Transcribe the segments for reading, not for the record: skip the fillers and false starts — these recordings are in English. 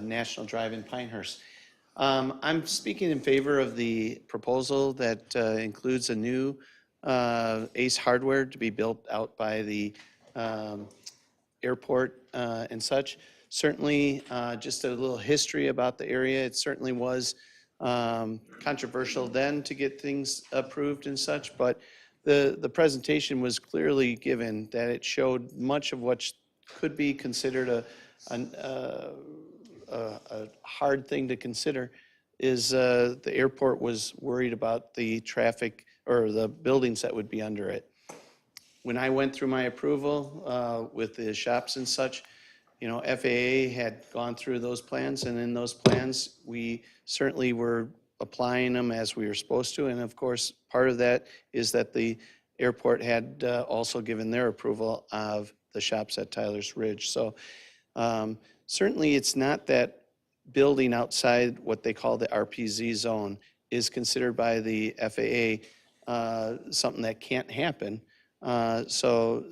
National Drive in Pinehurst. I'm speaking in favor of the proposal that includes a new Ace Hardware to be built out by the airport and such. Certainly, just a little history about the area. It certainly was controversial then to get things approved and such, but the presentation was clearly given that it showed much of what could be considered a hard thing to consider is the airport was worried about the traffic or the buildings that would be under it. When I went through my approval with the shops and such, you know, FAA had gone through those plans, and in those plans, we certainly were applying them as we were supposed to. And of course, part of that is that the airport had also given their approval of the shops at Tyler's Ridge. So certainly it's not that building outside what they call the RPZ zone is considered by the FAA something that can't happen. So,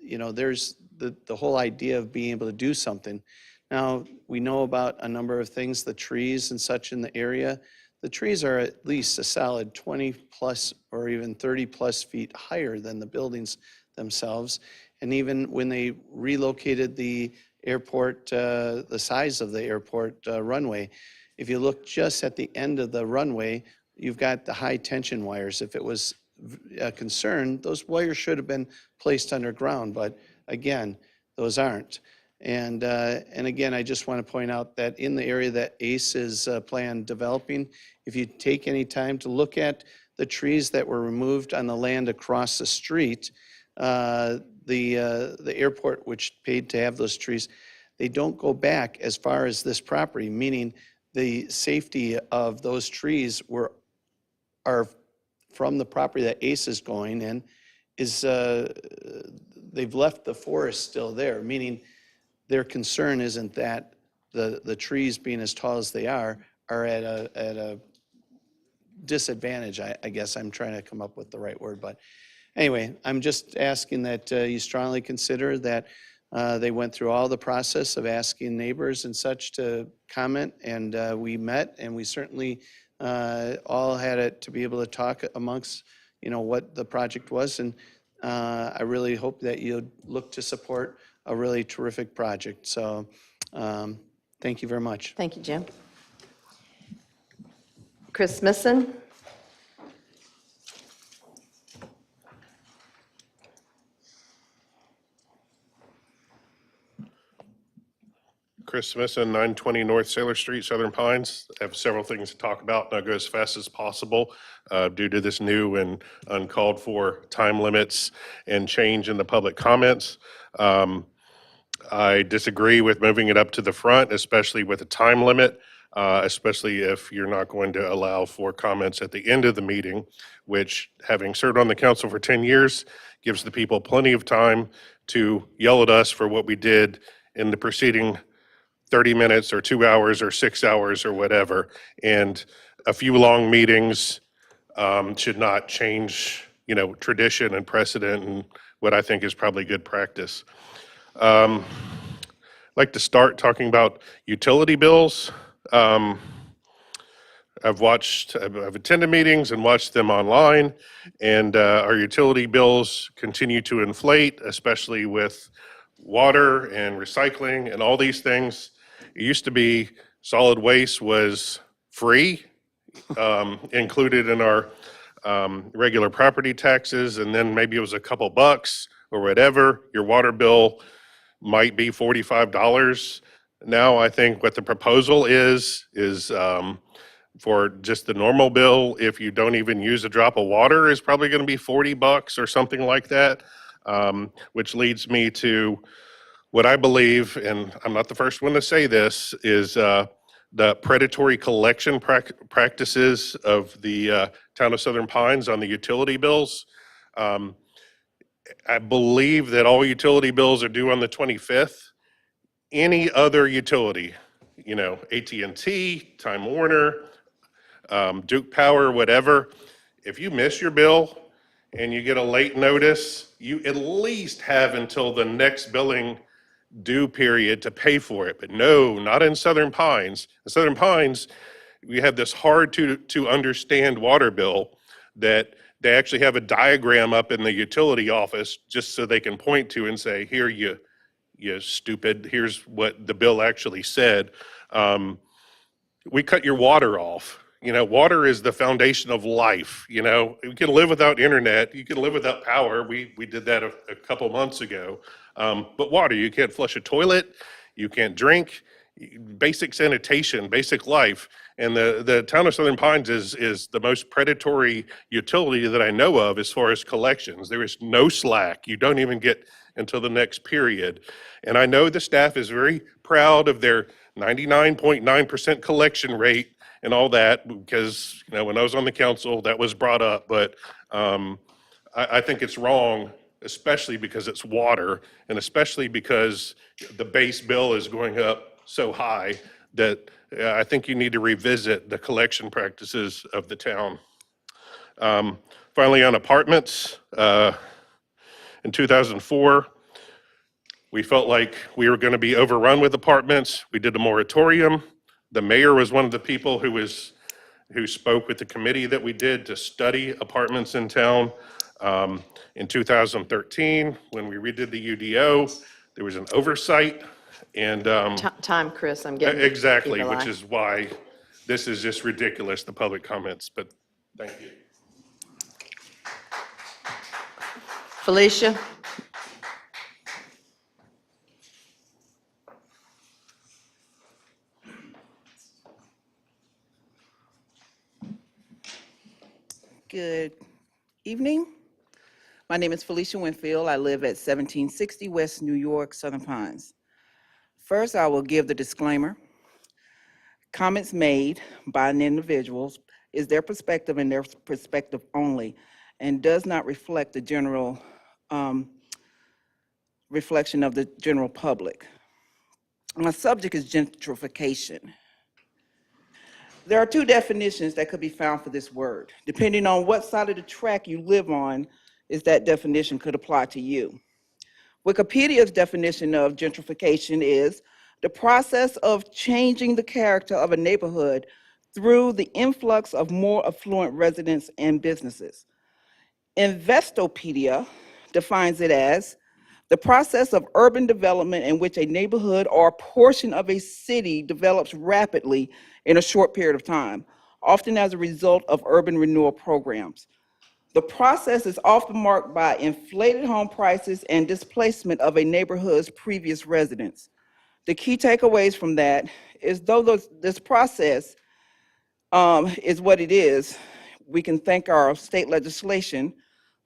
you know, there's the whole idea of being able to do something. Now, we know about a number of things, the trees and such in the area. The trees are at least a solid 20 plus or even 30 plus feet higher than the buildings themselves. And even when they relocated the airport, the size of the airport runway, if you look just at the end of the runway, you've got the high tension wires. If it was a concern, those wires should have been placed underground, but again, those aren't. And again, I just want to point out that in the area that ACE is planned developing, if you take any time to look at the trees that were removed on the land across the street, the airport, which paid to have those trees, they don't go back as far as this property, meaning the safety of those trees are from the property that ACE is going in, is they've left the forest still there, meaning their concern isn't that the trees being as tall as they are at a disadvantage. I guess I'm trying to come up with the right word, but anyway, I'm just asking that you strongly consider that they went through all the process of asking neighbors and such to comment, and we met, and we certainly all had it to be able to talk amongst, you know, what the project was, and I really hope that you look to support a really terrific project. So thank you very much. Thank you, Jim. Chris Smithson. Chris Smithson, 920 North Sailor Street, Southern Pines. I have several things to talk about, and I'll go as fast as possible due to this new and uncalled for time limits and change in the public comments. I disagree with moving it up to the front, especially with a time limit, especially if you're not going to allow for comments at the end of the meeting, which, having served on the council for 10 years, gives the people plenty of time to yell at us for what we did in the preceding 30 minutes or 2 hours or 6 hours or whatever. And a few long meetings should not change, you know, tradition and precedent and what I think is probably good practice. I'd like to start talking about utility bills. I've attended meetings and watched them online, and our utility bills continue to inflate, especially with water and recycling and all these things. It used to be solid waste was free, included in our regular property taxes, and then maybe it was a couple bucks or whatever. Your water bill might be $45. Now I think what the proposal is for just the normal bill, if you don't even use a drop of water, is probably going to be 40 bucks or something like that, which leads me to what I believe, and I'm not the first one to say this, is the predatory collection practices of the town of Southern Pines on the utility bills. I believe that all utility bills are due on the 25th. Any other utility, you know, AT&T, Time Warner, Duke Power, whatever, if you miss your bill and you get a late notice, you at least have until the next billing due period to pay for it. But no, not in Southern Pines. In Southern Pines, we have this hard to understand water bill that they actually have a diagram up in the utility office just so they can point to and say, here, you stupid, here's what the bill actually said. We cut your water off. You know, water is the foundation of life. You know, you can live without internet, you can live without power. We did that a couple months ago. But water, you can't flush a toilet, you can't drink, basic sanitation, basic life. And the town of Southern Pines is the most predatory utility that I know of as far as collections. There is no slack. You don't even get until the next period. And I know the staff is very proud of their 99.9% collection rate and all that, because, you know, when I was on the council, that was brought up. But I think it's wrong, especially because it's water, and especially because the base bill is going up so high that I think you need to revisit the collection practices of the town. Finally, on apartments, in 2004, we felt like we were going to be overrun with apartments. We did a moratorium. The mayor was one of the people who spoke with the committee that we did to study apartments in town. In 2013, when we redid the UDO, there was an oversight and Time, Chris, I'm getting. exactly, Eli. which is why this is just ridiculous, the public comments, but thank you. Felicia? Good evening. My name is Felicia Winfield. I live at 1760 West New York, Southern Pines. First, I will give the disclaimer. Comments made by an individual is their perspective and their perspective only, and does not reflect the general reflection of the general public. My subject is gentrification. There are two definitions that could be found for this word. Depending on what side of the track you live on, is that definition could apply to you. Wikipedia's definition of gentrification is the process of changing the character of a neighborhood through the influx of more affluent residents and businesses. Investopedia defines it as the process of urban development in which a neighborhood or a portion of a city develops rapidly in a short period of time, often as a result of urban renewal programs. The process is often marked by inflated home prices and displacement of a neighborhood's previous residents. The key takeaways from that is though this process is what it is, we can thank our state legislation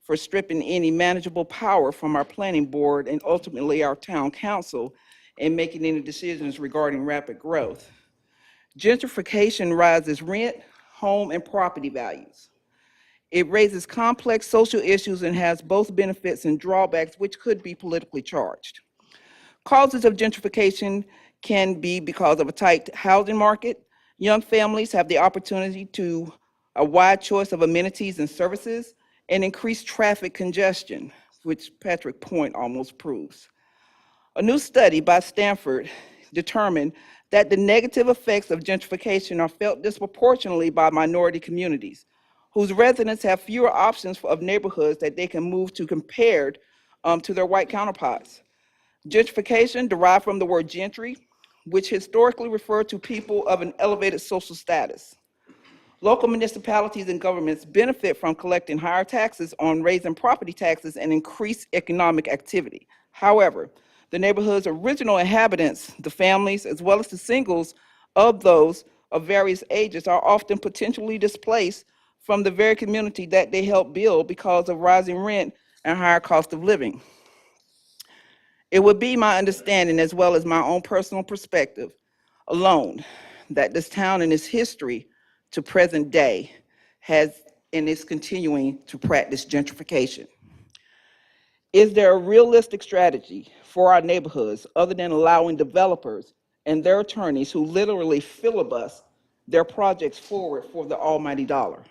for stripping any manageable power from our planning board and ultimately our town council in making any decisions regarding rapid growth. Gentrification rises rent, home, and property values. It raises complex social issues and has both benefits and drawbacks, which could be politically charged. Causes of gentrification can be because of a tight housing market. Young families have the opportunity to a wide choice of amenities and services, and increased traffic congestion, which Patrick Point almost proves. A new study by Stanford determined that the negative effects of gentrification are felt disproportionately by minority communities, whose residents have fewer options of neighborhoods that they can move to compared to their white counterparts. Gentrification derived from the word gentry, which historically referred to people of an elevated social status. Local municipalities and governments benefit from collecting higher taxes on raising property taxes and increased economic activity. However, the neighborhood's original inhabitants, the families, as well as the singles of those of various ages are often potentially displaced from the very community that they helped build because of rising rent and higher cost of living. It would be my understanding, as well as my own personal perspective alone, that this town in its history to present day has and is continuing to practice gentrification. Is there a realistic strategy for our neighborhoods other than allowing developers and their attorneys who literally filibust their projects forward for the almighty dollar?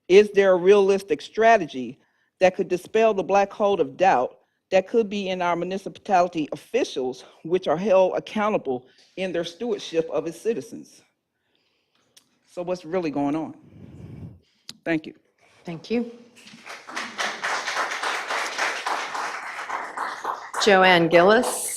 Is there a realistic strategy that could dispel the black hole of doubt that could be in our municipality officials, which are held accountable in their stewardship of its citizens. So what's really going on? Thank you. Thank you. Joanne Gillis.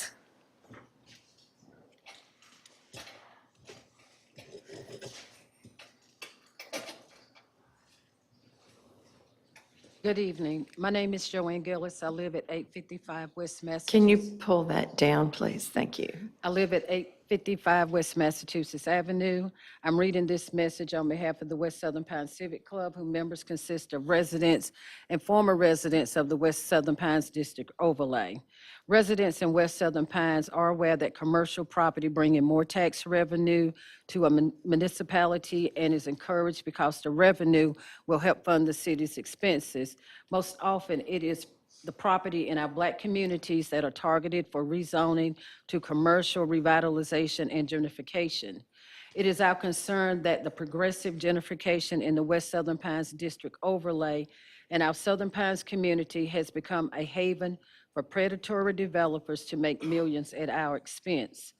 Good evening. My name is Joanne Gillis. I live at 855 West Massachusetts. Can you pull that down, please? Thank you. I live at 855 West Massachusetts Avenue. I'm reading this message on behalf of the West Southern Pines Civic Club, whose members consist of residents and former residents of the West Southern Pines District Overlay. Residents in West Southern Pines are aware that commercial property bringing more tax revenue to a municipality and is encouraged because the revenue will help fund the city's expenses. Most often, it is the property in our Black communities that are targeted for rezoning to commercial revitalization and gentrification. It is our concern that the progressive gentrification in the West Southern Pines District Overlay and our Southern Pines community has become a haven for predatory developers to make millions at our expense.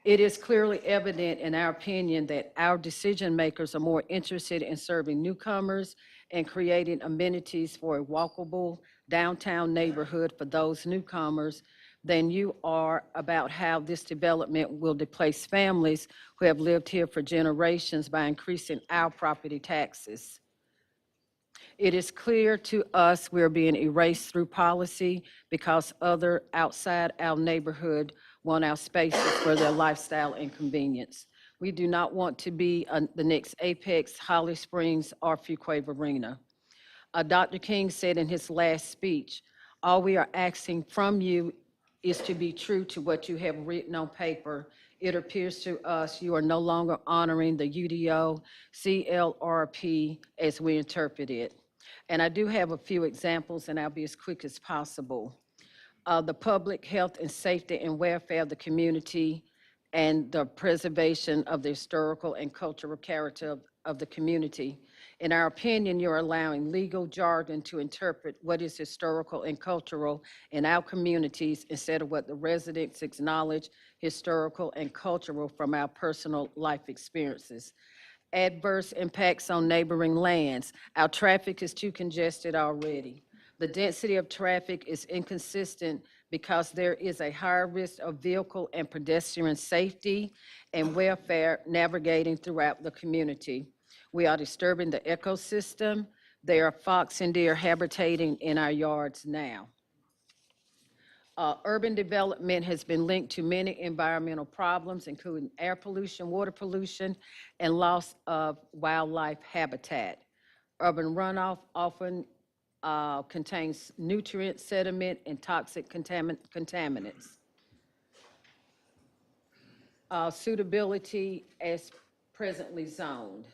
It is clearly evident, in our opinion, that our decision makers are more interested in serving newcomers and creating amenities for a walkable downtown neighborhood for those newcomers than you are about how this development will displace families who have lived here for generations by increasing our property taxes. It is clear to us we're being erased through policy because other outside our neighborhood want our spaces for their lifestyle and convenience. We do not want to be the next Apex, Holly Springs, or Fuquay Arena. Dr. King said in his last speech, all we are asking from you is to be true to what you have written on paper. It appears to us you are no longer honoring the UDO CLRP as we interpret it. And I do have a few examples, and I'll be as quick as possible. The public health and safety and welfare of the community and the preservation of the historical and cultural character of the community. In our opinion, you're allowing legal jargon to interpret what is historical and cultural in our communities instead of what the residents acknowledge historical and cultural from our personal life experiences. Adverse impacts on neighboring lands. Our traffic is too congested already. The density of traffic is inconsistent because there is a higher risk of vehicle and pedestrian safety and welfare navigating throughout the community. We are disturbing the ecosystem. There are fox and deer habitating in our yards now. Urban development has been linked to many environmental problems, including air pollution, water pollution, and loss of wildlife habitat. Urban runoff often contains nutrient, sediment, and toxic contaminants. Suitability as presently zoned.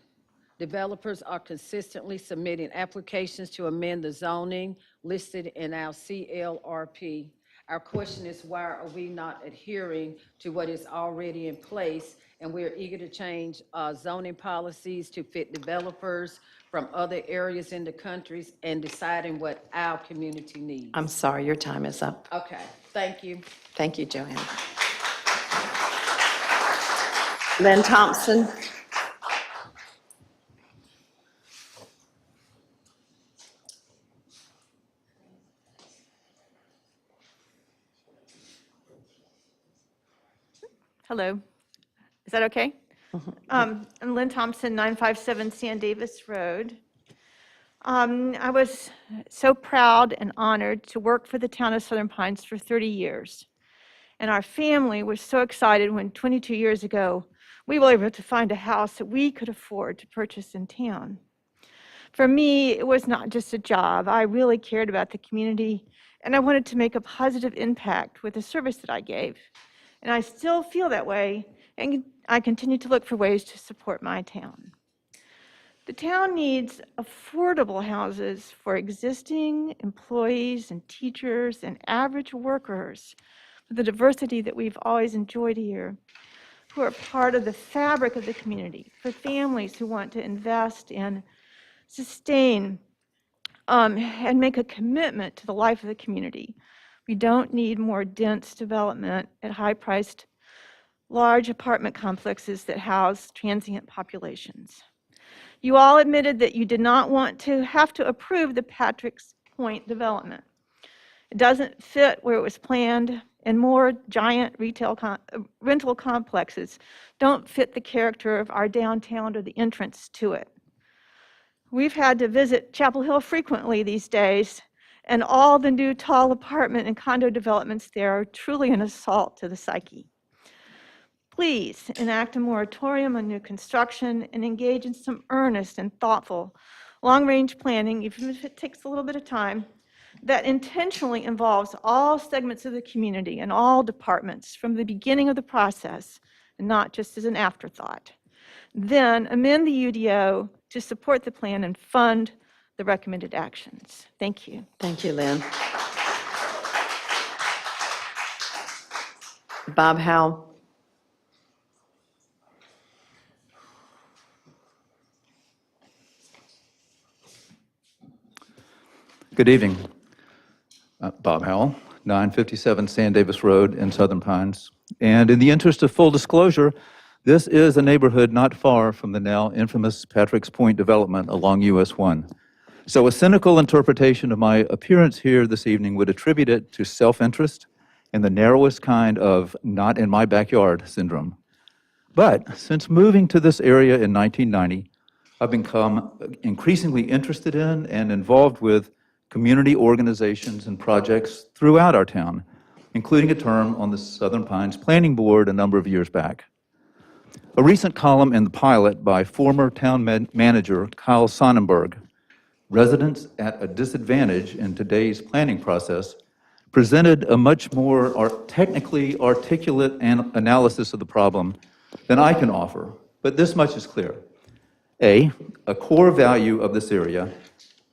Developers are consistently submitting applications to amend the zoning listed in our CLRP. Our question is, why are we not adhering to what is already in place? And we're eager to change zoning policies to fit developers from other areas in the country and deciding what our community needs. I'm sorry, your time is up. Okay, thank you. Thank you, Joanne. Lynn Thompson. Hello. Is that okay? I'm Lynn Thompson, 957 San Davis Road. I was so proud and honored to work for the town of Southern Pines for 30 years. And our family was so excited when 22 years ago, we were able to find a house that we could afford to purchase in town. For me, it was not just a job. I really cared about the community, and I wanted to make a positive impact with the service that I gave. And I still feel that way, and I continue to look for ways to support my town. The town needs affordable houses for existing employees and teachers and average workers with the diversity that we've always enjoyed here, who are part of the fabric of the community, for families who want to invest and sustain and make a commitment to the life of the community. We don't need more dense development at high-priced, large apartment complexes that house transient populations. You all admitted that you did not want to have to approve the Patrick's Point development. It doesn't fit where it was planned, and more giant rental complexes don't fit the character of our downtown or the entrance to it. We've had to visit Chapel Hill frequently these days, and all the new tall apartment and condo developments there are truly an assault to the psyche. Please enact a moratorium on new construction and engage in some earnest and thoughtful long-range planning, even if it takes a little bit of time, that intentionally involves all segments of the community and all departments from the beginning of the process, and not just as an afterthought. Then amend the UDO to support the plan and fund the recommended actions. Thank you. Thank you, Lynn. Bob Howell. Good evening. Bob Howell, 957 San Davis Road in Southern Pines. And in the interest of full disclosure, this is a neighborhood not far from the now infamous Patrick's Point development along US 1. So a cynical interpretation of my appearance here this evening would attribute it to self-interest and the narrowest kind of not in my backyard syndrome. But since moving to this area in 1990, I've become increasingly interested in and involved with community organizations and projects throughout our town, including a term on the Southern Pines Planning Board a number of years back. A recent column in The Pilot by former town manager Kyle Sonnenberg, Residents at a Disadvantage in Today's Planning Process, presented a much more technically articulate analysis of the problem than I can offer, but this much is clear. A core value of this area,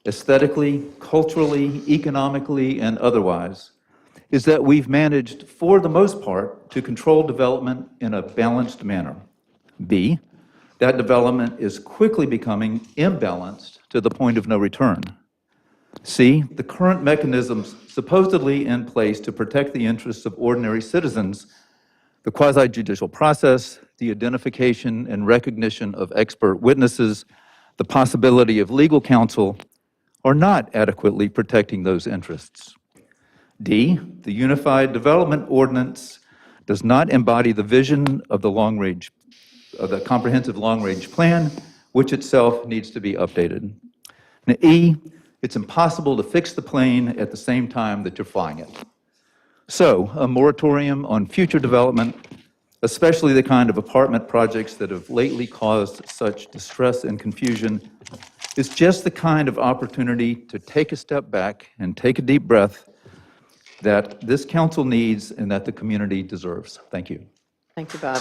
aesthetically, culturally, economically, and otherwise, is that we've managed, for the most part, to control development in a balanced manner. B, that development is quickly becoming imbalanced to the point of no return. C, the current mechanisms supposedly in place to protect the interests of ordinary citizens, the quasi-judicial process, the identification and recognition of expert witnesses, the possibility of legal counsel, are not adequately protecting those interests. D, the Unified Development Ordinance does not embody the vision of the comprehensive long-range plan, which itself needs to be updated. And E, it's impossible to fix the plane at the same time that you're flying it. So, a moratorium on future development, especially the kind of apartment projects that have lately caused such distress and confusion, is just the kind of opportunity to take a step back and take a deep breath that this council needs and that the community deserves. Thank you. Thank you, Bob.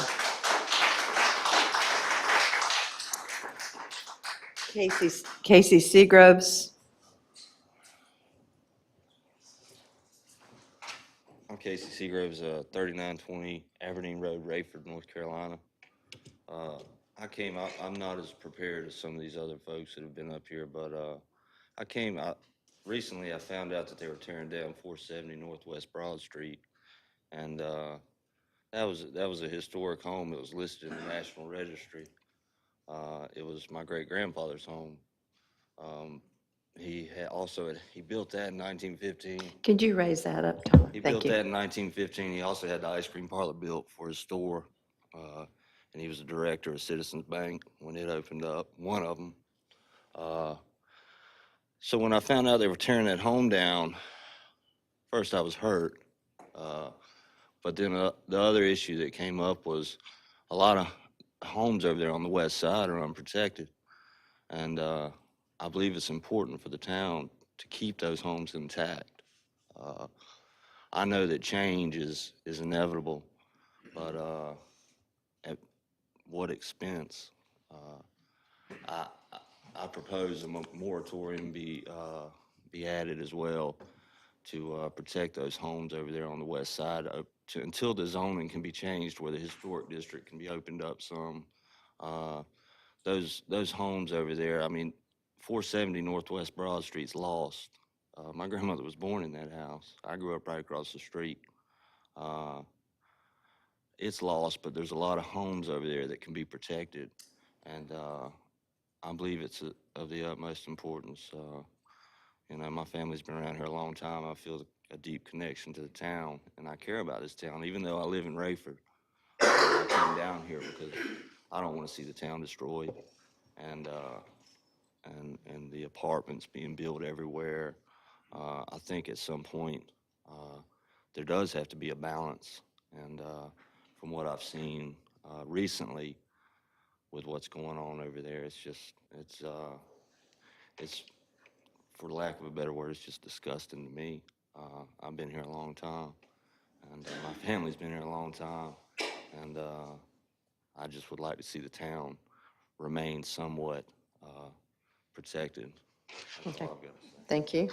Casey Seagroves. I'm Casey Seagroves, 3920 Aberdeen Road, Rayford, North Carolina. I'm not as prepared as some of these other folks that have been up here, but recently I found out that they were tearing down 470 Northwest Broad Street, and that was a historic home. It was listed in the National Registry. It was my great-grandfather's home. He built that in 1915. Could you raise that up, Tom? He Thank built you. that in 1915. He also had the ice cream parlor built for his store. And he was the director of Citizens Bank when it opened up, one of them. So when I found out they were tearing that home down, first I was hurt. But then the other issue that came up was a lot of homes over there on the west side are unprotected. And I believe it's important for the town to keep those homes intact. I know that change is inevitable, but at what expense? I propose a moratorium be added as well to protect those homes over there on the west side until the zoning can be changed, where the historic district can be opened up some. Those homes over there, I mean, 470 Northwest Broad Street's lost. My grandmother was born in that house. I grew up right across the street. It's lost, but there's a lot of homes over there that can be protected. And I believe it's of the utmost importance. My family's been around here a long time. I feel a deep connection to the town, and I care about this town. Even though I live in Rayford, I came down here because I don't want to see the town destroyed, and the apartments being built everywhere. I think at some point there does have to be a balance, and from what I've seen recently with what's going on over there, it's for lack of a better word, it's just disgusting to me. I've been here a long time, and my family's been here a long time, and I just would like to see the town remain somewhat protected. That's all I've got to say. Thank you.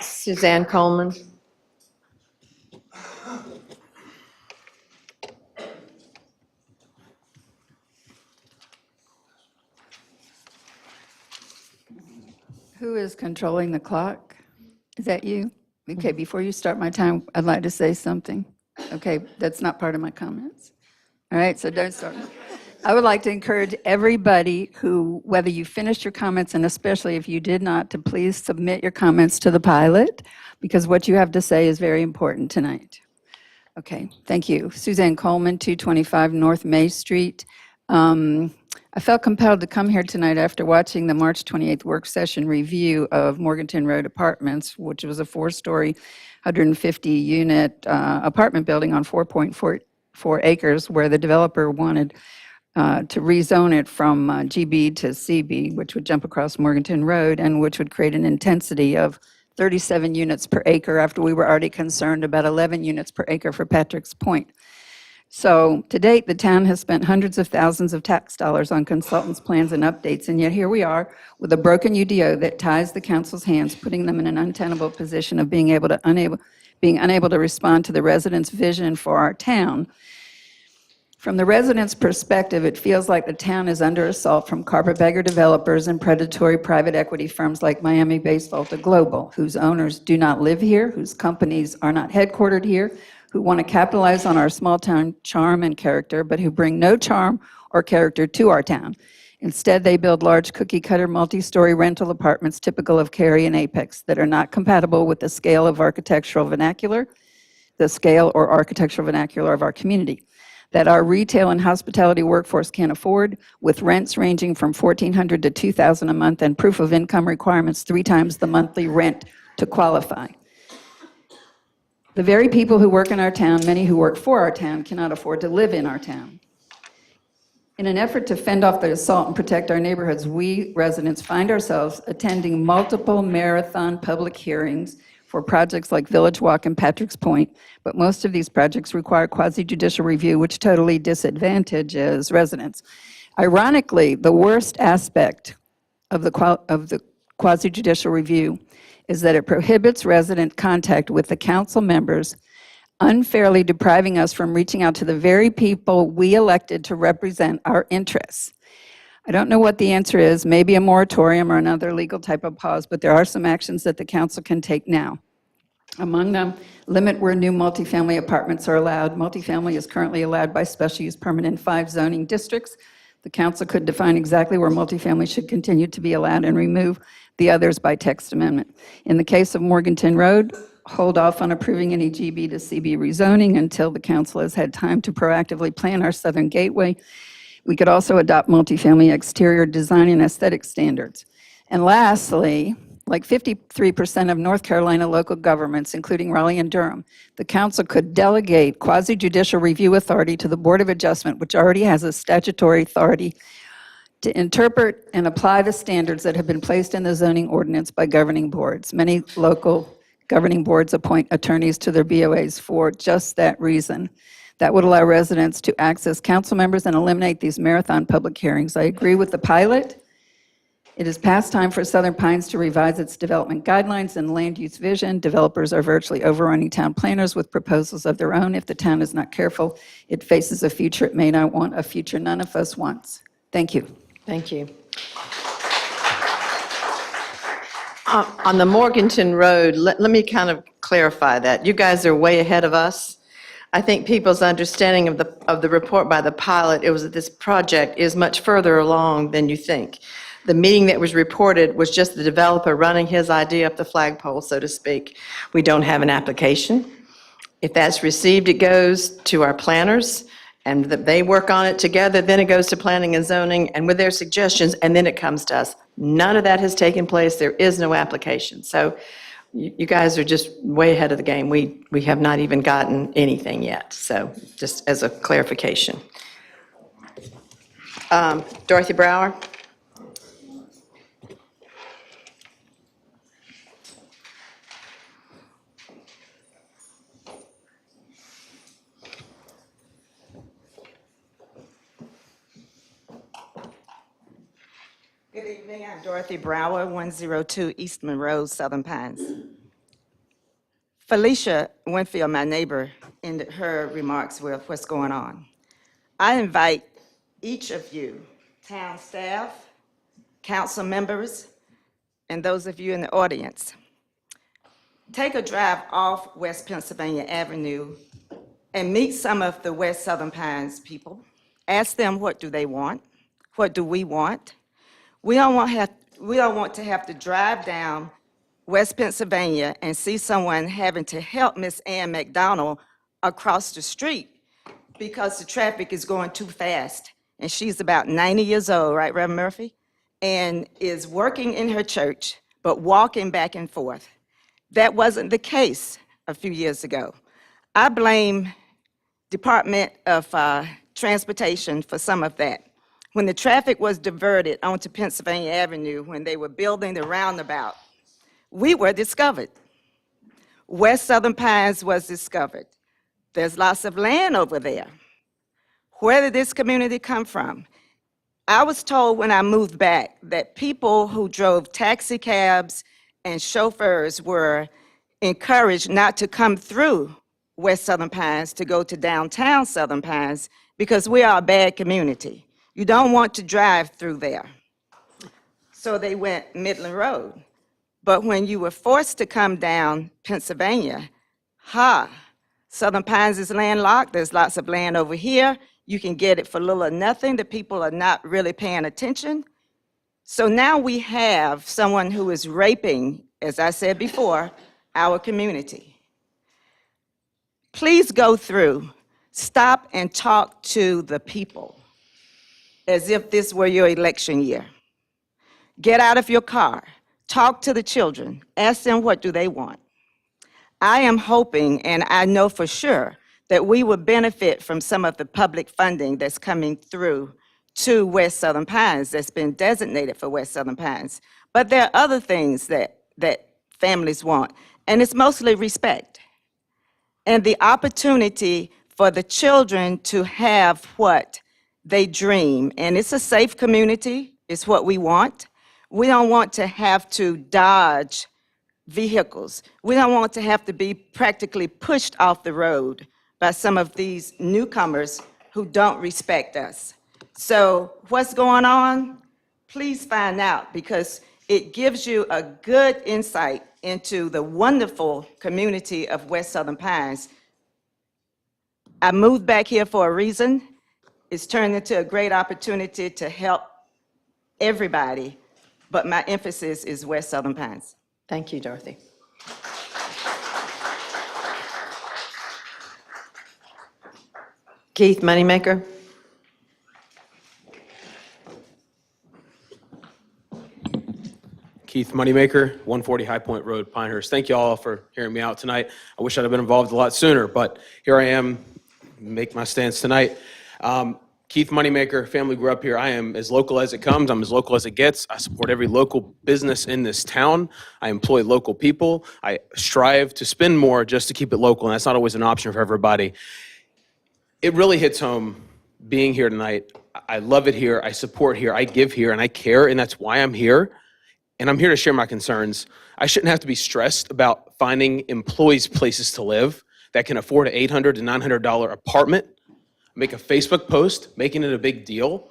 Suzanne Coleman. Who is controlling the clock? Is that you? Okay, before you start my time, I'd like to say something. Okay, that's not part of my comments. All right, so don't start. I would like to encourage everybody who, whether you finished your comments, and especially if you did not, to please submit your comments to the pilot, because what you have to say is very important tonight. Okay, thank you. Suzanne Coleman, 225 North May Street. I felt compelled to come here tonight after watching the March 28th work session review of Morganton Road Apartments, which was a 4-story, 150-unit apartment building on 4.44 acres, where the developer wanted to rezone it from GB to CB, which would jump across Morganton Road, and which would create an intensity of 37 units per acre after we were already concerned about 11 units per acre for Patrick's Point. So to date, the town has spent hundreds of thousands of tax dollars on consultants' plans and updates, and yet here we are with a broken UDO that ties the council's hands, putting them in an untenable position of being unable to respond to the residents' vision for our town. From the residents' perspective, it feels like the town is under assault from carpetbagger developers and predatory private equity firms like Miami-based Volta Global, whose owners do not live here, whose companies are not headquartered here, who want to capitalize on our small town charm and character, but who bring no charm or character to our town. Instead, they build large cookie-cutter multi-story rental apartments typical of Cary and Apex that are not compatible with the scale or architectural vernacular of our community, that our retail and hospitality workforce can't afford, with rents ranging from $1,400 to $2,000 a month and proof of income requirements 3 times the monthly rent to qualify. The very people who work in our town, many who work for our town, cannot afford to live in our town. In an effort to fend off the assault and protect our neighborhoods, we residents find ourselves attending multiple marathon public hearings for projects like Village Walk and Patrick's Point, but most of these projects require quasi-judicial review, which totally disadvantages residents. Ironically, the worst aspect of the quasi-judicial review is that it prohibits resident contact with the council members, unfairly depriving us from reaching out to the very people we elected to represent our interests. I don't know what the answer is, maybe a moratorium or another legal type of pause, but there are some actions that the council can take now. Among them, limit where new multifamily apartments are allowed. Multifamily is currently allowed by special use permit in 5 zoning districts. The council could define exactly where multifamily should continue to be allowed and remove the others by text amendment. In the case of Morganton Road, hold off on approving any GB to CB rezoning until the council has had time to proactively plan our southern gateway. We could also adopt multifamily exterior design and aesthetic standards. And lastly, like 53% of North Carolina local governments, including Raleigh and Durham, the council could delegate quasi-judicial review authority to the Board of Adjustment, which already has a statutory authority to interpret and apply the standards that have been placed in the zoning ordinance by governing boards. Many local governing boards appoint attorneys to their BOAs for just that reason. That would allow residents to access council members and eliminate these marathon public hearings. I agree with the pilot. It is past time for Southern Pines to revise its development guidelines and land use vision. Developers are virtually overrunning town planners with proposals of their own. If the town is not careful, it faces a future it may not want, a future none of us wants. Thank you. Thank you. On the Morganton Road, let me kind of clarify that. You guys are way ahead of us. I think people's understanding of the report by the pilot, it was that this project is much further along than you think. The meeting that was reported was just the developer running his idea up the flagpole, so to speak. We don't have an application. If that's received, it goes to our planners, and they work on it together, then it goes to planning and zoning, and with their suggestions, and then it comes to us. None of that has taken place. There is no application. So you guys are just way ahead of the game. We have not even gotten anything yet, so just as a clarification. Dorothy Brower? Good evening, I'm Dorothy Brower, 102 Eastman Road, Southern Pines. Felicia Winfield, my neighbor, ended her remarks with what's going on. I invite each of you, town staff, council members, and those of you in the audience, take a drive off West Pennsylvania Avenue and meet some of the West Southern Pines people. Ask them what do they want, what do we want. We don't want to have to drive down West Pennsylvania and see someone having to help Miss Ann McDonald across the street because the traffic is going too fast. And she's about 90 years old, right, Reverend Murphy? And is working in her church, but walking back and forth. That wasn't the case a few years ago. I blame Department of Transportation for some of that. When the traffic was diverted onto Pennsylvania Avenue, when they were building the roundabout, we were discovered. West Southern Pines was discovered. There's lots of land over there. Where did this community come from? I was told when I moved back that people who drove taxi cabs and chauffeurs were encouraged not to come through West Southern Pines to go to downtown Southern Pines because we are a bad community. You don't want to drive through there. So they went Midland Road. But when you were forced to come down Pennsylvania, Southern Pines is landlocked. There's lots of land over here. You can get it for little or nothing. The people are not really paying attention. So now we have someone who is raping, as I said before, our community. Please go through, stop and talk to the people as if this were your election year. Get out of your car, talk to the children, ask them what do they want. I am hoping, and I know for sure, that we will benefit from some of the public funding that's coming through to West Southern Pines that's been designated for West Southern Pines. But there are other things that families want, and it's mostly respect and the opportunity for the children to have what they dream. And it's a safe community, it's what we want. We don't want to have to dodge vehicles. We don't want to have to be practically pushed off the road by some of these newcomers who don't respect us. So what's going on? Please find out, because it gives you a good insight into the wonderful community of West Southern Pines. I moved back here for a reason. It's turned into a great opportunity to help everybody, but my emphasis is West Southern Pines. Thank you, Dorothy. Keith Moneymaker? Keith Moneymaker, 140 High Point Road, Pinehurst. Thank you all for hearing me out tonight. I wish I'd have been involved a lot sooner, but here I am, make my stance tonight. Keith Moneymaker, family grew up here. I am as local as it comes. I'm as local as it gets. I support every local business in this town. I employ local people. I strive to spend more just to keep it local, and that's not always an option for everybody. It really hits home being here tonight. I love it here. I support here. I give here, and I care, and that's why I'm here. And I'm here to share my concerns. I shouldn't have to be stressed about finding employees places to live that can afford an $800 to $900 apartment, make a Facebook post, making it a big deal.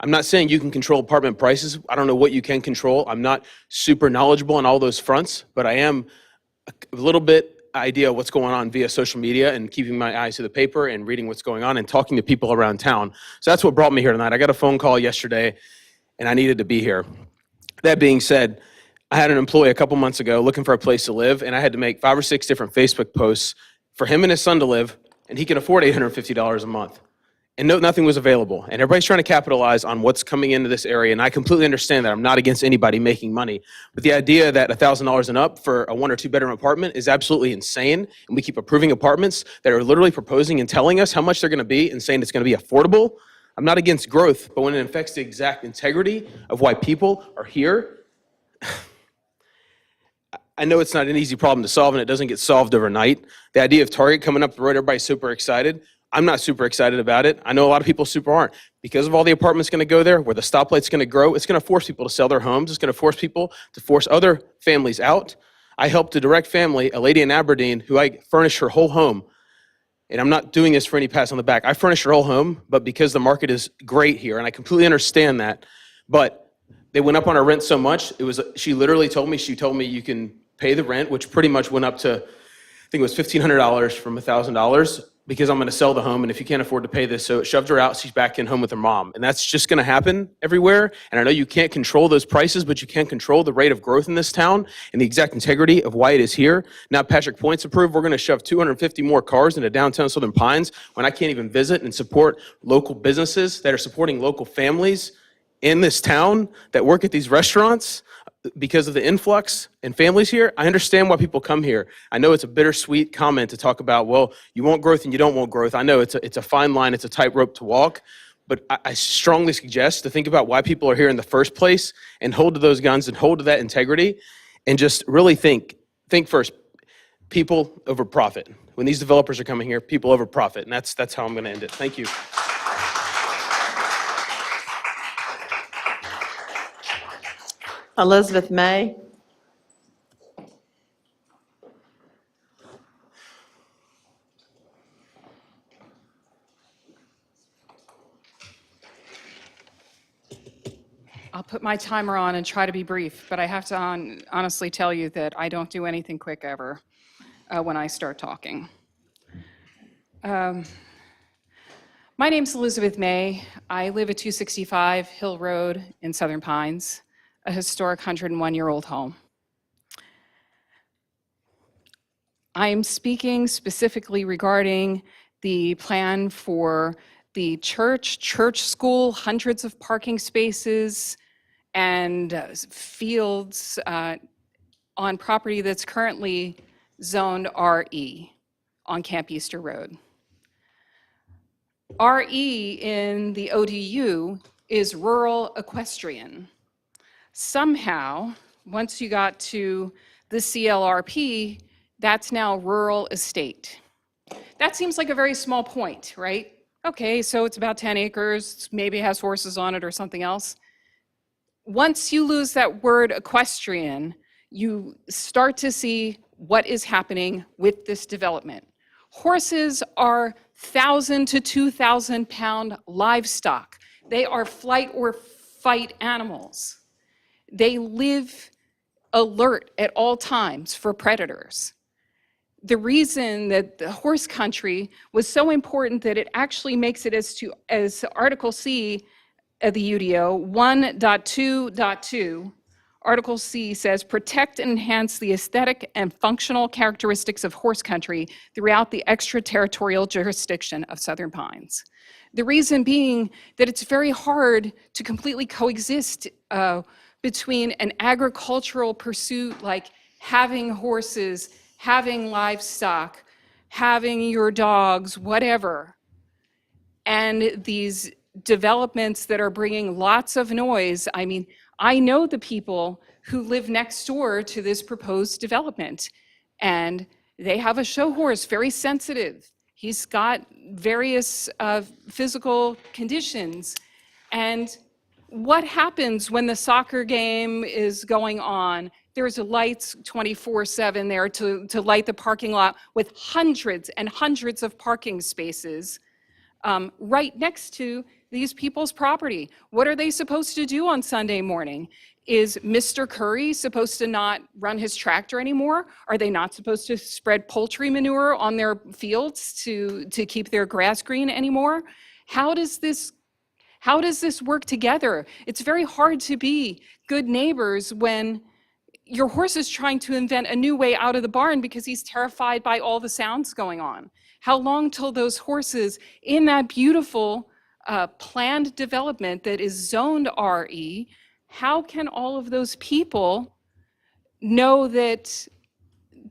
I'm not saying you can control apartment prices. I don't know what you can control. I'm not super knowledgeable on all those fronts, but I am a little bit idea what's going on via social media and keeping my eyes to the paper and reading what's going on and talking to people around town. So that's what brought me here tonight. I got a phone call yesterday and I needed to be here. That being said, I had an employee a couple months ago looking for a place to live, and I had to make 5 or 6 different Facebook posts for him and his son to live, and he can afford $850 a month. And no, nothing was available. And everybody's trying to capitalize on what's coming into this area, and I completely understand that. I'm not against anybody making money. But the idea that $1,000 and up for a 1 or 2 bedroom apartment is absolutely insane, and we keep approving apartments that are literally proposing and telling us how much they're gonna be and saying it's gonna be affordable. I'm not against growth, but when it affects the exact integrity of why people are here, I know it's not an easy problem to solve, and it doesn't get solved overnight. The idea of Target coming up the road, everybody's super excited. I'm not super excited about it. I know a lot of people super aren't. Because of all the apartments going to go there, where the stoplight's going to grow, it's going to force people to sell their homes. It's going to force people to force other families out. I helped a direct family, a lady in Aberdeen, who I furnished her whole home. And I'm not doing this for any pats on the back. I furnished her whole home, but because the market is great here, and I completely understand that, but they went up on her rent so much, she literally told me you can pay the rent, which pretty much went up to, I think it was $1,500 from $1,000, because I'm gonna sell the home, and if you can't afford to pay this, so it shoved her out, she's back in home with her mom. And that's just gonna happen everywhere, and I know you can't control those prices, but you can control the rate of growth in this town and the exact integrity of why it is here. Now Patrick Point's approved, we're gonna shove 250 more cars into downtown Southern Pines when I can't even visit and support local businesses that are supporting local families in this town that work at these restaurants because of the influx and families here. I understand why people come here. I know it's a bittersweet comment to talk about, well, you want growth and you don't want growth. I know it's a fine line, it's a tightrope to walk, but I strongly suggest to think about why people are here in the first place and hold to those guns and hold to that integrity and just really think first, people over profit. When these developers are coming here, people over profit, and that's how I'm gonna end it. Thank you. Elizabeth May. I'll put my timer on and try to be brief, but I have to honestly tell you that I don't do anything quick ever when I start talking. My name's Elizabeth May. I live at 265 Hill Road in Southern Pines, a historic 101-year-old home. I am speaking specifically regarding the plan for the church school, hundreds of parking spaces, and fields on property that's currently zoned RE on Camp Easter Road. RE in the ODU is rural equestrian. Somehow, once you got to the CLRP, that's now rural estate. That seems like a very small point, right? Okay, so it's about 10 acres, maybe it has horses on it or something else. Once you lose that word equestrian, you start to see what is happening with this development. Horses are 1,000 to 2,000 pound livestock. They are flight or fight animals. They live alert at all times for predators. The reason that the horse country was so important that it actually makes it as Article C of the UDO 1.2.2, Article C says, protect and enhance the aesthetic and functional characteristics of horse country throughout the extraterritorial jurisdiction of Southern Pines. The reason being that it's very hard to completely coexist between an agricultural pursuit like having horses, having livestock, having your dogs, whatever, and these developments that are bringing lots of noise. I mean, I know the people who live next door to this proposed development, and they have a show horse, very sensitive. He's got various physical conditions. And what happens when the soccer game is going on? There's lights 24/7 there to light the parking lot with hundreds and hundreds of parking spaces right next to these people's property. What are they supposed to do on Sunday morning? Is Mr. Curry supposed to not run his tractor anymore? Are they not supposed to spread poultry manure on their fields to keep their grass green anymore? How does this work together? It's very hard to be good neighbors when your horse is trying to invent a new way out of the barn because he's terrified by all the sounds going on. How long till those horses in that beautiful planned development that is zoned RE, how can all of those people know that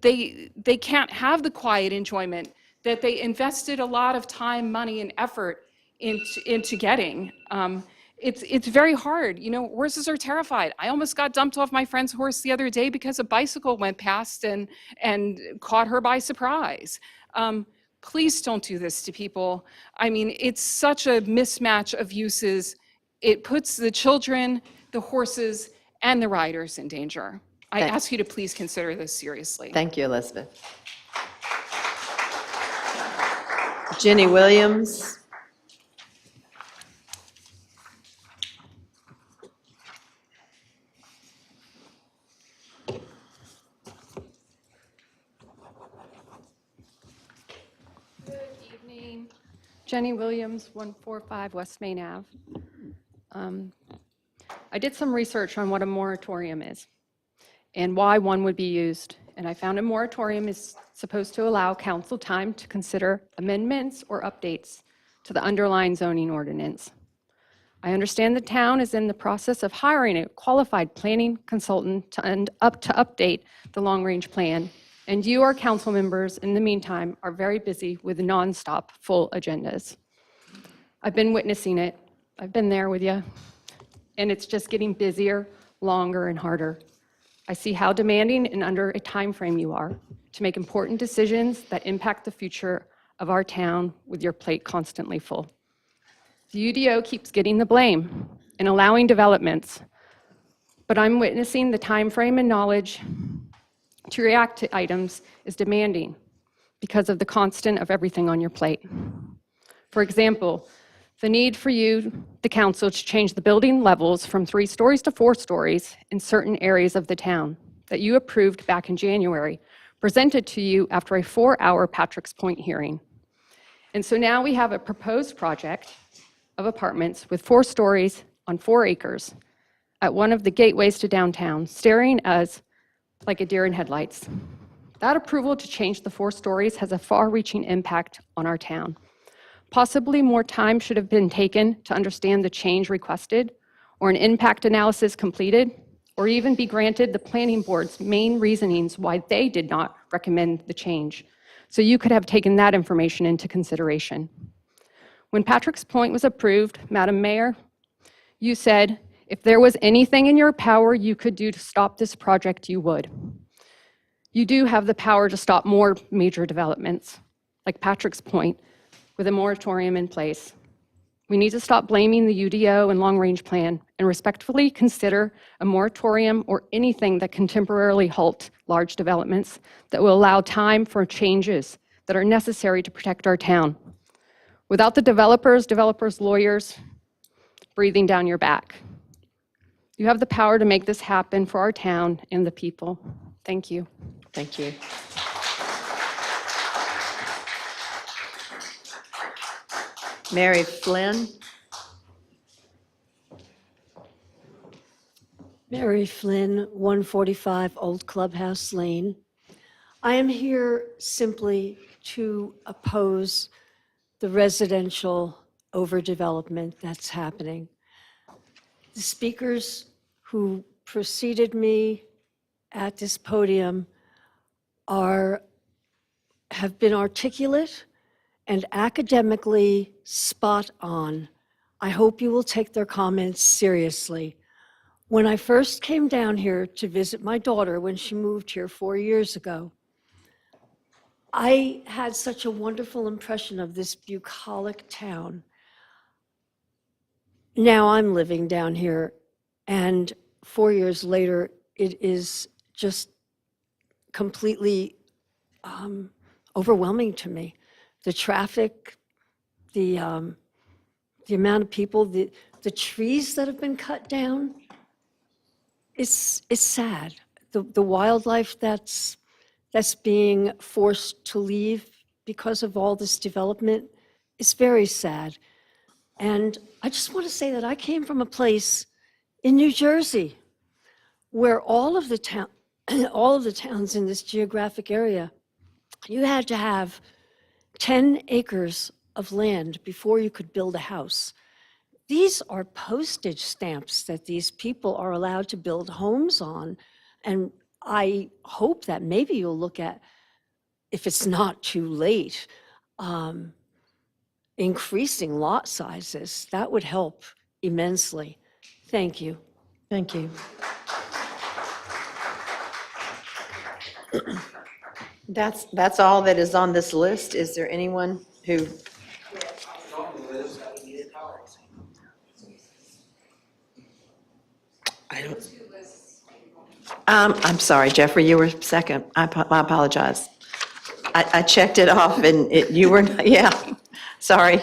they can't have the quiet enjoyment that they invested a lot of time, money, and effort into getting? It's very hard. You know, horses are terrified. I almost got dumped off my friend's horse the other day because a bicycle went past and caught her by surprise. Please don't do this to people. I mean, it's such a mismatch of uses. It puts the children, the horses, and the riders in danger. I ask you to please consider this seriously. Thank you, Elizabeth. Jenny Williams. Jenny Williams, 145 West Main Ave. I did some research on what a moratorium is and why one would be used. And I found a moratorium is supposed to allow council time to consider amendments or updates to the underlying zoning ordinance. I understand the town is in the process of hiring a qualified planning consultant to update the long-range plan. And you, our council members, in the meantime, are very busy with nonstop full agendas. I've been witnessing it. I've been there with you. And it's just getting busier, longer, and harder. I see how demanding and under a time frame you are to make important decisions that impact the future of our town with your plate constantly full. The UDO keeps getting the blame and allowing developments, but I'm witnessing the time frame and knowledge to react to items is demanding because of the constant of everything on your plate. For example, the need for you, the council, to change the building levels from 3 stories to 4 stories in certain areas of the town that you approved back in January, presented to you after a 4-hour Patrick's Point hearing. And so now we have a proposed project of apartments with 4 stories on 4 acres at one of the gateways to downtown, staring us like a deer in headlights. That approval to change the 4 stories has a far-reaching impact on our town. Possibly more time should have been taken to understand the change requested, or an impact analysis completed, or even be granted the planning board's main reasonings why they did not recommend the change. So you could have taken that information into consideration. When Patrick's Point was approved, Madam Mayor, you said, if there was anything in your power you could do to stop this project, you would. You do have the power to stop more major developments, like Patrick's Point, with a moratorium in place. We need to stop blaming the UDO and long-range plan and respectfully consider a moratorium or anything that can temporarily halt large developments that will allow time for changes that are necessary to protect our town. Without the developers, lawyers breathing down your back. You have the power to make this happen for our town and the people. Thank you. Thank you. Mary Flynn. Mary Flynn, 145 Old Clubhouse Lane. I am here simply to oppose the residential overdevelopment that's happening. The speakers who preceded me at this podium have been articulate and academically spot on. I hope you will take their comments seriously. When I first came down here to visit my daughter when she moved here 4 years ago, I had such a wonderful impression of this bucolic town. Now I'm living down here, and 4 years later, it is just completely overwhelming to me. The traffic, the amount of people, the trees that have been cut down, it's sad. The wildlife that's being forced to leave because of all this development is very sad. And I just want to say that I came from a place in New Jersey where all of the towns in this geographic area, you had to have 10 acres of land before you could build a house. These are postage stamps that these people are allowed to build homes on. And I hope that maybe you'll look at, if it's not too late, increasing lot sizes. That would help immensely. Thank you. Thank you. That's all that is on this list. Is there anyone who? I don't. I'm sorry, Jeffrey, you were second. I apologize. I checked it off and you were, yeah, sorry.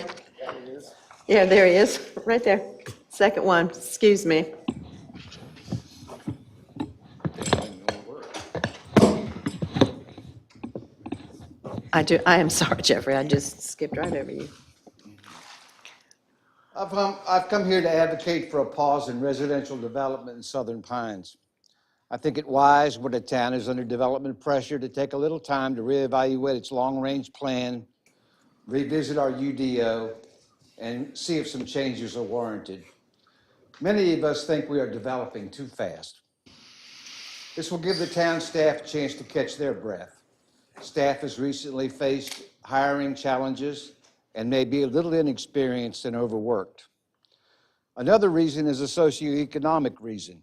Yeah, there he is, right there. Second one, excuse me. I am sorry, Jeffrey, I just skipped right over you. I've come here to advocate for a pause in residential development in Southern Pines. I think it wise when a town is under development pressure to take a little time to reevaluate its long-range plan, revisit our UDO, and see if some changes are warranted. Many of us think we are developing too fast. This will give the town staff a chance to catch their breath. Staff has recently faced hiring challenges and may be a little inexperienced and overworked. Another reason is a socioeconomic reason.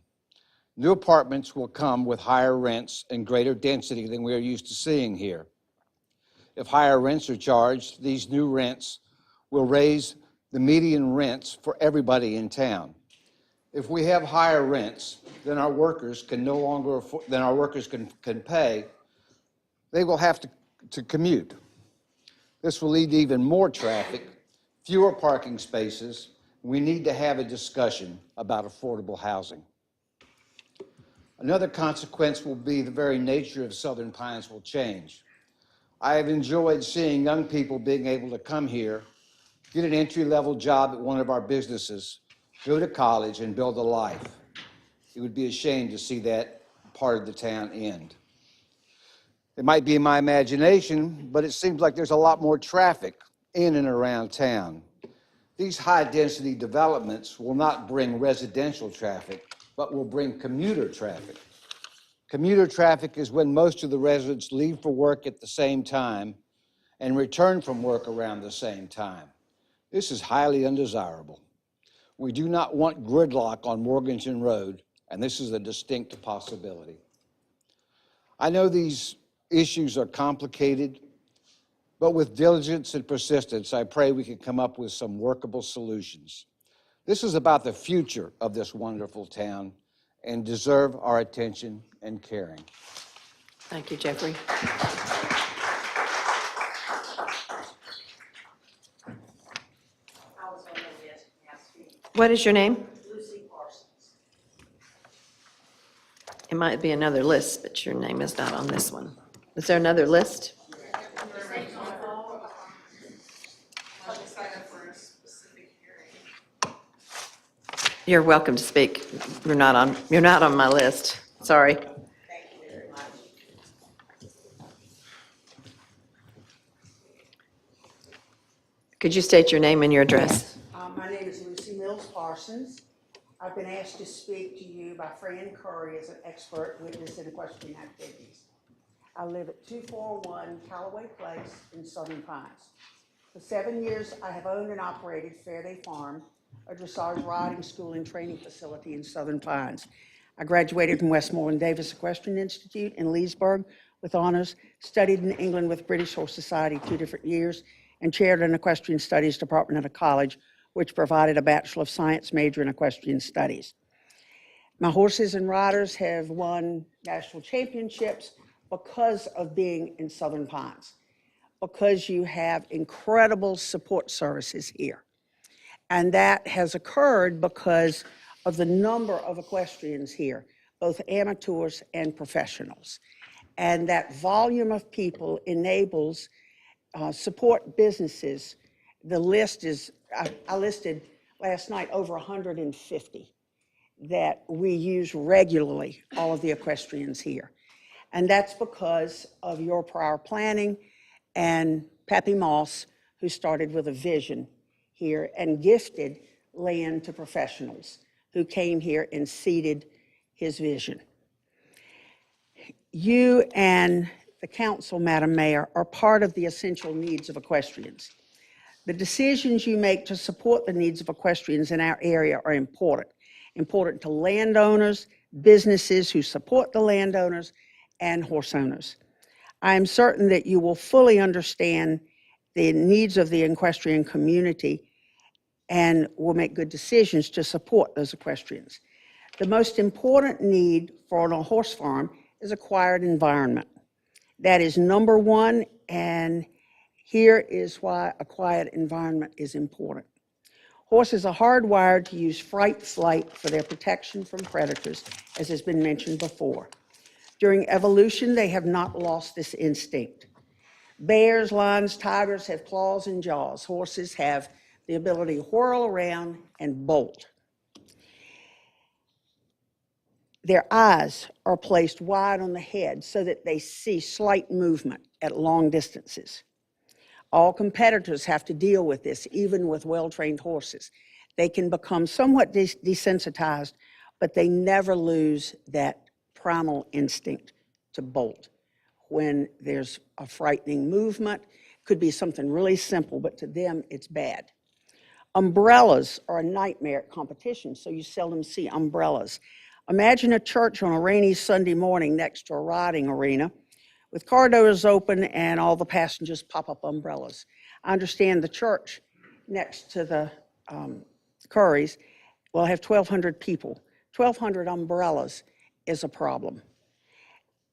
New apartments will come with higher rents and greater density than we are used to seeing here. If higher rents are charged, these new rents will raise the median rents for everybody in town. If we have higher rents than our workers can no longer afford, than our workers can pay, they will have to commute. This will lead to even more traffic, fewer parking spaces. We need to have a discussion about affordable housing. Another consequence will be the very nature of Southern Pines will change. I have enjoyed seeing young people being able to come here, get an entry-level job at one of our businesses, go to college, and build a life. It would be a shame to see that part of the town end. It might be in my imagination, but it seems like there's a lot more traffic in and around town. These high-density developments will not bring residential traffic, but will bring commuter traffic. Commuter traffic is when most of the residents leave for work at the same time and return from work around the same time. This is highly undesirable. We do not want gridlock on Morganton Road, and this is a distinct possibility. I know these issues are complicated, but with diligence and persistence, I pray we can come up with some workable solutions. This is about the future of this wonderful town and deserve our attention and caring. Thank you, Jeffrey. What is your name? Lucy Parsons. It might be another list, but your name is not on this one. Is there another list? You're welcome to speak. You're not on my list. Sorry. Thank you very much. Could you state your name and your address? My name is Lucy Mills Parsons. I've been asked to speak to you by Fran Curry as an expert witness in equestrian activities. I live at 241 Callaway Place in Southern Pines. For 7 years, I have owned and operated Fairday Farm, a dressage riding school and training facility in Southern Pines. I graduated from Westmoreland Davis Equestrian Institute in Leesburg with honors, studied in England with British Horse Society 2 different years, and chaired an equestrian studies department at a college, which provided a Bachelor of Science major in equestrian studies. My horses and riders have won national championships because of being in Southern Pines. because you have incredible support services here. And that has occurred because of the number of equestrians here, both amateurs and professionals. And that volume of people enables support businesses. The list is, I listed last night over 150 that we use regularly, all of the equestrians here. And that's because of your prior planning and Pappy Moss, who started with a vision here and gifted land to professionals who came here and seeded his vision. You and the council, Madam Mayor, are part of the essential needs of equestrians. The decisions you make to support the needs of equestrians in our area are important to landowners, businesses who support the landowners, and horse owners. I am certain that you will fully understand the needs of the equestrian community and will make good decisions to support those equestrians. The most important need for a horse farm is a quiet environment. That is number one, and here is why a quiet environment is important. Horses are hardwired to use flight for their protection from predators, as has been mentioned before. During evolution, they have not lost this instinct. Bears, lions, tigers have claws and jaws. Horses have the ability to whirl around and bolt. Their eyes are placed wide on the head so that they see slight movement at long distances. All competitors have to deal with this, even with well-trained horses. They can become somewhat desensitized, but they never lose that primal instinct to bolt. When there's a frightening movement, could be something really simple, but to them it's bad. Umbrellas are a nightmare at competition, so you seldom see umbrellas. Imagine a church on a rainy Sunday morning next to a riding arena with car doors open and all the passengers pop up umbrellas. I understand the church next to the Currys will have 1,200 people. 1,200 umbrellas is a problem.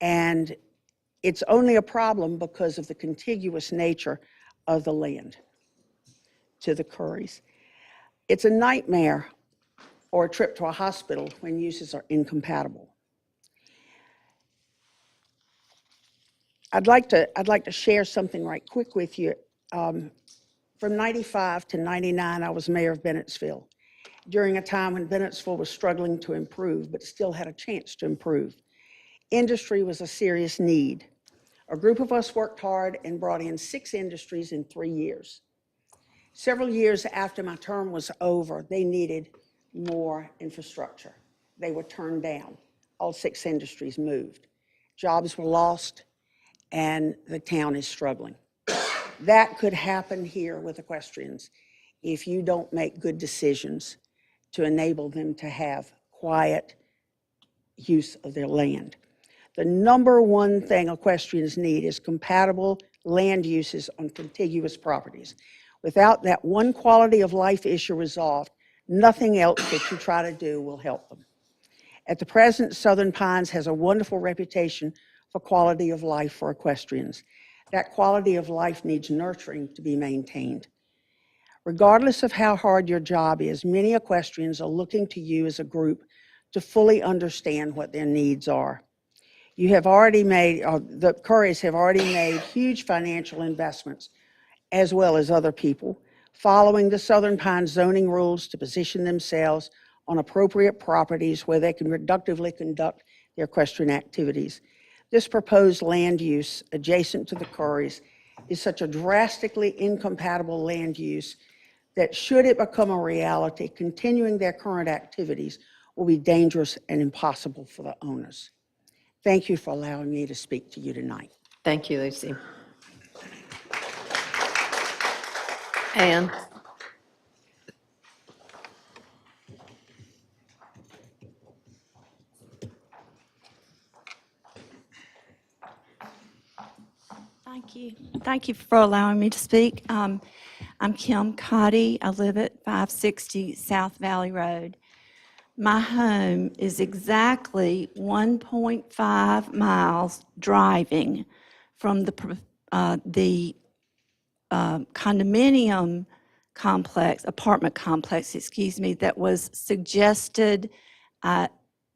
And it's only a problem because of the contiguous nature of the land to the Currys. It's a nightmare or a trip to a hospital when uses are incompatible. I'd like to share something right quick with you. From 95 to 99, I was mayor of Bennettsville during a time when Bennettsville was struggling to improve, but still had a chance to improve. Industry was a serious need. A group of us worked hard and brought in 6 industries in 3 years. Several years after my term was over, they needed more infrastructure. They were turned down. All 6 industries moved. Jobs were lost, and the town is struggling. That could happen here with equestrians if you don't make good decisions to enable them to have quiet use of their land. The number one thing equestrians need is compatible land uses on contiguous properties. Without that one quality of life issue resolved, nothing else that you try to do will help them. At the present, Southern Pines has a wonderful reputation for quality of life for equestrians. That quality of life needs nurturing to be maintained. Regardless of how hard your job is, many equestrians are looking to you as a group to fully understand what their needs are. You have already made, the Currys have already made huge financial investments, as well as other people, following the Southern Pines zoning rules to position themselves on appropriate properties where they can productively conduct their equestrian activities. This proposed land use adjacent to the Currys is such a drastically incompatible land use that should it become a reality, continuing their current activities will be dangerous and impossible for the owners. Thank you for allowing me to speak to you tonight. Thank you, Lucy. Ann? Thank you. Thank you for allowing me to speak. I'm Kim Cotty. I live at 560 South Valley Road. My home is exactly 1.5 miles driving from the condominium complex, apartment complex, excuse me, that was suggested, I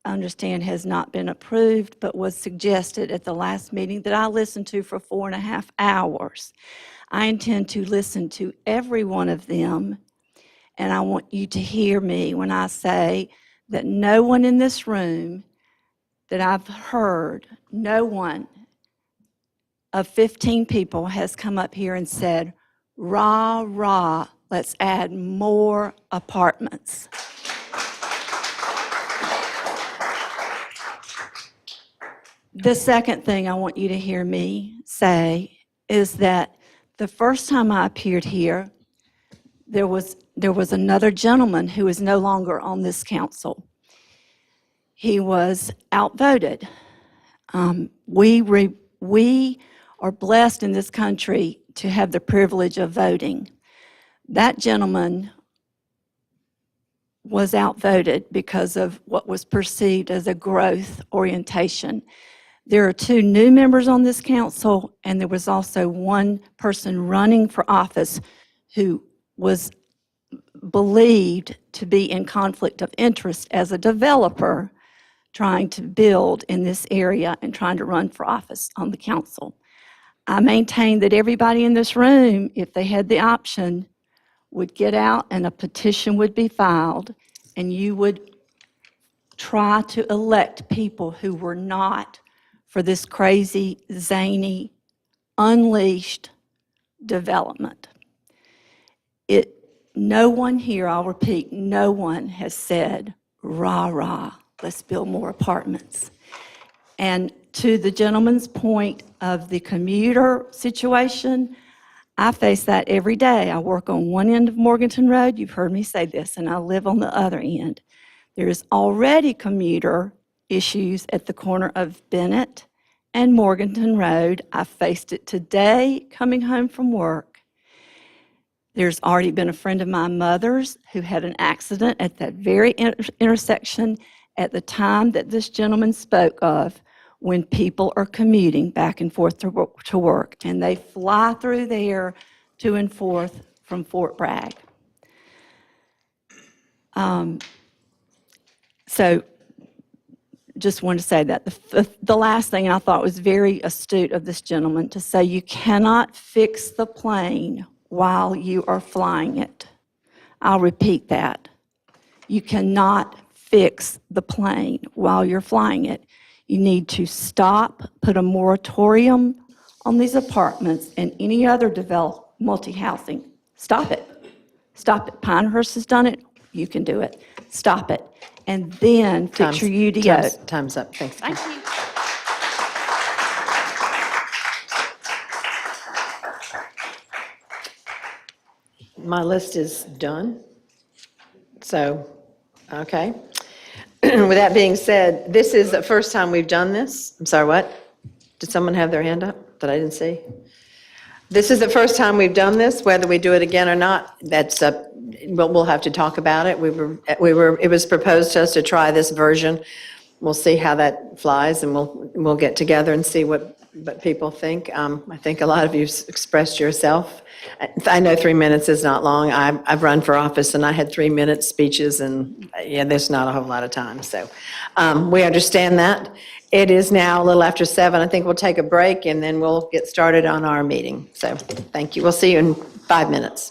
understand has not been approved, but was suggested at the last meeting that I listened to for 4.5 hours. I intend to listen to every one of them, and I want you to hear me when I say that no one in this room that I've heard, no one of 15 people has come up here and said, rah, rah, let's add more apartments. The second thing I want you to hear me say is that the first time I appeared here, there was another gentleman who is no longer on this council. He was outvoted. We are blessed in this country to have the privilege of voting. That gentleman was outvoted because of what was perceived as a growth orientation. There are 2 new members on this council, and there was also one person running for office who was believed to be in conflict of interest as a developer trying to build in this area and trying to run for office on the council. I maintain that everybody in this room, if they had the option, would get out and a petition would be filed, and you would try to elect people who were not for this crazy, zany, unleashed development. No one here, I'll repeat, no one has said, rah, rah, let's build more apartments. And to the gentleman's point of the commuter situation, I face that every day. I work on one end of Morganton Road, you've heard me say this, and I live on the other end. There is already commuter issues at the corner of Bennett and Morganton Road. I faced it today coming home from work. There's already been a friend of my mother's who had an accident at that very intersection at the time that this gentleman spoke of, when people are commuting back and forth to work, and they fly through there to and forth from Fort Bragg. So just wanted to say that. The last thing I thought was very astute of this gentleman to say you cannot fix the plane while you are flying it. I'll repeat that. You cannot fix the plane while you're flying it. You need to stop, put a moratorium on these apartments and any other multi-housing. Stop it. Stop it. Pinehurst has done it. You can do it. Stop it. And then fix your UDO. Time's up. Thanks. Thank you. My list is done. So, okay. With that being said, this is the first time we've done this. I'm sorry, what? Did someone have their hand up that I didn't see? This is the first time we've done this, whether we do it again or not, that's up, we'll have to talk about it. It was proposed to us to try this version. We'll see how that flies, and we'll get together and see what people think. I think a lot of you expressed yourself. I know 3 minutes is not long. I've run for office, and I had 3-minute speeches, and yeah, there's not a whole lot of time. So we understand that. It is now a little after 7. I think we'll take a break, and then we'll get started on our meeting. So thank you. We'll see you in 5 minutes.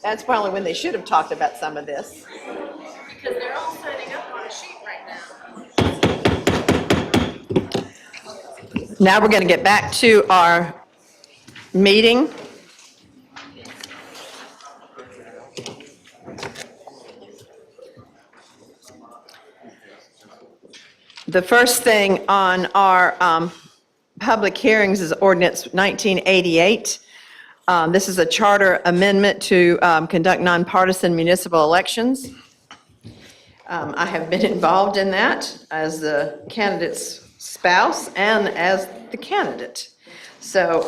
That's probably when they should have talked about some of this. Because they're all signing up on a sheet right now. Now we're going to get back to our meeting. The first thing on our public hearings is ordinance 1988. This is a charter amendment to conduct nonpartisan municipal elections. I have been involved in that as the candidate's spouse and as the candidate. So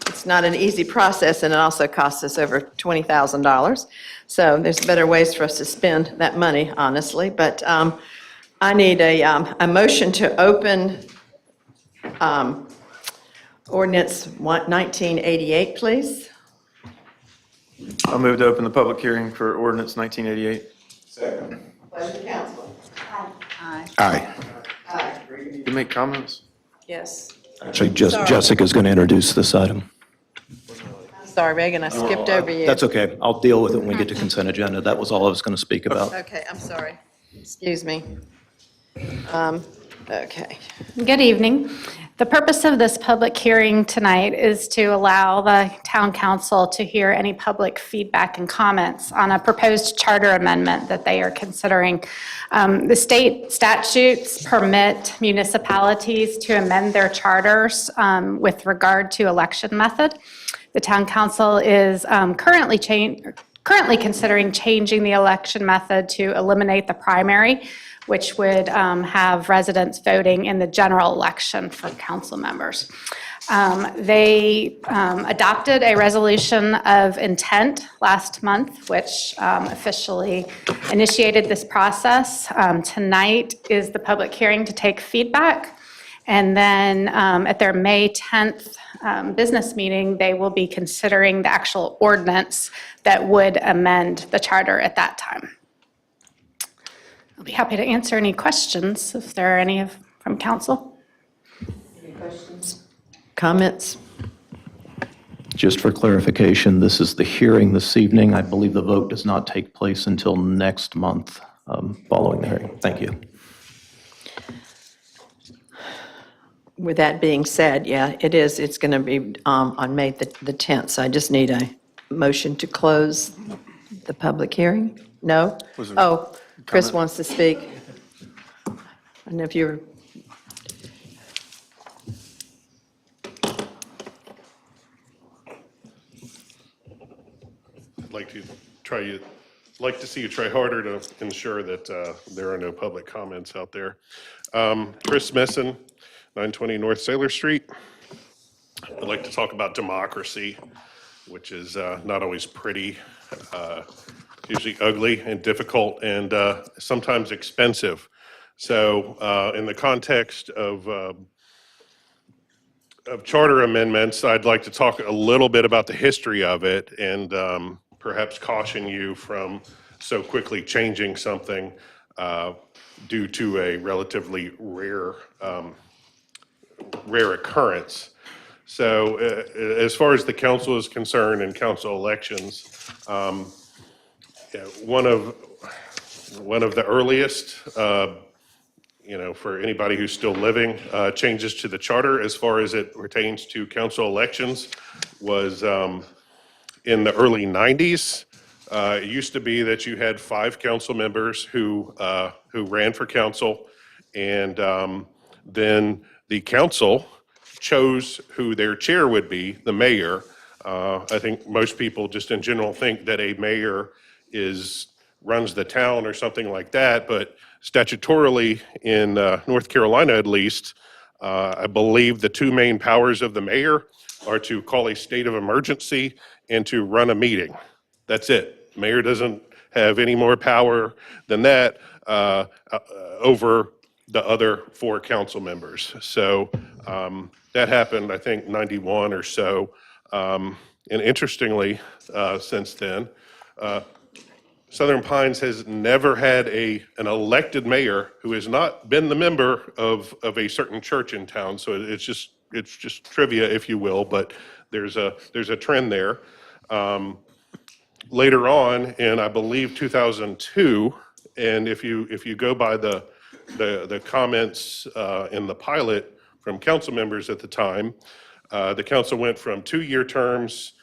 it's not an easy process, and it also costs us over $20,000. So there's better ways for us to spend that money, honestly. But I need a motion to open ordinance 1988, please. I'll move to open the public hearing for ordinance 1988. Pleasure, council. Aye. You make comments? Yes. Actually, Sorry. Jessica's going to introduce this item. Sorry, Reagan, I skipped over you. That's okay. I'll deal with it when we get to consent agenda. That was all I was going to speak about. Okay, I'm sorry. Excuse me. Okay. Good evening. The purpose of this public hearing tonight is to allow the town council to hear any public feedback and comments on a proposed charter amendment that they are considering. The state statutes permit municipalities to amend their charters with regard to election method. The town council is currently considering changing the election method to eliminate the primary, which would have residents voting in the general election for council members. They adopted a resolution of intent last month, which officially initiated this process. Tonight is the public hearing to take feedback. And then at their May 10th business meeting, they will be considering the actual ordinance that would amend the charter at that time. I'll be happy to answer any questions if there are any from council. Any questions? Comments? Just for clarification, this is the hearing this evening. I believe the vote does not take place until next month following the hearing. Thank you. With that being said, yeah, it is. It's going to be on May the 10th. So I just need a motion to close the public hearing. No? Oh, Chris wants to speak. I don't know if you're... I'd like to see you try harder to ensure that there are no public comments out there. Chris Messon, 920 North Sailor Street. I'd like to talk about democracy, which is not always pretty, usually ugly and difficult and sometimes expensive. So in the context of charter amendments, I'd like to talk a little bit about the history of it and perhaps caution you from so quickly changing something due to a relatively rare occurrence. So as far as the council is concerned and council elections, one of the earliest, for anybody who's still living, changes to the charter as far as it pertains to council elections was in the early 90s. It used to be that you had 5 council members who ran for council, and then the council chose who their chair would be, the mayor. I think most people just in general think that a mayor runs the town or something like that, but statutorily in North Carolina at least, I believe the 2 main powers of the mayor are to call a state of emergency and to run a meeting. That's it. Mayor doesn't have any more power than that over the other 4 council members. So that happened, I think, 91 or so. And interestingly, since then, Southern Pines has never had an elected mayor who has not been the member of a certain church in town. So it's just trivia, if you will, but there's a trend there. Later on, in I believe 2002, and if you go by the comments in the pilot from council members at the time, the council went from 2-year terms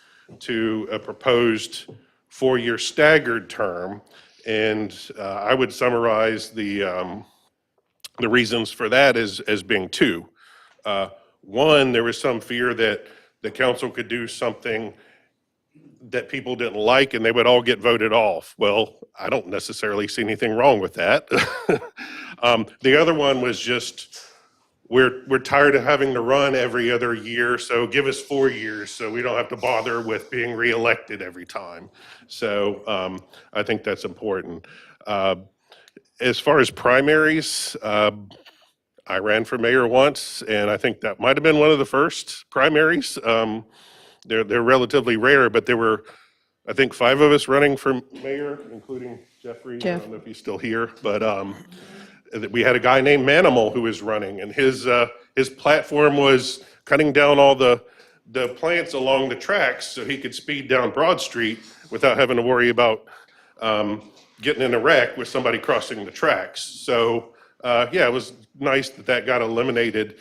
to a proposed 4-year staggered term. And I would summarize the reasons for that as being two. One, there was some fear that the council could do something that people didn't like and they would all get voted off. Well, I don't necessarily see anything wrong with that. The other one was just, we're tired of having to run every other year, so give us 4 years so we don't have to bother with being reelected every time. So I think that's important. As far as primaries, I ran for mayor once, and I think that might have been one of the first primaries. They're relatively rare, but there were, I think, 5 of us running for mayor, including Jeffrey. I don't know if he's still here, but we had a guy named Manimal who was running, and his platform was cutting down all the plants along the tracks so he could speed down Broad Street without having to worry about getting in a wreck with somebody crossing the tracks. So yeah, it was nice that got eliminated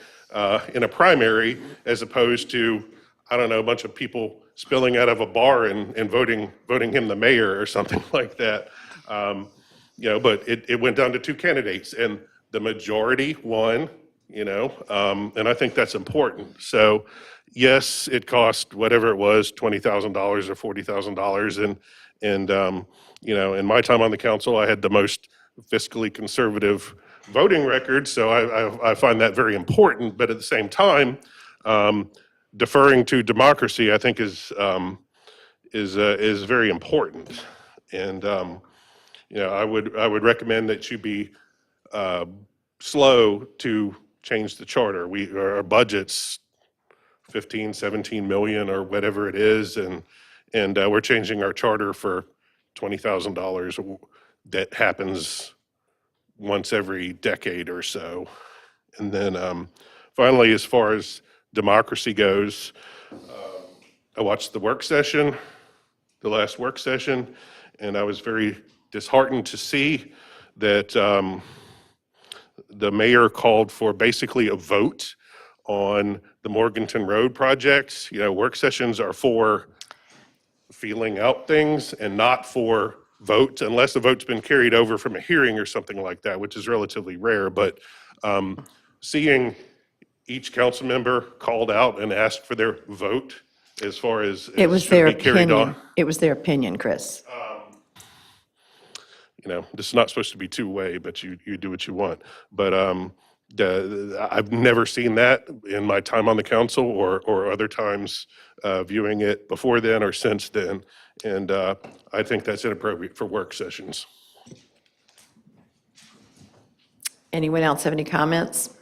in a primary, as opposed to, I don't know, a bunch of people spilling out of a bar and voting him the mayor or something like that. But it went down to 2 candidates, and the majority won, and I think that's important. So yes, it cost whatever it was, $20,000 or $40,000. And in my time on the council, I had the most fiscally conservative voting record. So I find that very important. But at the same time, deferring to democracy, I think is very important. And I would recommend that you be slow to change the charter. Our budget's 15, 17 million or whatever it is, and we're changing our charter for $20,000. That happens once every decade or so. And then finally, as far as democracy goes, I watched the last work session, and I was very disheartened to see that the mayor called for basically a vote on the Morganton Road project. Work sessions are for feeling out things and not for votes, unless the vote's been carried over from a hearing or something like that, which is relatively rare. But seeing each council member called out and asked for their vote as far as It was should their be carried on. opinion. It was their opinion, Chris. This is not supposed to be two-way, but you do what you want. But I've never seen that in my time on the council or other times viewing it before then or since then. And I think that's inappropriate for work sessions. Anyone else have any comments?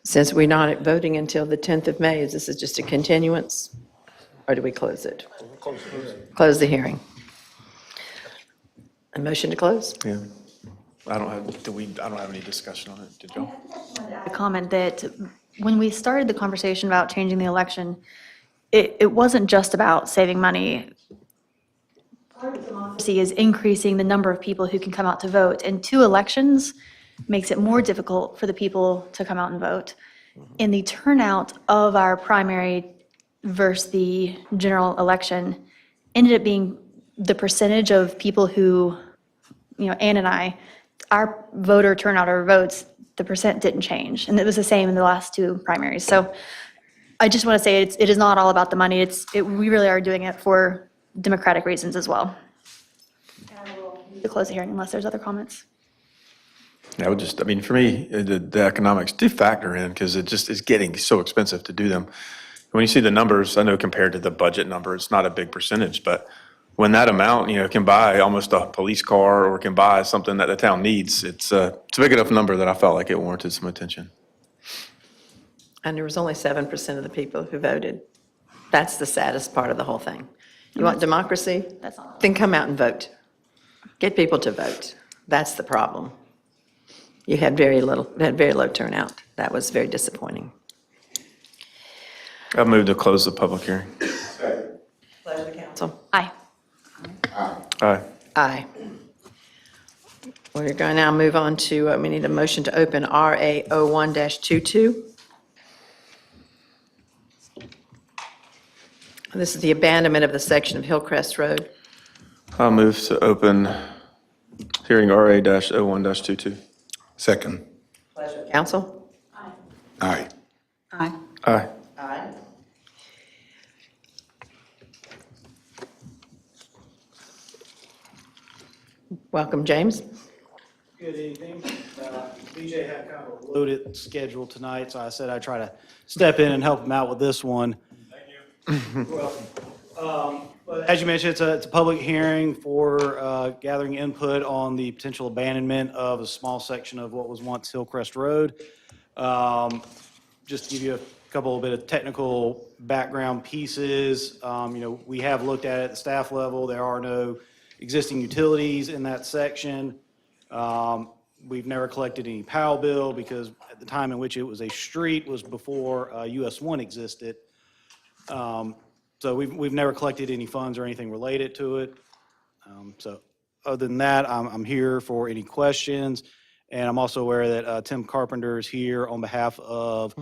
Since we're not voting until the 10th of May, is this just a continuance? Or do we close it? Close the hearing. A motion to close? Yeah. I don't have any discussion on it. Did y'all? A comment that when we started the conversation about changing the election, it wasn't just about saving money. Part of democracy is increasing the number of people who can come out to vote, and 2 elections makes it more difficult for the people to come out and vote. And the turnout of our primary versus the general election ended up being the percentage of people who, Ann and I, our voter turnout or votes, the percent didn't change. And it was the same in the last 2 primaries. So I just want to say it is not all about the money. We really are doing it for democratic reasons as well. And I will need to close the hearing unless there's other comments. Yeah, for me, the economics do factor in because it's getting so expensive to do them. When you see the numbers, I know compared to the budget number, it's not a big percentage, but when that amount, can buy almost a police car or can buy something that the town needs, it's a big enough number that I felt like it warranted some attention. And there was only 7% of the people who voted. That's the saddest part of the whole thing. You want democracy? That's not. Then come out and vote. Get people to vote. That's the problem. You had very low turnout. That was very disappointing. I move to close the public hearing. Pleasure of the council. Aye. Aye. Aye. We're going to now move on to, we need a motion to open RA 01-22. This is the abandonment of the section of Hillcrest Road. I'll move to open hearing RA-01-22. Second. Pleasure of council. Aye. Aye. Aye. Aye. Welcome, James. Good evening. BJ had kind of a loaded schedule tonight, so I said I'd try to step in and help him out with this one. Thank you. You're welcome. But as you mentioned, it's a public hearing for gathering input on the potential abandonment of a small section of what was once Hillcrest Road. Just to give you a couple of bit of technical background pieces, we have looked at it at the staff level. There are no existing utilities in that section. We've never collected any POW bill because at the time in which it was a street was before US 1 existed. So we've never collected any funds or anything related to it. So other than that, I'm here for any questions. And I'm also aware that Tim Carpenter is here on behalf of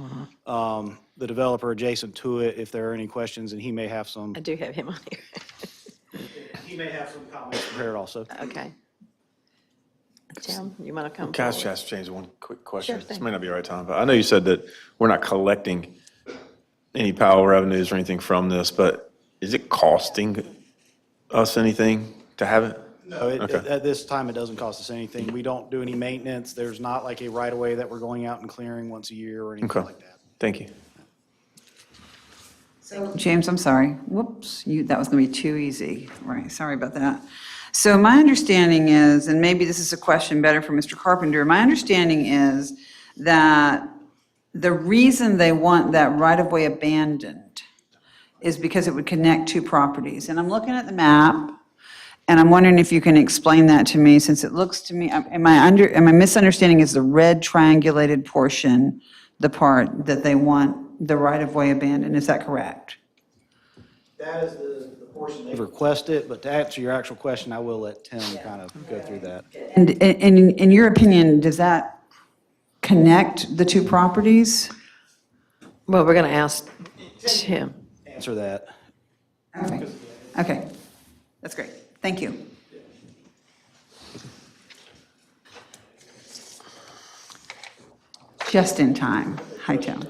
the developer adjacent to it, if there are any questions, and he may have some. I do have him on here. He may have some comments prepared also. Okay. Tim, you want to come Can I forward? just change one quick question? Sure This thing. may not be the right time, but I know you said that we're not collecting any POW revenues or anything from this, but is it costing us anything to have it? No, Okay. at this time, it doesn't cost us anything. We don't do any maintenance. There's not like a right-of-way that we're going out and clearing once a year or anything Okay. like that. Thank you. James, I'm sorry. Whoops, that was going to be too easy. Right, sorry about that. So my understanding is, and maybe this is a question better for Mr. Carpenter, my understanding is that the reason they want that right-of-way abandoned is because it would connect two properties. And I'm looking at the map, and I'm wondering if you can explain that to me, since it looks to me, am I misunderstanding, is the red triangulated portion the part that they want the right-of-way abandoned? Is that correct? That is the portion they've requested, but to answer your actual question, I will let Tim kind of go through that. And in your opinion, does that connect the two properties? Well, we're going to ask Tim. Answer that. Okay, okay, that's great. Thank you. Just in time. Hi, Tim.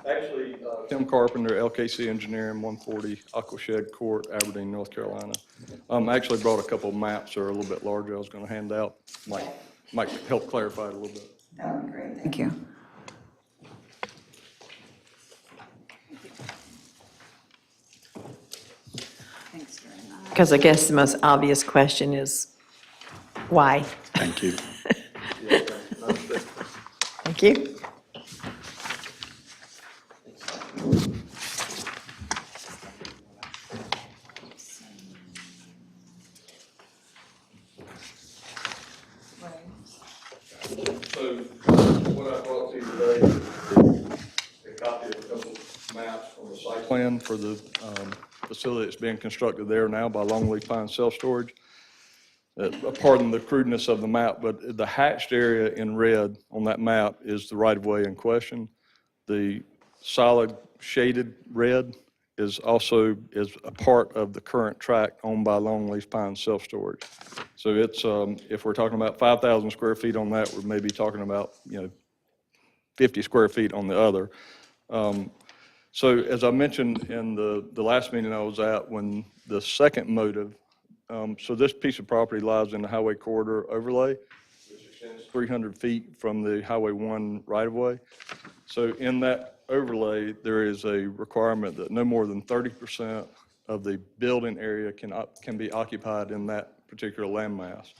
Actually, Tim Carpenter, LKC Engineering, 140 Aquashed Court, Aberdeen, North Carolina. I actually brought a couple of maps that are a little bit larger I was going to hand out. Might help clarify it a little bit. That would be great. Thank you. Thanks very much. Because I guess the most obvious question is, why? Thank you. Thank you. So what I brought to you today is a copy of a couple of maps from the site plan for the facility that's being constructed there now by Longleaf Pine Self-Storage. Pardon the crudeness of the map, but the hatched area in red on that map is the right-of-way in question. The solid shaded red is also a part of the current tract owned by Longleaf Pine Self-Storage. So it's, if we're talking about 5,000 square feet on that, we're maybe talking about, 50 square feet on the other. So as I mentioned in the last meeting I was at, when the second motive, so this piece of property lies in the highway corridor overlay, which extends 300 feet from the Highway 1 right-of-way. So in that overlay, there is a requirement that no more than 30% of the building area can be occupied in that particular landmass.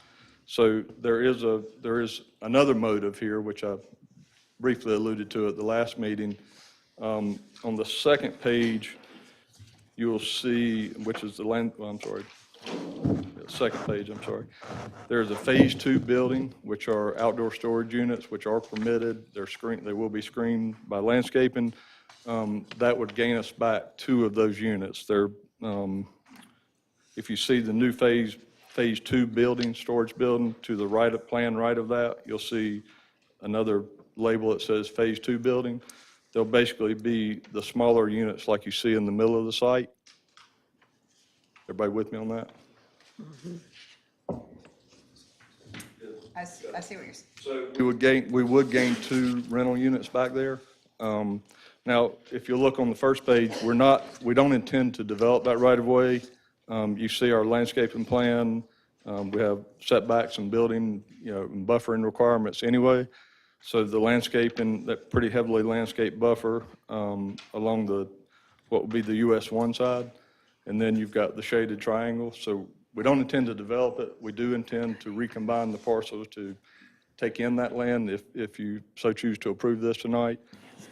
So there is another motive here, which I briefly alluded to at the last meeting. On the second page, you will see, which is the land, well, I'm sorry. Yes. second page, I'm sorry. There's a Phase 2 building, which are outdoor storage units, which are permitted. They will be screened by landscaping. That would gain us back 2 of those units. If you see the new Phase 2 building, storage building, to the right of that, you'll see another label that says Phase 2 building. They'll basically be the smaller units like you see in the middle of the site. Everybody with me on that? I see what you're saying. So we would gain 2 rental units back there. Now, if you look on the first page, we don't intend to develop that right of way. You see our landscaping plan. We have setbacks and building, and buffering requirements anyway. So the landscaping, that pretty heavily landscaped buffer along what would be the US 1 side. And then you've got the shaded triangle. So we don't intend to develop it. We do intend to recombine the parcels to take in that land if you so choose to approve this tonight.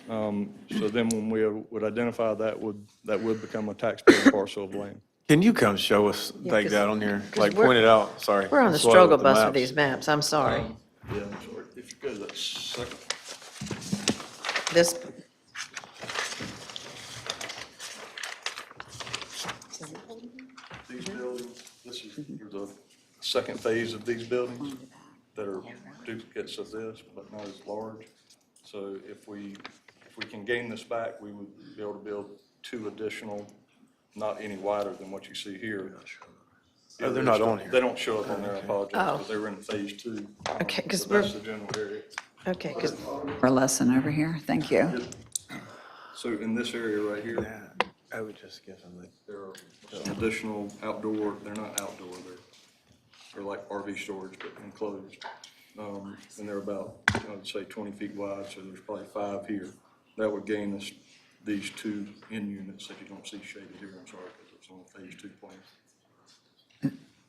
So then when we would identify that would become a taxpayer parcel of land. Can you come show us like that on here, like point it out? Sorry. We're on the Slow struggle with the bus with maps. these maps, I'm sorry. Yeah, I'm sorry. If you go to that second. This, These buildings, this is the second phase of these buildings that are duplicates of this, but not as large. So if we can gain this back, we would be able to build 2 additional, not any wider than what you see here. Oh, they're not on here. They don't show up on there, I apologize, Oh. because they were in Phase 2. Okay, 'cause So that's the general area. okay, because Our lesson over here. Thank you. So in this area right here, I would just give them there are some additional outdoor, they're not outdoor, they're like RV storage, but enclosed. And they're about, I would say 20 feet wide, so there's probably 5 here. That would gain us these 2 in units that you don't see shaded here, I'm sorry, because it's on the Phase 2 plan.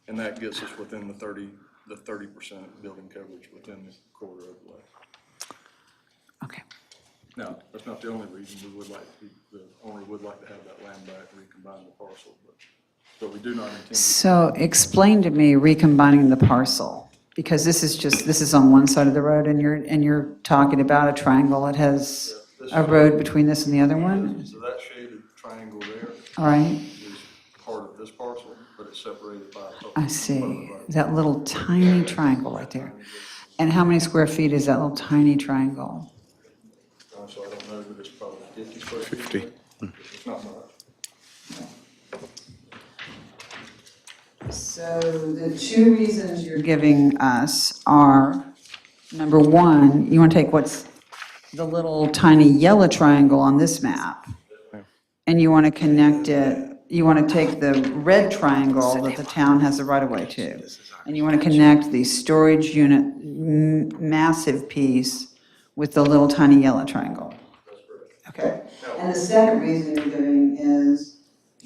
And that gets us within the 30% building coverage within the quarter overlay. Okay. Now, that's not the only reason the owner would like to have that land back, recombine the parcel, but we do not intend to. So explain to me recombining the parcel, because this is on one side of the road, and you're talking about a triangle that has a road between this and the other one? So that shaded triangle there All right, is part of this parcel, but it's separated by a public. I see. That little tiny triangle right there. And how many square feet is that little tiny triangle? So I don't know, but it's probably 50 square feet. 50. It's not much. So the 2 reasons you're giving us are, number 1, you want to take what's the little tiny yellow triangle on this map, and you want to connect it, you want to take the red triangle that the town has the right-of-way to, and you want to connect the storage unit massive piece with the little tiny yellow triangle. Okay. And the second reason you're giving is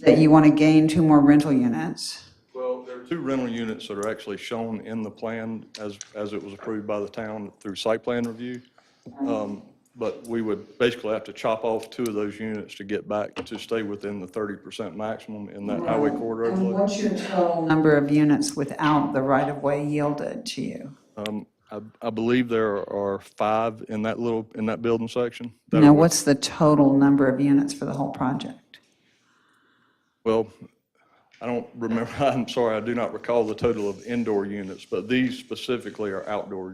that you want to gain 2 more rental units. Well, there are 2 rental units that are actually shown in the plan as it was approved by the town through site plan review. But we would basically have to chop off 2 of those units to get back to stay within the 30% maximum in that highway corridor And overlay. what's your total number of units without the right-of-way yielded to you? I believe there are 5 in that building section. Now, what's the total number of units for the whole project? Well, I don't remember, I'm sorry, I do not recall the total of indoor units, but these specifically are outdoor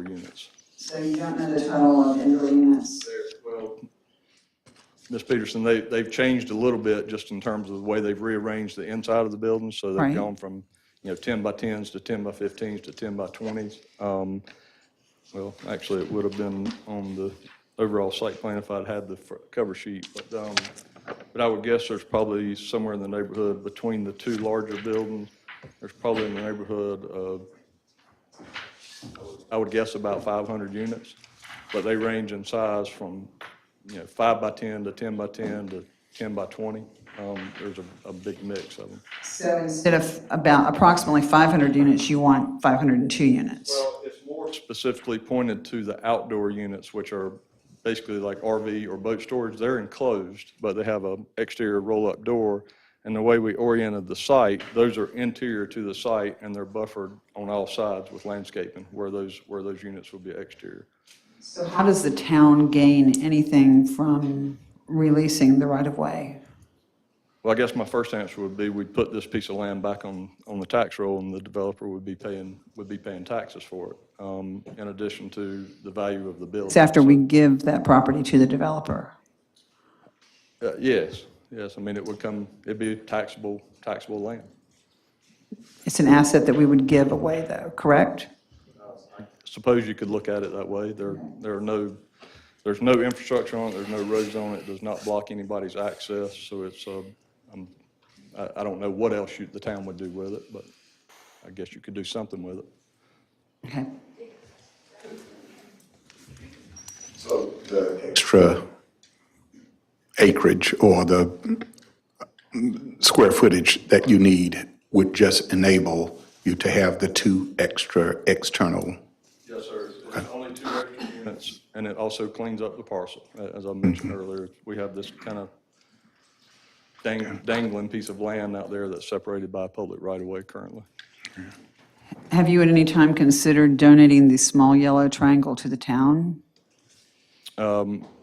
units. So you don't know the total of indoor units? Well, Ms. Peterson, they've changed a little bit just in terms of the way they've rearranged the inside of the building. So they've Right. gone from, 10 by 10s to 10 by 15s to 10 by 20s. Well, actually, it would have been on the overall site plan if I'd had the cover sheet. But I would guess there's probably somewhere in the neighborhood between the 2 larger buildings, there's probably in the neighborhood of, I would guess about 500 units. But they range in size from, 5 by 10 to 10 by 10 to 10 by 20. There's a big mix of them. So instead of about approximately 500 units, you want 502 units? Well, it's more specifically pointed to the outdoor units, which are basically like RV or boat storage. They're enclosed, but they have an exterior roll-up door, And the way we oriented the site, those are interior to the site, and they're buffered on all sides with landscaping, where those units will be exterior. So how does the town gain anything from releasing the right-of-way? Well, I guess my first answer would be we'd put this piece of land back on the tax roll, and the developer would be paying taxes for it, in addition to the value of the building. It's after we give that property to the developer. Yes. I mean, it'd be taxable land. It's an asset that we would give away, though, correct? Suppose you could look at it that way. There's no infrastructure on it, there's no roads on it, does not block anybody's access, so it's, I don't know what else the town would do with it, but I guess you could do something with it. Okay. So the extra acreage or the square footage that you need would just enable you to have the 2 extra external. Yes, sir. It's only 2 extra units, and it also cleans up the parcel. As I mentioned earlier, we have this kind of dangling piece of land out there that's separated by a public right-of-way currently. Have you at any time considered donating the small yellow triangle to the town?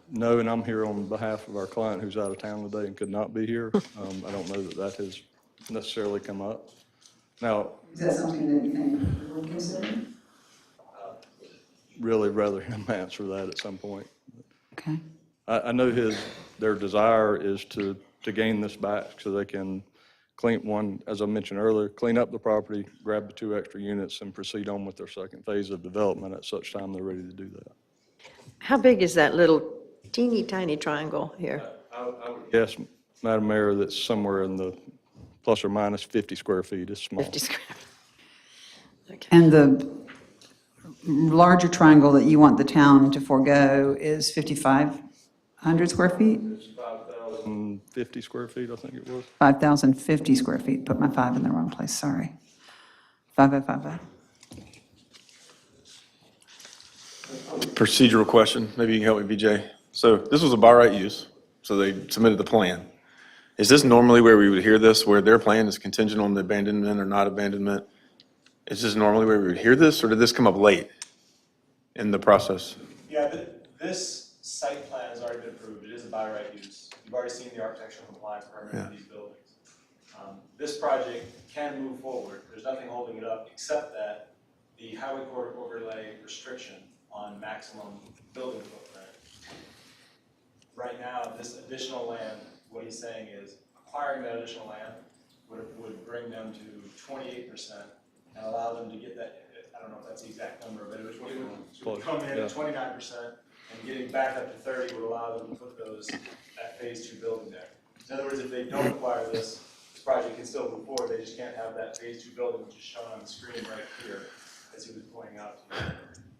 No, and I'm here on behalf of our client who's out of town today and could not be here. I don't know that has necessarily come up. Now, Is that something that you think you would consider? really rather him answer that at some point. Okay. I know their desire is to gain this back so they can as I mentioned earlier, clean up the property, grab the 2 extra units, and proceed on with their second phase of development at such time they're ready to do that. How big is that little teeny tiny triangle here? I would guess, Madam Mayor, that's somewhere in the plus or minus 50 square feet. It's small. 50 square. And the larger triangle that you want the town to forego is 5,500 square feet? It's 5,050 square feet, I think it was. 5,050 square feet. Put my 5 in the wrong place, sorry. 5050. Procedural question, maybe you can help me, BJ. So this was a by right use, so they submitted the plan. Is this normally where we would hear this, where their plan is contingent on the abandonment or not abandonment? Is this normally where we would hear this, or did this come up late in the process? Yeah, this site plan has already been approved. It is a by right use. You've already seen the architectural compliance permit for these buildings. This project can move forward. There's nothing holding it up except that the highway corridor overlay restriction on maximum building footprint. Right now, this additional land, what he's saying is acquiring that additional land would bring them to 28% and allow them to get that, I don't know if that's the exact number, but it would come in at 29%, and getting back up to 30 would allow them to put that phase 2 building there. In other words, if they don't acquire this project can still move forward, they just can't have that phase 2 building, which is shown on the screen right here, as he was pointing out to you.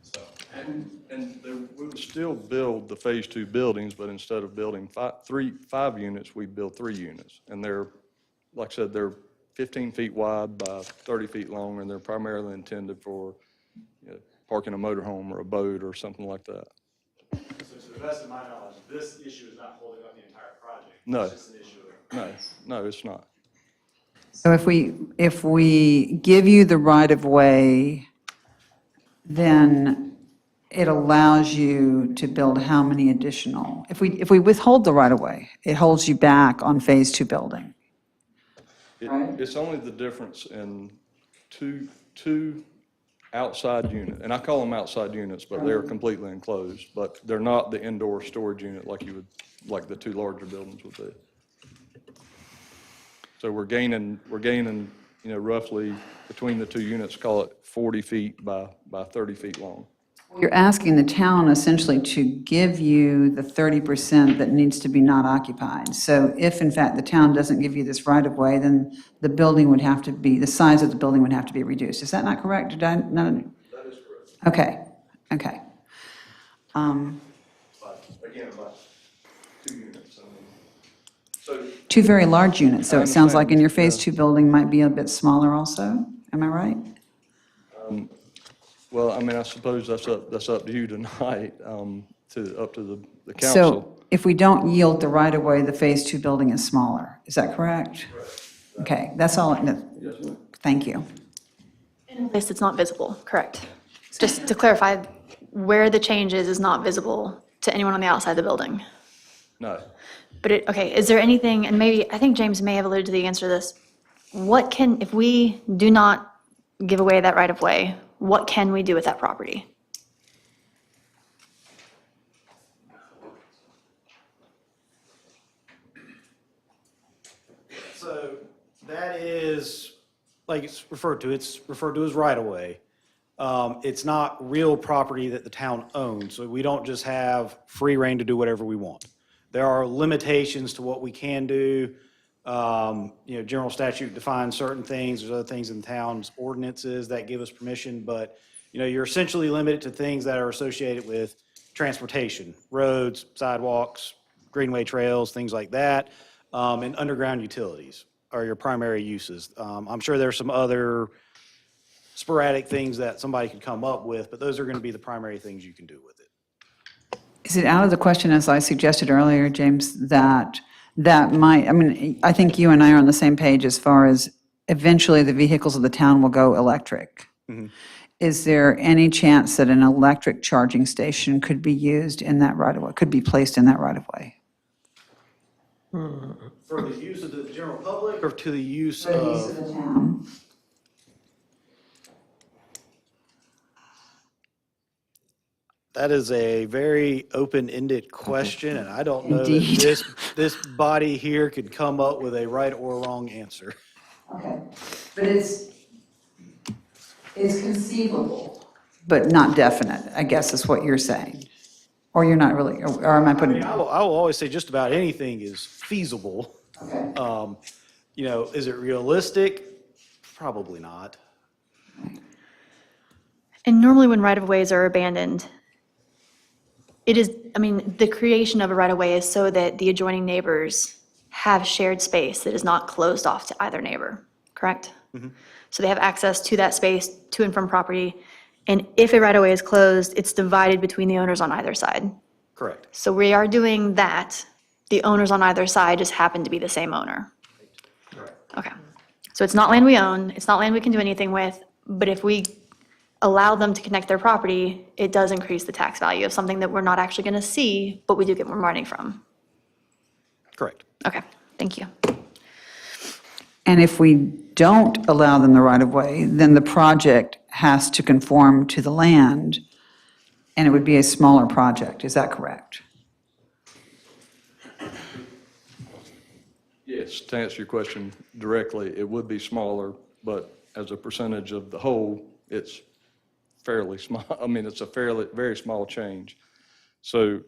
So. And we would still build the phase 2 buildings, but instead of building 5 units, we build 3 units. And they're, like I said, they're 15 feet wide by 30 feet long, and they're primarily intended for parking a motorhome or a boat or something like that. So to the best of my knowledge, this issue is not holding up the entire project. No. It's just an issue of. No, it's not. So if we give you the right-of-way, then it allows you to build how many additional? If we withhold the right-of-way, it holds you back on phase 2 building. It's only the difference in two outside units, and I call them outside units, but they're completely enclosed, but they're not the indoor storage unit like the 2 larger buildings would be. So we're gaining, roughly between the 2 units, call it 40 feet by 30 feet long. You're asking the town essentially to give you the 30% that needs to be not occupied. So if in fact the town doesn't give you this right-of-way, then the building would have to be, the size of the building would have to be reduced. Is that not correct? Did I not? That is correct. Okay. But again, about 2 units. So 2 very large units, so I it sounds like in your understand, phase 2 building might be a bit smaller also. Am I right? Well, I mean, I suppose that's up to you tonight. up to the So council. if we don't yield the right-of-way, the Phase 2 building is smaller. Is that correct? Okay, that's all. Thank you. In a place that's not visible, correct? Just to clarify, where the change is not visible to anyone on the outside of the building. No. But okay, is there anything, and maybe, I think James may have alluded to the answer to this. If we do not give away that right of way, what can we do with that property? So that is, like it's referred to as right-of-way. It's not real property that the town owns, so we don't just have free rein to do whatever we want. There are limitations to what we can do. General statute defines certain things. There's other things in town's ordinances that give us permission, but, you're essentially limited to things that are associated with transportation, roads, sidewalks, greenway trails, things like that, and underground utilities are your primary uses. I'm sure there's some other sporadic things that somebody could come up with, but those are going to be the primary things you can do with it. Is it out of the question, as I suggested earlier, James, that might, I think you and I are on the same page as far as eventually the vehicles of the town will go electric. Mhm. Is there any chance that an electric charging station could be used in that right-of-way, could be placed in that right-of-way? For the use of the general public or to the use For the use of? of the town. That is a very open-ended question, and I don't know Indeed. that this body here could come up with a right or wrong answer. Okay, but it's conceivable. But not definite, I guess is what you're saying. Or you're not really, or am I putting? I will always say just about anything is feasible. Okay. Is it realistic? Probably not. And normally when right-of-ways are abandoned, the creation of a right-of-way is so that the adjoining neighbors have shared space that is not closed off to either neighbor, correct? Mhm. So they have access to that space, to and from property. And if a right-of-way is closed, it's divided between the owners on either side. Correct. So we are doing that. The owners on either side just happen to be the same owner. Correct. Okay. So it's not land we own, it's not land we can do anything with, but if we allow them to connect their property, it does increase the tax value of something that we're not actually going to see, but we do get more money from. Correct. Okay, thank you. And if we don't allow them the right-of-way, then the project has to conform to the land, and it would be a smaller project. Is that correct? Yes, to answer your question directly, it would be smaller, but as a percentage of the whole, it's fairly small. It's a very small change. So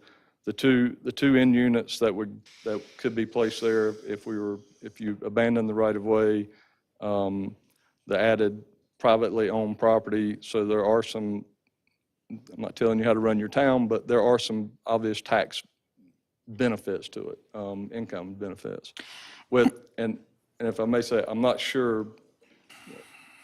the two end units that could be placed there if you abandon the right of way, the added privately owned property. So there are some, I'm not telling you how to run your town, but there are some obvious tax benefits to it, income benefits. And if I may say, I'm not sure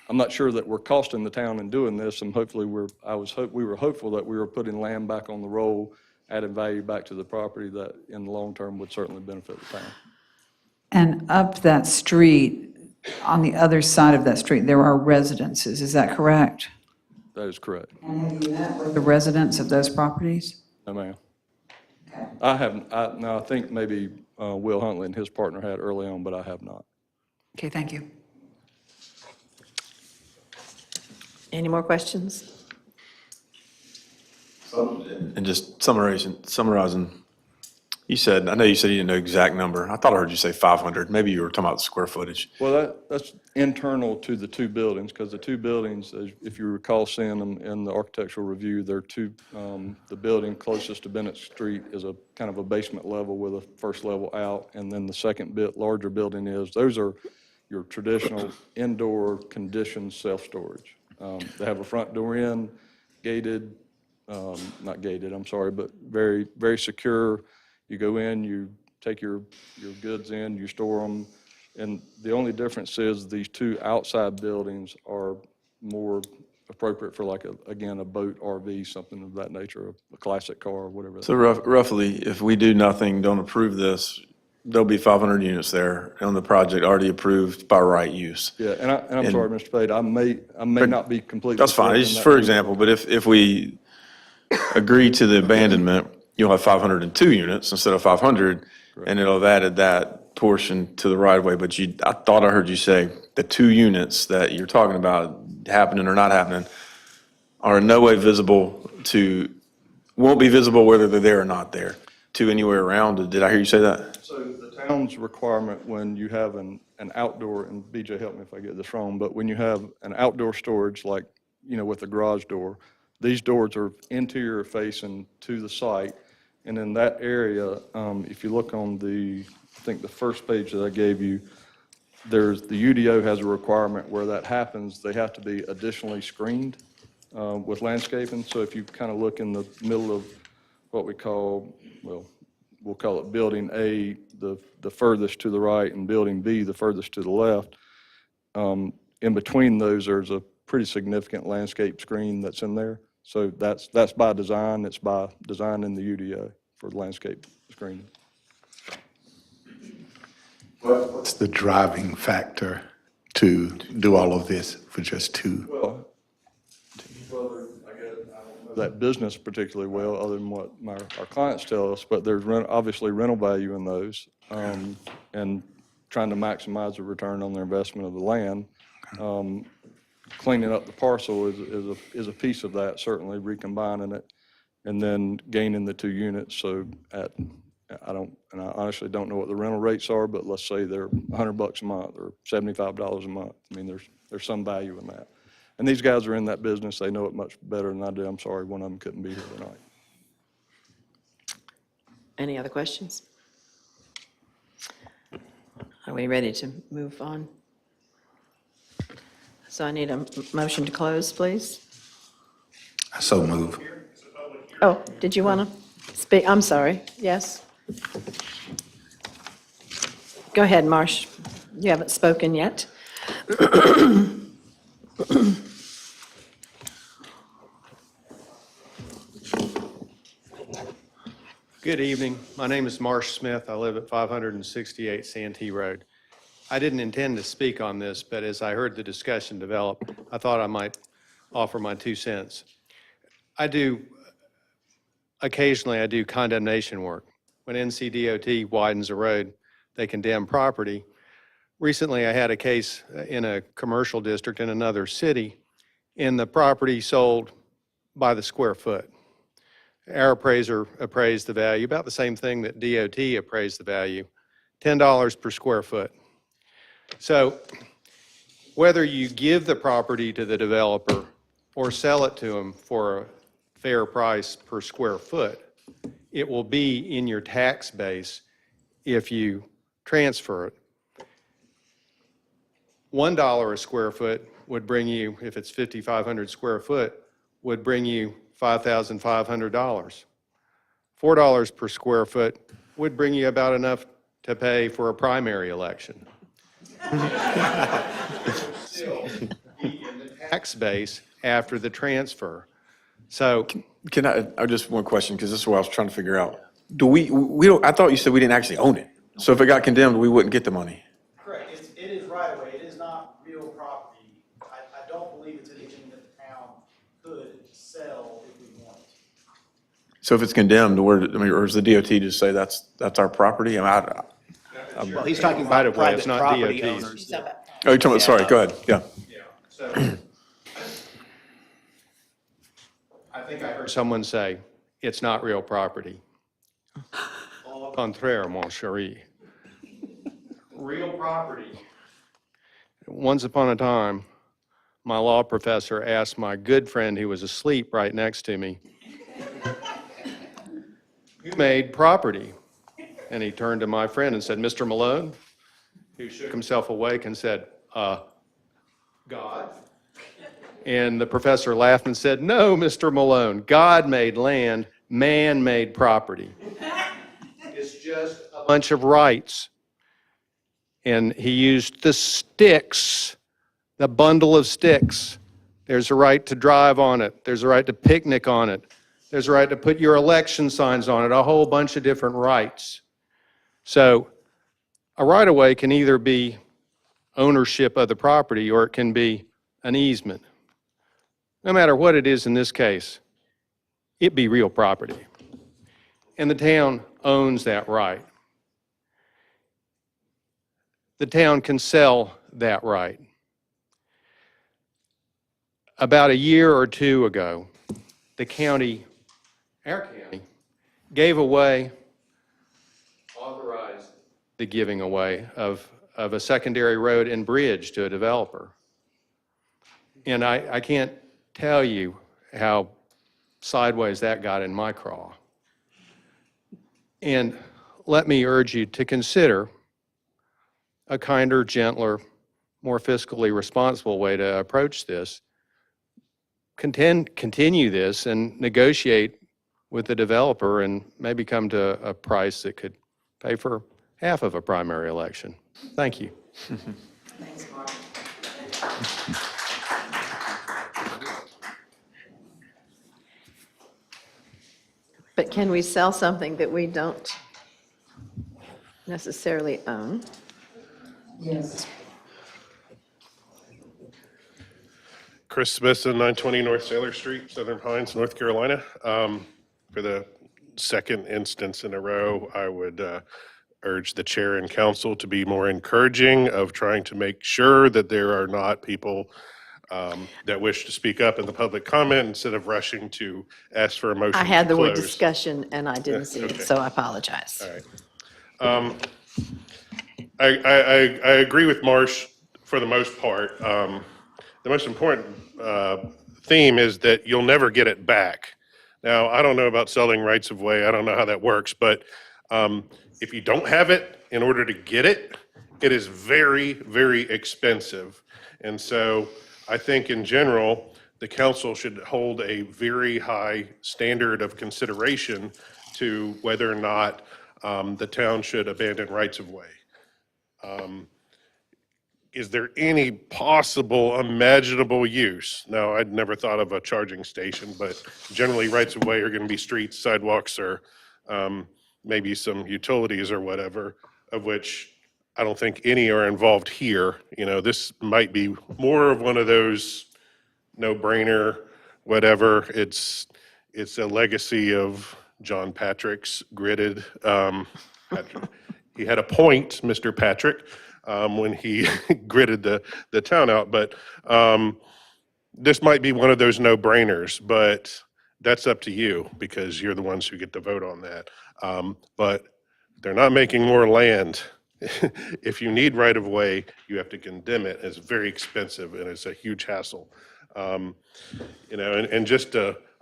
that we're costing the town in doing this, and hopefully we were hopeful that we were putting land back on the roll, adding value back to the property that in the long term would certainly benefit the town. And up that street, on the other side of that street, there are residences. Is that correct? That is correct. And have you met with the residents of those properties? No, ma'am. I haven't, I think maybe Will Huntley and his partner had early on, but I have not. Okay, thank you. Any more questions? And just summarizing, I know you said you didn't know the exact number. I thought I heard you say 500. Maybe you were talking about the square footage. Well, that's internal to the two buildings, because the two buildings, if you recall seeing them in the architectural review, they're two, the building closest to Bennett Street is a kind of a basement level with a first level out, and then the second larger building those are your traditional indoor conditioned self-storage. They have a front door in, gated, not gated, I'm sorry, but very, very secure. You go in, you take your goods in, you store them, and the only difference is these two outside buildings are more appropriate for like, again, a boat, RV, something of that nature, a classic car, or whatever. So roughly, if we do nothing, don't approve this, there'll be 500 units there on the project already approved by right use. Yeah, and I'm sorry, Mr. Pate, I may not be completely. That's fine, correct it's in just that for number. example, but if we agree to the abandonment, you'll have 502 units instead of 500, and it'll have added that portion to the right of way. But I thought I heard you say the 2 units that you're talking about happening or not happening are in no way visible won't be visible whether they're there or not there, to anywhere around. Did I hear you say that? So the town's requirement when you have an outdoor, and BJ, help me if I get this wrong, but when you have an outdoor storage, like, with a garage door, these doors are interior facing to the site. And in that area, if you look on I think the first page that I gave you, the UDO has a requirement where that happens, they have to be additionally screened with landscaping. So if you kind of look in the middle of what we call, we'll call it Building A, the furthest to the right, and Building B, the furthest to the left. In between those, there's a pretty significant landscape screen that's in there. So that's by design. It's by design in the UDO for landscape screening. What's the driving factor to do all of this for just 2? Well, I don't know that business particularly well, other than what our clients tell us, but there's obviously rental value in those, and trying to maximize the return on their investment of the land. Cleaning up the parcel is a piece of that, certainly, recombining it, and then gaining the 2 units. So I honestly don't know what the rental rates are, but let's say they're $100 a month or $75 a month. I mean, there's some value in that. And these guys are in that business. They know it much better than I do. I'm sorry one of them couldn't be here tonight. Any other questions? Are we ready to move on? So I need a motion to close, please. So move. Oh, did you want to speak? I'm sorry. Yes? Go ahead, Marsh. You haven't spoken yet. Good evening. My name is Marsh Smith. I live at 568 Santee Road. I didn't intend to speak on this, but as I heard the discussion develop, I thought I might offer my 2 cents. Occasionally I do condemnation work. When NCDOT widens a road, they condemn property. Recently I had a case in a commercial district in another city, and the property sold by the square foot. Our appraiser appraised the value, about the same thing that DOT appraised the value, $10 per square foot. So whether you give the property to the developer or sell it to him for a fair price per square foot, it will be in your tax base if you transfer it. $1 a square foot would bring you, if it's 5,500 square foot, would bring you $5,500. $4 per square foot would bring you about enough to pay for a primary election. Still be in the tax base after the transfer. So Can I just one question, because this is what I was trying to figure out. Do we don't, I thought you said we didn't actually own it. So if it got condemned, we wouldn't get the money. Correct. It is right of way. It is not real property. I don't believe it's anything that the town could sell if we wanted. So if it's condemned, or does the DOT just say that's our property? Well, he's talking Right about of way, it's private not property DOT's. owners. Oh, you're talking about, sorry, go ahead, yeah. So I think I heard someone say, it's not real property. Au contraire, mon chéri. Real property. Once upon a time, my law professor asked my good friend who was asleep right next to me, who made property? And he turned to my friend and said, Mr. Malone, who shook himself awake and said, God. And the professor laughed and said, no, Mr. Malone, God made land, man made property. It's just a bunch of rights. And he used the sticks, the bundle of sticks, There's a right to drive on it. There's a right to picnic on it. There's a right to put your election signs on it, a whole bunch of different rights. So a right-of-way can either be ownership of the property or it can be an easement. No matter what it is in this case, it be real property. And the town owns that right. The town can sell that right. About a year or two ago, the county, our county, gave away, authorized the giving away of a secondary road and bridge to a developer. And I can't tell you how sideways that got in my craw. And let me urge you to consider a kinder, gentler, more fiscally responsible way to approach this. Continue this and negotiate with the developer and maybe come to a price that could pay for half of a primary election. Thank you. Thanks, Mark. But can we sell something that we don't necessarily own? Yes. Chris Smithson, 920 North Sailor Street, Southern Pines, North Carolina. For the second instance in a row, I would urge the chair and council to be more encouraging of trying to make sure that there are not people that wish to speak up in the public comment instead of rushing to ask for a motion I had to the word close. discussion and I didn't see okay. it, so I apologize. All right. I agree with Marsh for the most part. The most important theme is that you'll never get it back. Now, I don't know about selling rights of way. I don't know how that works, but if you don't have it, in order to get it, it is very, very expensive. And so I think in general, the council should hold a very high standard of consideration to whether or not the town should abandon rights of way. Is there any possible imaginable use? Now, I'd never thought of a charging station, but generally rights of way are going to be streets, sidewalks, or maybe some utilities or whatever, of which I don't think any are involved here. You know, this might be more of one of those no-brainer, whatever. It's a legacy of John Patrick's gridded. He had a point, Mr. Patrick, when he gridded the town out, but this might be one of those no-brainers, but that's up to you because you're the ones who get to vote on that. But they're not making more land. If you need right-of-way, you have to condemn it. It's very expensive and it's a huge hassle. You know, and just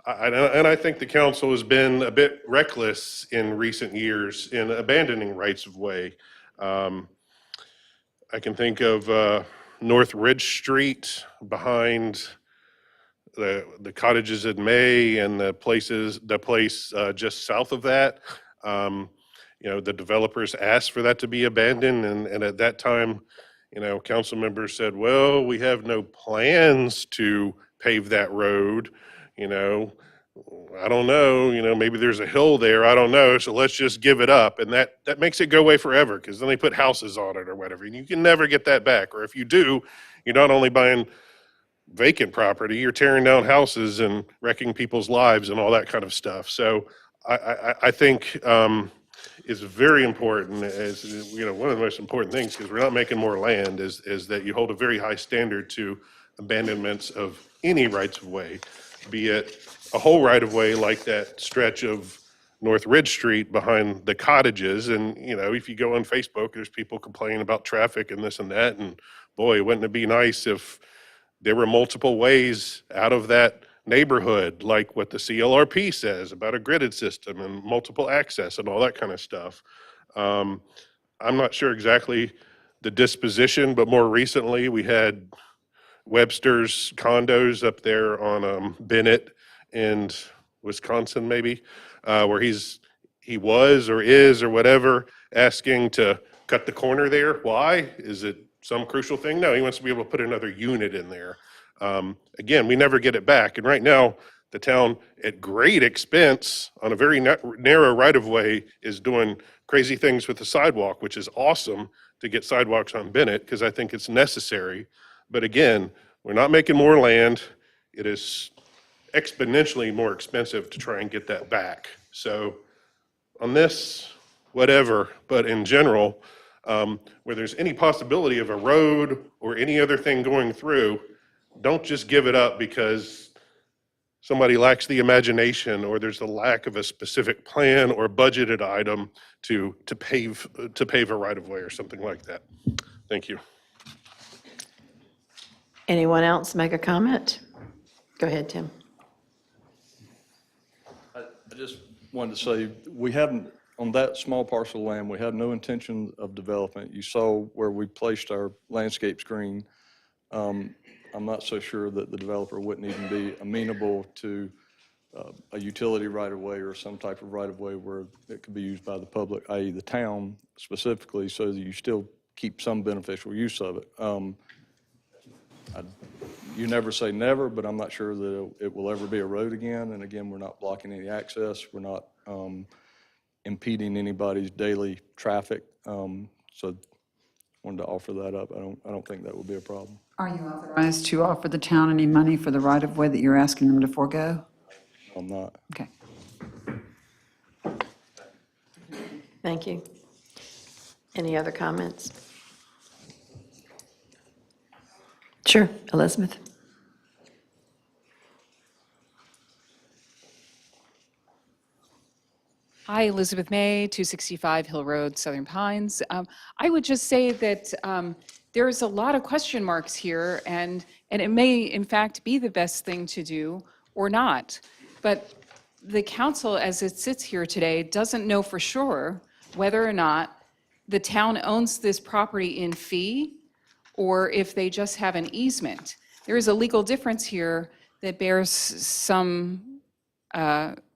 I think the council has been a bit reckless in recent years in abandoning rights of way. I can think of North Ridge Street behind the cottages in May and the place just south of that. You know, the developers asked for that to be abandoned, and at that time, you know, council members said, well, we have no plans to pave that road, you know, I don't know, you know, maybe there's a hill there, I don't know, so let's just give it up. And that makes it go away forever, because then they put houses on it or whatever, and you can never get that back. Or if you do, you're not only buying vacant property, you're tearing down houses and wrecking people's lives and all that kind of stuff. So I think it's very important, as you know, one of the most important things, because we're not making more land, is that you hold a very high standard to abandonments of any rights of way, be it a whole right of way like that stretch of North Ridge Street behind the cottages. And, you know, if you go on Facebook, there's people complaining about traffic and this and that. And boy, wouldn't it be nice if there were multiple ways out of that neighborhood, like what the CLRP says about a gridded system and multiple access and all that kind of stuff. I'm not sure exactly the disposition, but more recently we had Webster's condos up there on Bennett and Wisconsin, maybe, where he was or is or whatever asking to cut the corner there. Why? Is it some crucial thing? No, he wants to be able to put another unit in there. again, we never get it back. And right now, the town, at great expense, on a very narrow right-of-way, is doing crazy things with the sidewalk, which is awesome to get sidewalks on Bennett, because I think it's necessary. But again, we're not making more land. It is exponentially more expensive to try and get that back. So on this, whatever, but in general, where there's any possibility of a road or any other thing going through, don't just give it up because somebody lacks the imagination or there's a lack of a specific plan or budgeted item to pave a right-of-way or something like that. Thank you. Anyone else make a comment? Go ahead, Tim. I just wanted to say, we haven't, on that small parcel of land, we have no intention of development. You saw where we placed our landscape screen. I'm not so sure that the developer wouldn't even be amenable to a utility right-of-way or some type of right-of-way where it could be used by the public, i.e. the town specifically, so that you still keep some beneficial use of it. You never say never, but I'm not sure that it will ever be a road again. And again, we're not blocking any access. We're not impeding anybody's daily traffic. So wanted to offer that up. I don't think that would be a problem. Are you authorized to offer the town any money for the right-of-way that you're asking them to forego? I'm not. Okay. Thank you. Any other comments? Sure, Elizabeth. Hi, Elizabeth May, 265 Hill Road, Southern Pines. I would just say that there's a lot of question marks here, and it may, in fact, be the best thing to do or not. But the council, as it sits here today, doesn't know for sure whether or not the town owns this property in fee or if they just have an easement. There is a legal difference here that bears some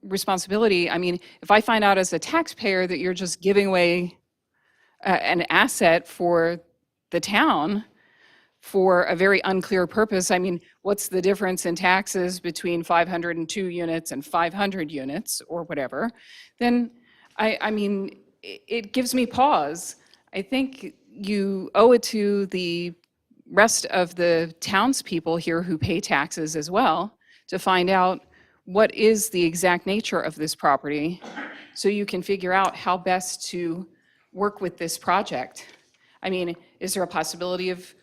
responsibility. I mean, if I find out as a taxpayer that you're just giving away an asset for the town for a very unclear purpose, I mean, what's the difference in taxes between 502 units and 500 units or whatever, then I mean, it gives me pause. I think you owe it to the rest of the townspeople here who pay taxes as well to find out what is the exact nature of this property so you can figure out how best to work with this project. I mean, is there a possibility of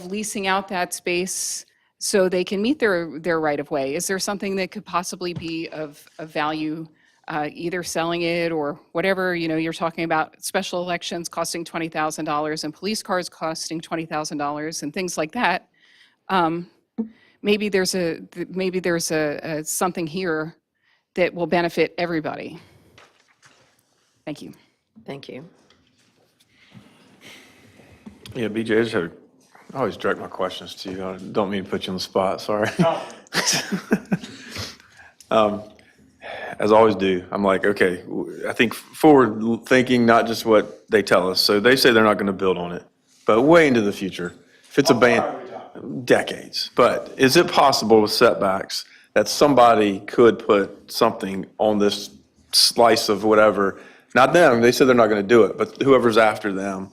leasing out that space so they can meet their right-of-way? Is there something that could possibly be of value, either selling it or whatever? You know, you're talking about special elections costing $20,000 and police cars costing $20,000 and things like that. Maybe there's a something here that will benefit everybody. Thank you. Thank you. Yeah, BJ, I always direct my questions to you. I don't mean to put you on the spot, sorry. As I always do, I'm like, okay, I think forward thinking, not just what they tell us. So they say they're not going to build on it, but way into the future. If it's decades. But is it possible with setbacks that somebody could put something on this slice of whatever? Not them, they said they're not going to do it, but whoever's after them.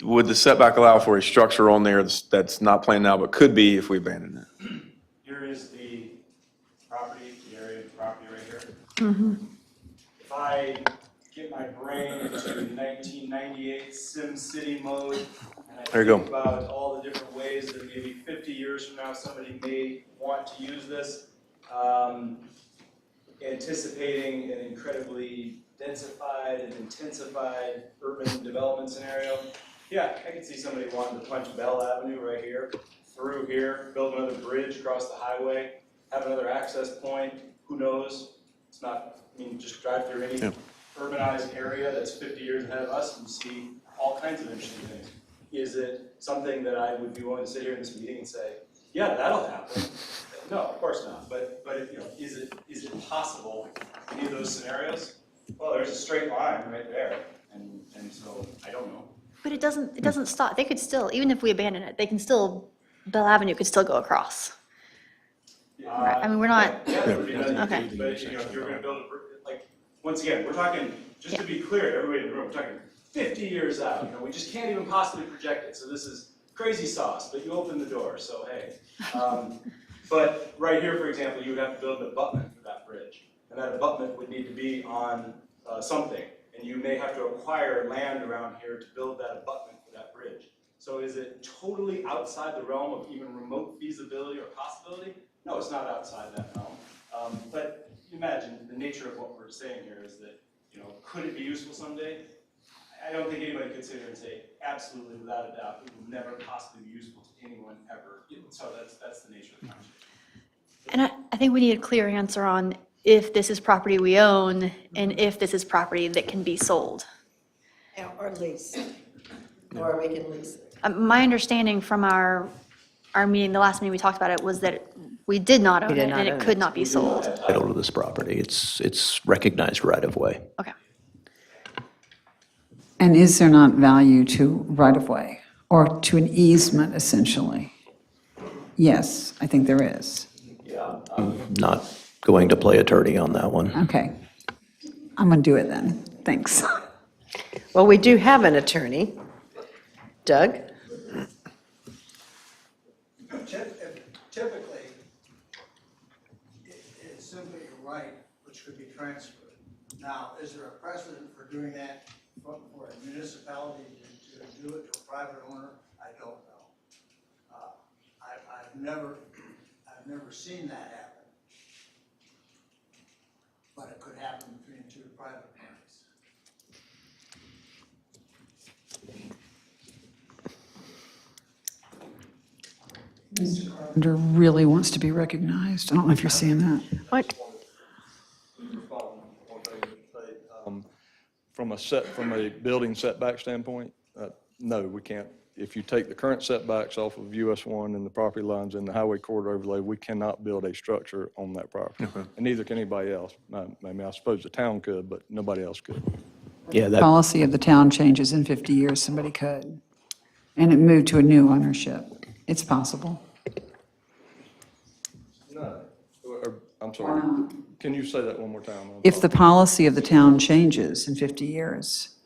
Would the setback allow for a structure on there that's not planned now, but could be if we abandon it? Here is the property, the area of the property right here. Mm-hmm. If I get my brain into 1998 SimCity mode, and I There you think go. about all the different ways that maybe 50 years from now somebody may want to use this, anticipating an incredibly densified and intensified urban development scenario, yeah, I could see somebody wanting to punch Bell Avenue right here, through here, build another bridge across the highway, have another access point, who knows? It's not, I mean, just drive through any urbanized area that's 50 years ahead of us and see all kinds of interesting things. Is it something that I would be willing to sit here in this meeting and say, yeah, that'll happen? No, of course not, but you know, is it possible in any of those scenarios? Well, there's a straight line right there, and so I don't know. But it doesn't stop. They could still, even if we abandon it, they can still, Bell Avenue could still go across. I mean, we're not, Yeah, it would be nice, Okay. but if you're gonna build like, once again, we're talking, just to be clear to everybody in the room, we're talking 50 years out, we just can't even possibly project it, so this is crazy sauce, but you open the door, so hey. But right here, for example, you would have to build an abutment for that bridge, and that abutment would need to be on something, and you may have to acquire land around here to build that abutment for that bridge. So is it totally outside the realm of even remote feasibility or possibility? No, it's not outside that realm. But imagine the nature of what we're saying here is that, could it be useful someday? I don't think anybody could sit here and say absolutely without a doubt it will never possibly be useful to anyone ever. So that's the nature of the conversation. and I think we need a clear answer on if this is property we own and if this is property that can be sold. Or lease, or we can lease it. My understanding from our meeting, the last meeting we talked about it, was that we did not own We did it not and own it it. could not be sold. Title to this property, it's recognized right of way. Okay. And is there not value to right-of-way or to an easement, essentially? Yes, I think there is. I'm not going to play attorney on that one. Okay. I'm going to do it then. Thanks. Well, we do have an attorney. Doug? Typically, it's simply a right which could be transferred. Now, is there a precedent for doing that for a municipality to do it to a private owner? I don't know. I've never seen that happen. But it could happen between two private parties. Mr. Carpenter really wants to be recognized. I don't know if you're seeing that. What? From a building setback standpoint, no, we can't. If you take the current setbacks off of US 1 and the property lines in the highway corridor overlay, we cannot build a structure on that property. And neither can anybody else. I mean, I suppose the town could, but nobody else could. Yeah, that, Policy of the town changes in 50 years, somebody could. And it moved to a new ownership. It's possible. No. I'm sorry. Can you say that one more time? If the policy of the town changes in 50 years,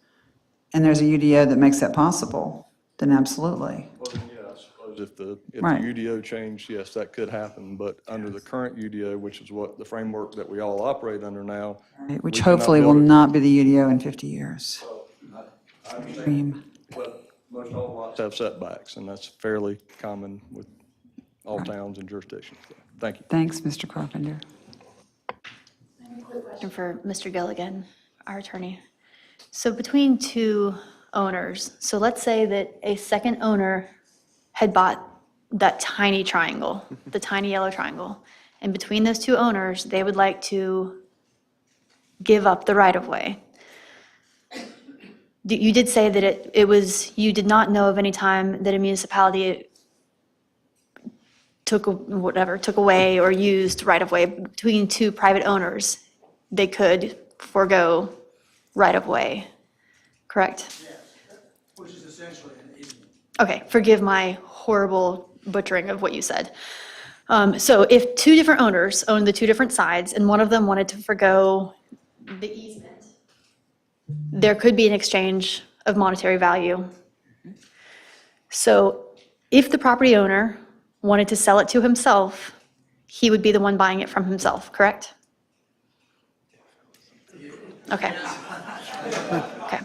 and there's a UDO that makes that possible, then absolutely. Well, then, yeah, I suppose if the Right. UDO changed, yes, that could happen. But under the current UDO, which is what the framework that we all operate under now. Right, which we cannot hopefully will build it. not be the UDO in 50 years. I understand. Dream. But most all lots have setbacks, and that's fairly common with all towns and jurisdictions. So, thank you. Thanks, Mr. Carpenter. Question for Mr. Gilligan, our attorney. So between two owners, so let's say that a second owner had bought that tiny triangle, the tiny yellow triangle, and between those two owners, they would like to give up the right-of-way. You did say that it was, you did not know of any time that a municipality took away or used right-of-way between two private owners. They could forego right-of-way, correct? Yes, which is essentially an easement. Okay, forgive my horrible butchering of what you said. So if two different owners owned the two different sides and one of them wanted to forgo the easement, there could be an exchange of monetary value. So if the property owner wanted to sell it to himself, he would be the one buying it from himself, correct? Okay. Okay.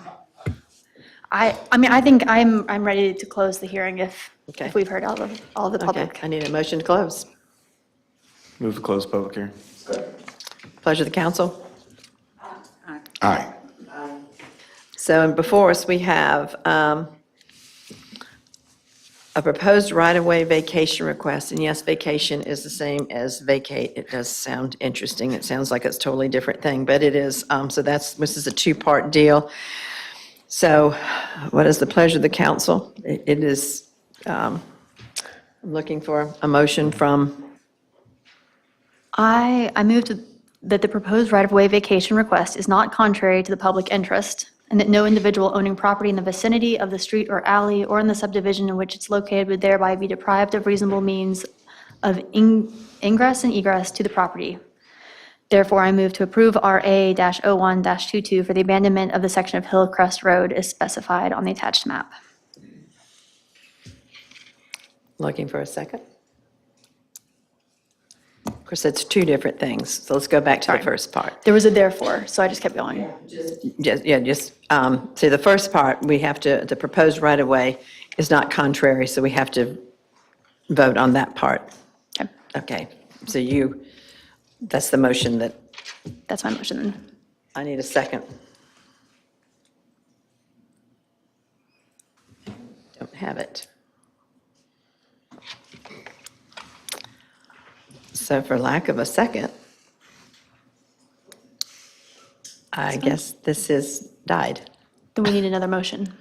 I mean, I think I'm ready to close the hearing if we've heard all the public. Okay, I need a motion to close. Move to close public hearing. Pleasure of the council. Aye. So before us, we have a proposed right-of-way vacation request. And yes, vacation is the same as vacate. It does sound interesting. It sounds like it's a totally different thing, but it is. So this is a two-part deal. So what is the pleasure of the council? It is, I'm looking for a motion from, I moved that the proposed right-of-way vacation request is not contrary to the public interest, and that no individual owning property in the vicinity of the street or alley or in the subdivision in which it's located would thereby be deprived of reasonable means of ingress and egress to the property. Therefore, I move to approve RA-01-22 for the abandonment of the section of Hillcrest Road as specified on the attached map. Looking for a second? Of course, it's two different things, so let's go back to the first part. There was a therefore, so I just kept going. See, the first part, we have to, the proposed right-of-way is not contrary, so we have to vote on that part. Okay, so that's the motion that, That's my motion then. I need a second. Don't have it. So for lack of a second, I guess this is died. Then we need another motion.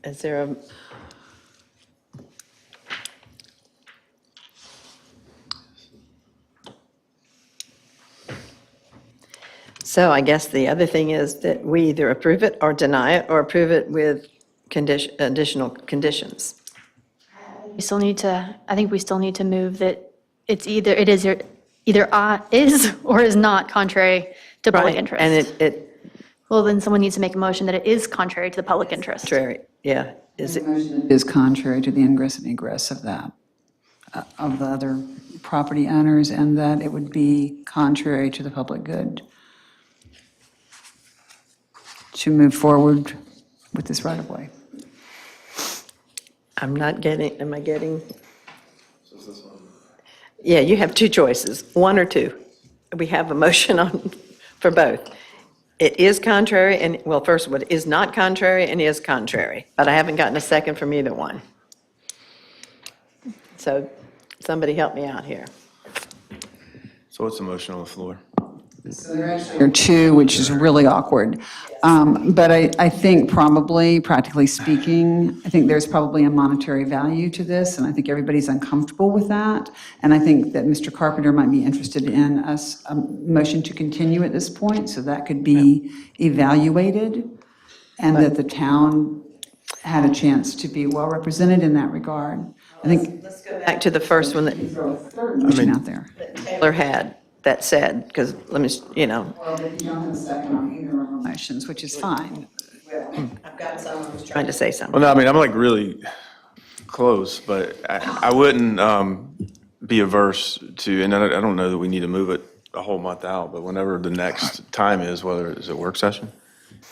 Is there a? So I guess the other thing is that we either approve it or deny it, or approve it with additional conditions. We still need to, I think we still need to move that it is or is not contrary to public Right, interest. and Well, then someone needs to make a motion that it is contrary to the public interest. contrary, yeah, is it? Is contrary to the ingress and egress of that, of the other property owners, and that it would be contrary to the public good to move forward with this right-of-way. I'm not getting, am I getting? Yeah, you have two choices, one or two. We have a motion on, for both. It is contrary, and, well, first, what is not contrary and is contrary, but I haven't gotten a second from either one. So somebody help me out here. So what's the motion on the floor? There are two, which is really awkward. But I think probably, practically speaking, I think there's probably a monetary value to this, and I think everybody's uncomfortable with that. And I think that Mr. Carpenter might be interested in a motion to continue at this point, so that could be evaluated, and that the town had a chance to be well represented in that regard. I think. Let's go back to the first one that Motion out there. Taylor had, that said, because let me, Well, but you don't have a second on either of the motions, which is fine. I've got someone who's trying to say something. Well, no, I mean, I'm like really close, but I wouldn't be averse to, and I don't know that we need to move it a whole month out, but whenever the next time is, whether it's a work session,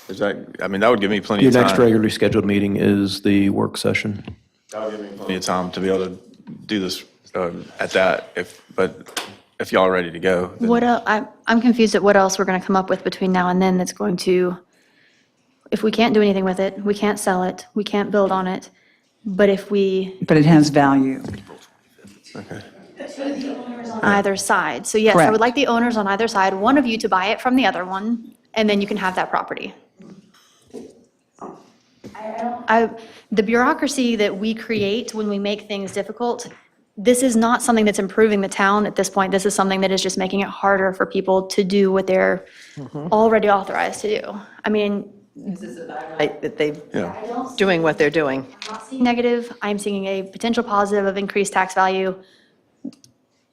is that, I mean, that would give me plenty Your of time. next regularly scheduled meeting is the work session. That would give me plenty of time to be able to do this at that, if y'all are ready to go. then- What else, I'm confused at what else we're going to come up with between now and then that's going to, if we can't do anything with it, we can't sell it, we can't build on it, but if we, But it has value. Okay. on either side. So yes, I would Correct. like the owners on either side, one of you to buy it from the other one, and then you can have that property. The bureaucracy that we create when we make things difficult, this is not something that's improving the town at this point. This is something that is just making it harder for people to do what they're already authorized to do. I mean, This is about right that they're Yeah. doing what they're doing. I'm not seeing negative, I'm seeing a potential positive of increased tax value.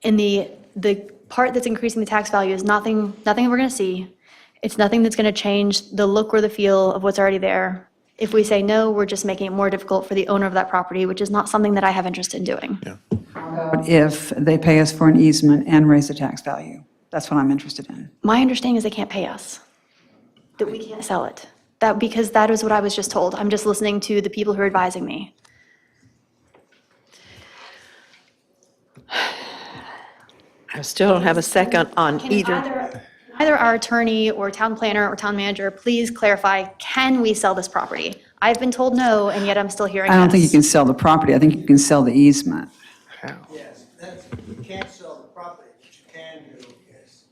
And the part that's increasing the tax value is nothing we're gonna see. It's nothing that's gonna change the look or the feel of what's already there. If we say no, we're just making it more difficult for the owner of that property, which is not something that I have interest in doing. If they pay us for an easement and raise the tax value. That's what I'm interested in. My understanding is they can't pay us, that we can't sell it. Because that is what I was just told. I'm just listening to the people who are advising me. I still don't have a second on either. Either our attorney or town planner or town manager, please clarify, can we sell this property? I've been told no, and yet I'm still hearing yes. I don't think you can sell the property. I think you can sell the easement. Yes, you can't sell the property, what you can do is,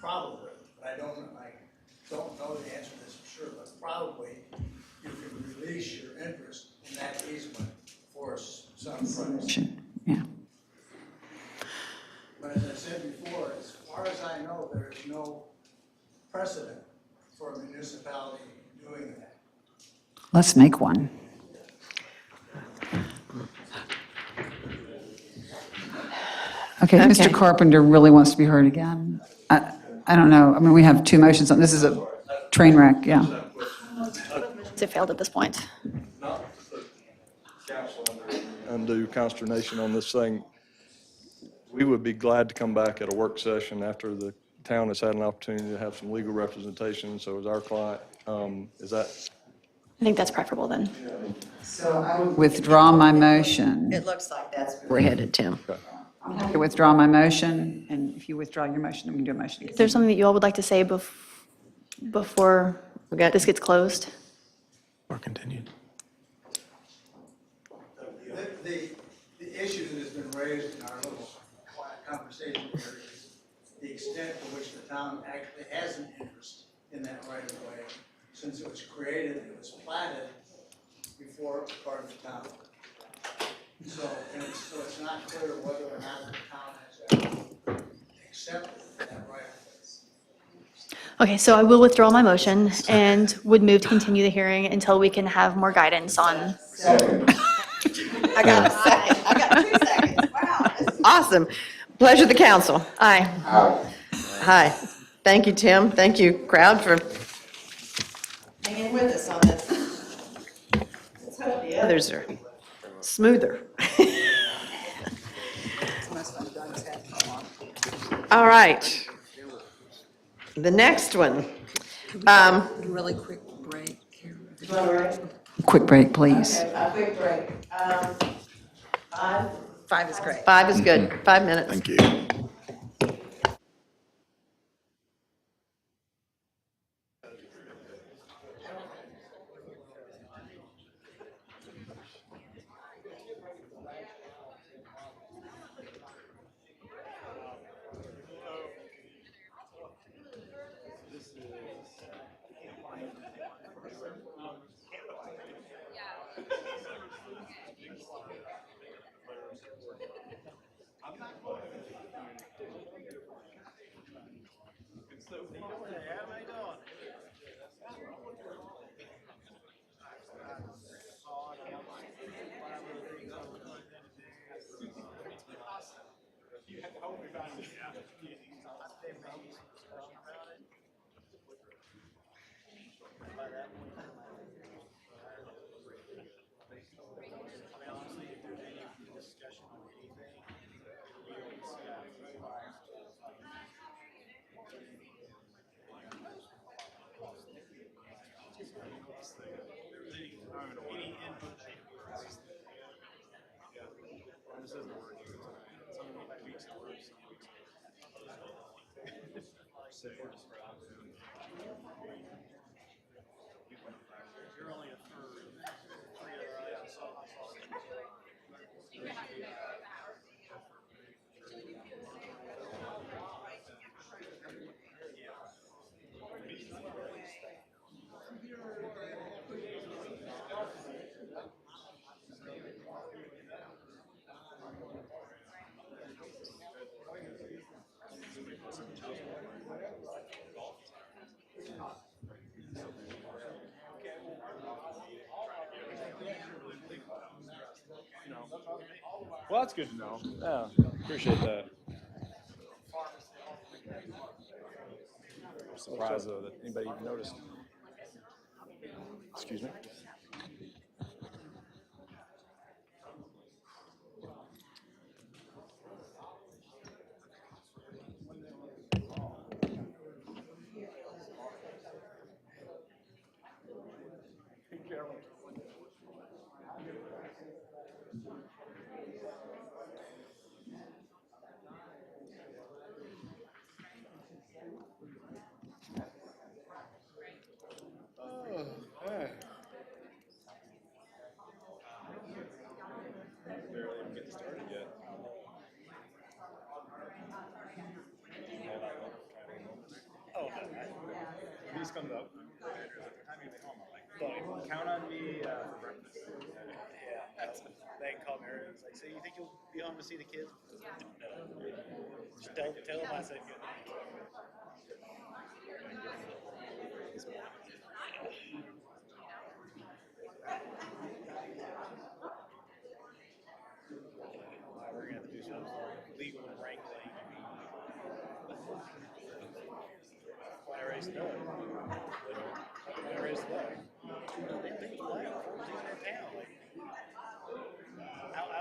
probably, but I don't know the answer to this for sure, but probably you can release your interest in that easement for some price. Yeah. But as I said before, as far as I know, there is no precedent for a municipality doing that. Let's make one. Okay, Mr. Okay. Carpenter really wants to be heard again. I don't know, I mean, we have two motions, on this is a train wreck, yeah. It failed at this point. Not to put council under undue consternation on this thing. We would be glad to come back at a work session after the town has had an opportunity to have some legal representation, so is our client. Is that? I think that's preferable then. So I would withdraw my motion. It looks like that's where we're headed, Tim. I'm happy to withdraw my motion, and if you withdraw your motion, then we can do a motion again. Is there something that you all would like to say before this gets closed? Or continued. The issue that has been raised in our little quiet conversation here is the extent to which the town actually has an interest in that right of way. Since it was created, it was platted before it was part of the town. So it's not clear whether or not the town has ever accepted that right of way. Okay, so I will withdraw my motion and would move to continue the hearing until we can have more guidance on. I got a second. I got 2 seconds. Wow. This is awesome. Pleasure of the council. Aye. Hi. Thank you, Tim. Thank you, crowd, for hanging with us on this. Let's hope the others are smoother. All right. The next one. Really quick break. Quick break, please. A quick break. 5 is great. 5 is good. 5 minutes. Thank you. Well, that's good to know. Yeah, appreciate that. I'm surprised though that anybody even noticed. Excuse me? Barely even getting started yet. Oh, he's coming up. Count on me for breakfast. Yeah, they called me earlier. It's like, so you think you'll be home to see the kids? No. Just tell them I said good. We're gonna have to do some legal ranking.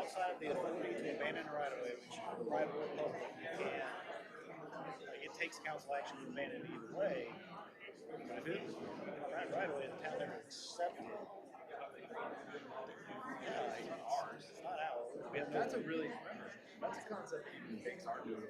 outside of the authority to abandon a right of way, which private or public, you can, like, it takes council action to abandon it either way. But if it was right of way, the town never accepted it. Yeah, it's not ours, it's not ours. That's a really, that's a concept that even takes our doing.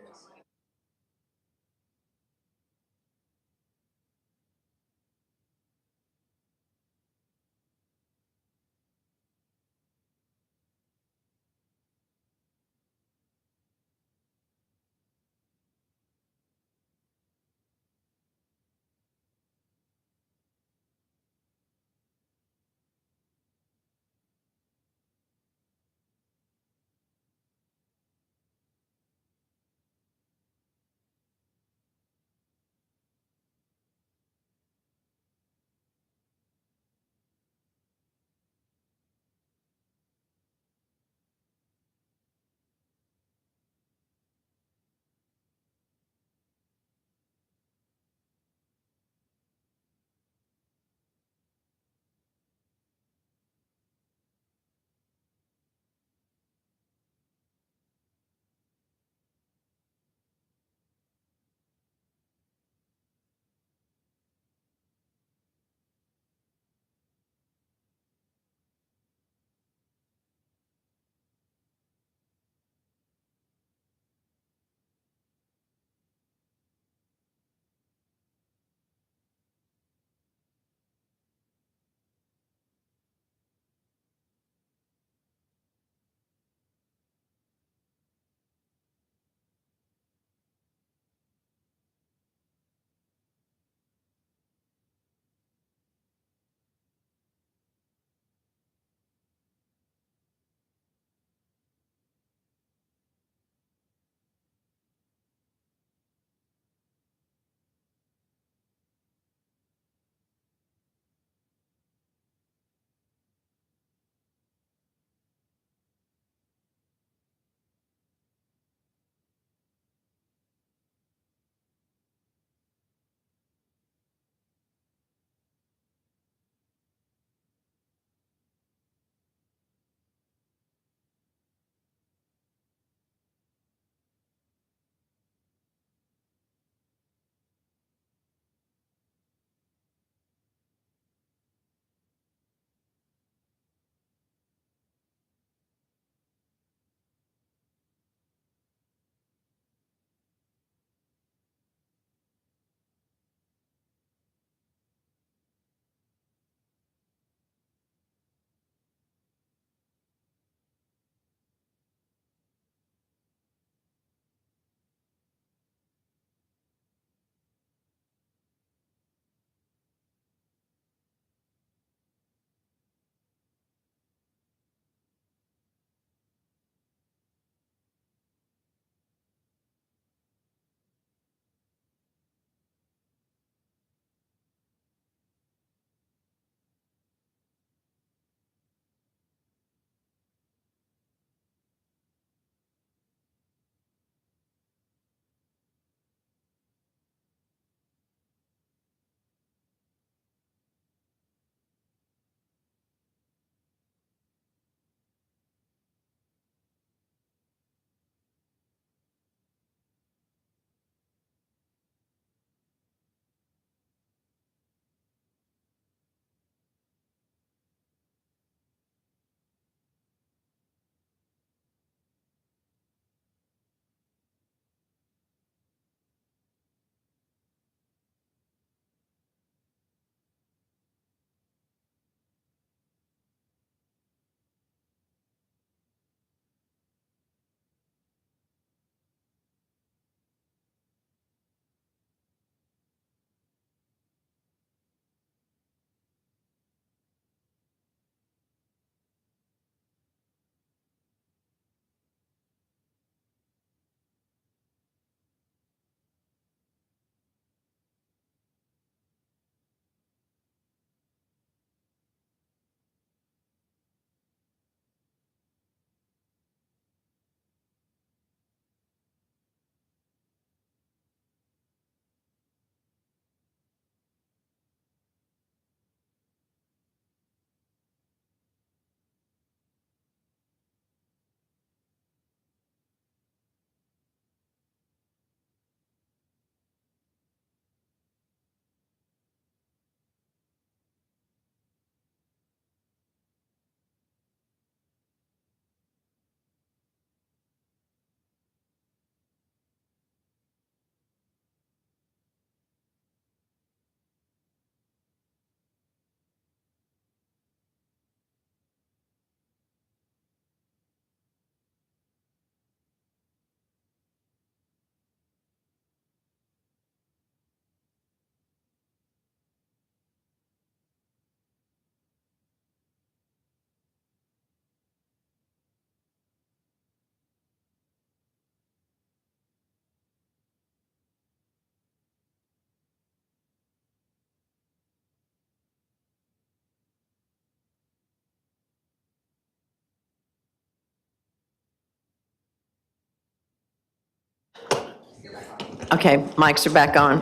Okay, mics are back on.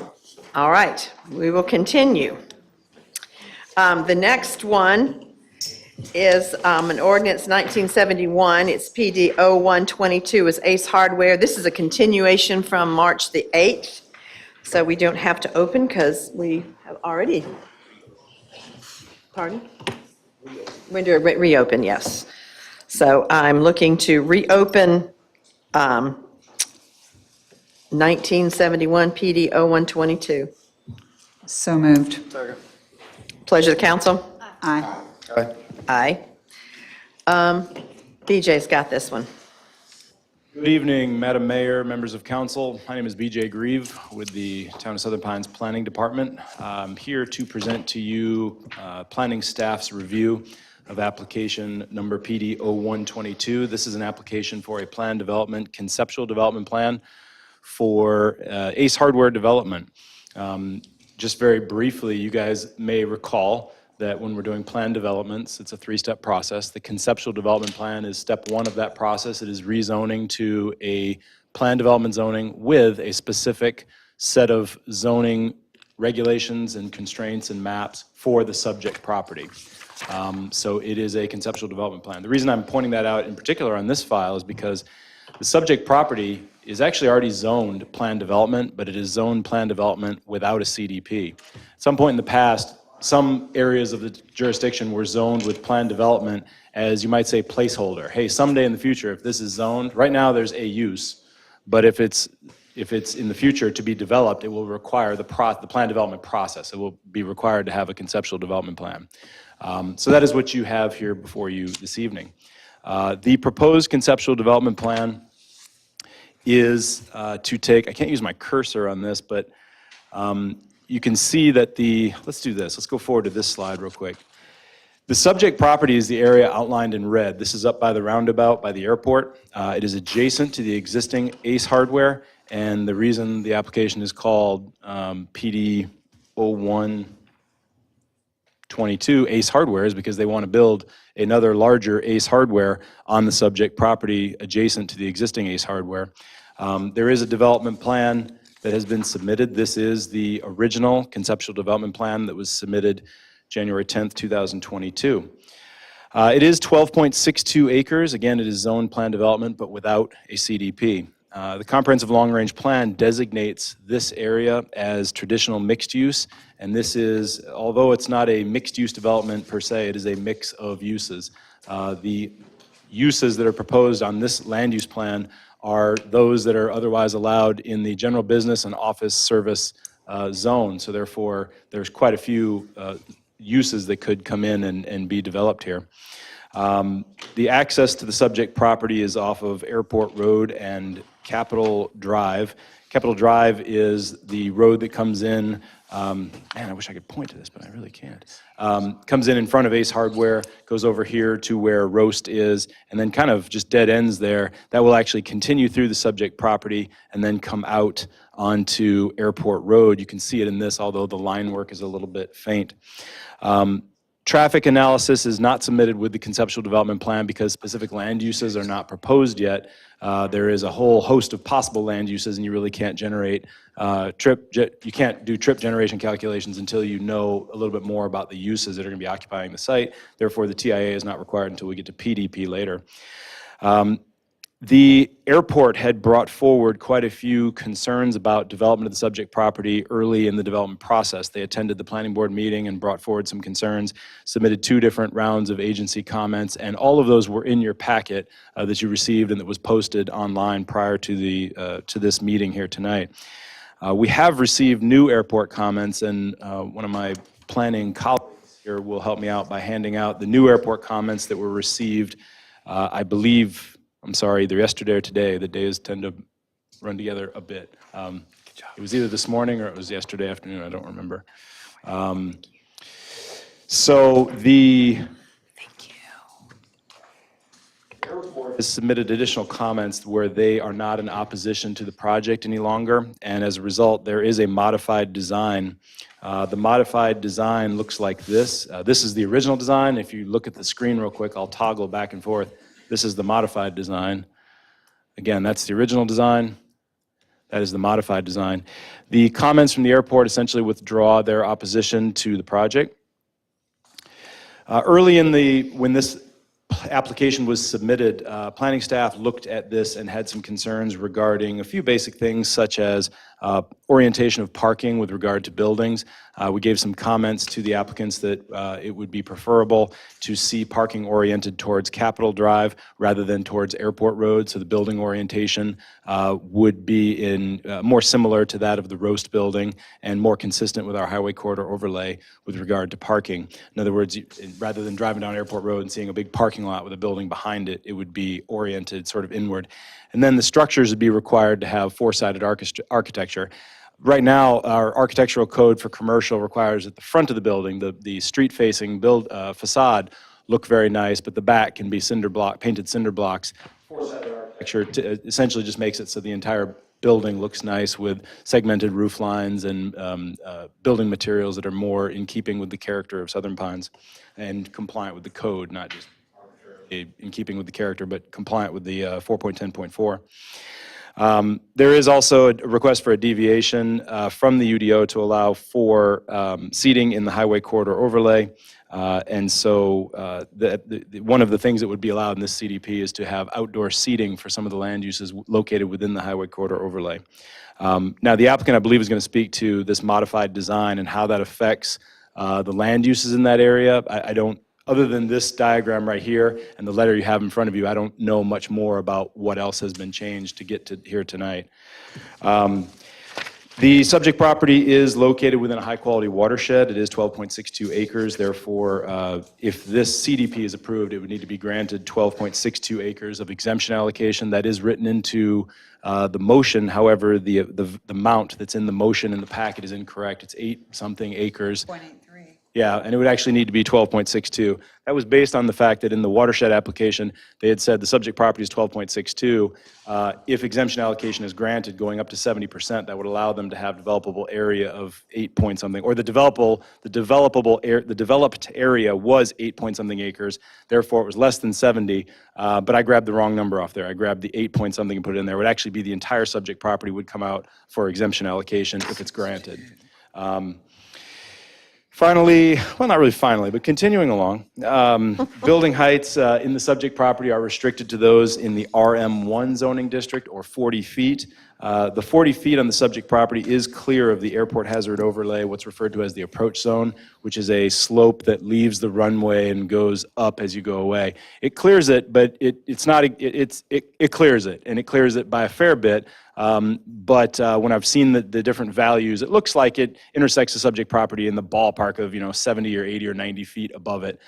All right, we will continue. The next one is an ordinance 1971. It's PD 0122 is Ace Hardware. This is a continuation from March the 8th, so we don't have to open because we have already. Pardon? We're going to reopen, yes. So I'm looking to reopen 1971 PD 0122. So moved. Pleasure of the council? Aye. Aye. BJ's got this one. Good evening, Madam Mayor, members of council. My name is BJ Grieve with the Town of Southern Pines Planning Department. I'm here to present to you planning staff's review of application number PD 0122. This is an application for a plan development, conceptual development plan for Ace Hardware development. Just very briefly, you guys may recall that when we're doing plan developments, it's a three-step process. The conceptual development plan is step one of that process. It is rezoning to a plan development zoning with a specific set of zoning regulations and constraints and maps for the subject property. So it is a conceptual development plan. The reason I'm pointing that out in particular on this file is because the subject property is actually already zoned plan development, but it is zoned plan development without a CDP. At some point in the past, some areas of the jurisdiction were zoned with plan development as, you might say, placeholder. Hey, someday in the future, if this is zoned, right now there's a use, but if it's in the future to be developed, it will require the plan development process. It will be required to have a conceptual development plan. So that is what you have here before you this evening. The proposed conceptual development plan is to take, I can't use my cursor on this, but you can see that let's do this. Let's go forward to this slide real quick. The subject property is the area outlined in red. This is up by the roundabout by the airport. It is adjacent to the existing Ace Hardware, and the reason the application is called PD 0122 Ace Hardware is because they want to build another larger Ace Hardware on the subject property adjacent to the existing Ace Hardware. There is a development plan that has been submitted. This is the original conceptual development plan that was submitted January 10th, 2022. It is 12.62 acres. Again, it is zoned plan development, but without a CDP. The comprehensive long-range plan designates this area as traditional mixed use, and this is, although it's not a mixed-use development per se, it is a mix of uses. The uses that are proposed on this land use plan are those that are otherwise allowed in the general business and office service zone. So therefore, there's quite a few uses that could come in and be developed here. The access to the subject property is off of Airport Road and Capitol Drive. Capitol Drive is the road that comes in, man, I wish I could point to this, but I really can't. Comes in front of Ace Hardware, goes over here to where Roast is, and then kind of just dead ends there. That will actually continue through the subject property and then come out onto Airport Road. You can see it in this, although the line work is a little bit faint. Traffic analysis is not submitted with the conceptual development plan because specific land uses are not proposed yet. There is a whole host of possible land uses, and you really can't generate you can't do trip generation calculations until you know a little bit more about the uses that are going to be occupying the site. Therefore, the TIA is not required until we get to PDP later. The airport had brought forward quite a few concerns about development of the subject property early in the development process. They attended the planning board meeting and brought forward some concerns, submitted 2 different rounds of agency comments, and all of those were in your packet that you received and that was posted online prior to this meeting here tonight. We have received new airport comments, and one of my planning colleagues here will help me out by handing out the new airport comments that were received, I believe, I'm sorry, either yesterday or today. The days tend to run together a bit. It was either this morning or it was yesterday afternoon. I don't remember. So the airport has submitted additional comments where they are not in opposition to the project any longer, and as a result, there is a modified design. The modified design looks like this. This is the original design. If you look at the screen real quick, I'll toggle back and forth. This is the modified design. Again, that's the original design. That is the modified design. The comments from the airport essentially withdraw their opposition to the project. When this application was submitted, planning staff looked at this and had some concerns regarding a few basic things such as orientation of parking with regard to buildings. We gave some comments to the applicants that it would be preferable to see parking oriented towards Capitol Drive rather than towards Airport Road, so the building orientation would be more similar to that of the Roast Building and more consistent with our highway corridor overlay with regard to parking. In other words, rather than driving down Airport Road and seeing a big parking lot with a building behind it, it would be oriented sort of inward. And then the structures would be required to have four-sided architecture. Right now, our architectural code for commercial requires at the front of the building, the street-facing facade look very nice, but the back can be painted cinder blocks. Four-sided architecture essentially just makes it so the entire building looks nice with segmented roof lines and building materials that are more in keeping with the character of Southern Pines and compliant with the code, not just in keeping with the character, but compliant with the 4.10.4. There is also a request for a deviation from the UDO to allow for seating in the highway corridor overlay. And so one of the things that would be allowed in this CDP is to have outdoor seating for some of the land uses located within the highway corridor overlay. Now, the applicant, I believe, is going to speak to this modified design and how that affects the land uses in that area. I don't, other than this diagram right here and the letter you have in front of you, I don't know much more about what else has been changed to get to here tonight. The subject property is located within a high-quality watershed. It is 12.62 acres. Therefore, if this CDP is approved, it would need to be granted 12.62 acres of exemption allocation. That is written into the motion. However, the amount that's in the motion in the packet is incorrect. It's 8-something acres. 0.83. Yeah, and it would actually need to be 12.62. That was based on the fact that in the watershed application, they had said the subject property is 12.62. If exemption allocation is granted, going up to 70%, that would allow them to have developable area of 8-point-something, or the developed area was 8-point-something acres. Therefore, it was less than 70. But I grabbed the wrong number off there. I grabbed the 8-point-something and put it in there. It would actually be the entire subject property would come out for exemption allocation if it's granted. Finally, well, not really finally, but continuing along, building heights in the subject property are restricted to those in the RM1 zoning district, or 40 feet. The 40 feet on the subject property is clear of the airport hazard overlay, what's referred to as the approach zone, which is a slope that leaves the runway and goes up as you go away. It clears it, but it clears it, and it clears it by a fair bit. But when I've seen the different values, it looks like it intersects the subject property in the ballpark of 70 or 80 or 90 feet above it.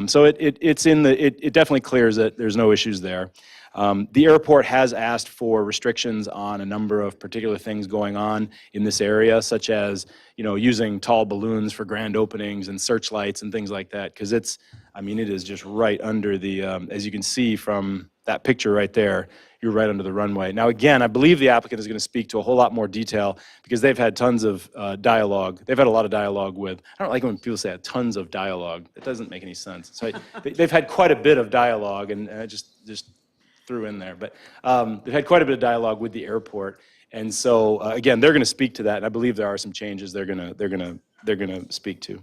So it definitely clears it. There's no issues there. The airport has asked for restrictions on a number of particular things going on in this area, such as using tall balloons for grand openings and searchlights and things like that, because it is just right under the, as you can see from that picture right there, you're right under the runway. Now, again, I believe the applicant is going to speak to a whole lot more detail because they've had tons of dialogue. They've had a lot of dialogue with, I don't like when people say tons of dialogue. It doesn't make any sense. So they've had quite a bit of dialogue, and I just threw in there. But they've had quite a bit of dialogue with the airport. And so, again, they're going to speak to that, and I believe there are some changes they're going to speak to.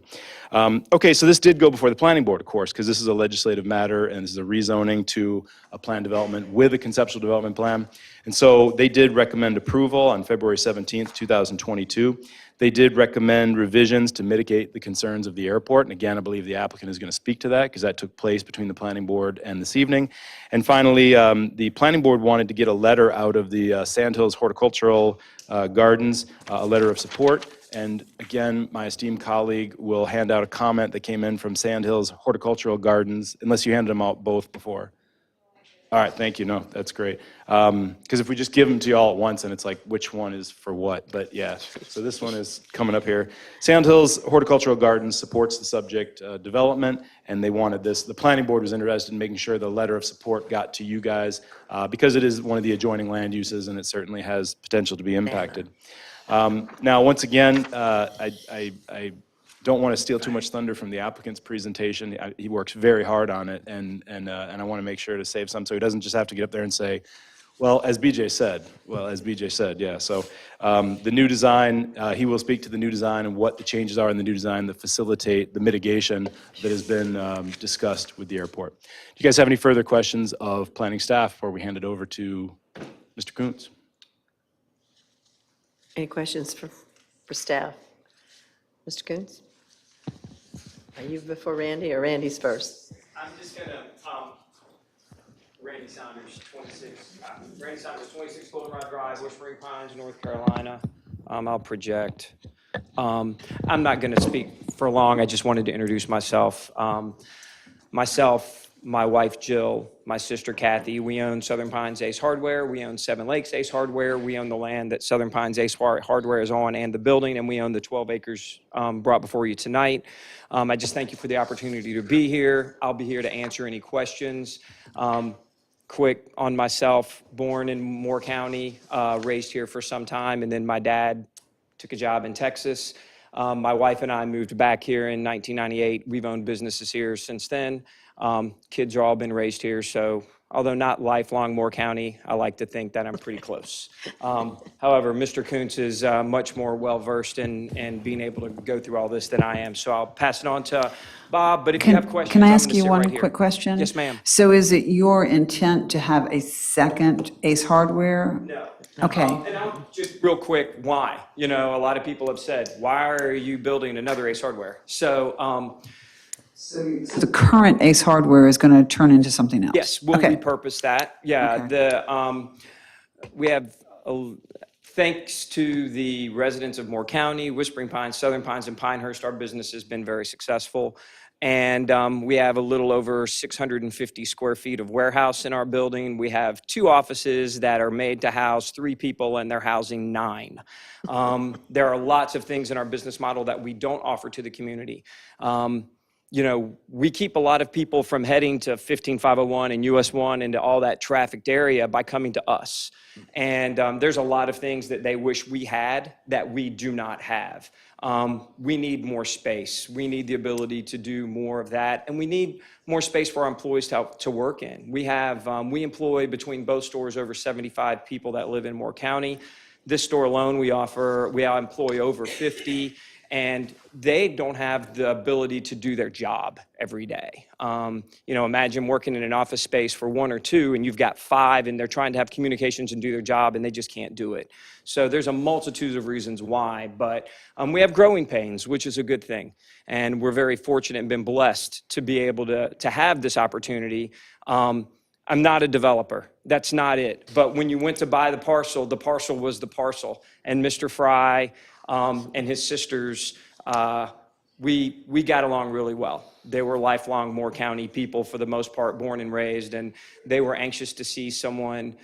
Okay, so this did go before the planning board, of course, because this is a legislative matter, and this is a rezoning to a plan development with a conceptual development plan. And so they did recommend approval on February 17th, 2022. They did recommend revisions to mitigate the concerns of the airport. And again, I believe the applicant is going to speak to that because that took place between the planning board and this evening. And finally, the planning board wanted to get a letter out of the Sandhills Horticultural Gardens, a letter of support. And again, my esteemed colleague will hand out a comment that came in from Sandhills Horticultural Gardens, unless you handed them out both before. All right, thank you. No, that's great. Because if we just give them to you all at once, and it's like, which one is for what? But yeah, so this one is coming up here. Sandhills Horticultural Gardens supports the subject development, and they wanted this. The planning board was interested in making sure the letter of support got to you guys because it is one of the adjoining land uses, and it certainly has potential to be impacted. Now, once again, I don't want to steal too much thunder from the applicant's presentation. He works very hard on it, and I want to make sure to save some so he doesn't just have to get up there and say, Well, as BJ said, yeah. So the new design, he will speak to the new design and what the changes are in the new design that facilitate the mitigation that has been discussed with the airport. Do you guys have any further questions of planning staff before we hand it over to Mr. Kuntz? Any questions for staff? Mr. Coons? Are you before Randy or Randy's first? I'm just gonna, Randy Saunders, 26 Goldenrod Drive, Whispering Pines, North Carolina. I'll project. I'm not gonna speak for long. I just wanted to introduce myself. My wife Jill, my sister Kathy, we own Southern Pines Ace Hardware. We own Seven Lakes Ace Hardware. We own the land that Southern Pines Ace Hardware is on and the building, and we own the 12 acres brought before you tonight. I just thank you for the opportunity to be here. I'll be here to answer any questions. Quick on myself, born in Moore County, raised here for some time, and then my dad took a job in Texas. My wife and I moved back here in 1998. We've owned businesses here since then. Kids are all been raised here, so although not lifelong Moore County, I like to think that I'm pretty close. However, Mr. Kuntz is much more well-versed in being able to go through all this than I am, so I'll pass it on to Bob, but if you have questions, Can I I'm ask gonna you sit one right here. quick question? Yes, ma'am. So is it your intent to have a second Ace Hardware? No. Okay. And I'll just real quick, why? You know, a lot of people have said, why are you building another Ace Hardware? So, The current Ace Hardware is going to turn into something else? yes, we'll Okay. repurpose that. Yeah, we have, thanks to the residents of Moore County, Whispering Pines, Southern Pines, and Pinehurst, our business has been very successful. And we have a little over 650 square feet of warehouse in our building. We have 2 offices that are made to house 3 people, and they're housing 9. There are lots of things in our business model that we don't offer to the community. You know, we keep a lot of people from heading to 15501 and US 1 into all that trafficked area by coming to us. And there's a lot of things that they wish we had that we do not have. We need more space. We need the ability to do more of that. And we need more space for our employees to work in. We have, we employ between both stores over 75 people that live in Moore County. This store alone, we employ over 50. And they don't have the ability to do their job every day. You know, imagine working in an office space for 1 or 2, and you've got 5, and they're trying to have communications and do their job, and they just can't do it. So there's a multitude of reasons why, but we have growing pains, which is a good thing. And we're very fortunate and been blessed to be able to have this opportunity. I'm not a developer. That's not it. But when you went to buy the parcel was the parcel. And Mr. Fry, and his sisters, we got along really well. They were lifelong Moore County people for the most part, born and raised, and they were anxious to see someone,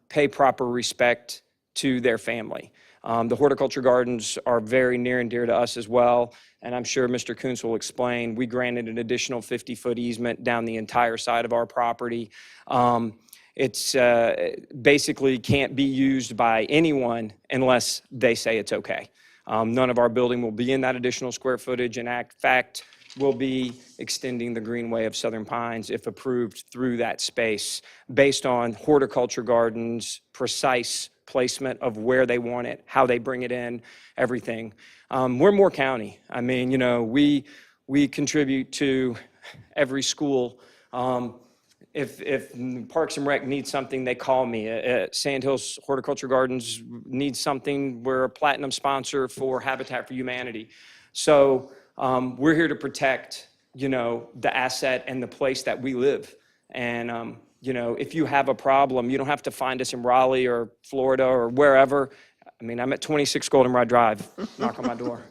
pay proper respect to their family. The horticulture gardens are very near and dear to us as well, and I'm sure Mr. Kuntz will explain. We granted an additional 50-foot easement down the entire side of our property. It's basically can't be used by anyone unless they say it's okay. None of our building will be in that additional square footage. In fact, we'll be extending the Greenway of Southern Pines, if approved, through that space based on horticulture gardens, precise placement of where they want it, how they bring it in, everything. We're Moore County. I mean, you know, we contribute to every school. If Parks and Rec needs something, they call me. Sand Hills Horticulture Gardens needs something. We're a platinum sponsor for Habitat for Humanity. So we're here to protect, you know, the asset and the place that we live. And, you know, if you have a problem, you don't have to find us in Raleigh or Florida or wherever. I mean, I'm at 26 Goldenrod Drive. Knock on my door.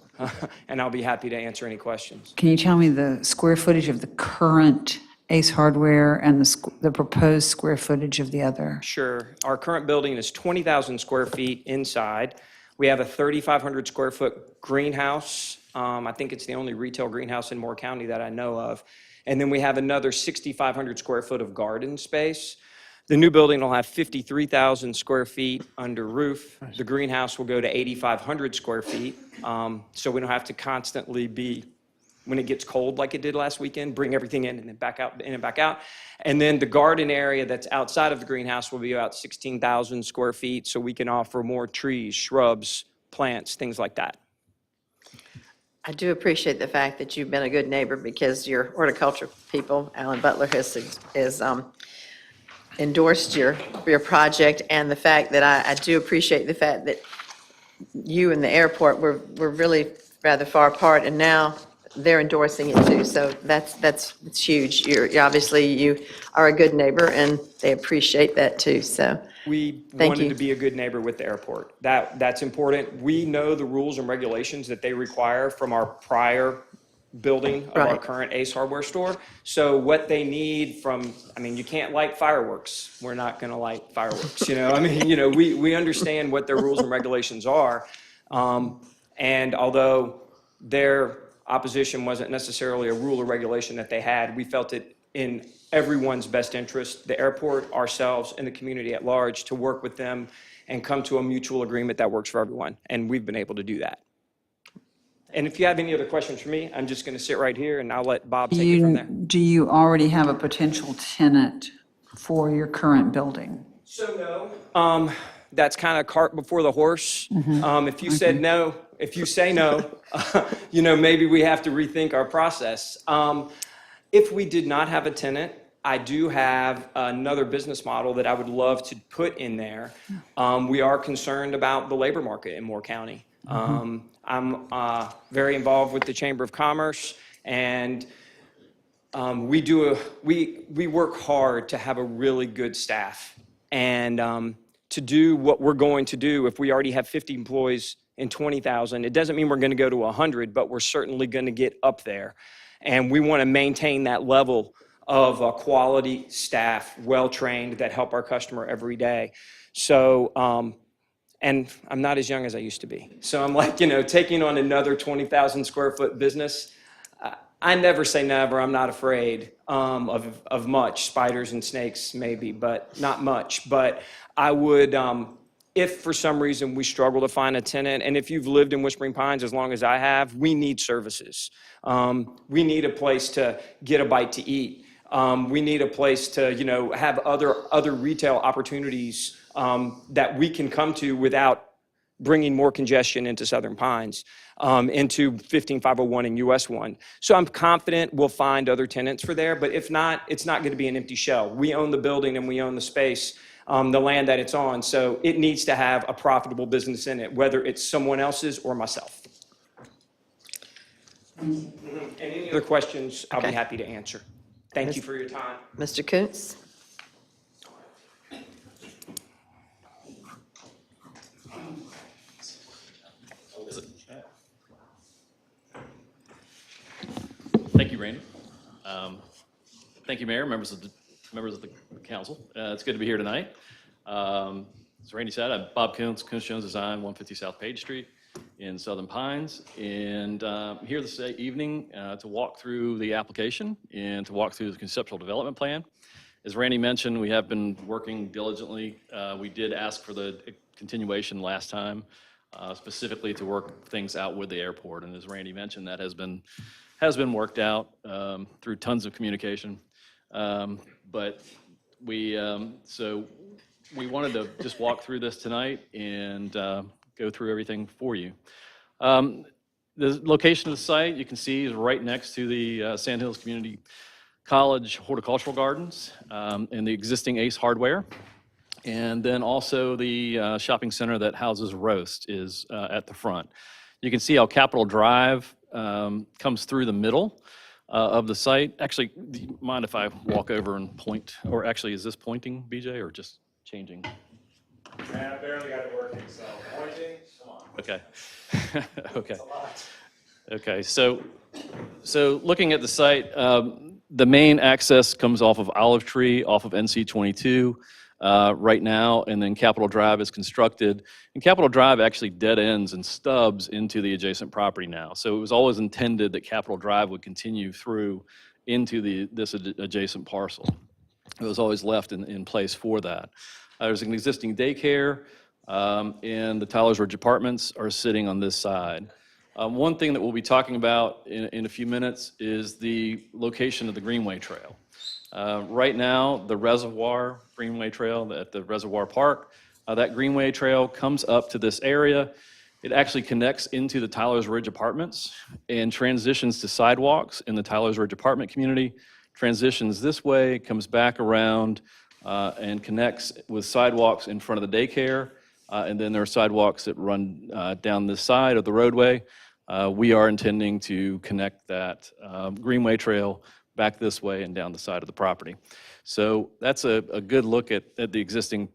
And I'll be happy to answer any questions. Can you tell me the square footage of the current Ace Hardware and the proposed square footage of the other? Sure. Our current building is 20,000 square feet inside. We have a 3,500 square foot greenhouse. I think it's the only retail greenhouse in Moore County that I know of. And then we have another 6,500 square foot of garden space. The new building will have 53,000 square feet under roof. The greenhouse will go to 8,500 square feet. So we don't have to constantly be when it gets cold like it did last weekend, bring everything in and then back out, in and back out. And then the garden area that's outside of the greenhouse will be about 16,000 square feet, so we can offer more trees, shrubs, plants, things like that. I do appreciate the fact that you've been a good neighbor, because your horticulture people, Alan Butler, has endorsed your project, and the fact that I do appreciate the fact that you and the airport were really rather far apart, and now they're endorsing it too. So it's huge. You're obviously, you are a good neighbor, and they appreciate that too. So We Thank wanted you. to be a good neighbor with the airport. That's important. We know the rules and regulations that they require from our prior building of our Right. current Ace Hardware store. So what they need from, I mean, you can't light fireworks. We're not going to light fireworks, you know? I mean, you know, we understand what their rules and regulations are. And although their opposition wasn't necessarily a rule or regulation that they had, we felt it in everyone's best interest, the airport, ourselves, and the community at large, to work with them and come to a mutual agreement that works for everyone. And we've been able to do that. And if you have any other questions for me, I'm just going to sit right here and I'll let Bob take it from there. Do you already have a potential tenant for your current building? So no. That's kind of cart before the horse. If you said no, if you say no, you know, maybe we have to rethink our process. If we did not have a tenant, I do have another business model that I would love to put in there. We are concerned about the labor market in Moore County. I'm very involved with the Chamber of Commerce, and we work hard to have a really good staff. And to do what we're going to do, if we already have 50 employees in 20,000, it doesn't mean we're going to go to 100, but we're certainly going to get up there. And we want to maintain that level of quality staff, well-trained, that help our customer every day. So, and I'm not as young as I used to be. So I'm like, you know, taking on another 20,000 square foot business, I never say never. I'm not afraid of much. Spiders and snakes maybe, but not much. But I would, if for some reason we struggle to find a tenant, and if you've lived in Whispering Pines as long as I have, we need services. We need a place to get a bite to eat. We need a place to, you know, have other retail opportunities that we can come to without bringing more congestion into Southern Pines, into 15501 and US 1. So I'm confident we'll find other tenants for there, but if not, it's not going to be an empty shell. We own the building and we own the space, the land that it's on, so it needs to have a profitable business in it, whether it's someone else's or myself. And any other questions, I'll be happy to answer. Thank you for your time. Mr. Koontz? Thank you, Randy. Thank you, Mayor, members of the council. It's good to be here tonight. As Randy said, I'm Bob Koontz, Koontz Jones Design, 150 South Page Street in Southern Pines. And I'm here this evening to walk through the application and to walk through the conceptual development plan. As Randy mentioned, we have been working diligently. We did ask for the continuation last time, specifically to work things out with the airport. And as Randy mentioned, that has been worked out through tons of communication. But so we wanted to just walk through this tonight and go through everything for you. The location of the site, you can see, is right next to the Sand Hills Community College Horticultural Gardens and the existing Ace Hardware. And then also the shopping center that houses Roast is at the front. You can see how Capitol Drive comes through the middle of the site. Actually, do you mind if I walk over and point? Or actually, is this pointing, BJ, or just changing? Man, I barely got it working, so pointing, come on. Okay. Okay. That's a lot. Okay, so looking at the site, the main access comes off of Olive Tree, off of NC 22 right now, and then Capitol Drive is constructed. And Capitol Drive actually dead ends and stubs into the adjacent property now. So it was always intended that Capitol Drive would continue through into this adjacent parcel. It was always left in place for that. There's an existing daycare, and the Tyler's Ridge Apartments are sitting on this side. One thing that we'll be talking about in a few minutes is the location of the Greenway Trail. Right now, the Reservoir Greenway Trail at the Reservoir Park, that Greenway Trail comes up to this area. It actually connects into the Tyler's Ridge Apartments and transitions to sidewalks in the Tyler's Ridge apartment community, transitions this way, comes back around and connects with sidewalks in front of the daycare. And then there are sidewalks that run down this side of the roadway. We are intending to connect that Greenway Trail back this way and down the side of the property. So that's a good look at the existing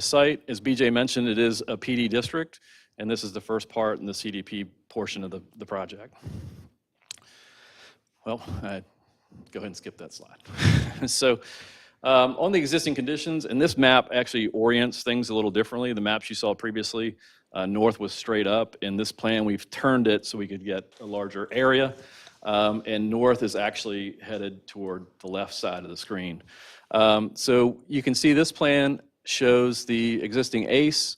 site. As BJ mentioned, it is a PD district, and this is the first part in the CDP portion of the project. Well, go ahead and skip that slide. So on the existing conditions, and this map actually orients things a little differently. The maps you saw previously, north was straight up. In this plan, we've turned it so we could get a larger area. And north is actually headed toward the left side of the screen. So you can see this plan shows the existing ACE,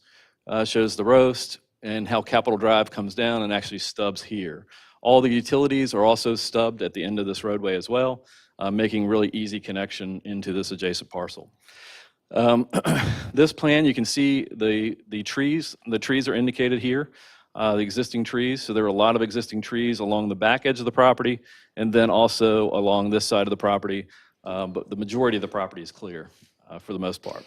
shows the roast, and how Capitol Drive comes down and actually stubs here. All the utilities are also stubbed at the end of this roadway as well, making really easy connection into this adjacent parcel. This plan, you can see the trees. The trees are indicated here, the existing trees. So there are a lot of existing trees along the back edge of the property, and then also along this side of the property. But the majority of the property is clear for the most part.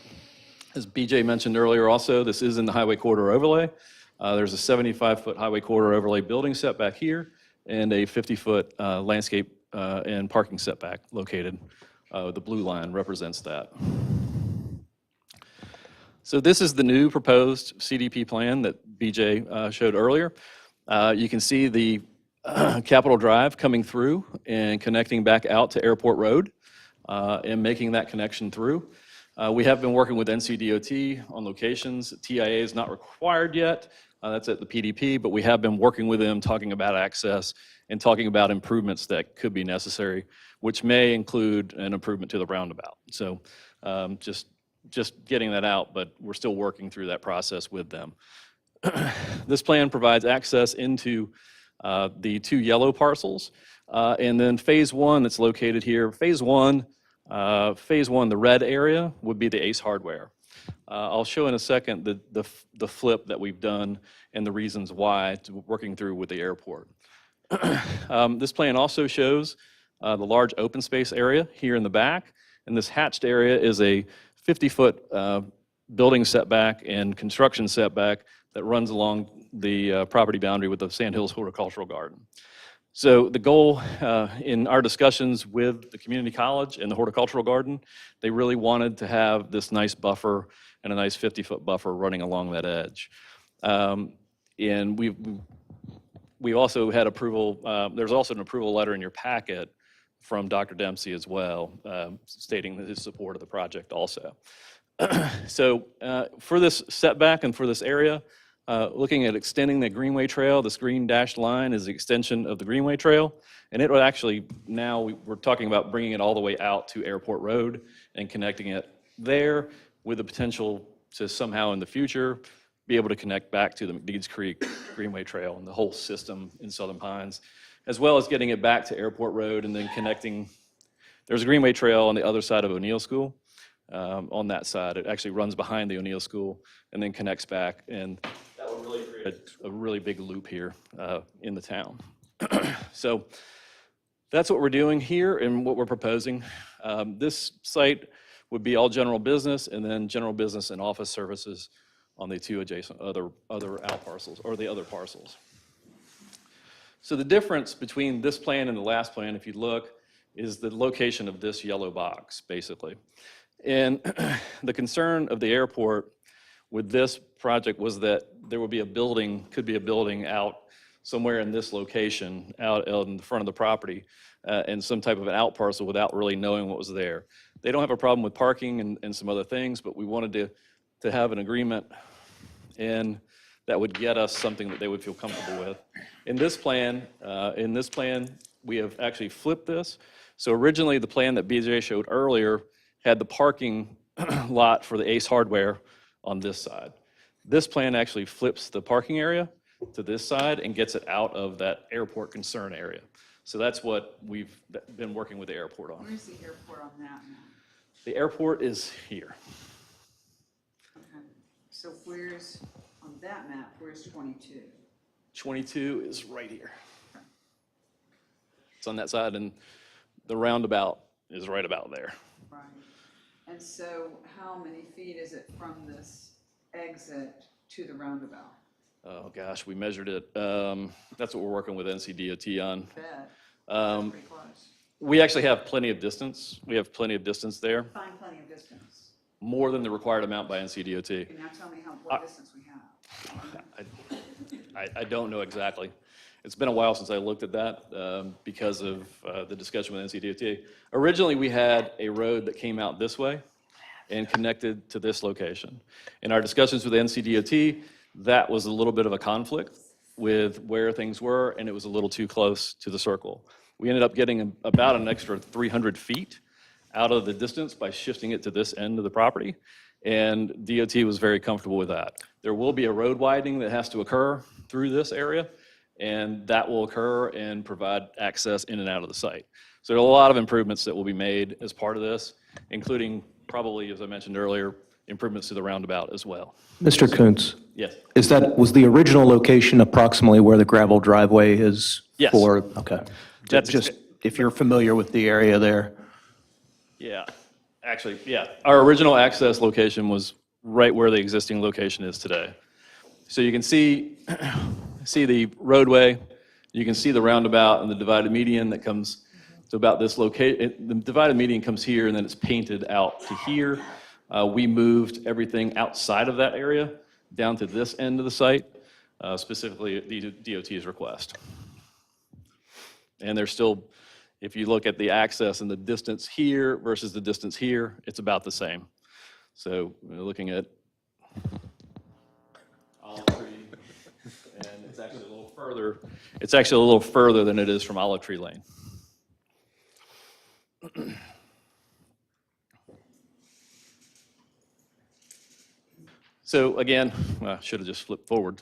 As BJ mentioned earlier also, this is in the highway corridor overlay. There's a 75-foot highway corridor overlay building setback here and a 50-foot landscape and parking setback located. The blue line represents that. So this is the new proposed CDP plan that BJ showed earlier. You can see the Capitol Drive coming through and connecting back out to Airport Road and making that connection through. We have been working with NCDOT on locations. TIA is not required yet. That's at the PDP, but we have been working with them, talking about access and talking about improvements that could be necessary, which may include an improvement to the roundabout. So just getting that out, but we're still working through that process with them. This plan provides access into the two yellow parcels, and then phase one that's located here. Phase one, the red area would be the ACE Hardware. I'll show in a second the flip that we've done and the reasons why, working through with the airport. This plan also shows the large open space area here in the back, and this hatched area is a 50-foot building setback and construction setback that runs along the property boundary with the Sandhills Horticultural Garden. So the goal in our discussions with the community college and the horticultural garden, they really wanted to have this nice buffer and a nice 50-foot buffer running along that edge. And we also had approval, there's also an approval letter in your packet from Dr. Dempsey as well, stating his support of the project also. So for this setback and for this area, looking at extending the Greenway Trail, this green dashed line is the extension of the Greenway Trail. And it would actually, now we're talking about bringing it all the way out to Airport Road and connecting it there with the potential to somehow in the future be able to connect back to the McDeeds Creek Greenway Trail and the whole system in Southern Pines, as well as getting it back to Airport Road and then connecting. There's a Greenway Trail on the other side of O'Neill School. On that side, it actually runs behind the O'Neill School and then connects back, and that would really create a really big loop here in the town. So that's what we're doing here and what we're proposing. This site would be all general business, and then general business and office services on the two adjacent other out parcels, or the other parcels. So the difference between this plan and the last plan, if you look, is the location of this yellow box, basically. And the concern of the airport with this project was that there would be a building, could be a building out somewhere in this location, out in the front of the property, and some type of an out parcel without really knowing what was there. They don't have a problem with parking and some other things, but we wanted to have an agreement and that would get us something that they would feel comfortable with. In this plan, we have actually flipped this. So originally the plan that BJ showed earlier had the parking lot for the ACE Hardware on this side. This plan actually flips the parking area to this side and gets it out of that airport concern area. So that's what we've been working with the airport on. Where's the airport on that map? The airport is here. Okay. So where's, on that map, where's 22? 22 is right here. It's on that side, and the roundabout is right about there. Right. And so how many feet is it from this exit to the roundabout? Oh, gosh, we measured it. That's what we're working with NCDOT on. Bet. Um, Pretty close. We actually have plenty of distance. We have plenty of distance there, Find plenty of distance. more than the required amount by NCDOT. Can you now tell me what distance we have? I don't know exactly. It's been a while since I looked at that because of the discussion with NCDOT. Originally, we had a road that came out this way and connected to this location. In our discussions with NCDOT, that was a little bit of a conflict with where things were, and it was a little too close to the circle. We ended up getting about an extra 300 feet out of the distance by shifting it to this end of the property, and DOT was very comfortable with that. There will be a road widening that has to occur through this area, and that will occur and provide access in and out of the site. So there are a lot of improvements that will be made as part of this, including probably, as I mentioned earlier, improvements to the roundabout as well. Mr. Kuntz? Yes. Was the original location approximately where the gravel driveway is? Yes. Okay. That's Just if you're familiar with the area there. Yeah, actually, yeah. Our original access location was right where the existing location is today. So you can see the roadway, you can see the roundabout and the divided median that comes to about this location. The divided median comes here and then it's painted out to here. We moved everything outside of that area down to this end of the site, specifically at the DOT's request. And there's still, if you look at the access and the distance here versus the distance here, it's about the same. So we're looking at Olive Tree, and it's actually a little further. It's actually a little further than it is from Olive Tree Lane. So again, I should have just flipped forward.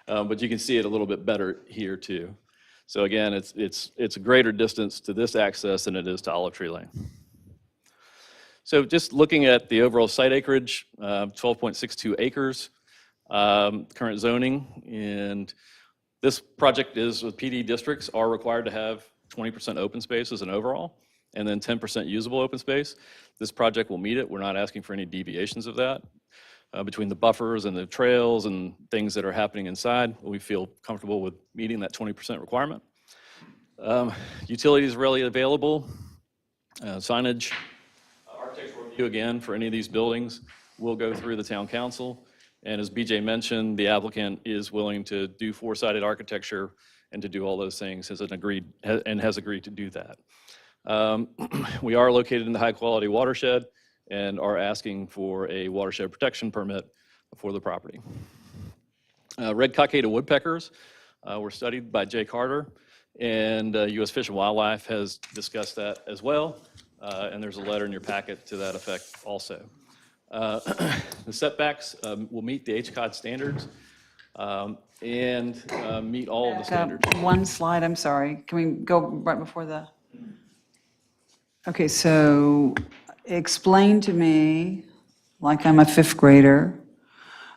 But you can see it a little bit better here too. So again, it's a greater distance to this access than it is to Olive Tree Lane. So just looking at the overall site acreage, 12.62 acres, current zoning, and this project is with PD districts are required to have 20% open space as an overall, and then 10% usable open space. This project will meet it. We're not asking for any deviations of that. Between the buffers and the trails and things that are happening inside, we feel comfortable with meeting that 20% requirement. Utilities readily available, signage, architectural review again for any of these buildings will go through the town council. And as BJ mentioned, the applicant is willing to do four-sided architecture and to do all those things, has agreed to do that. We are located in the high-quality watershed and are asking for a watershed protection permit for the property. Red cockaded woodpeckers were studied by Jay Carter, and U.S. Fish and Wildlife has discussed that as well, and there's a letter in your packet to that effect also. The setbacks will meet the HCOD standards and meet all of the standards. One slide, I'm sorry. Can we go right before the? Okay, so explain to me, like I'm a fifth grader,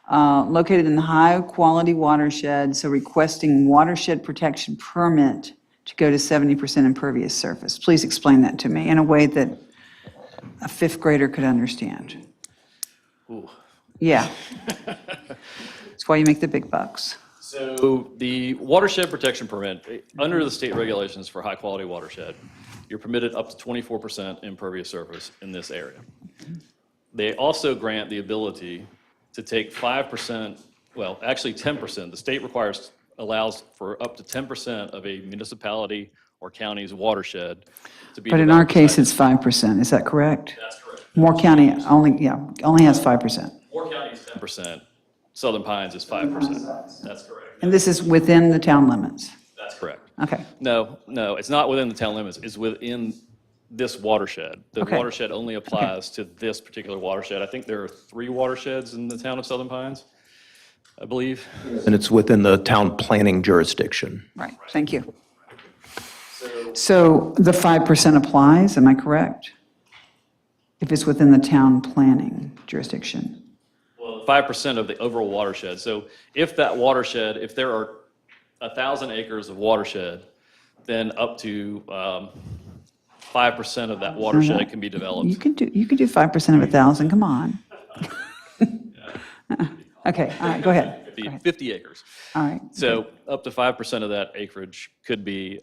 located in the high-quality watershed, so requesting watershed protection permit to go to 70% impervious surface. Please explain that to me in a way that a fifth grader could understand. Ooh. Yeah. That's why you make the big bucks. So the watershed protection permit, under the state regulations for high-quality watershed, you're permitted up to 24% impervious surface in this area. They also grant the ability to take 5%, well, actually 10%. The state allows for up to 10% of a municipality or county's watershed to be. But in our developed case, beside it's 5%. Is that correct? That's correct. Moore County only has 5%. Moore County is 10%. Southern Pines is 5%. That's correct. And this is within the town limits? That's correct. Okay. No, it's not within the town limits. It's within this watershed. The Okay. watershed only applies to this particular watershed. I think there are 3 watersheds in the town of Southern Pines. I believe. And it's within the town planning jurisdiction. Right, thank you. So the 5% applies, am I correct? If it's within the town planning jurisdiction? 5% of the overall watershed. So if that watershed, if there are 1,000 acres of watershed, then up to 5% of that watershed can be developed. You could do 5% of 1,000, come on. Okay, all right, go ahead. 50 acres. All right. So up to 5% of that acreage could be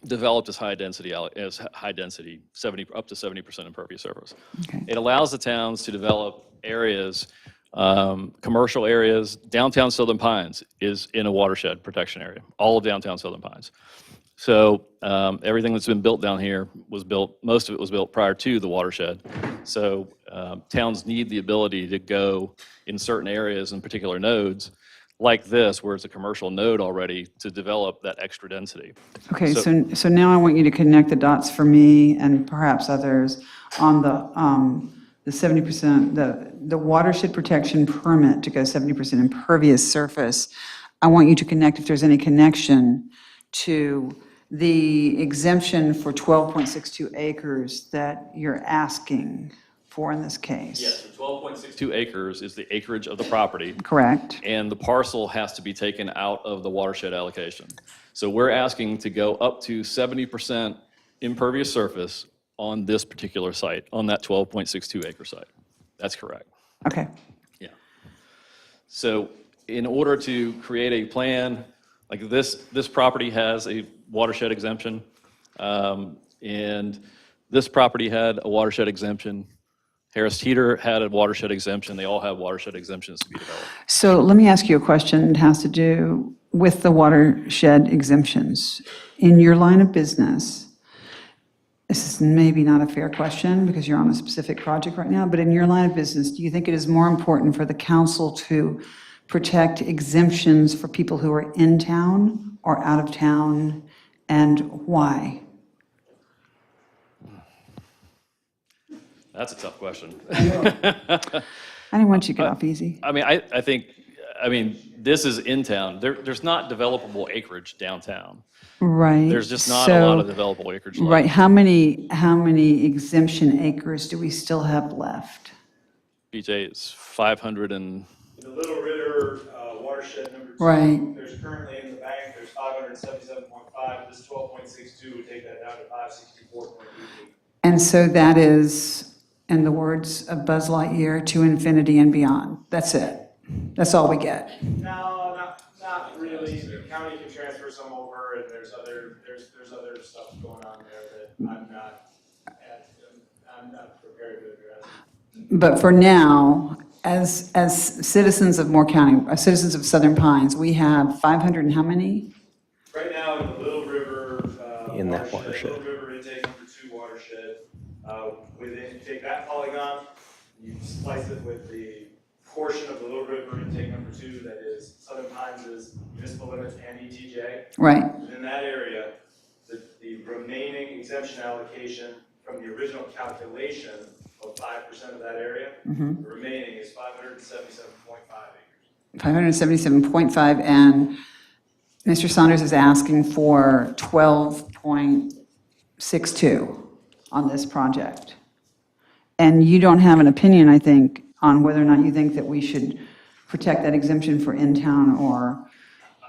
developed as high density, up to 70% impervious surface. It allows the towns to develop areas, commercial areas. Downtown Southern Pines is in a watershed protection area, all of downtown Southern Pines. So everything that's been built down here was built, most of it was built prior to the watershed. So towns need the ability to go in certain areas and particular nodes like this, where it's a commercial node already, to develop that extra density. Okay, so now I want you to connect the dots for me and perhaps others on the 70%, the watershed protection permit to go 70% impervious surface. I want you to connect, if there's any connection, to the exemption for 12.62 acres that you're asking for in this case. Yes, the 12.62 acres is the acreage of the property. Correct. And the parcel has to be taken out of the watershed allocation. So we're asking to go up to 70% impervious surface on this particular site, on that 12.62 acre site. That's correct. Okay. Yeah. So in order to create a plan, like this property has a watershed exemption, and this property had a watershed exemption. Harris Teeter had a watershed exemption. They all have watershed exemptions to be developed. So let me ask you a question. It has to do with the watershed exemptions. In your line of business, this is maybe not a fair question because you're on a specific project right now, but in your line of business, do you think it is more important for the council to protect exemptions for people who are in town or out of town, and why? That's a tough question. I didn't want you to get off easy. I mean, I think, this is in town. There's not developable acreage downtown. Right. There's just not a lot of developable acreage left. Right. How many exemption acres do we still have left? BJ, it's 500 and, The Little River watershed number 2. Right. There's currently in the bank, there's 577.5. This 12.62 would take that down to 564.88. And so that is, in the words of Buzz Lightyear, to infinity and beyond. That's it. That's all we get. No, not really. The county can transfer some over, and there's other stuff going on there that I'm not prepared to address. But for now, as citizens of Moore County, citizens of Southern Pines, we have 500 and how many? Right now, in the Little River In that watershed. Little River intake number 2 watershed, within, you take that polygon, you splice it with the portion of the Little River intake number 2 that is Southern Pines' municipal limits and ETJ. Right. Within that area, the remaining exemption allocation from the original calculation of 5% of that area, Mhm. the remaining is 577.5 acres. 577.5, and Mr. Saunders is asking for 12.62 on this project. And you don't have an opinion, I think, on whether or not you think that we should protect that exemption for in-town or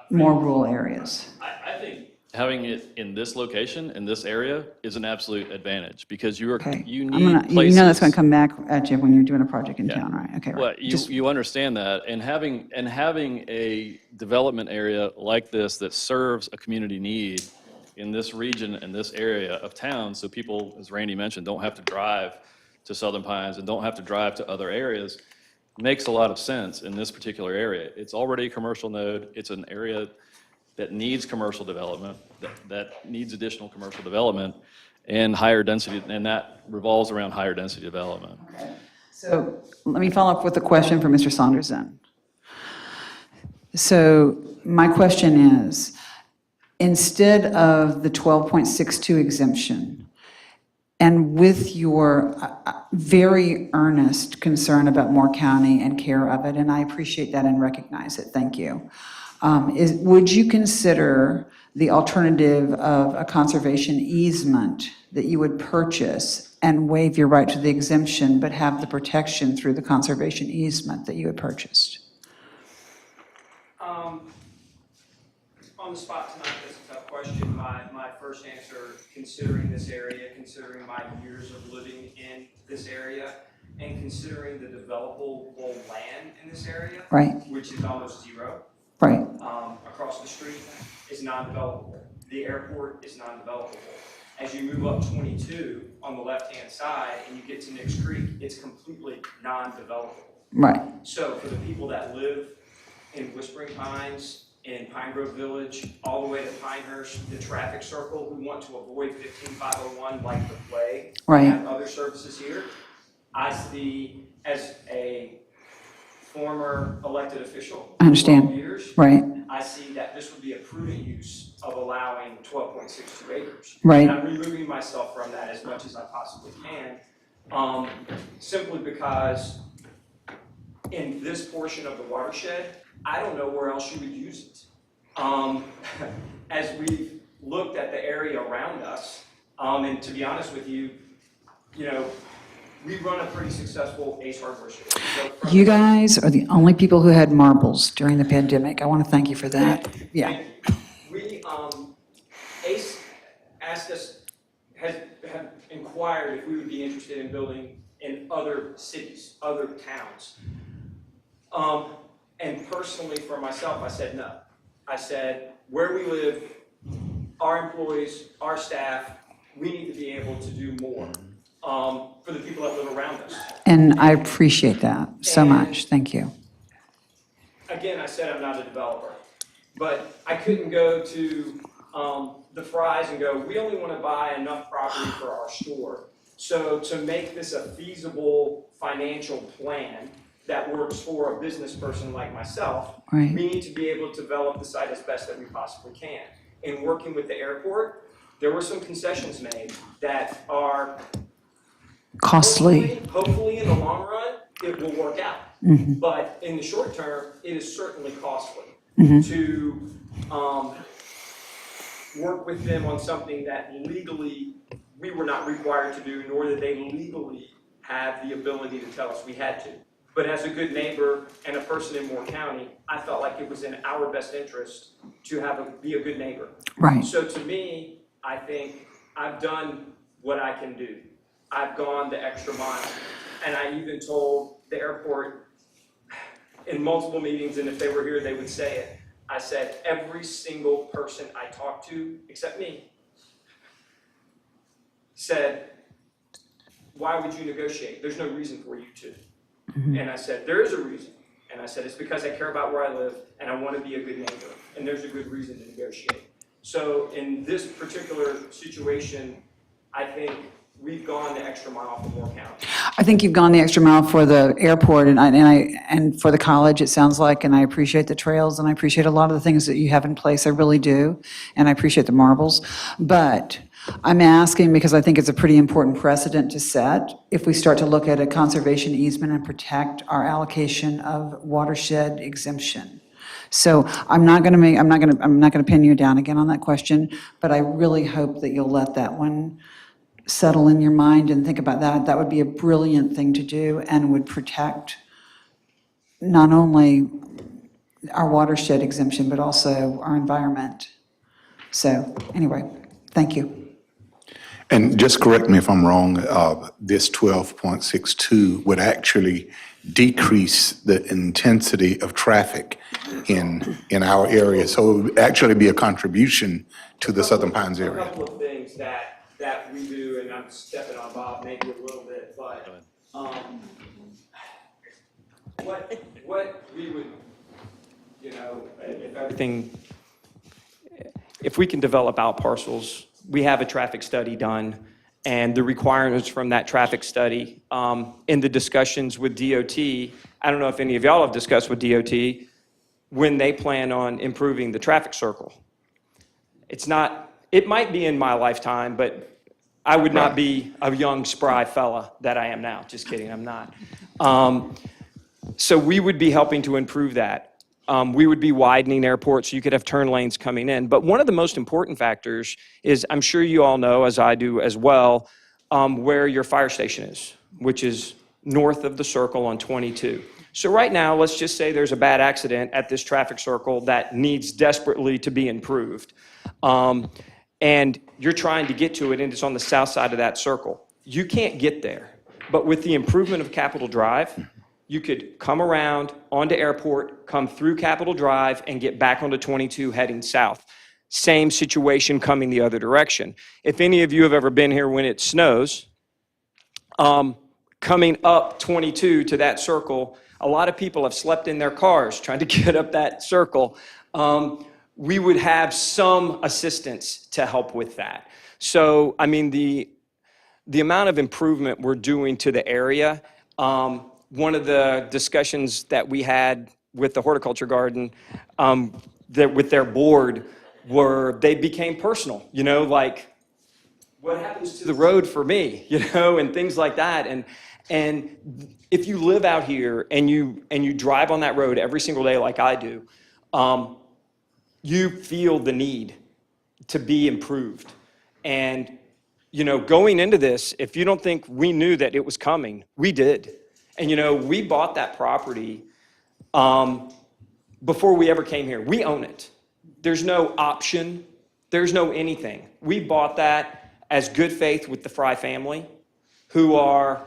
more rural areas. I think having it in this location, in this area, is an absolute advantage because you need places. You know that's going to come back at you when you're doing a project in town, right? Okay, Well, right. you understand that, and having a development area like this that serves a community need in this region and this area of town, so people, as Randy mentioned, don't have to drive to Southern Pines and don't have to drive to other areas, makes a lot of sense in this particular area. It's already a commercial node. It's an area that needs commercial development, that needs additional commercial development and higher density, and that revolves around higher density development. So let me follow up with a question for Mr. Saunders then. So my question is, instead of the 12.62 exemption, and with your very earnest concern about Moore County and care of it, and I appreciate that and recognize it, thank you. Would you consider the alternative of a conservation easement that you would purchase and waive your right to the exemption, but have the protection through the conservation easement that you had purchased? On the spot tonight, that's a tough question. My first answer, considering this area, considering my years of living in this area, and considering the developable land in this area, Right. which is almost zero, Right. across the street, is non-developable. The airport is non-developable. As you move up 22 on the left-hand side and you get to Nicks Creek, it's completely non-developable. Right. So for the people that live in Whispering Pines, in Pine Grove Village, all the way to Pinehurst, the traffic circle, who want to avoid 15501 like the plague, Right. and have other services here, I see, as a former elected official, I understand. 12 years, Right. I see that this would be a prudent use of allowing 12.62 acres. Right. And I'm removing myself from that as much as I possibly can, simply because in this portion of the watershed, I don't know where else you would use it. As we've looked at the area around us, and to be honest with you, we run a pretty successful Ace Hardware store. So from- You guys are the only people who had marbles during the pandemic. I want to thank you for that. Yeah. We, Ace asked us, have inquired if we would be interested in building in other cities, other towns. And personally, for myself, I said no. I said, where we live, our employees, our staff, we need to be able to do more for the people that live around us. And I appreciate that so much. Thank you. Again, I said I'm not a developer, but I couldn't go to the Fry's and go, we only want to buy enough property for our store. So to make this a feasible financial plan that works for a business person like myself, Right. we need to be able to develop the site as best that we possibly can. In working with the airport, there were some concessions made that are Costly. hopefully in the long run, it will work out. Mhm. But in the short term, it is certainly costly Mhm. to work with them on something that legally we were not required to do, nor did they legally have the ability to tell us we had to. But as a good neighbor and a person in Moore County, I felt like it was in our best interest to be a good neighbor. Right. So to me, I think I've done what I can do. I've gone the extra mile. And I even told the airport in multiple meetings, and if they were here, they would say it. I said, every single person I talked to, except me, said, why would you negotiate? There's no reason for you to. And I said, there is a reason. And I said, it's because I care about where I live and I want to be a good neighbor. And there's a good reason to negotiate. So in this particular situation, I think we've gone the extra mile for Moore County. I think you've gone the extra mile for the airport and for the college, it sounds like, and I appreciate the trails and I appreciate a lot of the things that you have in place. I really do. And I appreciate the marbles. But I'm asking because I think it's a pretty important precedent to set if we start to look at a conservation easement and protect our allocation of watershed exemption. So I'm not going to pin you down again on that question, but I really hope that you'll let that one settle in your mind and think about that. That would be a brilliant thing to do and would protect not only our watershed exemption, but also our environment. So anyway, thank you. And just correct me if I'm wrong, this 12.62 would actually decrease the intensity of traffic in our area. So it would actually be a contribution to the Southern Pines A area. couple of things that we do, and I'm stepping on Bob maybe a little bit, but what we would, if everything, if we can develop out parcels, we have a traffic study done, and the requirements from that traffic study, in the discussions with DOT, I don't know if any of y'all have discussed with DOT, when they plan on improving the traffic circle. It might be in my lifetime, but I would not be a young, spry fella that I am now. Just kidding, I'm not. So we would be helping to improve that. We would be widening airports so you could have turn lanes coming in. But one of the most important factors is, I'm sure you all know, as I do as well, where your fire station is, which is north of the circle on 22. So right now, let's just say there's a bad accident at this traffic circle that needs desperately to be improved. And you're trying to get to it, and it's on the south side of that circle. You can't get there. But with the improvement of Capitol Drive, you could come around onto Airport, come through Capitol Drive, and get back onto 22 heading south. Same situation coming the other direction. If any of you have ever been here when it snows, coming up 22 to that circle, a lot of people have slept in their cars trying to get up that circle. We would have some assistance to help with that. So, I mean, the amount of improvement we're doing to the area, one of the discussions that we had with the horticulture garden, with their board, were they became personal, you know, like, what happens to the road for me, you know, and things like that. And if you live out here and you drive on that road every single day like I do, you feel the need to be improved. And, you know, going into this, if you don't think we knew that it was coming, we did. And, you know, we bought that property before we ever came here. We own it. There's no option. There's no anything. We bought that as good faith with the Fry family, who are,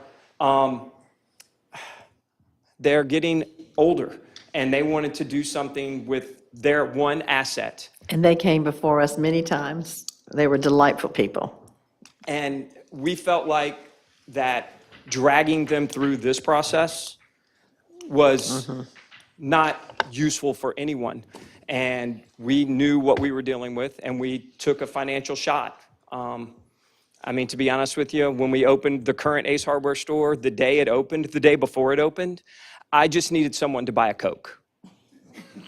they're getting older, and they wanted to do something with their one asset. And they came before us many times. They were delightful people. And we felt like that dragging them through this process was not useful for anyone. And we knew what we were dealing with, and we took a financial shot. I mean, to be honest with you, when we opened the current Ace Hardware store, the day it opened, the day before it opened, I just needed someone to buy a Coke.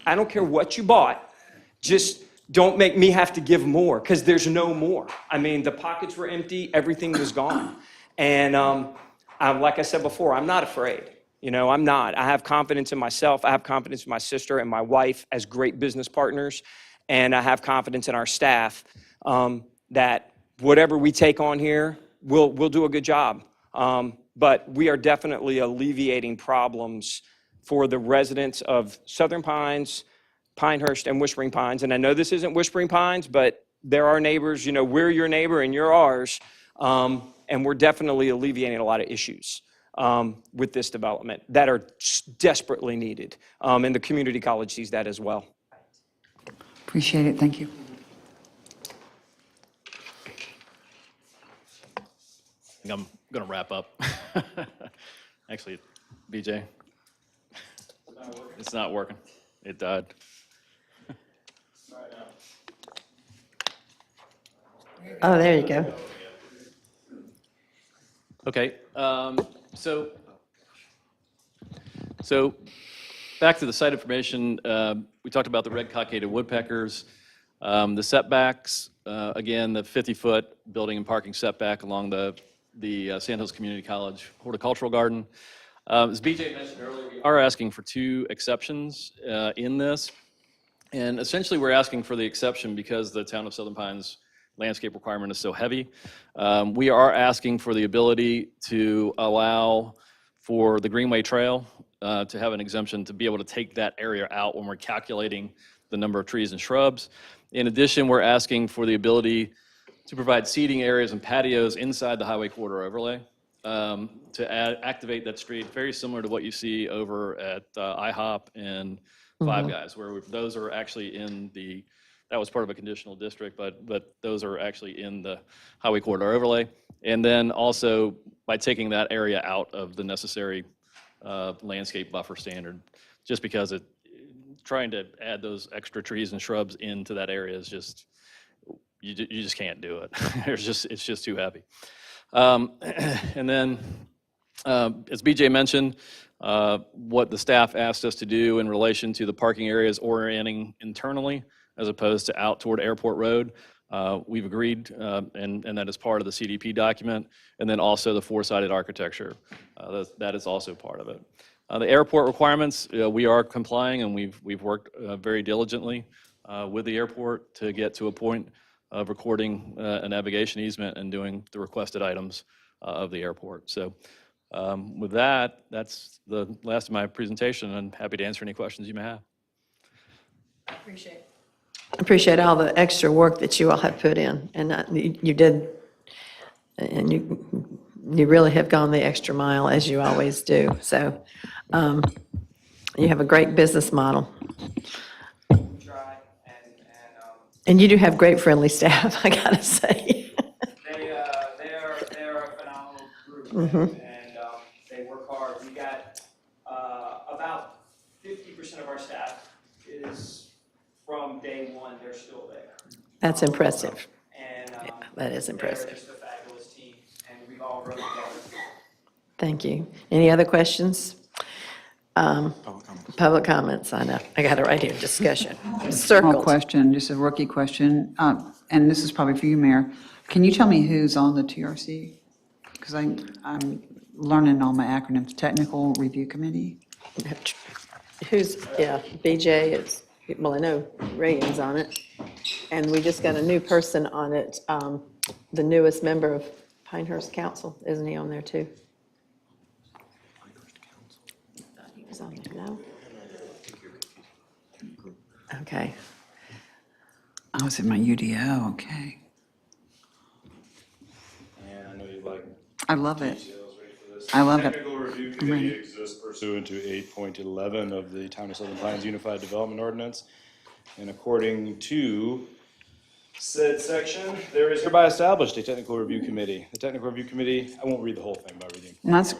I don't care what you bought, just don't make me have to give more, because there's no more. I mean, the pockets were empty, everything was gone. And like I said before, I'm not afraid. You know, I'm not. I have confidence in myself. I have confidence in my sister and my wife as great business partners. And I have confidence in our staff that whatever we take on here, we'll do a good job. But we are definitely alleviating problems for the residents of Southern Pines, Pinehurst, and Whispering Pines. And I know this isn't Whispering Pines, but there are neighbors. You know, we're your neighbor and you're ours. And we're definitely alleviating a lot of issues with this development that are desperately needed. And the community college sees that as well. Appreciate it, thank you. I think I'm going to wrap up. Actually, BJ, it's not working. It died. Oh, there you go. Okay, so back to the site information, we talked about the red cockaded woodpeckers, the setbacks, again, the 50-foot building and parking setback along the Sandhills Community College Horticultural Garden. As BJ mentioned earlier, we are asking for 2 exceptions in this, and essentially we're asking for the exception because the town of Southern Pines landscape requirement is so heavy. We are asking for the ability to allow for the Greenway Trail to have an exemption to be able to take that area out when we're calculating the number of trees and shrubs. In addition, we're asking for the ability to provide seating areas and patios inside the highway corridor overlay to activate that street, very similar to what you see over at IHOP and Five Guys, where those are actually in the, that was part of a conditional district, but those are actually in the highway corridor overlay. And then also by taking that area out of the necessary landscape buffer standard, just because trying to add those extra trees and shrubs into that area is just, you just can't do it. It's just too heavy. And then, as BJ mentioned, what the staff asked us to do in relation to the parking areas orienting internally as opposed to out toward Airport Road. We've agreed, and that is part of the CDP document, and then also the four-sided architecture. That is also part of it. The airport requirements, we are complying, and we've worked very diligently with the airport to get to a point of recording a navigation easement and doing the requested items of the airport. So with that, that's the last of my presentation, and happy to answer any questions you may have. Appreciate all the extra work that you all have put in, and you did, and you really have gone the extra mile, as you always do. So you have a great business model. And you do have great friendly staff, I gotta say. They are a phenomenal group, Mhm. and they work hard. We got about 50% of our staff is from day one, they're still there. That's impressive. And That is they're impressive. just a fabulous team, and we've all run together. Thank you. Any other questions? Public comments, I know. I got it right here, discussion. Small Circled. question, just a rookie question, and this is probably for you, Mayor. Can you tell me who's on the TRC? Because I'm learning all my acronyms. Technical Review Committee? Yeah, BJ is, well, I know Reagan's on it. And we just got a new person on it, the newest member of Pinehurst Council. Isn't he on there too? He was on there, no? Okay. I was in my UDO, okay. And I know you like I love it. details, ready for this? I love it. Technical Review I'm Committee ready. exists pursuant to 8.11 of the Town of Southern Pines Unified Development Ordinance. And according to said section, there is hereby established a Technical Review Committee. The Technical Review Committee, I won't read the whole thing by reading. That's,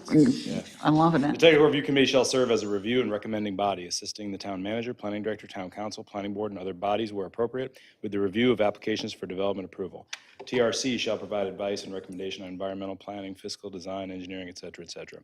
I'm loving The it. Technical Review Committee shall serve as a review and recommending body, assisting the town manager, planning director, town council, planning board, and other bodies where appropriate with the review of applications for development approval. TRC shall provide advice and recommendation on environmental planning, fiscal design, engineering, et cetera, et cetera.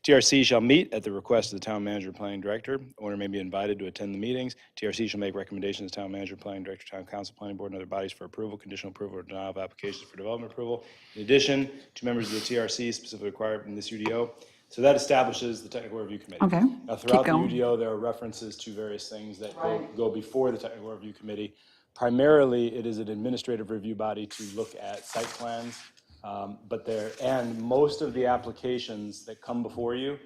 TRC shall meet at the request of the town manager, planning director. Owner may be invited to attend the meetings. TRC shall make recommendations to town manager, planning director, town council, planning board, and other bodies for approval, conditional approval, or denial of applications for development approval. In addition, 2 members of the TRC specifically required in this UDO. So that establishes the Technical Review Committee. Okay, Now, keep throughout the going. UDO, there are references to various things that go before the Technical Review Committee. Primarily, it is an administrative review body to look at site plans, and most of the applications that come before you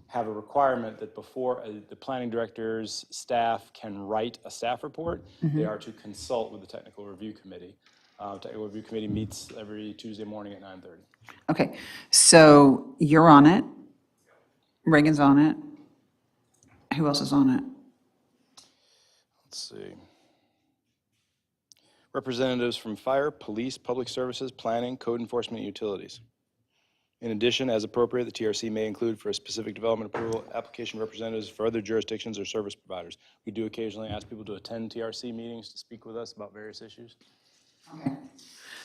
have a requirement that before the planning director's staff can write a staff report, they are to consult with the Technical Review Committee. Technical Review Committee meets every Tuesday morning at 9:30. Okay, so you're on it. Reagan's on it. Who else is on it? Let's see. Representatives from fire, police, public services, planning, code enforcement, and utilities. In addition, as appropriate, the TRC may include for a specific development approval, application representatives for other jurisdictions or service providers. We do occasionally ask people to attend TRC meetings to speak with us about various issues.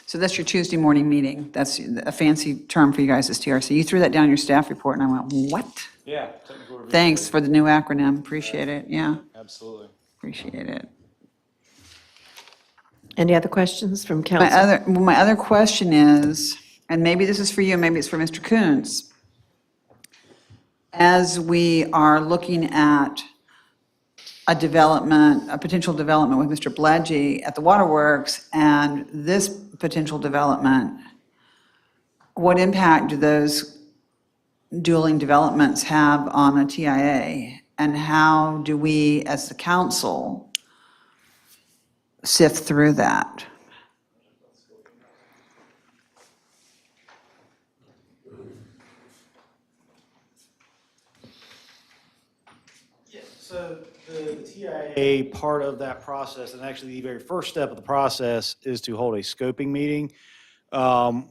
So that's your Tuesday morning meeting. That's a fancy term for you guys is TRC. You threw that down in your staff report, and I went, what? Yeah. Technical review. Thanks for the new acronym. Appreciate it. Yeah, Absolutely. appreciate it. Any other questions from council? My other question is, and maybe this is for you, maybe it's for Mr. Coons. As we are looking at a potential development with Mr. Bledgy at the Waterworks and this potential development, what impact do those dueling developments have on a TIA? And how do we, as the council, sift through that? So the TIA part of that process, and actually the very first step of the process, is to hold a scoping meeting,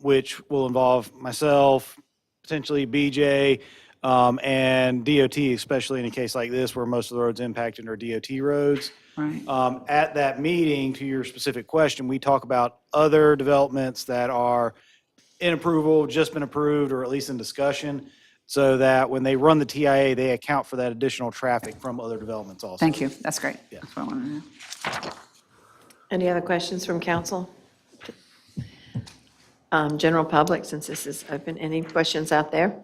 which will involve myself, potentially BJ, and DOT, especially in a case like this where most of the roads impacted are DOT roads. Right. At that meeting, to your specific question, we talk about other developments that are in approval, just been approved, or at least in discussion, so that when they run the TIA, they account for that additional traffic from other developments also. Thank you. That's great. That's what I wanted to know. Any other questions from council? General public, since this is open, any questions out there?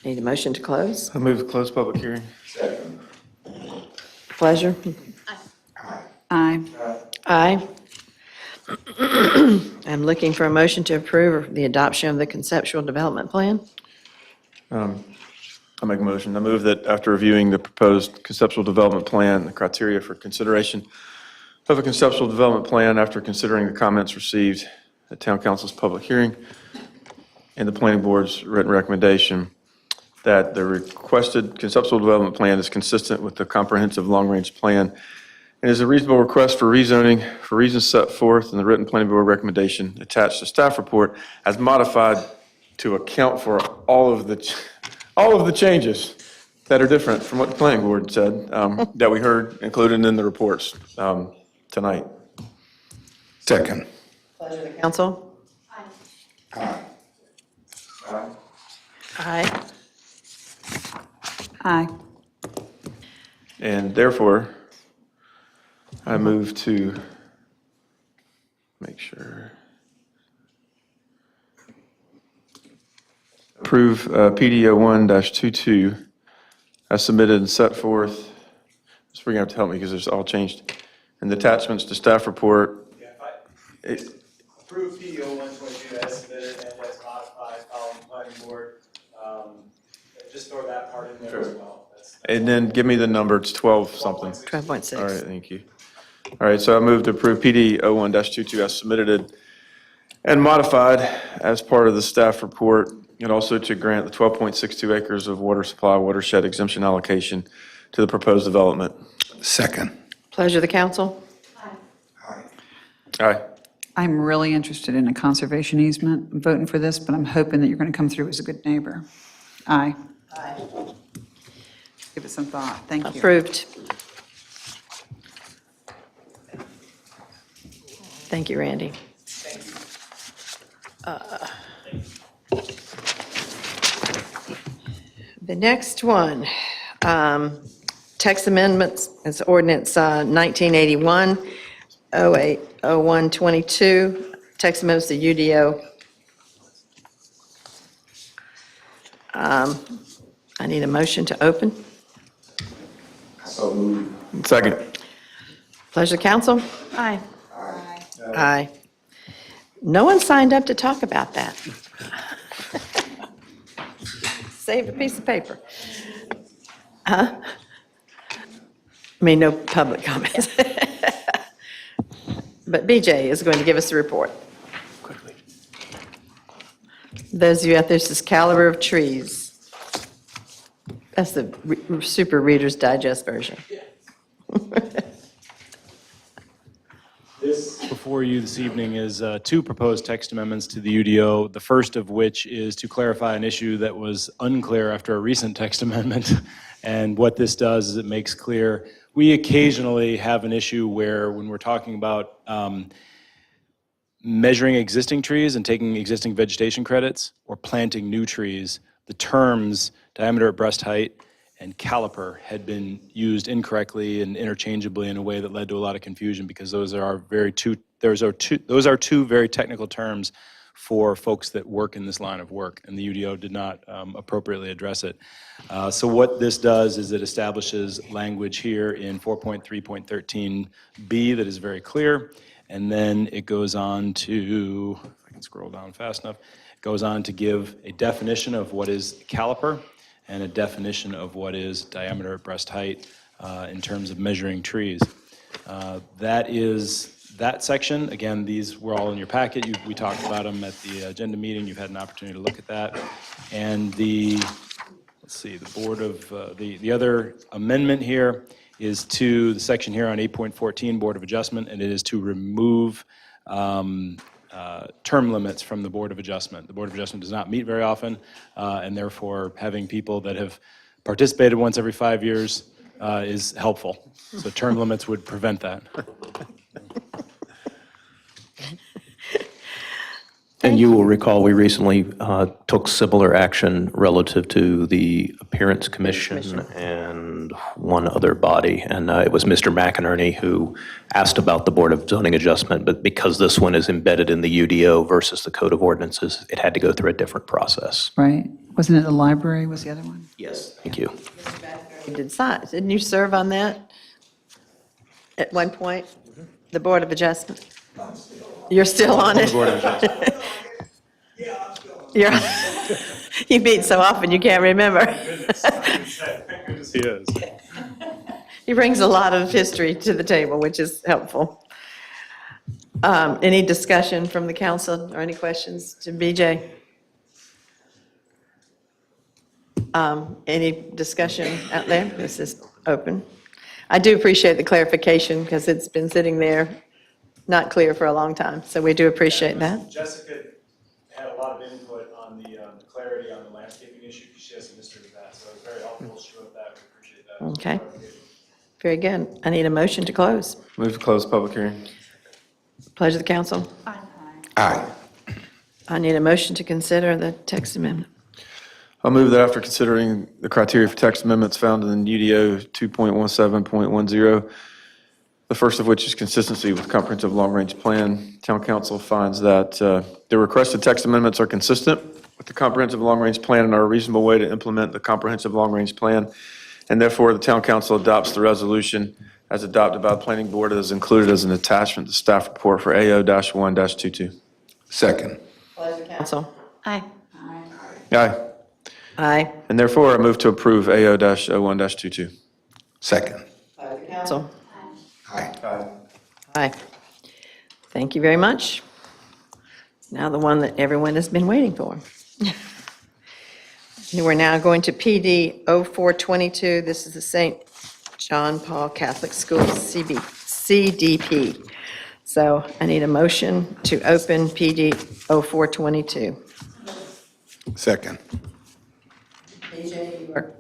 Need a motion to close? I move to close public hearing. Pleasure? Aye. Aye. I'm looking for a motion to approve the adoption of the conceptual development plan. I'll make a motion. I move that after reviewing the proposed conceptual development plan, the criteria for consideration of a conceptual development plan, after considering the comments received at Town Council's public hearing and the planning board's written recommendation, that the requested conceptual development plan is consistent with the comprehensive long-range plan and is a reasonable request for rezoning for reasons set forth in the written planning board recommendation attached to staff report as modified to account for all of the changes that are different from what the planning board said, that we heard included in the reports tonight. Second. Pleasure of the council. Aye. Aye. Aye. And therefore, I move to make sure. Approve PDO 1-22 as submitted and set forth. So we're going to have to help me because it's all changed. And the attachments to staff report. Yeah, approve PDO 122 as submitted and as modified following planning board. Just throw that part in there as well. And then give me the number, it's 12 something. 12.6. All right, thank you. All right, so I move to approve PD 01-22 as submitted and modified as part of the staff report, and also to grant the 12.62 acres of water supply watershed exemption allocation to the proposed development. Second. Pleasure of the council. Aye. I'm really interested in a conservation easement. I'm voting for this, but I'm hoping that you're going to come through as a good neighbor. Aye. Aye. Give it some thought. Thank you. Approved. Thank you, Randy. The next one, text amendments, is ordinance 1981, 080122, text amendments to UDO. I need a motion to open. Second. Pleasure, council. Aye. Aye. No one signed up to talk about that. Saved a piece of paper. Huh? I mean, no public comments. But BJ is going to give us a report. Quickly. Those of you out there, this is caliber of trees. That's the super Reader's Digest version. This before you this evening is two proposed text amendments to the UDO, the first of which is to clarify an issue that was unclear after a recent text amendment. And what this does is it makes clear, we occasionally have an issue where when we're talking about measuring existing trees and taking existing vegetation credits or planting new trees, the terms diameter at breast height and caliper had been used incorrectly and interchangeably in a way that led to a lot of confusion, because those are two very technical terms for folks that work in this line of work, and the UDO did not appropriately address it. So what this does is it establishes language here in 4.3.13b that is very clear, and then it goes on to, if I can scroll down fast enough, it goes on to give a definition of what is caliper and a definition of what is diameter at breast height in terms of measuring trees. That is that section. Again, these were all in your packet. We talked about them at the agenda meeting. You've had an opportunity to look at that. And the board of, the other amendment here is to the section here on 8.14, Board of Adjustment, and it is to remove term limits from the Board of Adjustment. The Board of Adjustment does not meet very often, and therefore having people that have participated once every 5 years is helpful. So term limits would prevent that. And you will recall, we recently took similar action relative to the Appearance Commission and one other body. And it was Mr. McInerney who asked about the Board of Zoning Adjustment, but because this one is embedded in the UDO versus the Code of Ordinances, it had to go through a different process. Right? Wasn't it the library was the other one? Yes. Thank you. Didn't you serve on that at one point? The Board of Adjustment? You're still on it? You're, you meet so often you can't remember. He is. He brings a lot of history to the table, which is helpful. Any discussion from the council or any questions to BJ? Any discussion out there? This is open. I do appreciate the clarification because it's been sitting there not clear for a long time, so we do appreciate that. Jessica had a lot of input on the clarity on the landscaping issue, because she has some history with that, so it was very helpful. She wrote that, we appreciate that. Okay. Very good. I need a motion to close. Move to close public hearing. Pleasure of the council. Aye. I need a motion to consider the text amendment. I'll move that after considering the criteria for text amendments found in UDO 2.17.10, the first of which is consistency with comprehensive long-range plan. Town council finds that the requested text amendments are consistent with the comprehensive long-range plan and are a reasonable way to implement the comprehensive long-range plan. And therefore, the town council adopts the resolution as adopted by the planning board as included as an attachment to staff report for AO-1-22. Second. Pleasure, council. Aye. Aye. Aye. And therefore, I move to approve AO-01-22. Second. Pleasure, council. Aye. Aye. Thank you very much. Now the one that everyone has been waiting for. We're now going to PD 0422. This is the St. John Paul Catholic School CDP. So I need a motion to open PD 0422. Second. BJ, you are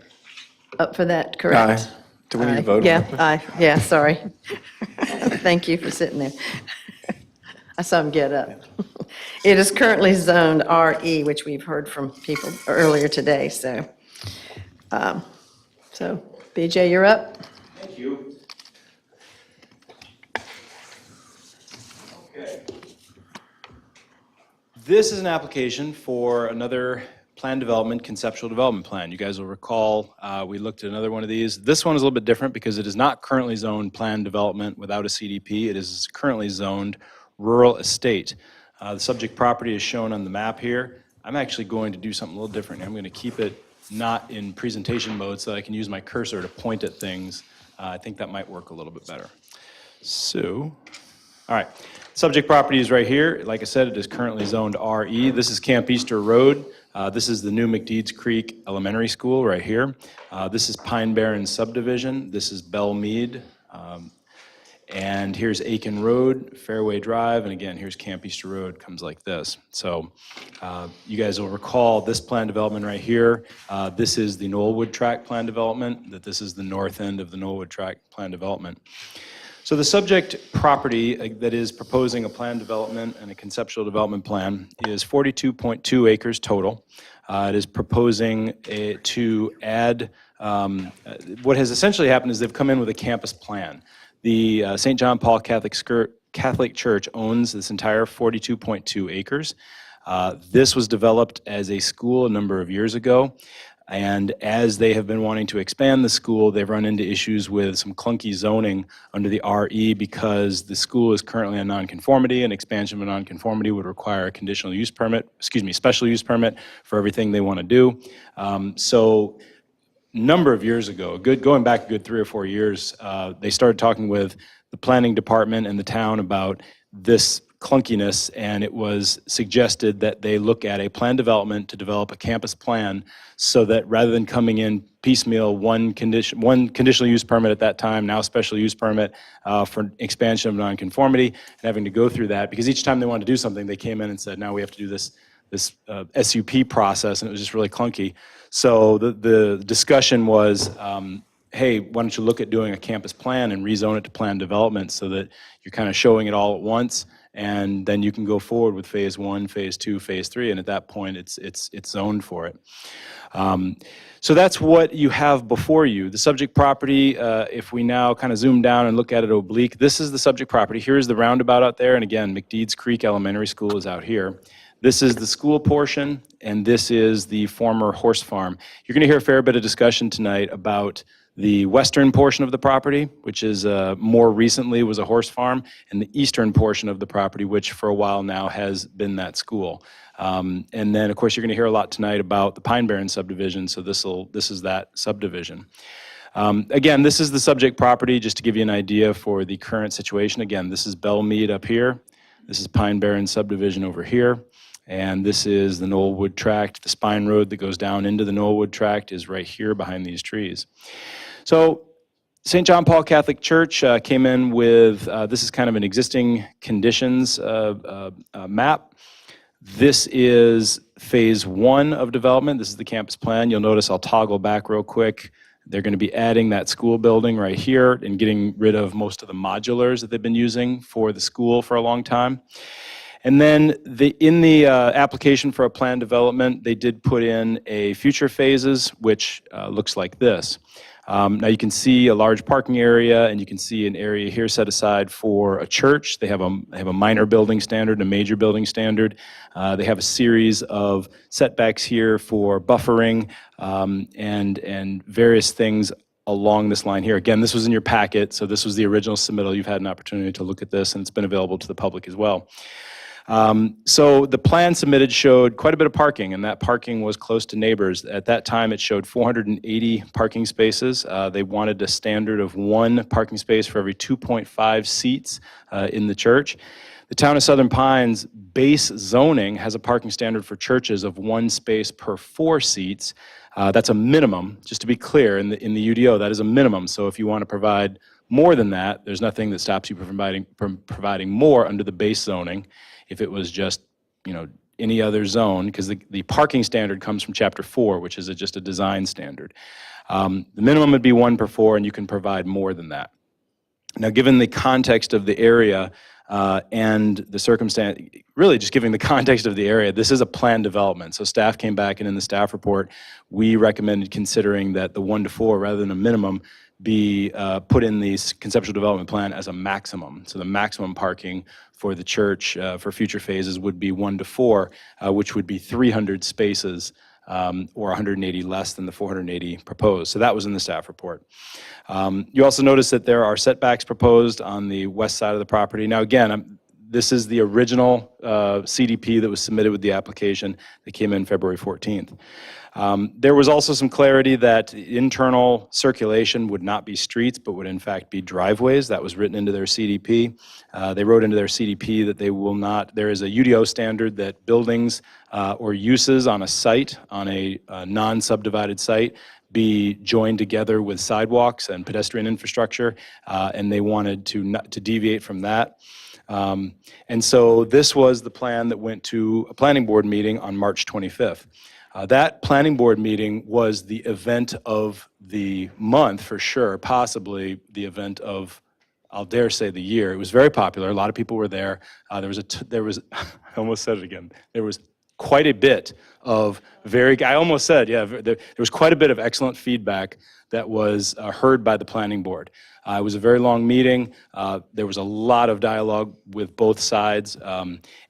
up for that, correct? Aye. Do we need to Aye. vote on Yeah, that? aye, yeah, sorry. Thank you for sitting there. I saw him get up. It is currently zoned RE, which we've heard from people earlier today, so. So BJ, you're up. Thank you. Okay. This is an application for another plan development, conceptual development plan. You guys will recall, we looked at another one of these. This one is a little bit different because it is not currently zoned plan development without a CDP. It is currently zoned rural estate. The subject property is shown on the map here. I'm actually going to do something a little different. I'm going to keep it not in presentation mode so that I can use my cursor to point at things. I think that might work a little bit better. So, all right. Subject property is right here. Like I said, it is currently zoned RE. This is Camp Easter Road. This is the new McDeeds Creek Elementary School right here. This is Pine Barren Subdivision. This is Bell Mead. And here's Aiken Road, Fairway Drive, and again, here's Camp Easter Road, comes like this. So you guys will recall this plan development right here. This is the Knollwood Tract plan development, that this is the north end of the Knollwood Tract plan development. So the subject property that is proposing a plan development and a conceptual development plan is 42.2 acres total. It is proposing to add, what has essentially happened is they've come in with a campus plan. The St. John Paul Catholic Church owns this entire 42.2 acres. This was developed as a school a number of years ago. And as they have been wanting to expand the school, they've run into issues with some clunky zoning under the RE because the school is currently a nonconformity, and expansion of a nonconformity would require a conditional use permit, special use permit for everything they want to do. So number of years ago, going back a good 3 or 4 years, they started talking with the planning department and the town about this clunkiness, and it was suggested that they look at a plan development to develop a campus plan so that rather than coming in piecemeal, one conditional use permit at that time, now special use permit for expansion of nonconformity, and having to go through that, because each time they wanted to do something, they came in and said, now we have to do this SUP process, and it was just really clunky. So the discussion was, hey, why don't you look at doing a campus plan and rezone it to plan development so that you're kind of showing it all at once, And then you can go forward with phase 1, phase 2, phase 3, and at that point, it's zoned for it. So that's what you have before you. The subject property, if we now kind of zoom down and look at it oblique, this is the subject property. Here's the roundabout out there, and again, McDeeds Creek Elementary School is out here. This is the school portion, and this is the former horse farm. You're going to hear a fair bit of discussion tonight about the western portion of the property, which is more recently was a horse farm, and the eastern portion of the property, which for a while now has been that school. And then, of course, you're going to hear a lot tonight about the Pine Barren subdivision, so this is that subdivision. Again, this is the subject property, just to give you an idea for the current situation. Again, this is Bellmead up here. This is Pine Barren subdivision over here. And this is the Knollwood Tract. The spine road that goes down into the Knollwood Tract is right here behind these trees. So St. John Paul Catholic Church came in with, this is kind of an existing conditions map. This is phase 1 of development. This is the campus plan. You'll notice I'll toggle back real quick. They're going to be adding that school building right here and getting rid of most of the modulars that they've been using for the school for a long time. And then in the application for a plan development, they did put in a future phases, which looks like this. Now you can see a large parking area, and you can see an area here set aside for a church. They have a minor building standard and a major building standard. They have a series of setbacks here for buffering and various things along this line here. Again, this was in your packet, so this was the original submittal. You've had an opportunity to look at this, and it's been available to the public as well. So the plan submitted showed quite a bit of parking, and that parking was close to neighbors. At that time, it showed 480 parking spaces. They wanted a standard of 1 parking space for every 2.5 seats in the church. The town of Southern Pines base zoning has a parking standard for churches of 1 space per 4 seats. That's a minimum, just to be clear, in the UDO, that is a minimum. So if you want to provide more than that, there's nothing that stops you from providing more under the base zoning. If it was just, any other zone, because the parking standard comes from Chapter 4, which is just a design standard. The minimum would be 1 per 4, and you can provide more than that. Now, given the context of the area and the circumstance, really just giving the context of the area, this is a planned development. So staff came back, and in the staff report, we recommended considering that the 1 to 4, rather than a minimum, be put in the conceptual development plan as a maximum. So the maximum parking for the church for future phases would be 1 to 4, which would be 300 spaces or 180 less than the 480 proposed. So that was in the staff report. You also notice that there are setbacks proposed on the west side of the property. Now again, this is the original CDP that was submitted with the application that came in February 14th. There was also some clarity that internal circulation would not be streets, but would in fact be driveways. That was written into their CDP. They wrote into their CDP that they will not, there is a UDO standard that buildings or uses on a site, on a non-subdivided site, be joined together with sidewalks and pedestrian infrastructure, and they wanted to deviate from that. And so this was the plan that went to a planning board meeting on March 25th. That planning board meeting was the event of the month for sure, possibly the event of, I'll dare say, the year. It was very popular. A lot of people were there. There was I almost said it again. There was quite a bit of I almost said, yeah, there was quite a bit of excellent feedback that was heard by the planning board. It was a very long meeting. There was a lot of dialogue with both sides.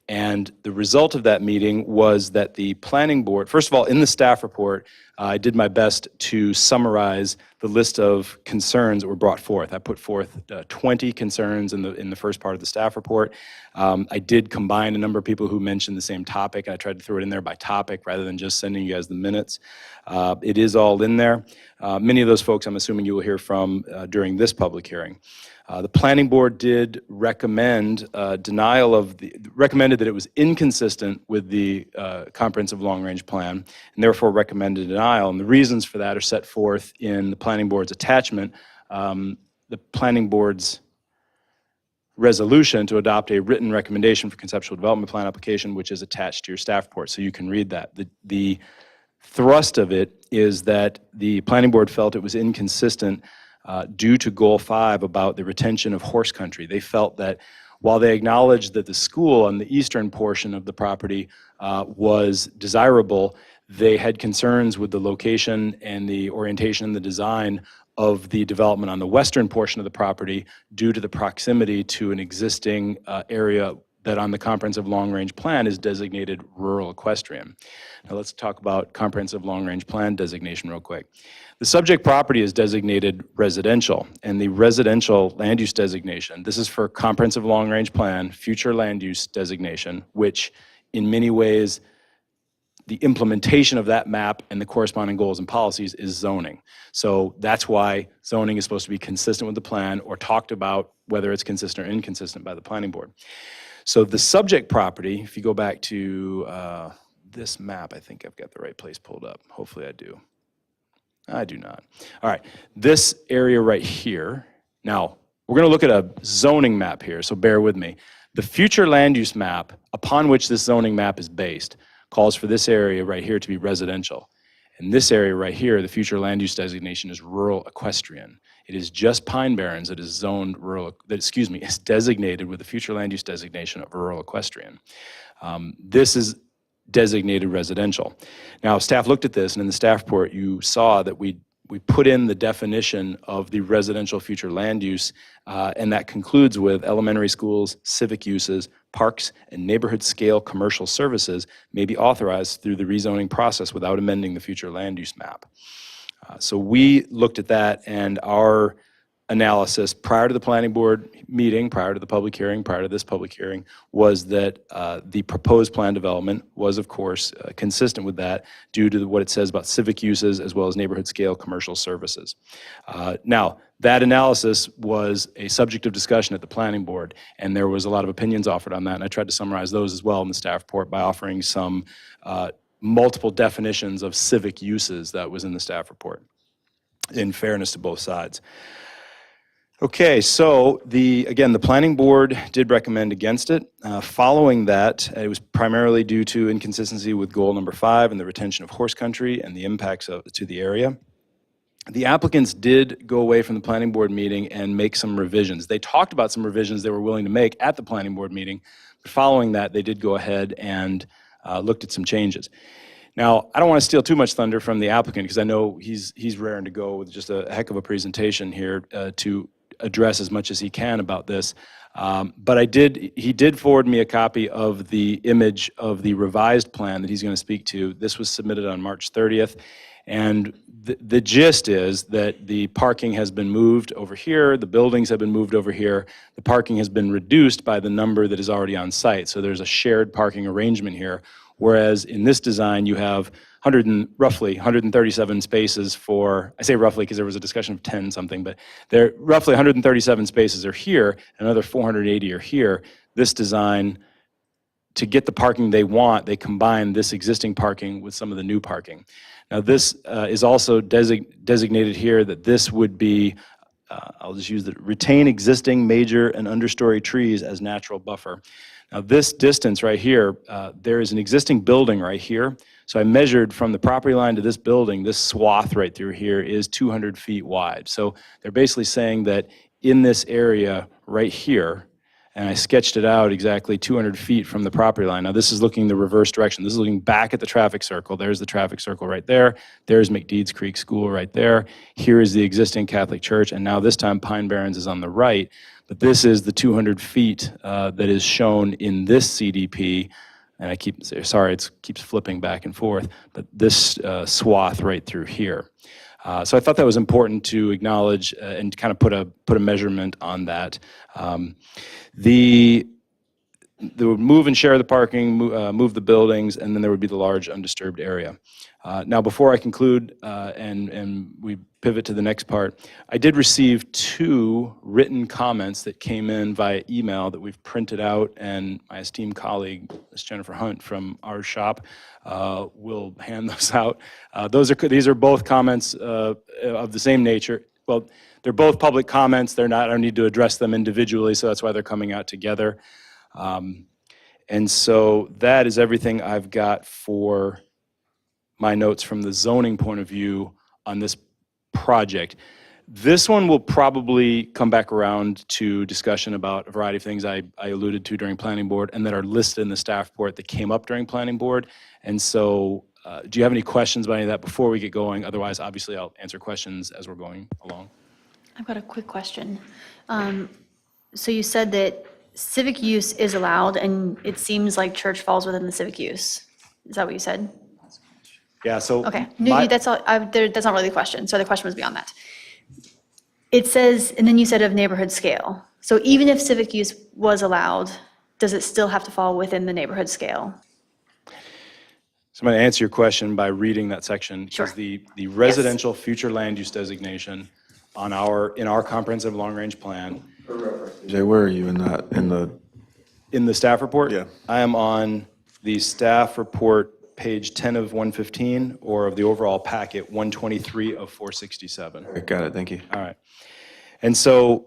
And the result of that meeting was that the planning board, first of all, in the staff report, I did my best to summarize the list of concerns that were brought forth. I put forth 20 concerns in the first part of the staff report. I did combine a number of people who mentioned the same topic. I tried to throw it in there by topic rather than just sending you guys the minutes. It is all in there. Many of those folks I'm assuming you will hear from during this public hearing. The planning board did recommend recommended that it was inconsistent with the comprehensive long-range plan, and therefore recommended denial. And the reasons for that are set forth in the planning board's attachment, the planning board's resolution to adopt a written recommendation for conceptual development plan application, which is attached to your staff report, so you can read that. The thrust of it is that the planning board felt it was inconsistent due to Goal 5 about the retention of horse country. They felt that While they acknowledged that the school on the eastern portion of the property was desirable, they had concerns with the location and the orientation and the design of the development on the western portion of the property due to the proximity to an existing area that on the comprehensive long-range plan is designated rural equestrian. Now let's talk about comprehensive long-range plan designation real quick. The subject property is designated residential, and the residential land use designation, this is for comprehensive long-range plan, future land use designation, which in many ways the implementation of that map and the corresponding goals and policies is zoning. So that's why zoning is supposed to be consistent with the plan or talked about whether it's consistent or inconsistent by the planning board. So the subject property, if you go back to this map, I think I've got the right place pulled up. Hopefully I do. I do not. All right, this area right here. Now, we're going to look at a zoning map here, so bear with me. The future land use map upon which this zoning map is based calls for this area right here to be residential. And this area right here, the future land use designation is rural equestrian. It is just Pine Barrens that is zoned rural, is designated with the future land use designation of rural equestrian. This is designated residential. Now, staff looked at this, and in the staff report, you saw that we put in the definition of the residential future land use, and that concludes with elementary schools, civic uses, parks, and neighborhood scale commercial services may be authorized through the rezoning process without amending the future land use map. So we looked at that, and our analysis prior to the planning board meeting, prior to the public hearing, prior to this public hearing, was that the proposed plan development was, of course, consistent with that due to what it says about civic uses as well as neighborhood scale commercial services. Now, that analysis was a subject of discussion at the planning board, and there was a lot of opinions offered on that, and I tried to summarize those as well in the staff report by offering some multiple definitions of civic uses that was in the staff report, in fairness to both sides. Okay, so again, the planning board did recommend against it. Following that, it was primarily due to inconsistency with goal number 5 and the retention of horse country and the impacts to the area. The applicants did go away from the planning board meeting and make some revisions. They talked about some revisions they were willing to make at the planning board meeting, but following that, they did go ahead and looked at some changes. Now, I don't want to steal too much thunder from the applicant because I know he's raring to go with just a heck of a presentation here to address as much as he can about this. But he did forward me a copy of the image of the revised plan that he's going to speak to. This was submitted on March 30th. And the gist is that the parking has been moved over here, the buildings have been moved over here, the parking has been reduced by the number that is already on site. So there's a shared parking arrangement here. Whereas in this design, you have roughly 137 spaces for, I say roughly because there was a discussion of 10 something, but there roughly 137 spaces are here, another 480 are here. This design, to get the parking they want, they combine this existing parking with some of the new parking. Now this is also designated here that this would be, I'll just use the retain existing major and understory trees as natural buffer. Now this distance right here, there is an existing building right here. So I measured from the property line to this building, this swath right through here is 200 feet wide. So they're basically saying that in this area right here, and I sketched it out exactly 200 feet from the property line. Now this is looking the reverse direction. This is looking back at the traffic circle. There's the traffic circle right there. There's McDeeds Creek School right there. Here is the existing Catholic church. And now this time Pine Barrens is on the right. But this is the 200 feet that is shown in this CDP. And I keeps flipping back and forth. But this swath right through here. So I thought that was important to acknowledge and kind of put a measurement on that. The move and share the parking, move the buildings, and then there would be the large undisturbed area. Now, before I conclude and we pivot to the next part, I did receive 2 written comments that came in via email that we've printed out, and my esteemed colleague, Ms. Jennifer Hunt from our shop, will hand those out. These are both comments of the same nature. Well, they're both public comments. I don't need to address them individually, so that's why they're coming out together. And so that is everything I've got for my notes from the zoning point of view on this project. This one will probably come back around to discussion about a variety of things I alluded to during planning board and that are listed in the staff report that came up during planning board. And so do you have any questions about any of that before we get going? Otherwise, obviously, I'll answer questions as we're going along. I've got a quick question. So you said that civic use is allowed, and it seems like church falls within the civic use. Is that what you said? Yeah, so. Okay, no, that's all, that's not really the question, so the question was beyond that. It says, and then you said of neighborhood scale. So even if civic use was allowed, does it still have to fall within the neighborhood scale? So I'm going to answer your question by reading that section. Sure. Because the residential future land use designation in our comprehensive long-range plan. Jay, where are you in that, In the staff report? Yeah. I am on the staff report, page 10 of 115, or of the overall packet, 123 of 467. got it, thank you. All right. And so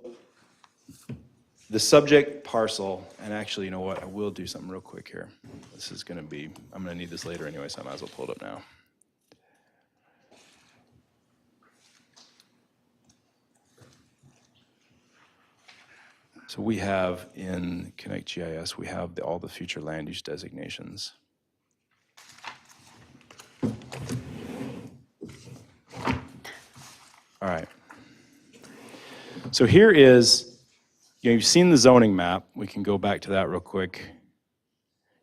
the subject parcel, and actually, you know what, I will do something real quick here. This is going to be, I'm going to need this later anyway, so I might as well pull it up now. So we have in Connect GIS, we have all the future land use designations. All right. So here is, you've seen the zoning map. We can go back to that real quick.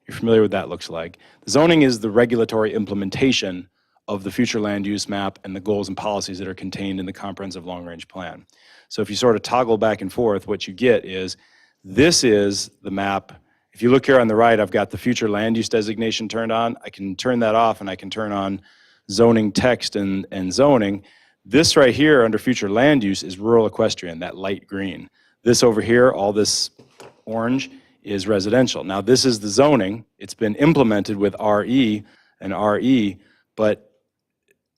You're familiar with what that looks like. The zoning is the regulatory implementation of the future land use map and the goals and policies that are contained in the comprehensive long-range plan. So if you sort of toggle back and forth, what you get is, this is the map. If you look here on the right, I've got the future land use designation turned on. I can turn that off and I can turn on zoning text and zoning. This right here under future land use is rural equestrian, that light green. This over here, all this orange, is residential. Now this is the zoning. It's been implemented with RE and RE, but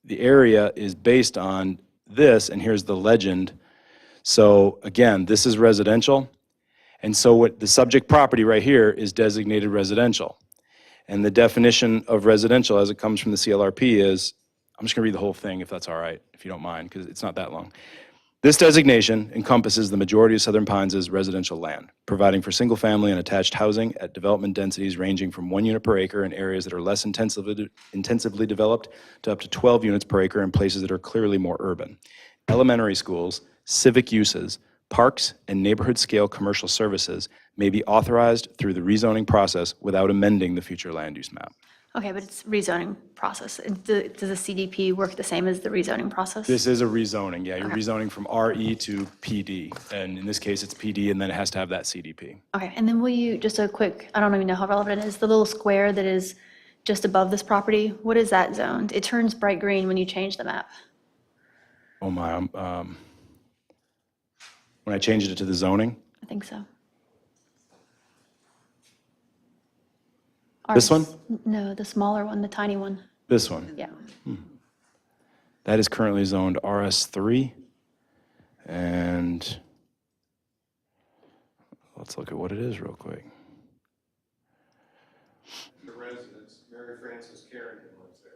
the area is based on this, and here's the legend. So again, this is residential. And so what the subject property right here is designated residential. And the definition of residential as it comes from the CLRP is, I'm just gonna read the whole thing if that's all right, if you don't mind, because it's not that long. This designation encompasses the majority of Southern Pines' residential land, providing for single-family and attached housing at development densities ranging from 1 unit per acre in areas that are less intensively developed to up to 12 units per acre in places that are clearly more urban. Elementary schools, civic uses, parks, and neighborhood-scale commercial services may be authorized through the rezoning process without amending the future land use map. Okay, but it's rezoning process. Does the CDP work the same as the rezoning process? This is a rezoning, yeah. You're rezoning from RE to PD. And in this case, it's PD, and then it has to have that CDP. Okay, and then will you, just a quick, I don't even know how relevant it is, the little square that is just above this property, what is that zoned? It turns bright green when you change the map. Oh my, when I changed it to the zoning, I think so. This one? No, the smaller one, the tiny one. this one. Yeah. That is currently zoned RS3. And let's look at what it is real quick. The residence, Mary Frances Carrigan lives there.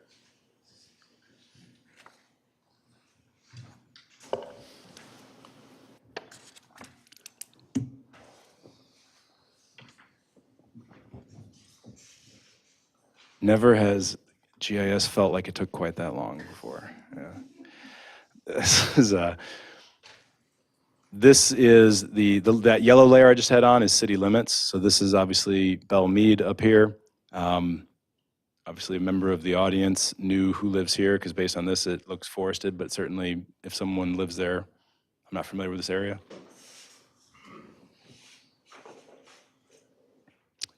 Never has GIS felt like it took quite that long before. Yeah. This is that yellow layer I just had on is city limits. So this is obviously Belle Meade up here. Obviously a member of the audience knew who lives here because based on this it looks forested, but certainly if someone lives there, I'm not familiar with this area.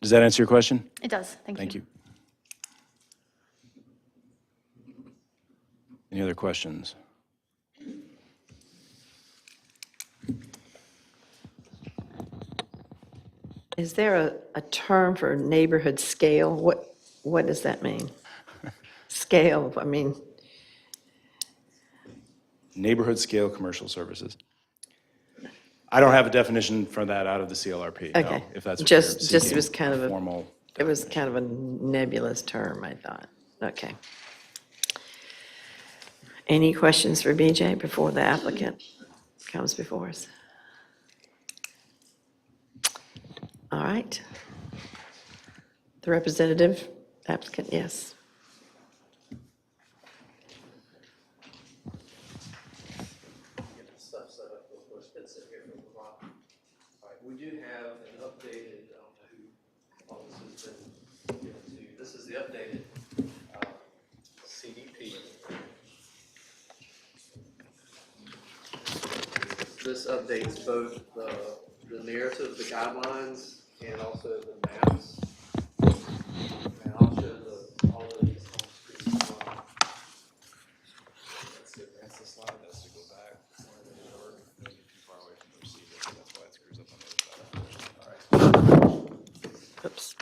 Does that answer your question? It does, thank you. Thank you. Any other questions? Is there a term for neighborhood scale? What does that mean? Scale, I mean, Neighborhood scale commercial services. I don't have a definition for that out of the CLRP, no, okay. if that's what you're Just seeking, it was kind of formal. it was kind of a nebulous term, I thought. Okay. Any questions for BJ before the applicant comes before us? All right. The representative applicant, yes. We do have an updated, I don't know who all this has been given to. This is the updated CDP. This updates both the narrative, the guidelines, and also the maps. And I'll show all of these on screen as well. That's the slide that's to go back. Maybe too far away from the receiver, so that's why it screws up on the other side. Oops.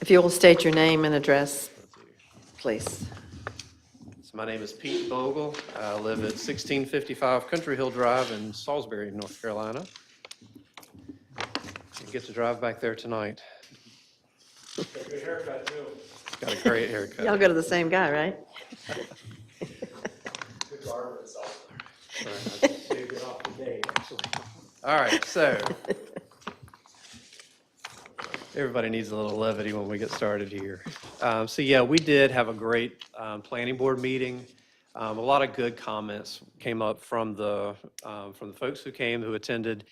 If you will state your name and address, please. So my name is Pete Bogle. I live at 1655 Country Hill Drive in Salisbury, North Carolina. You get to drive back there tonight. Good haircut, too. Got a great haircut. Y'all go to the same guy, right? Good barber, it's all. Saved it off the day, actually. All right, so everybody needs a little levity when we get started here. So yeah, we did have a great planning board meeting. A lot of good comments came up from the folks who came, who attended,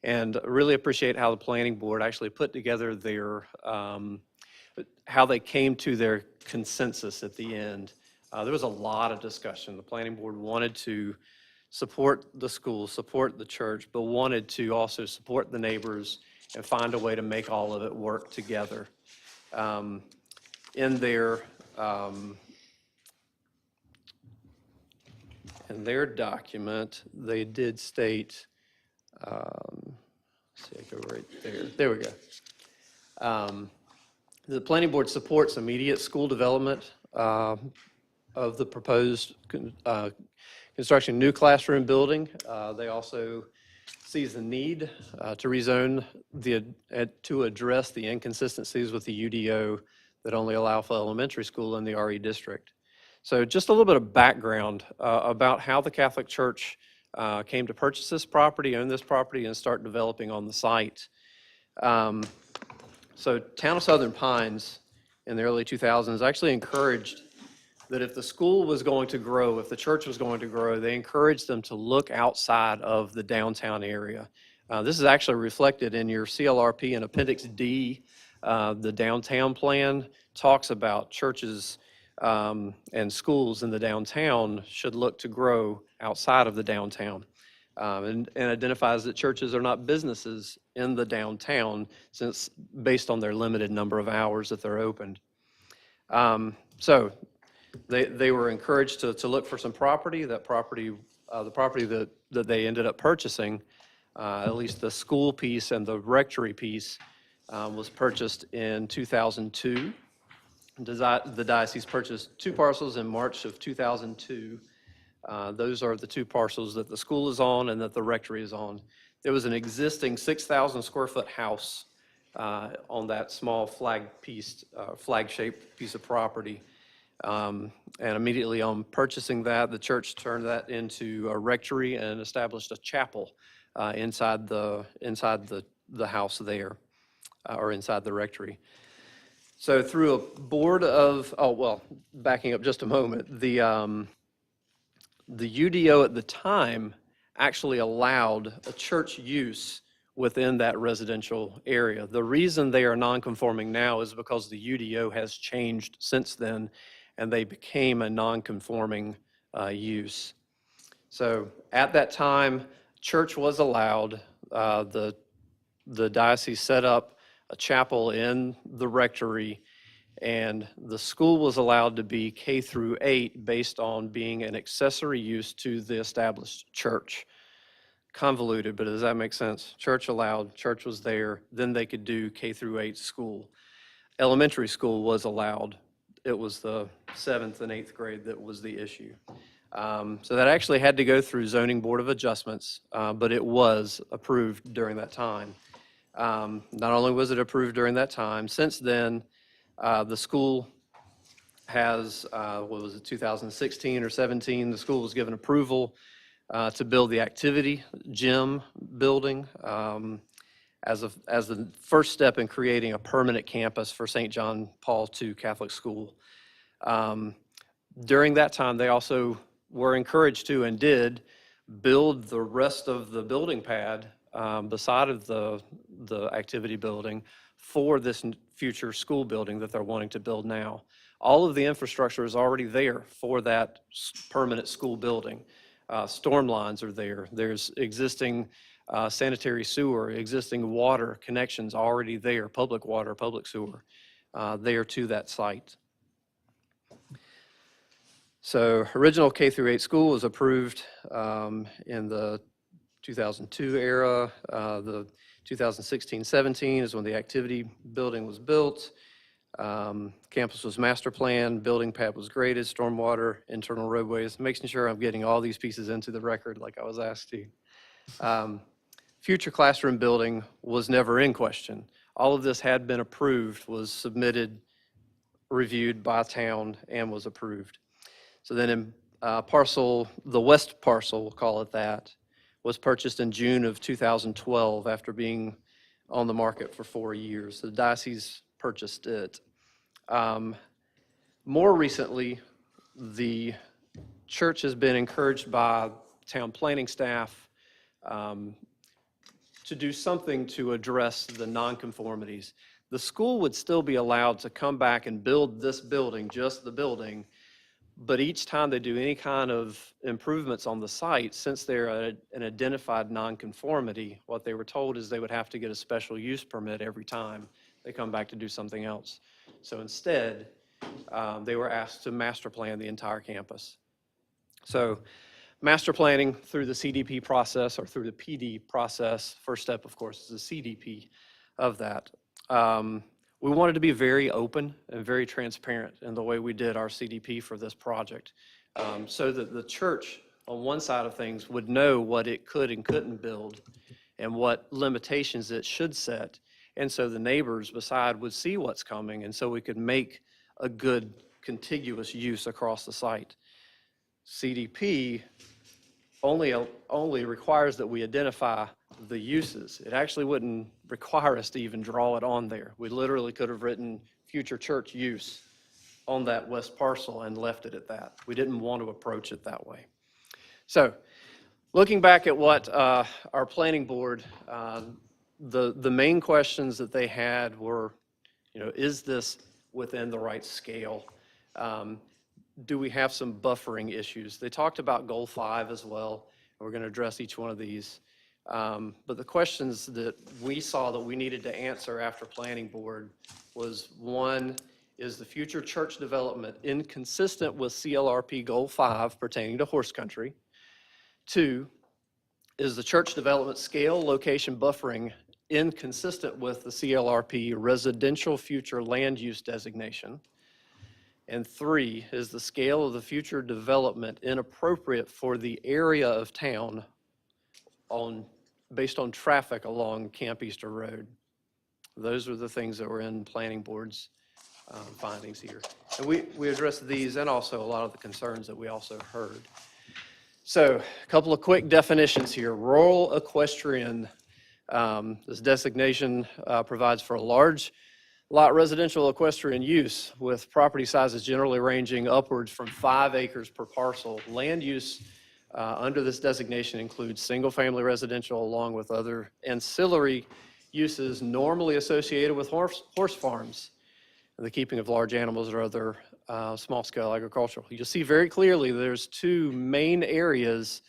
and really appreciate how the planning board actually put together their how they came to their consensus at the end. There was a lot of discussion. The planning board wanted to support the school, support the church, but wanted to also support the neighbors and find a way to make all of it work together. In their document, they did state, let's see, I go right there. There we go. The planning board supports immediate school development of the proposed construction new classroom building. They also sees the need to rezone to address the inconsistencies with the UDO that only allow for elementary school in the RE district. So just a little bit of background about how the Catholic Church came to purchase this property, own this property, and start developing on the site. So Town of Southern Pines in the early 2000s actually encouraged that if the school was going to grow, if the church was going to grow, they encouraged them to look outside of the downtown area. This is actually reflected in your CLRP in Appendix D. The downtown plan talks about churches and schools in the downtown should look to grow outside of the downtown. And identifies that churches are not businesses in the downtown since based on their limited number of hours that they're opened. So they were encouraged to look for some property. That property, the property that they ended up purchasing, at least the school piece and the rectory piece, was purchased in 2002. The diocese purchased 2 parcels in March of 2002. Those are the 2 parcels that the school is on and that the rectory is on. There was an existing 6,000 square foot house on that small flag-shaped piece of property. And immediately on purchasing that, the church turned that into a rectory and established a chapel inside the house there, or inside the rectory. So through a board of, backing up just a moment, the UDO at the time actually allowed a church use within that residential area. The reason they are non-conforming now is because the UDO has changed since then, and they became a non-conforming use. So at that time, church was allowed. The diocese set up a chapel in the rectory, and the school was allowed to be K through 8 based on being an accessory use to the established church. Convoluted, but does that make sense? Church allowed, church was there, then they could do K through 8 school. Elementary school was allowed. It was the 7th and 8th grade that was the issue. So that actually had to go through Zoning Board of Adjustments, but it was approved during that time. Not only was it approved during that time, since then, the school has, what was it, 2016 or 17, the school was given approval to build the activity gym building as the first step in creating a permanent campus for St. John Paul II Catholic School. During that time, they also were encouraged to and did build the rest of the building pad beside of the activity building for this future school building that they're wanting to build now. All of the infrastructure is already there for that permanent school building. Storm lines are there. There's existing sanitary sewer, existing water connections already there, public water, public sewer, there to that site. So original K through 8 school was approved in the 2002 era. The 2016-17 is when the activity building was built. Campus was master planned, building pad was graded, stormwater, internal roadways, making sure I'm getting all these pieces into the record like I was asked to. Future classroom building was never in question. All of this had been approved, was submitted, reviewed by town, and was approved. So then in the west parcel, we'll call it that, was purchased in June of 2012 after being on the market for 4 years. The diocese purchased it. More recently, the church has been encouraged by town planning staff to do something to address the nonconformities. The school would still be allowed to come back and build this building, just the building, but each time they do any kind of improvements on the site, since they're an identified nonconformity, what they were told is they would have to get a special use permit every time they come back to do something else. So instead, they were asked to master plan the entire campus. So master planning through the CDP process or through the PD process, first step, of course, is the CDP of that. We wanted to be very open and very transparent in the way we did our CDP for this project, so that the church on one side of things would know what it could and couldn't build and what limitations it should set. And so the neighbors beside would see what's coming, and so we could make a good contiguous use across the site. CDP only requires that we identify the uses. It actually wouldn't require us to even draw it on there. We literally could have written future church use on that west parcel and left it at that. We didn't want to approach it that way. So looking back at what our planning board, the main questions that they had were, is this within the right scale? Do we have some buffering issues? They talked about goal 5 as well. And we're going to address each one of these. But the questions that we saw that we needed to answer after planning board was, 1, is the future church development inconsistent with CLRP goal 5 pertaining to horse country? 2, is the church development scale, location, buffering inconsistent with the CLRP residential future land use designation? And 3, is the scale of the future development inappropriate for the area of town based on traffic along Camp Easter Road? Those are the things that were in planning board's findings here. And we addressed these and also a lot of the concerns that we also heard. So a couple of quick definitions here. Rural equestrian, this designation provides for a large lot residential equestrian use with property sizes generally ranging upwards from 5 acres per parcel. Land use under this designation includes single-family residential along with other ancillary uses normally associated with horse farms and the keeping of large animals or other small-scale agricultural. You'll see very clearly there's 2 main areas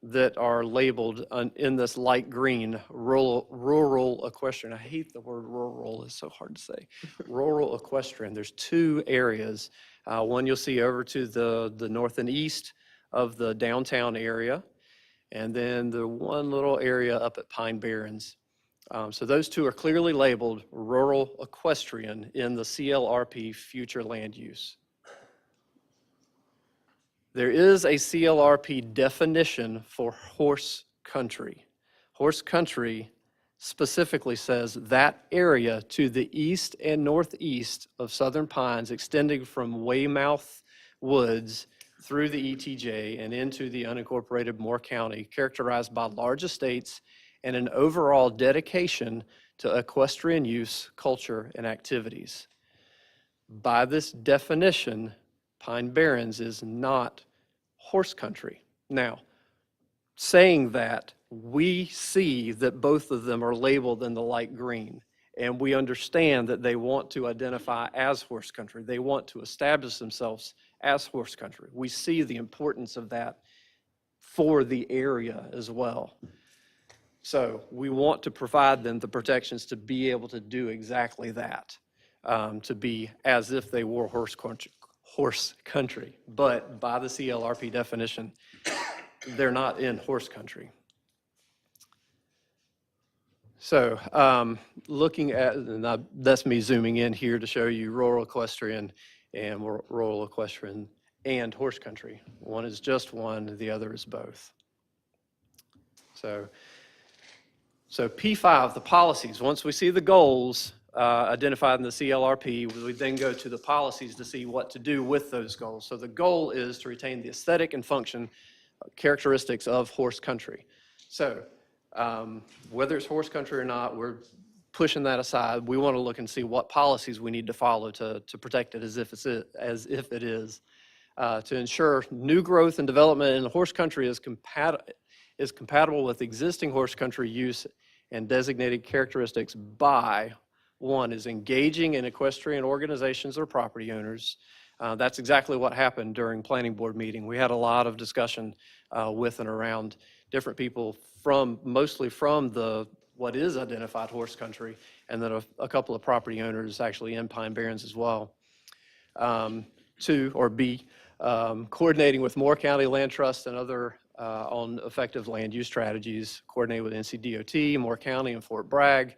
that are labeled in this light green, rural equestrian. I hate the word rural, it's so hard to say. Rural equestrian, there's 2 areas. One you'll see over to the north and east of the downtown area, and then the one little area up at Pine Barrens. So those 2 are clearly labeled rural equestrian in the CLRP future land use. There is a CLRP definition for horse country. Horse country specifically says that area to the east and northeast of Southern Pines, extending from Weymouth Woods through the ETJ and into the unincorporated Moore County, characterized by large estates and an overall dedication to equestrian use, culture, and activities. By this definition, Pine Barrens is not horse country. Now, saying that, we see that both of them are labeled in the light green, and we understand that they want to identify as horse country. They want to establish themselves as horse country. We see the importance of that for the area as well. So we want to provide them the protections to be able to do exactly that, to be as if they were horse country. But by the CLRP definition, they're not in horse country. So looking at, and that's me zooming in here to show you rural equestrian and rural equestrian and horse country. One is just one, the other is both. So P5, the policies, once we see the goals identified in the CLRP, we then go to the policies to see what to do with those goals. So the goal is to retain the aesthetic and function characteristics of horse country. So whether it's horse country or not, we're pushing that aside. We want to look and see what policies we need to follow to protect it as if it is. To ensure new growth and development in the horse country is compatible with existing horse country use and designated characteristics by, one, is engaging in equestrian organizations or property owners. That's exactly what happened during planning board meeting. We had a lot of discussion with and around different people mostly from what is identified horse country, and then a couple of property owners actually in Pine Barrens as well. Two, or B, coordinating with Moore County Land Trust and other on effective land use strategies, coordinate with NCDOT, Moore County, and Fort Bragg,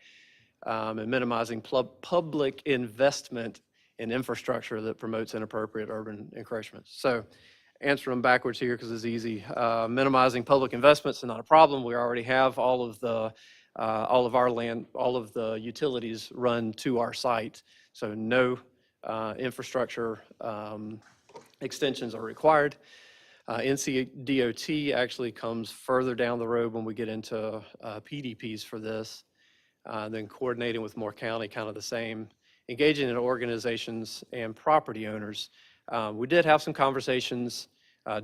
and minimizing public investment in infrastructure that promotes inappropriate urban encroachments. So answer them backwards here because it's easy. Minimizing public investments is not a problem. We already have all of our land, all of the utilities run to our site. So no infrastructure extensions are required. NCDOT actually comes further down the road when we get into PDPs for this. Then coordinating with Moore County, kind of the same. Engaging in organizations and property owners. We did have some conversations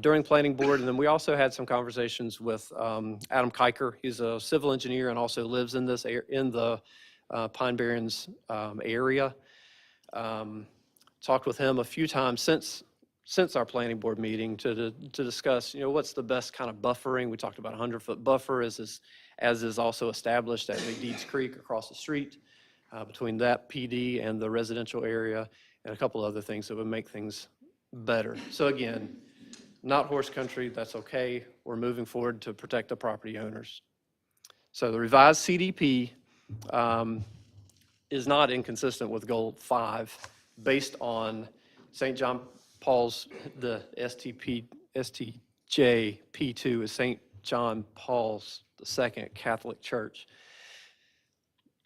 during planning board, and then we also had some conversations with Adam Kiker. He's a civil engineer and also lives in the Pine Barrens area. Talked with him a few times since our planning board meeting to discuss, what's the best kind of buffering. We talked about a 100-foot buffer as is also established at McDeeds Creek across the street between that PD and the residential area, and a couple other things that would make things better. So again, not horse country, that's okay. We're moving forward to protect the property owners. So the revised CDP is not inconsistent with Goal 5 based on St. John Paul's, the STJ P2 is St. John Paul's II Catholic Church.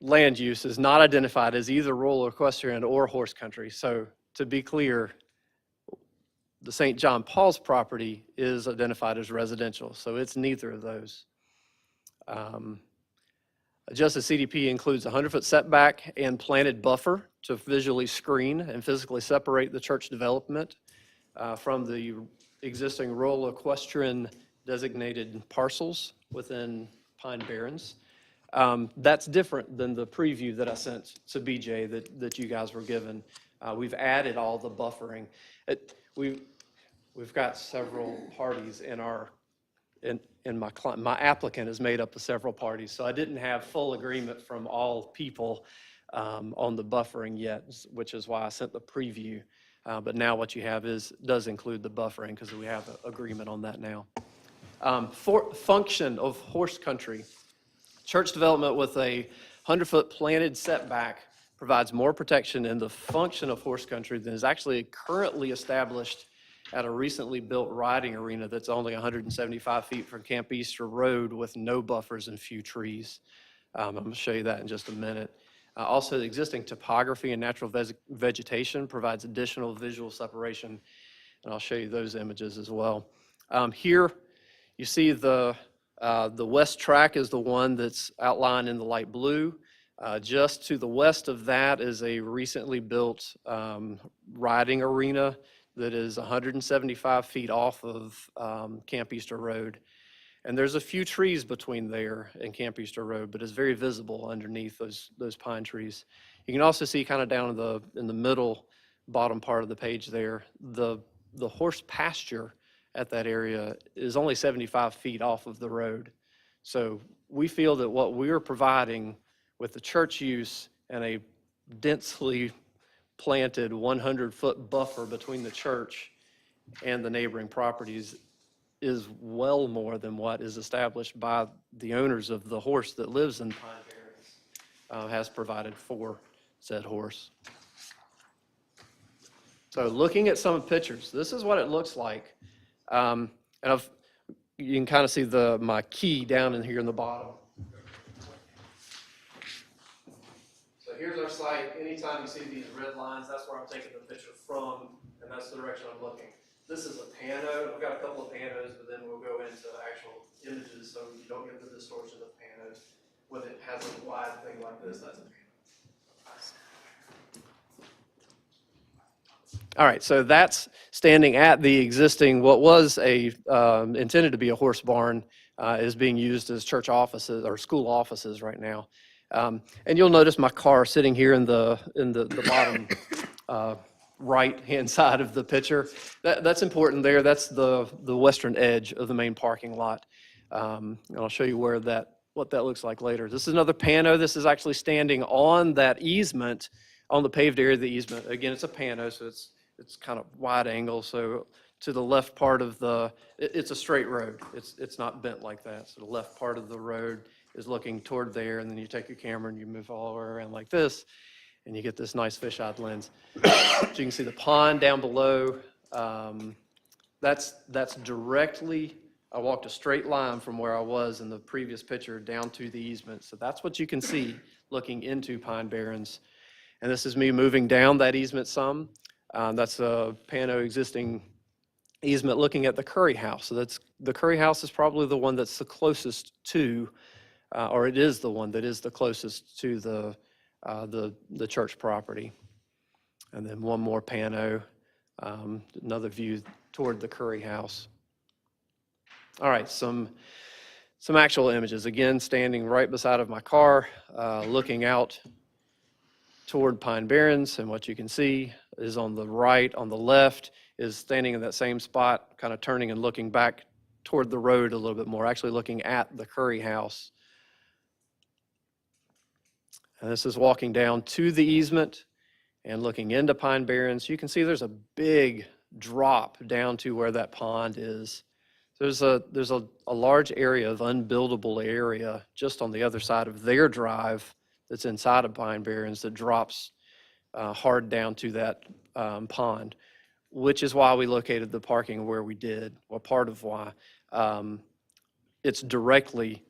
Land use is not identified as either rural equestrian or horse country. So to be clear, the St. John Paul's property is identified as residential, so it's neither of those. Adjusted CDP includes a 100-foot setback and planted buffer to visually screen and physically separate the church development from the existing rural equestrian designated parcels within Pine Barrens. That's different than the preview that I sent to BJ that you guys were given. We've added all the buffering. We've got several parties in our, my applicant is made up of several parties, so I didn't have full agreement from all people on the buffering yet, which is why I sent the preview. But now what you have does include the buffering because we have an agreement on that now. For function of horse country, church development with a 100-foot planted setback provides more protection in the function of horse country than is actually currently established at a recently built riding arena that's only 175 feet from Camp Easter Road with no buffers and few trees. I'm going to show you that in just a minute. Also, the existing topography and natural vegetation provides additional visual separation, and I'll show you those images as well. Here, you see the west track is the one that's outlined in the light blue. Just to the west of that is a recently built riding arena that is 175 feet off of Camp Easter Road. And there's a few trees between there and Camp Easter Road, but it's very visible underneath those pine trees. You can also see kind of down in the middle bottom part of the page there, the horse pasture at that area is only 75 feet off of the road. So we feel that what we're providing with the church use and a densely planted 100-foot buffer between the church and the neighboring properties is well more than what is established by the owners of the horse that lives in Pine Barrens, has provided for said horse. So looking at some pictures, this is what it looks like. And you can kind of see my key down in here in the bottom. So here's our site. Anytime you see these red lines, that's where I'm taking the picture from, and that's the direction I'm looking. This is a pano. We've got a couple of panos, but then we'll go into the actual images so you don't get the distortion of panos. When it has a wide thing like this, that's a pano. All right, so that's standing at the existing, what was intended to be a horse barn, is being used as church offices or school offices right now. And you'll notice my car sitting here in the bottom right-hand side of the picture. That's important there. That's the western edge of the main parking lot. And I'll show you what that looks like later. This is another pano. This is actually standing on that easement, on the paved area of the easement. Again, it's a pano, so it's kind of wide angle. So to the left part of it's a straight road. It's not bent like that. So the left part of the road is looking toward there, and then you take your camera and you move all the way around like this, and you get this nice fisheye lens. So you can see the pond down below. That's directly, I walked a straight line from where I was in the previous picture down to the easement. So that's what you can see looking into Pine Barrens. And this is me moving down that easement some. That's a pano existing easement looking at the Curry House. So the Curry House is probably the one that's the closest to, or it is the one that is the closest to the church property. And then one more pano, another view toward the Curry House. All right, some actual images. Again, standing right beside of my car, looking out toward Pine Barrens, and what you can see is on the right, on the left, is standing in that same spot, kind of turning and looking back toward the road a little bit more, actually looking at the Curry House. And this is walking down to the easement and looking into Pine Barrens. You can see there's a big drop down to where that pond is. There's a large area of unbuildable area just on the other side of their drive that's inside of Pine Barrens that drops hard down to that pond, which is why we located the parking where we did, or part of why. It's directly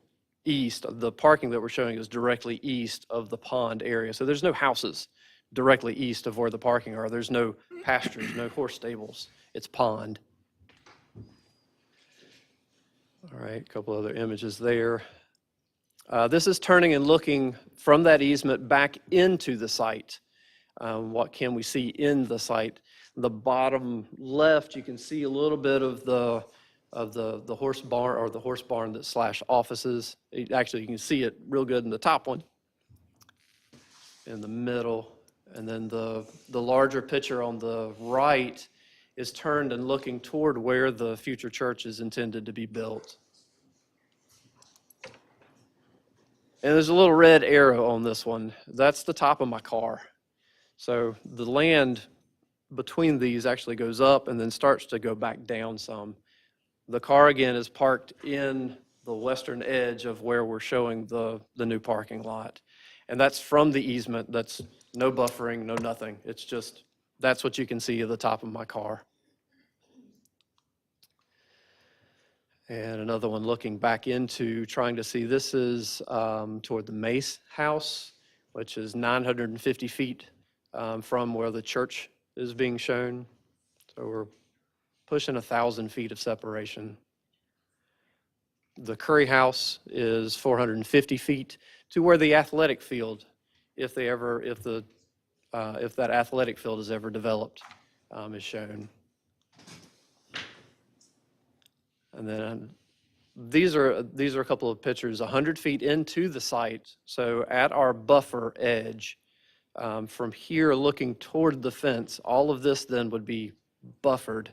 east. The parking that we're showing is directly east of the pond area. So there's no houses directly east of where the parking are. There's no pastures, no horse stables. It's pond. All right, a couple other images there. This is turning and looking from that easement back into the site. What can we see in the site? The bottom left, you can see a little bit of the horse barn, or the horse barn that slash offices. Actually, you can see it real good in the top one, in the middle, and then the larger picture on the right is turned and looking toward where the future church is intended to be built. And there's a little red arrow on this one. That's the top of my car. So the land between these actually goes up and then starts to go back down some. The car, again, is parked in the western edge of where we're showing the new parking lot. And that's from the easement. That's no buffering, no nothing. It's just, that's what you can see at the top of my car. And another one looking back into trying to see, this is toward the Mace House, which is 950 feet from where the church is being shown. So we're pushing 1,000 feet of separation. The Curry House is 450 feet to where the athletic field, if that athletic field is ever developed, is shown. And then these are a couple of pictures 100 feet into the site. So at our buffer edge, from here looking toward the fence, all of this then would be buffered,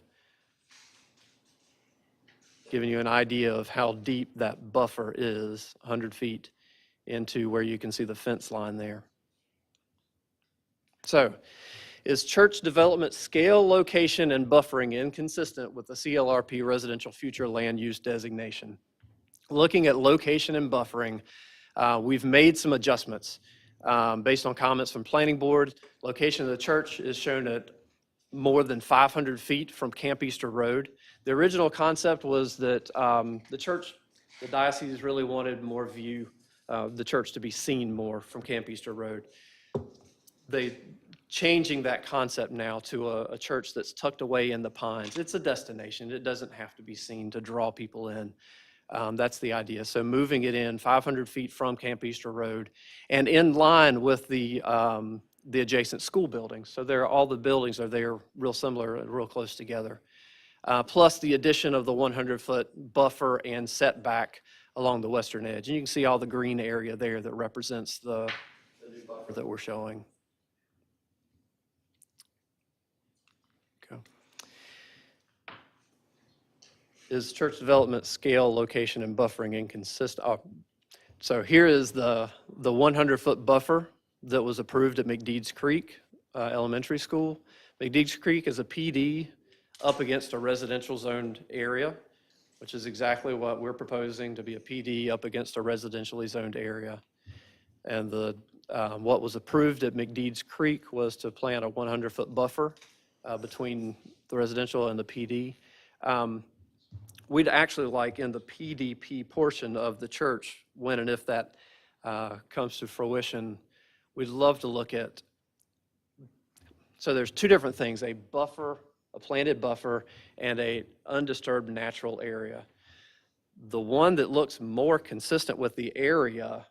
giving you an idea of how deep that buffer is, 100 feet into where you can see the fence line there. So, is church development scale, location, and buffering inconsistent with the CLRP residential future land use designation? Looking at location and buffering, we've made some adjustments based on comments from Planning Board. Location of the church is shown at more than 500 feet from Camp Easter Road. The original concept was that the diocese really wanted more view, the church to be seen more from Camp Easter Road. They changing that concept now to a church that's tucked away in the pines. It's a destination. It doesn't have to be seen to draw people in. That's the idea. So moving it in 500 feet from Camp Easter Road and in line with the adjacent school buildings. So all the buildings are there real similar and real close together. Plus the addition of the 100-foot buffer and setback along the western edge. And you can see all the green area there that represents the new buffer that we're showing. Okay. Is church development scale, location, and buffering inconsistent? So here is the 100-foot buffer that was approved at McDeeds Creek Elementary School. McDeeds Creek is a PD up against a residential zoned area, which is exactly what we're proposing, to be a PD up against a residentially zoned area. And what was approved at McDeeds Creek was to plant a 100-foot buffer between the residential and the PD. We'd actually like in the PDP portion of the church, when and if that comes to fruition, we'd love to look at, so there's two different things, a buffer, a planted buffer, and a undisturbed natural area. The one that looks more consistent with the area,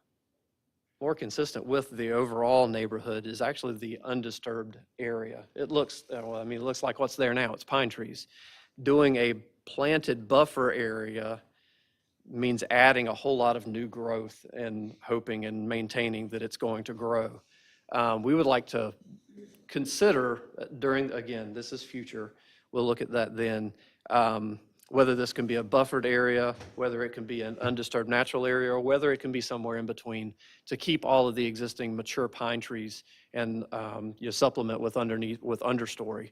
more consistent with the overall neighborhood, is actually the undisturbed area. It looks, well, I mean, it looks like what's there now, it's pine trees. Doing a planted buffer area means adding a whole lot of new growth and hoping and maintaining that it's going to grow. We would like to consider again, this is future, we'll look at that then, whether this can be a buffered area, whether it can be an undisturbed natural area, or whether it can be somewhere in between to keep all of the existing mature pine trees and you supplement with understory.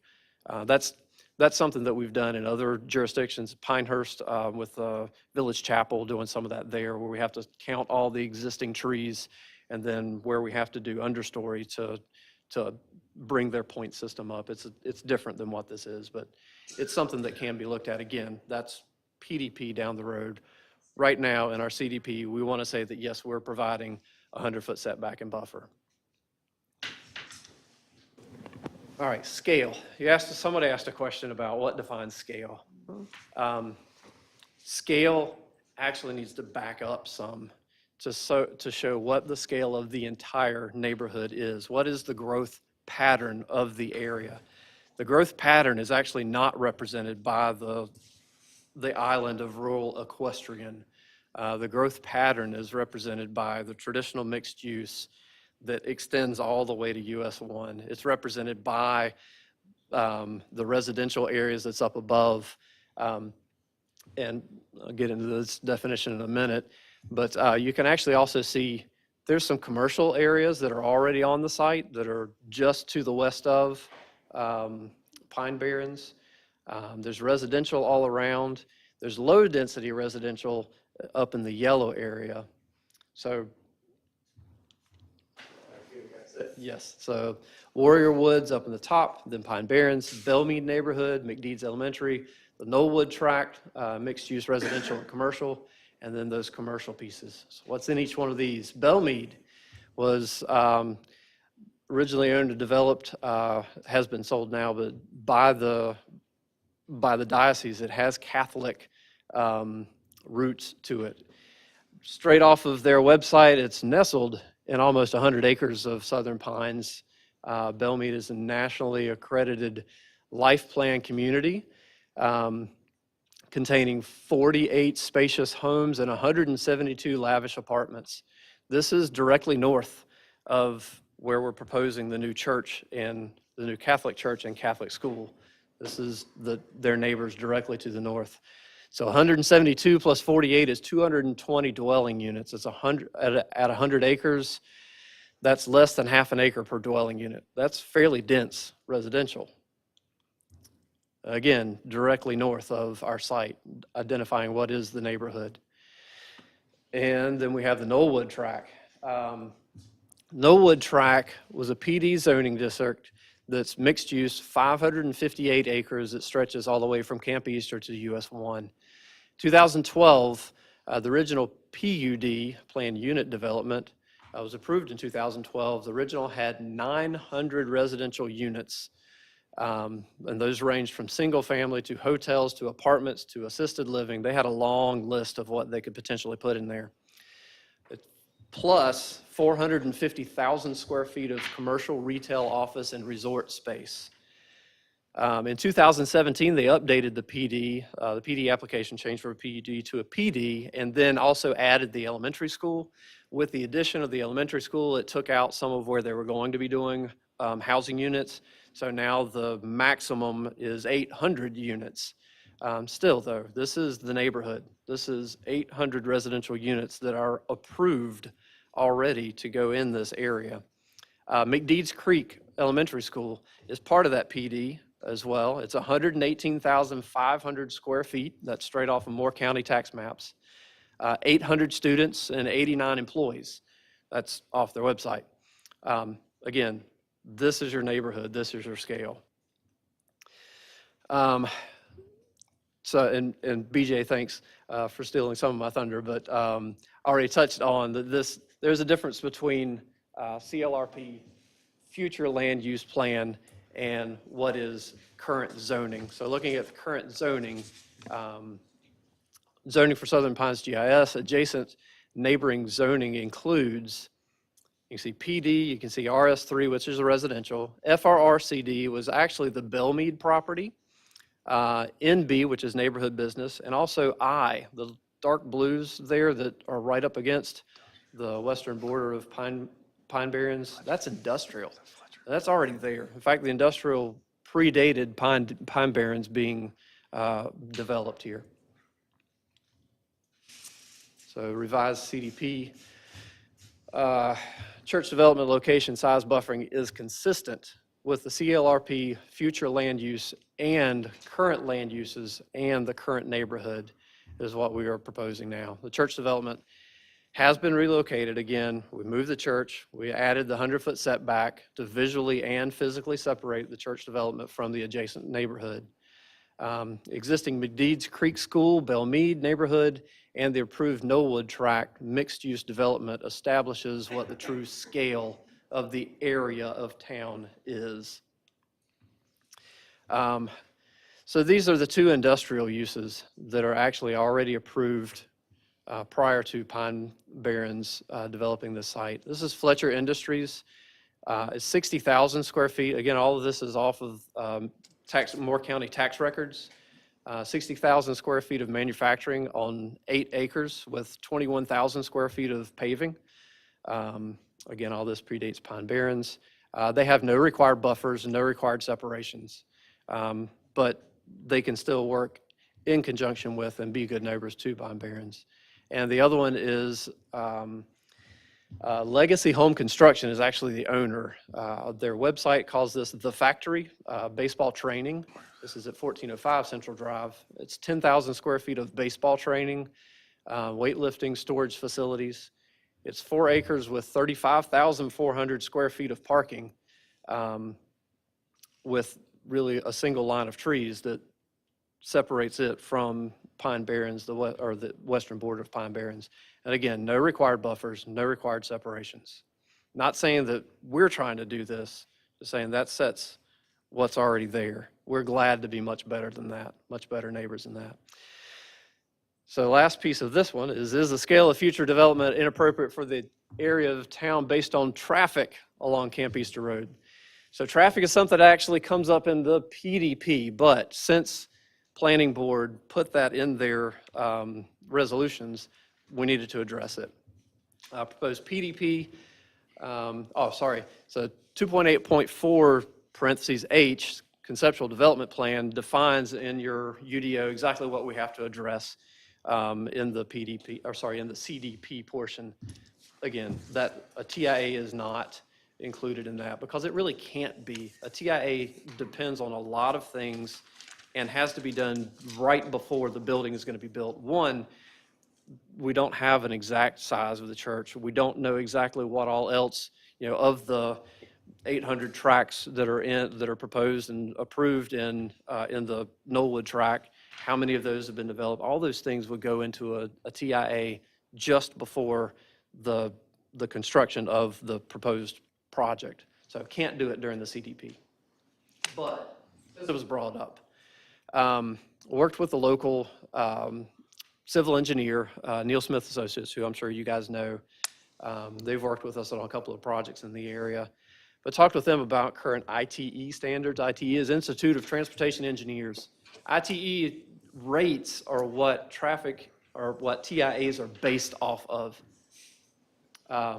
That's something that we've done in other jurisdictions. Pinehurst with Village Chapel doing some of that there, where we have to count all the existing trees, and then where we have to do understory to bring their point system up. It's different than what this is, but it's something that can be looked at. Again, that's PDP down the road. Right now in our CDP, we want to say that yes, we're providing a 100-foot setback and buffer. All right, scale. Somebody asked a question about what defines scale. Scale actually needs to back up some to show what the scale of the entire neighborhood is. What is the growth pattern of the area? The growth pattern is actually not represented by the island of rural equestrian. The growth pattern is represented by the traditional mixed use that extends all the way to US 1. It's represented by the residential areas that's up above. And I'll get into this definition in a minute, but you can actually also see there's some commercial areas that are already on the site that are just to the west of Pine Barrens. There's residential all around. There's low density residential up in the yellow area. So yes, so Warrior Woods up in the top, then Pine Barrens, Bellmead neighborhood, McDeeds Elementary. the Knollwood tract, mixed-use residential and commercial, and then those commercial pieces. So what's in each one of these? Belmead was originally owned and developed, has been sold now, but by the diocese. It has Catholic roots to it. Straight off of their website, it's nestled in almost 100 acres of southern pines. Belmead is a nationally accredited life plan community containing 48 spacious homes and 172 lavish apartments. This is directly north of where we're proposing the new church and the new Catholic church and Catholic school. This is their neighbors directly to the north. So 172 plus 48 is 220 dwelling units. It's 100 at 100 acres. That's less than half an acre per dwelling unit. That's fairly dense residential. Again, directly north of our site, identifying what is the neighborhood. And then we have the Knollwood tract. Knollwood tract was a PD zoning district that's mixed use, 558 acres that stretches all the way from Camp Easter to US 1. 2012, the original PUD, planned unit development, was approved in 2012. The original had 900 residential units, and those ranged from single family to hotels to apartments to assisted living. They had a long list of what they could potentially put in there. Plus 450,000 square feet of commercial, retail, office, and resort space. In 2017, they updated the PD. The PD application changed from a PUD to a PD, and then also added the elementary school. With the addition of the elementary school, it took out some of where they were going to be doing housing units. So now the maximum is 800 units. Still, though, this is the neighborhood. This is 800 residential units that are approved already to go in this area. McDeeds Creek Elementary School is part of that PD as well. It's 118,500 square feet. That's straight off of Moore County tax maps. 800 students and 89 employees. That's off their website. Again, this is your neighborhood. This is your scale. And BJ, thanks for stealing some of my thunder, but I already touched on this. There's a difference between CLRP, future land use plan, and what is current zoning. So looking at the current zoning, zoning for Southern Pines GIS, adjacent neighboring zoning includes, you can see PD, you can see RS3, which is a residential. FRRCD was actually the Belmead property. NB, which is neighborhood business, and also I, the dark blues there that are right up against the western border of Pine Barrens, that's industrial. That's already there. In fact, the industrial predated Pine Barrens being developed here. So revised CDP. Church development location size buffering is consistent with the CLRP future land use and current land uses and the current neighborhood is what we are proposing now. The church development has been relocated. Again, we moved the church. We added the 100-foot setback to visually and physically separate the church development from the adjacent neighborhood. Existing McDeeds Creek School, Belmead neighborhood, and the approved Knollwood tract mixed-use development establishes what the true scale of the area of town is. So these are the two industrial uses that are actually already approved prior to Pine Barrens developing this site. This is Fletcher Industries. It's 60,000 square feet. Again, all of this is off of Moore County tax records. 60,000 square feet of manufacturing on 8 acres with 21,000 square feet of paving. Again, all this predates Pine Barrens. They have no required buffers and no required separations, but they can still work in conjunction with and be good neighbors to Pine Barrens. And the other one is Legacy Home Construction is actually the owner. Their website calls this The Factory Baseball Training. This is at 1405 Central Drive. It's 10,000 square feet of baseball training, weightlifting, storage facilities. It's 4 acres with 35,400 square feet of parking with really a single line of trees that separates it from Pine Barrens, or the western border of Pine Barrens. And again, no required buffers, no required separations. Not saying that we're trying to do this, just saying that sets what's already there. We're glad to be much better than that, much better neighbors than that. So the last piece of this one is the scale of future development inappropriate for the area of town based on traffic along Camp Easter Road? So traffic is something that actually comes up in the PDP, but since Planning Board put that in their resolutions, we needed to address it. Proposed PDP, so 2.8.4 parentheses H, conceptual development plan, defines in your UDO exactly what we have to address in the PDP, in the CDP portion. Again, that a TIA is not included in that because it really can't be. A TIA depends on a lot of things and has to be done right before the building is going to be built. One, we don't have an exact size of the church. We don't know exactly what all else, of the 800 tracks that are proposed and approved in the Knollwood track, how many of those have been developed. All those things would go into a TIA just before the construction of the proposed project. So can't do it during the CDP. But since it was brought up, worked with the local civil engineer, Neil Smith Associates, who I'm sure you guys know. They've worked with us on a couple of projects in the area, but talked with them about current ITE standards. ITE is Institute of Transportation Engineers. ITE rates are what TIAs are based off of.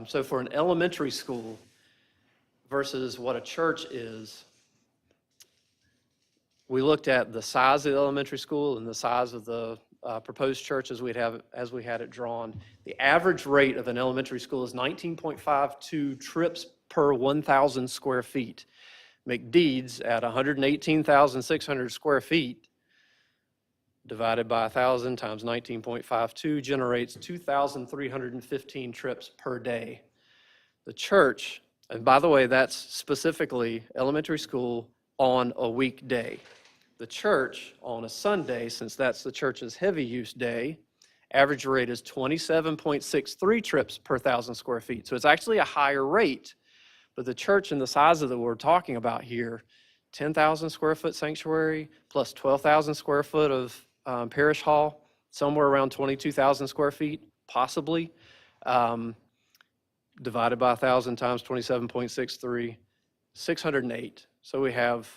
So for an elementary school versus what a church is, we looked at the size of the elementary school and the size of the proposed church as we had it drawn. The average rate of an elementary school is 19.52 trips per 1,000 square feet. McDeed's at 118,600 square feet divided by 1,000 times 19.52 generates 2,315 trips per day. The church, and by the way, that's specifically elementary school on a weekday. The church on a Sunday, since that's the church's heavy use day, average rate is 27.63 trips per 1,000 square feet. So it's actually a higher rate. But the church and the size of that we're talking about here, 10,000 square foot sanctuary plus 12,000 square foot of parish hall, somewhere around 22,000 square feet, possibly, divided by 1,000 times 27.63, 608. So we have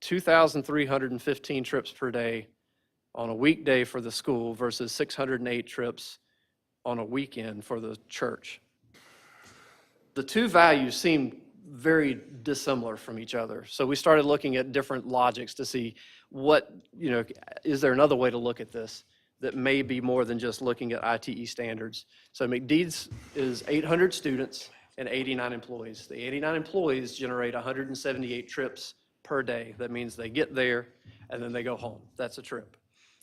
2,315 trips per day on a weekday for the school versus 608 trips on a weekend for the church. The two values seem very dissimilar from each other. So we started looking at different logics to see is there another way to look at this that may be more than just looking at ITE standards. So McDeed's is 800 students and 89 employees. The 89 employees generate 178 trips per day. That means they get there and then they go home. That's a trip.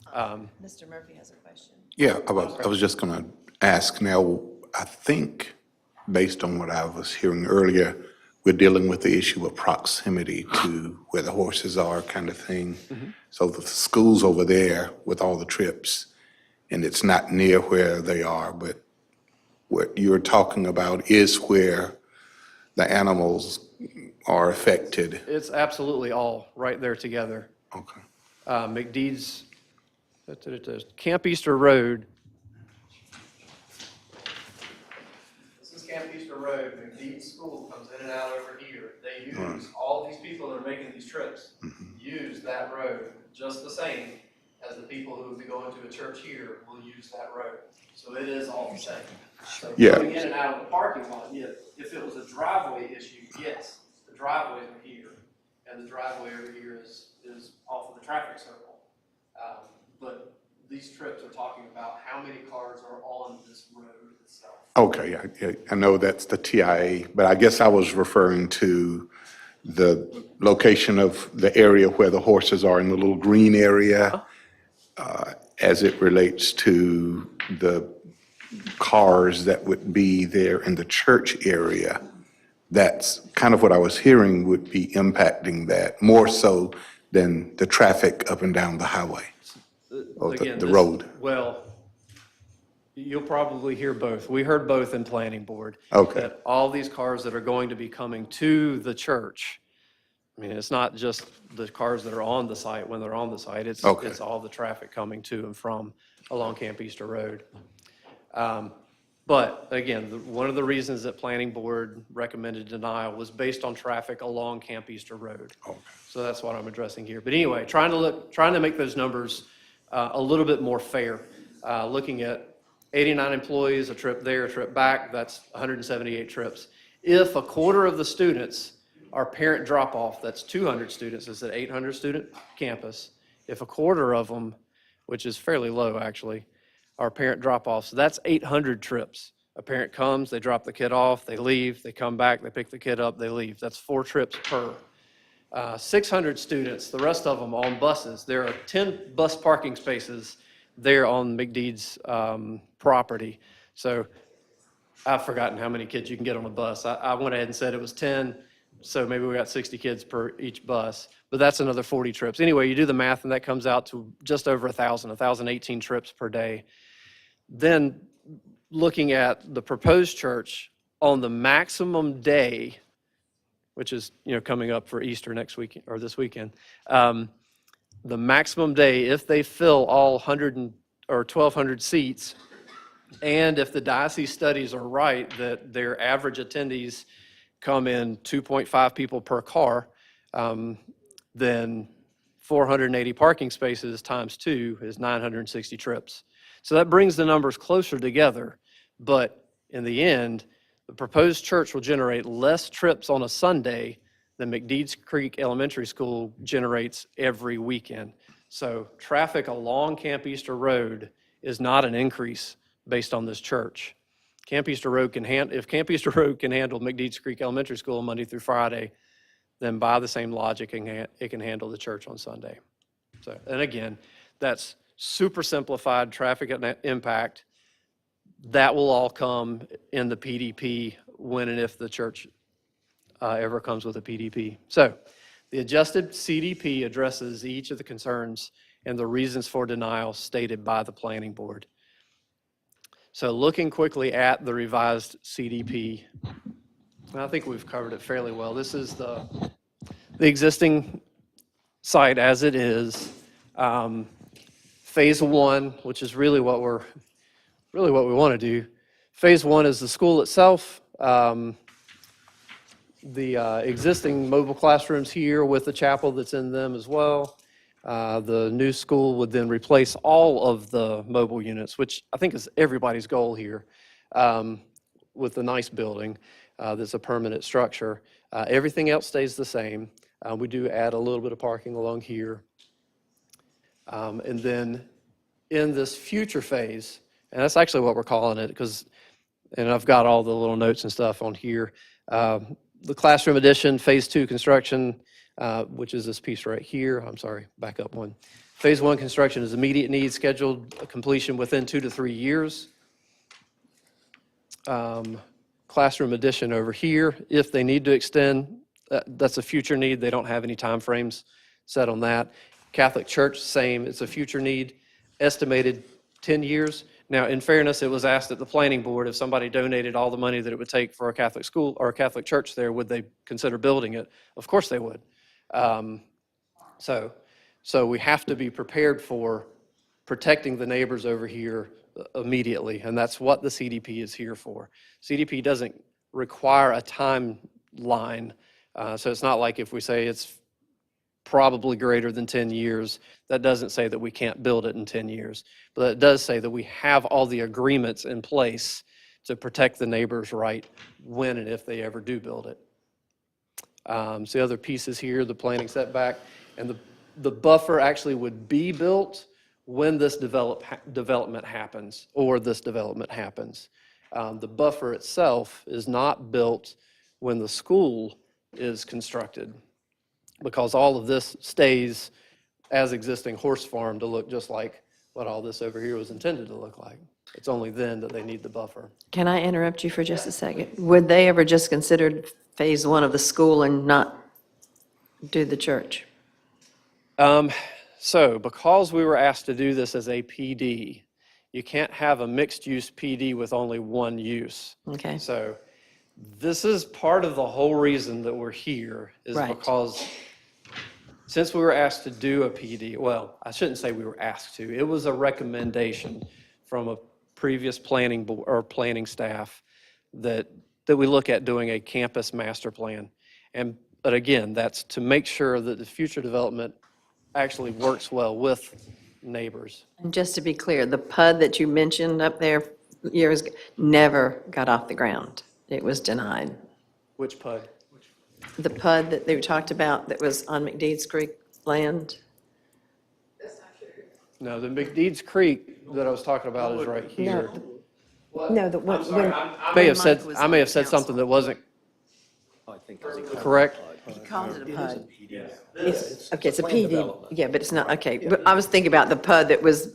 Mr. Murphy has a question. Yeah, I was just going to ask now, I think, based on what I was hearing earlier, we're dealing with the issue of proximity to where the horses are kind of thing. Mm-hmm. So the school's over there with all the trips, and it's not near where they are, but what you're talking about is where the animals are affected. It's absolutely all right there together. Okay. McDeed's, Camp Easter Road. This is Camp Easter Road. McDeed's school comes in and out over here. They use, all these people that are making these trips use that road just the same as the people who would be going to a church here will use that road. So it is all the same. So Yeah. coming in and out of the parking lot, yeah, if it was a driveway issue, yes, the driveways are here, and the driveway over here is off of the traffic circle. But these trips are talking about how many cars are on this road itself. Okay, I know that's the TIA, but I guess I was referring to the location of the area where the horses are in the little green area as it relates to the cars that would be there in the church area. That's kind of what I was hearing would be impacting that more so than the traffic up and down the highway. or Again, the this- road? Well, you'll probably hear both. We heard both in planning board. Okay. That all these cars that are going to be coming to the church, I mean, it's not just the cars that are on the site when they're on the site. It's all the traffic coming to and from along Camp Easter Road. But again, one of the reasons that planning board recommended denial was based on traffic along Camp Easter Road. So that's what I'm addressing here. But anyway, trying to make those numbers a little bit more fair. Looking at 89 employees, a trip there, a trip back, that's 178 trips. If a quarter of the students are parent drop-off, that's 200 students, it's an 800 student campus. If a quarter of them, which is fairly low actually, are parent drop-offs, that's 800 trips. A parent comes, they drop the kid off, they leave, they come back, they pick the kid up, they leave. That's 4 trips per. 600 students, the rest of them on buses. There are 10 bus parking spaces there on McDeed's property. So I've forgotten how many kids you can get on a bus. I went ahead and said it was 10, so maybe we got 60 kids per each bus, but that's another 40 trips. Anyway, you do the math and that comes out to just over 1,018 trips per day. Then looking at the proposed church on the maximum day, which is, coming up for Easter next week or this weekend, the maximum day, if they fill all 1,200 seats, and if the diocese studies are right, that their average attendees come in 2.5 people per car, then 480 parking spaces times 2 is 960 trips. So that brings the numbers closer together, but in the end, the proposed church will generate less trips on a Sunday than McDeeds Creek Elementary School generates every weekend. So traffic along Camp Easter Road is not an increase based on this church. Camp Easter Road if Camp Easter Road can handle McDeeds Creek Elementary School Monday through Friday, then by the same logic, it can handle the church on Sunday. So, and again, that's super simplified traffic impact. That will all come in the PDP when and if the church ever comes with a PDP. So the adjusted CDP addresses each of the concerns and the reasons for denial stated by the planning board. So looking quickly at the revised CDP, I think we've covered it fairly well. This is the existing site as it is. Phase 1, which is really what we want to do. Phase 1 is the school itself. The existing mobile classrooms here with the chapel that's in them as well. The new school would then replace all of the mobile units, which I think is everybody's goal here, with a nice building that's a permanent structure. Everything else stays the same. We do add a little bit of parking along here. And then in this future phase, and that's actually what we're calling it, and I've got all the little notes and stuff on here. The classroom addition, phase 2 construction, which is this piece right here. I'm sorry, back up one. Phase 1 construction is immediate need, scheduled completion within 2 to 3 years. Classroom addition over here, if they need to extend, that's a future need. They don't have any time frames set on that. Catholic Church, same, it's a future need, estimated 10 years. Now, in fairness, it was asked at the planning board, if somebody donated all the money that it would take for a Catholic school or a Catholic church there, would they consider building it? Of course they would. So we have to be prepared for protecting the neighbors over here immediately, and that's what the CDP is here for. CDP doesn't require a timeline, so it's not like if we say it's probably greater than 10 years, that doesn't say that we can't build it in 10 years. But it does say that we have all the agreements in place to protect the neighbor's right when and if they ever do build it. So the other pieces here, the planning setback, and the buffer actually would be built when this development happens, or this development happens. The buffer itself is not built when the school is constructed, because all of this stays as existing horse farm to look just like what all this over here was intended to look like. It's only then that they need the buffer. Can I interrupt you for just a second? Would they ever just consider phase 1 of the school and not do the church? So because we were asked to do this as a PD, you can't have a mixed-use PD with only one use. Okay. So this is part of the whole reason that we're here, is Right. because since we were asked to do a PD, well, I shouldn't say we were asked to, it was a recommendation from a previous planning or planning staff that we look at doing a campus master plan. But again, that's to make sure that the future development actually works well with neighbors. And just to be clear, the PUD that you mentioned up there years ago never got off the ground. It was denied. Which PUD? The PUD that they talked about that was on McDeeds Creek land? No, the McDeeds Creek that I was talking about is right here. No, the one. I may have said something that wasn't correct. He called it a PUD. Okay, it's a PD. Yeah, but it's not, okay. But I was thinking about the PUD that was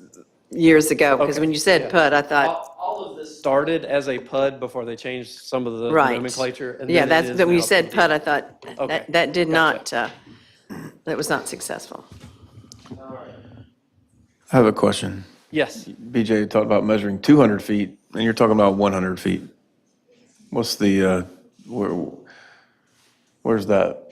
years ago, because when you said PUD, I thought, All of this started as a PUD before they changed some of the right. nomenclature. And Yeah, then it that's, is when you now said PD. PUD, I thought, Okay, that did gotcha. not, that was not successful. I have a question. Yes. BJ talked about measuring 200 feet, and you're talking about 100 feet. What's the, where's that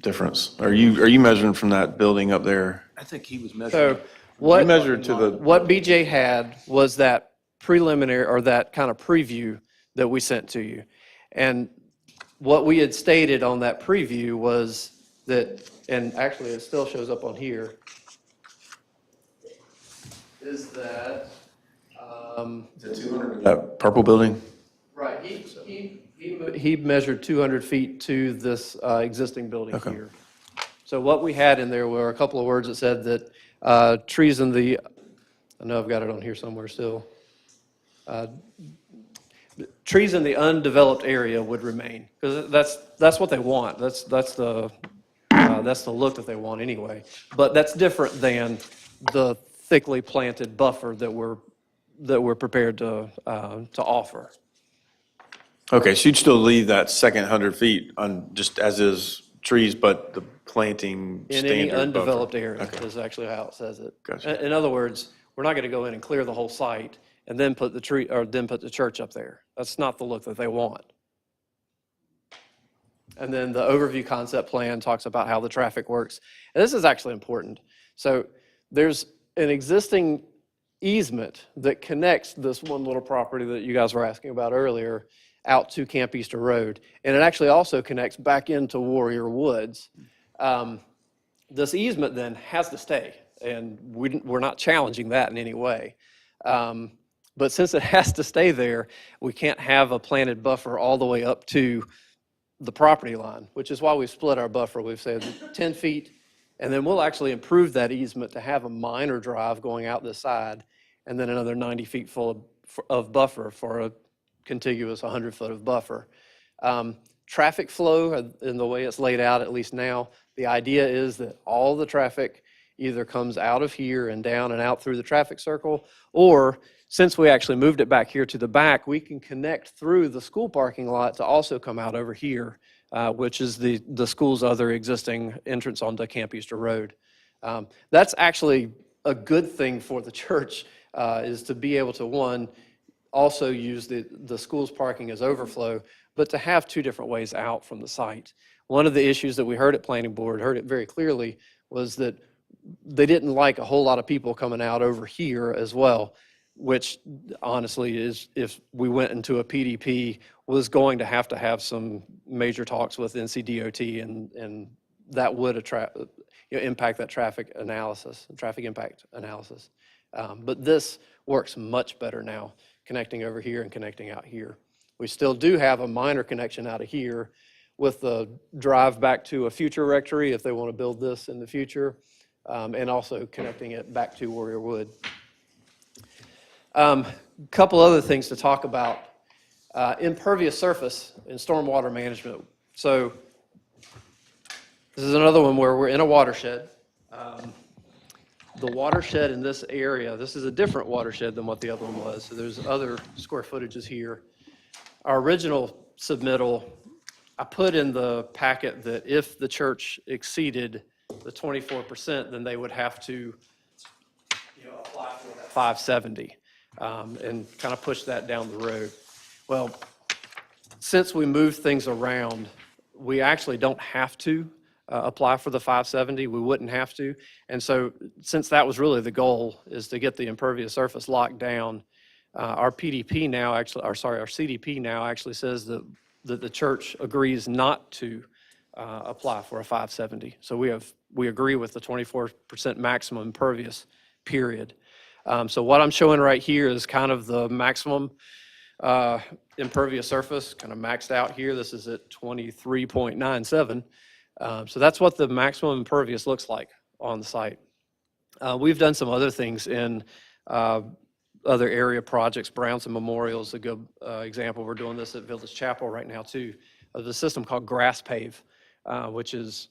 difference? Are you measuring from that building up there? I think he was So measuring. what? You measured to the, What BJ had was that preliminary, or that kind of preview that we sent to you. And what we had stated on that preview was that, and actually it still shows up on here, is that, that purple building? right, he measured 200 feet to this existing building Okay. here. So what we had in there were a couple of words that said that trees in the, I know I've got it on here somewhere still. Trees in the undeveloped area would remain, because that's what they want. That's the look that they want anyway. But that's different than the thickly planted buffer that we're prepared to offer. Okay, so you'd still leave that second 100 feet on, just as is trees, but the planting In standard any buffer? undeveloped area Okay. is actually how it says it. Gotcha. In other words, we're not going to go in and clear the whole site and then put the tree, or then put the church up there. That's not the look that they want. And then the overview concept plan talks about how the traffic works. And this is actually important. So there's an existing easement that connects this one little property that you guys were asking about earlier out to Camp Easter Road. And it actually also connects back into Warrior Woods. This easement then has to stay, and we're not challenging that in any way. But since it has to stay there, we can't have a planted buffer all the way up to the property line, which is why we've split our buffer. We've said 10 feet, and then we'll actually improve that easement to have a minor drive going out this side, and then another 90 feet full of buffer for a contiguous 100-foot of buffer. Traffic flow, in the way it's laid out, at least now, the idea is that all the traffic either comes out of here and down and out through the traffic circle, or since we actually moved it back here to the back, we can connect through the school parking lot to also come out over here, which is the school's other existing entrance onto Camp Easter Road. That's actually a good thing for the church, is to be able to, one, also use the school's parking as overflow, but to have two different ways out from the site. One of the issues that we heard at Planning Board, heard it very clearly, was that they didn't like a whole lot of people coming out over here as well, which honestly is, if we went into a PDP, was going to have some major talks with NCDOT, and that would impact that traffic impact analysis. But this works much better now, connecting over here and connecting out here. We still do have a minor connection out of here with the drive back to a future rectory if they want to build this in the future, and also connecting it back to Warrior Wood. Couple other things to talk about. Impervious surface and stormwater management. So this is another one where we're in a watershed. The watershed in this area, this is a different watershed than what the other one was. So there's other square footages here. Our original submittal, I put in the packet that if the church exceeded the 24%, then they would have to apply for that 570 and kind of push that down the road. Well, since we moved things around, we actually don't have to apply for the 570. We wouldn't have to. And so since that was really the goal, is to get the impervious surface locked down, our PDP now actually, or sorry, our CDP now actually says that the church agrees not to apply for a 570. So we agree with the 24% maximum impervious period. So what I'm showing right here is kind of the maximum impervious surface, kind of maxed out here. This is at 23.97. So that's what the maximum impervious looks like on the site. We've done some other things in other area projects. Brownson Memorial is a good example. We're doing this at Village Chapel right now too, of a system called Grass Pave, which is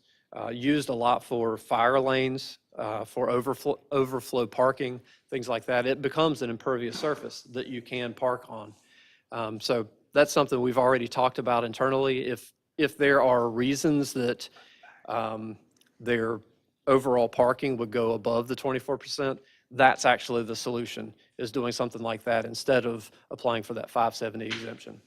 used a lot for fire lanes, for overflow parking, things like that. It becomes an impervious surface that you can park on. So that's something we've already talked about internally. If there are reasons that their overall parking would go above the 24%, that's actually the solution, is doing something like that instead of applying for that 570 exemption.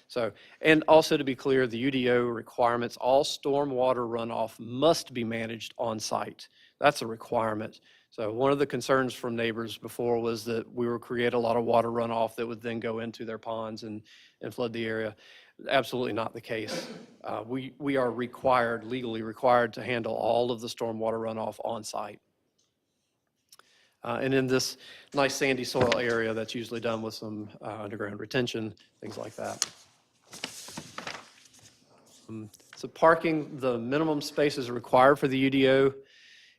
So, and also to be clear, the UDO requirements, all stormwater runoff must be managed on site. That's a requirement. So one of the concerns from neighbors before was that we would create a lot of water runoff that would then go into their ponds and flood the area. Absolutely not the case. We are required, legally required, to handle all of the stormwater runoff on site. And in this nice sandy soil area, that's usually done with some underground retention, things like that. So parking, the minimum spaces required for the UDO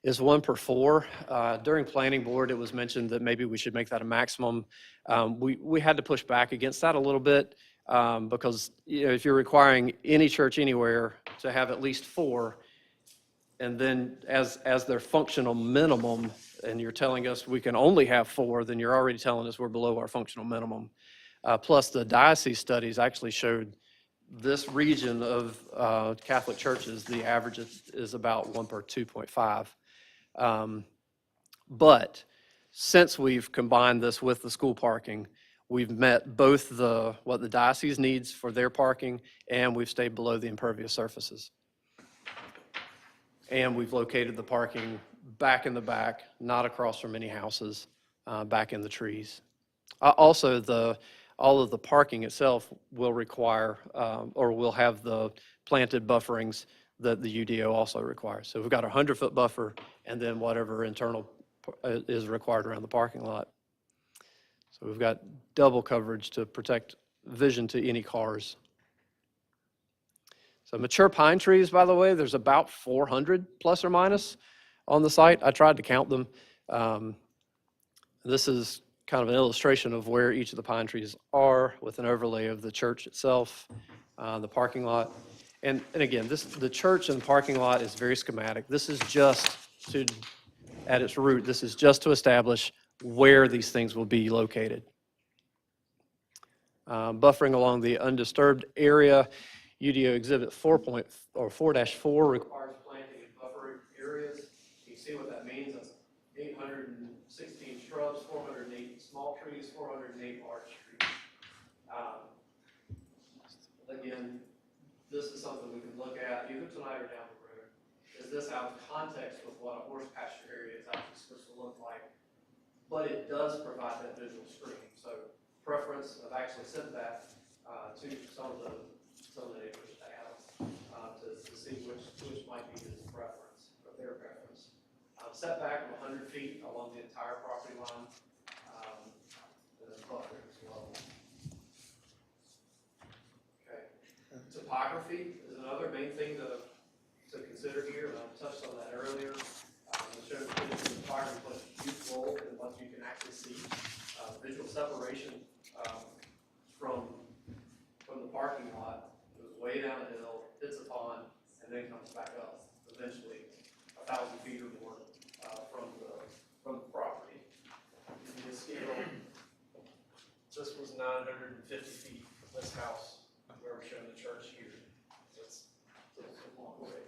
is 1 per 4. During planning board, it was mentioned that maybe we should make that a maximum. We had to push back against that a little bit because if you're requiring any church anywhere to have at least 4, and then as their functional minimum, and you're telling us we can only have 4, then you're already telling us we're below our functional minimum. Plus the diocese studies actually showed this region of Catholic churches, the average is about 1 per 2.5. But since we've combined this with the school parking, we've met both what the diocese needs for their parking, and we've stayed below the impervious surfaces. And we've located the parking back in the back, not across from any houses, back in the trees. Also, all of the parking itself will require, or will have the planted bufferings that the UDO also requires. So we've got a 100-foot buffer and then whatever internal is required around the parking lot. So we've got double coverage to protect vision to any cars. So mature pine trees, by the way, there's about 400 plus or minus on the site. I tried to count them. This is kind of an illustration of where each of the pine trees are with an overlay of the church itself, the parking lot. And again, the church and the parking lot is very schematic. This is just at its root, this is just to establish where these things will be located. Buffering along the undisturbed area, UDO Exhibit 4.4 requires planting in buffer areas. You can see what that means. That's 816 shrubs, 408 small trees, 408 large trees. Again, this is something we can look at either tonight or down the road. Is this out of context with what a horse pasture area is actually supposed to look like? But it does provide that visual screening. So preference, I've actually sent that to some of the neighbors to have to see which might be his preference or their preference. Setback of 100 feet along the entire property line, and then buffer as well. Okay. Topography is another main thing to consider here, and I touched on that earlier. It shows that the topography plays a huge role in what you can actually see. Visual separation from the parking lot goes way down the hill, hits a pond, and then comes back up eventually 1,000 feet or more from the property. In this scale, this was 950 feet from this house where we're showing the church here. That's a long way.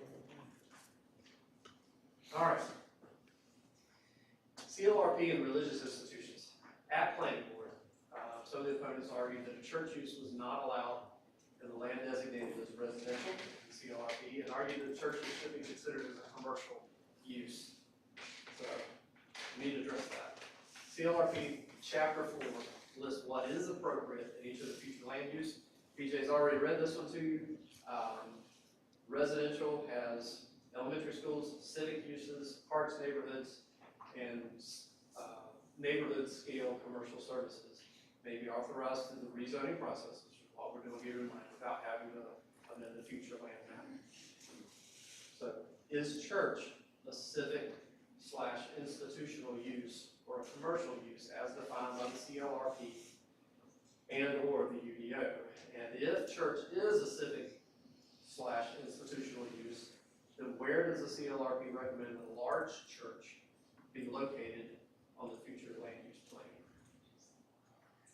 All right. CLRP and religious institutions. At planning board, some of the opponents argued that a church use was not allowed in the land designated as residential, CLRP, and argued that churches should be considered as a commercial use. So we need to address that. CLRP Chapter 4 lists what is appropriate in each of the future land use. BJ's already read this one to you. Residential has elementary schools, civic uses, parks, neighborhoods, and neighborhood scale commercial services may be authorized through the rezoning process, which is what we're doing here tonight, without having to amend the future land map. So, is church a civic/institutional use or a commercial use as defined by the CLRP and/or the UDO? And if church is a civic/institutional use, then where does the CLRP recommend a large church be located on the future land use plan?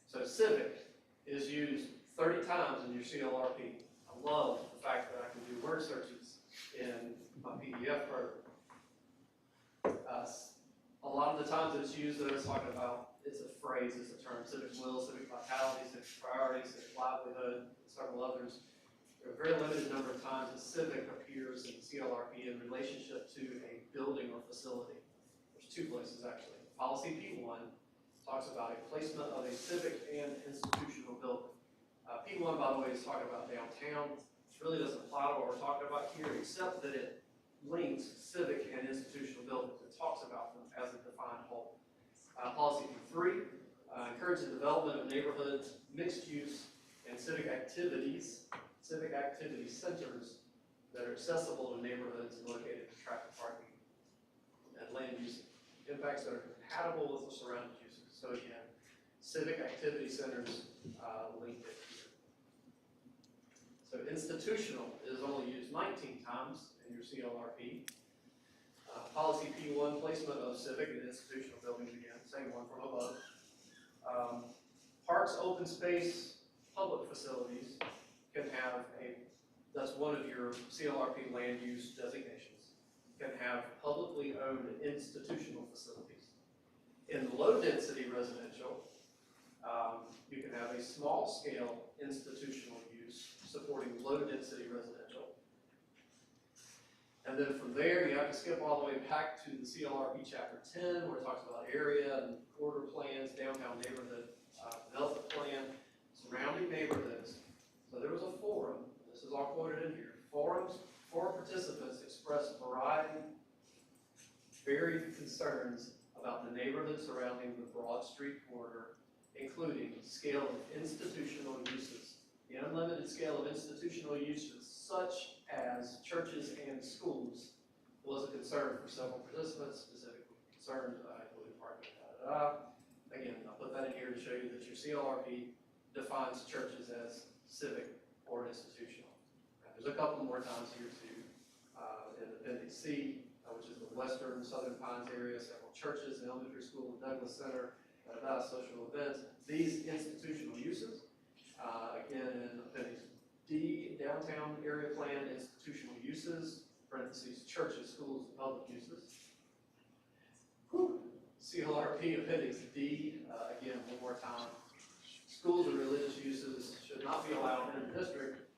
So civic is used 30 times in your CLRP. I love the fact that I can do word searches in my PDF program. A lot of the times it's used that it's talking about, it's a phrase, it's a term, civic will, civic vitality, civic priority, civic livelihood, and several others. There are a very limited number of times that civic appears in CLRP in relationship to a building or facility. There's two places actually. Policy P1 talks about a placement of a civic and institutional building. P1, by the way, is talking about downtown. This really doesn't apply to what we're talking about here, except that it links civic and institutional buildings. It talks about them as a defined whole. Policy P3 encourages the development of neighborhoods, mixed use, and civic activity centers that are accessible to neighborhoods and located in traffic, parking, and land use impacts that are compatible with the surrounding uses. So again, civic activity centers linked it here. So institutional is only used 19 times in your CLRP. Policy P1, placement of civic and institutional buildings, again, same one from above. Parks, open space, public facilities can have that's one of your CLRP land use designations, can have publicly owned institutional facilities. In low density residential, you can have a small scale institutional use supporting low density residential. And then from there, you have to skip all the way back to the CLRP Chapter 10, where it talks about area and corridor plans, downtown neighborhood development plan, surrounding neighborhoods. So there was a forum, this is all quoted in here. Forum participants expressed varied concerns about the neighborhood surrounding the Broad Street corridor, including scale of institutional uses. The unlimited scale of institutional uses, such as churches and schools, was a concern for several participants, specifically concerned, including parking, Again, I'll put that in here to show you that your CLRP defines churches as civic or institutional. There's a couple more times here too. In Appendix C, which is the western Southern Pines area, several churches, an elementary school, Douglas Center, social events. These institutional uses, again in Appendix D, downtown area plan, institutional uses, parentheses, churches, schools, and public uses. CLRP Appendix D, again, one more time. Schools and religious uses should not be allowed in the district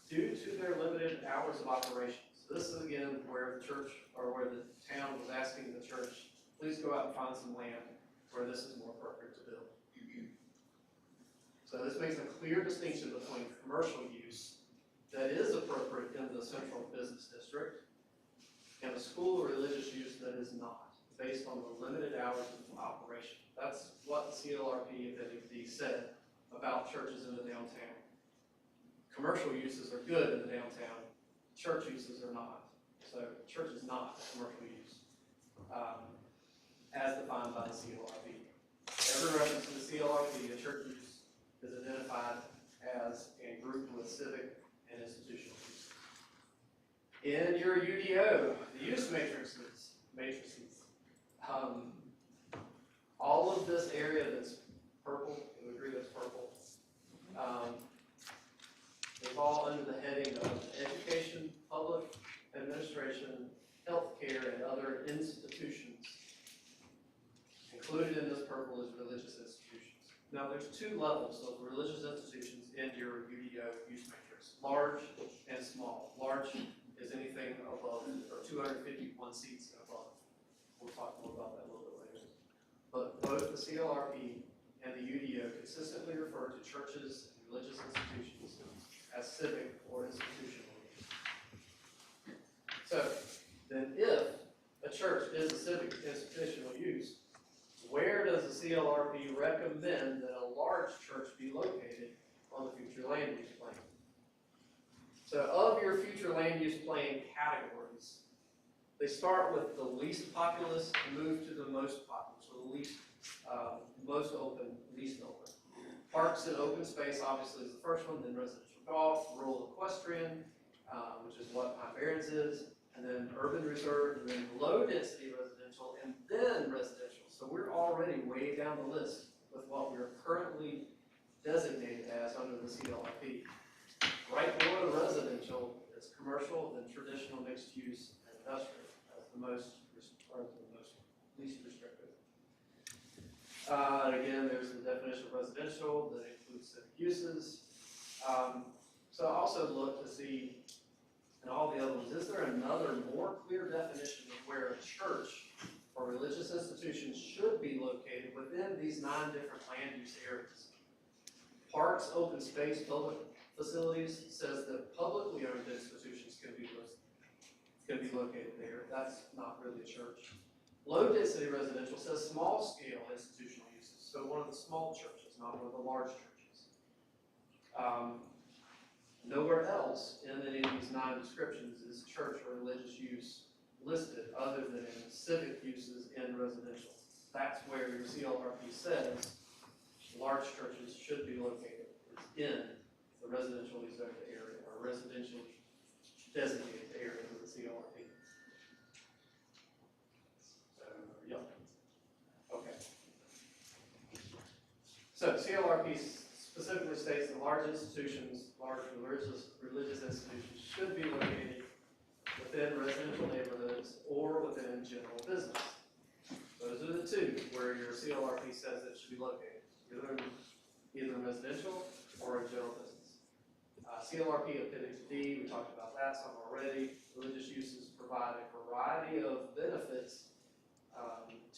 due to their limited hours of operation. So this is again where the church, or where the town was asking the church, please go out and find some land where this is more appropriate to build. So this makes a clear distinction between commercial use that is appropriate in the central business district and a school or religious use that is not, based on the limited hours of operation. That's what the CLRP Appendix D said about churches in the downtown. Commercial uses are good in the downtown, church uses are not. So church is not a commercial use, as defined by the CLRP. Every reference to the CLRP, a church use is identified as and grouped with civic and institutional use. In your UDO, the use matrices, all of this area that's purple, you would agree that's purple, is all under the heading of education, public administration, healthcare, and other Now, there's two levels of religious institutions in your UDO use matrix, large and small. Large is anything above, or 251 seats and above. We'll talk more about that a little bit later. But both the CLRP and the UDO consistently refer to churches and religious institutions as civic or institutional use. So, then if a church is a civic institutional use, where does the CLRP recommend that a large church be located on the future land use plan? So of your future land use plan categories, they start with the least populous and move to the most populous, so the least, most open, least open. Parks and open space obviously is the first one, then residential golf, rural equestrian, which is what Pine Barrens is, and then urban reserve, and then low density residential, and then residential. So we're already way down the list with what we're currently designated as under the CLRP. Right below the residential is commercial, then traditional mixed use, and industrial as the most, or the most least restrictive. Again, there's the definition of residential that includes civic uses. So I also look to see in all the other ones, is there another more clear definition of where a church or religious institution should be located within these 9 different land use areas? Parks, open space, public facilities says that publicly owned institutions can be located there. That's not really a church. Low density residential says small scale institutional uses, so one of the small churches, not one of the large churches. Nowhere else in any of these 9 descriptions is church or religious use listed other than in civic uses in residential. That's where your CLRP says large churches should be located, in the residentially zoned area or residentially designated area of the CLRP. So, yeah. Okay. So CLRP specifically states that large institutions, large religious institutions should be located within residential neighborhoods or within general business. Those are the 2 where your CLRP says that it should be located, either in residential or in general business. CLRP Appendix D, we talked about that some already. Religious uses provide a variety of benefits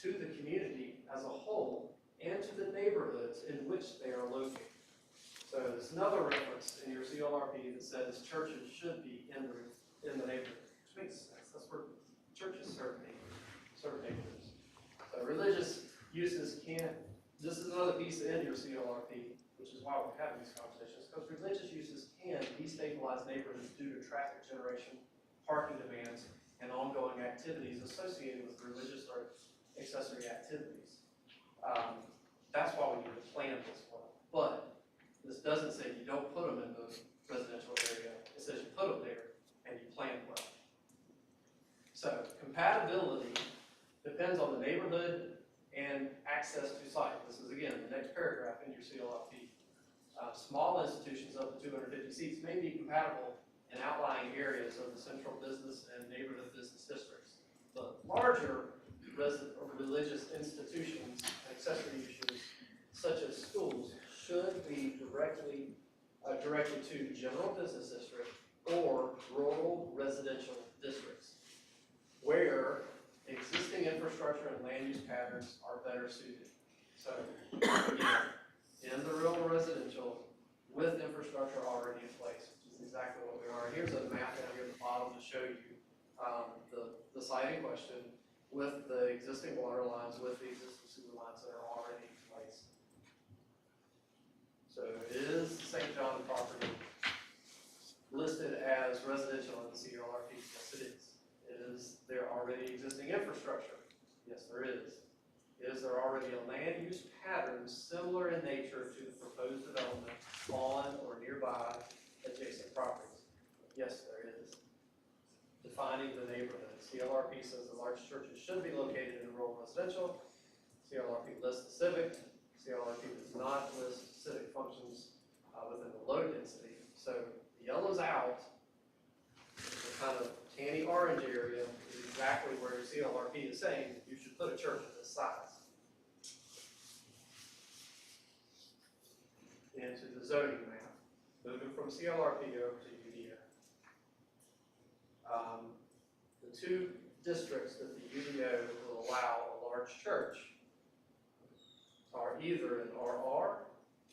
to the community as a whole and to the neighborhoods in which they are located. So there's another reference in your CLRP that says churches should be in the neighborhood, which makes sense. That's where churches serve neighborhoods. So religious uses can't, this is another piece in your CLRP, which is why we're having these conversations, because religious uses can destabilize neighborhoods due to traffic generation, parking demands, and ongoing activities associated with religious or accessory activities. That's why we need to plan this well. But this doesn't say you don't put them in the residential area. It says you put them there and you plan well. So compatibility depends on the neighborhood and access to site. This is, again, the next paragraph in your CLRP. Small institutions up to 250 seats may be compatible in outlying areas of the central business and neighborhood business districts. But larger religious institutions and accessory uses, such as schools, should be directly to general business district or rural residential districts, where existing infrastructure and land use patterns are better suited. So, again, in the rural residential, with infrastructure already in place, which is exactly what we are. Here's a map down here at the bottom to show you the site in question with the existing water lines, with the existing sewer lines that are already in place. So it is St. John property listed as residential in the CLRP. Yes, it is. There already existing infrastructure? Yes, there is. Is there already a land use pattern similar in nature to the proposed development on or nearby adjacent properties? Yes, there is. Defining the neighborhood. CLRP says the large churches should be located in rural residential. CLRP lists the civic. CLRP does not list civic functions within the low density. So the yellow's out. The kind of tanny orange area is exactly where your CLRP is saying you should put a church of this size. zoning map, moving from CLRP over to UDO. The two districts that the UDO will allow a large church are either in RR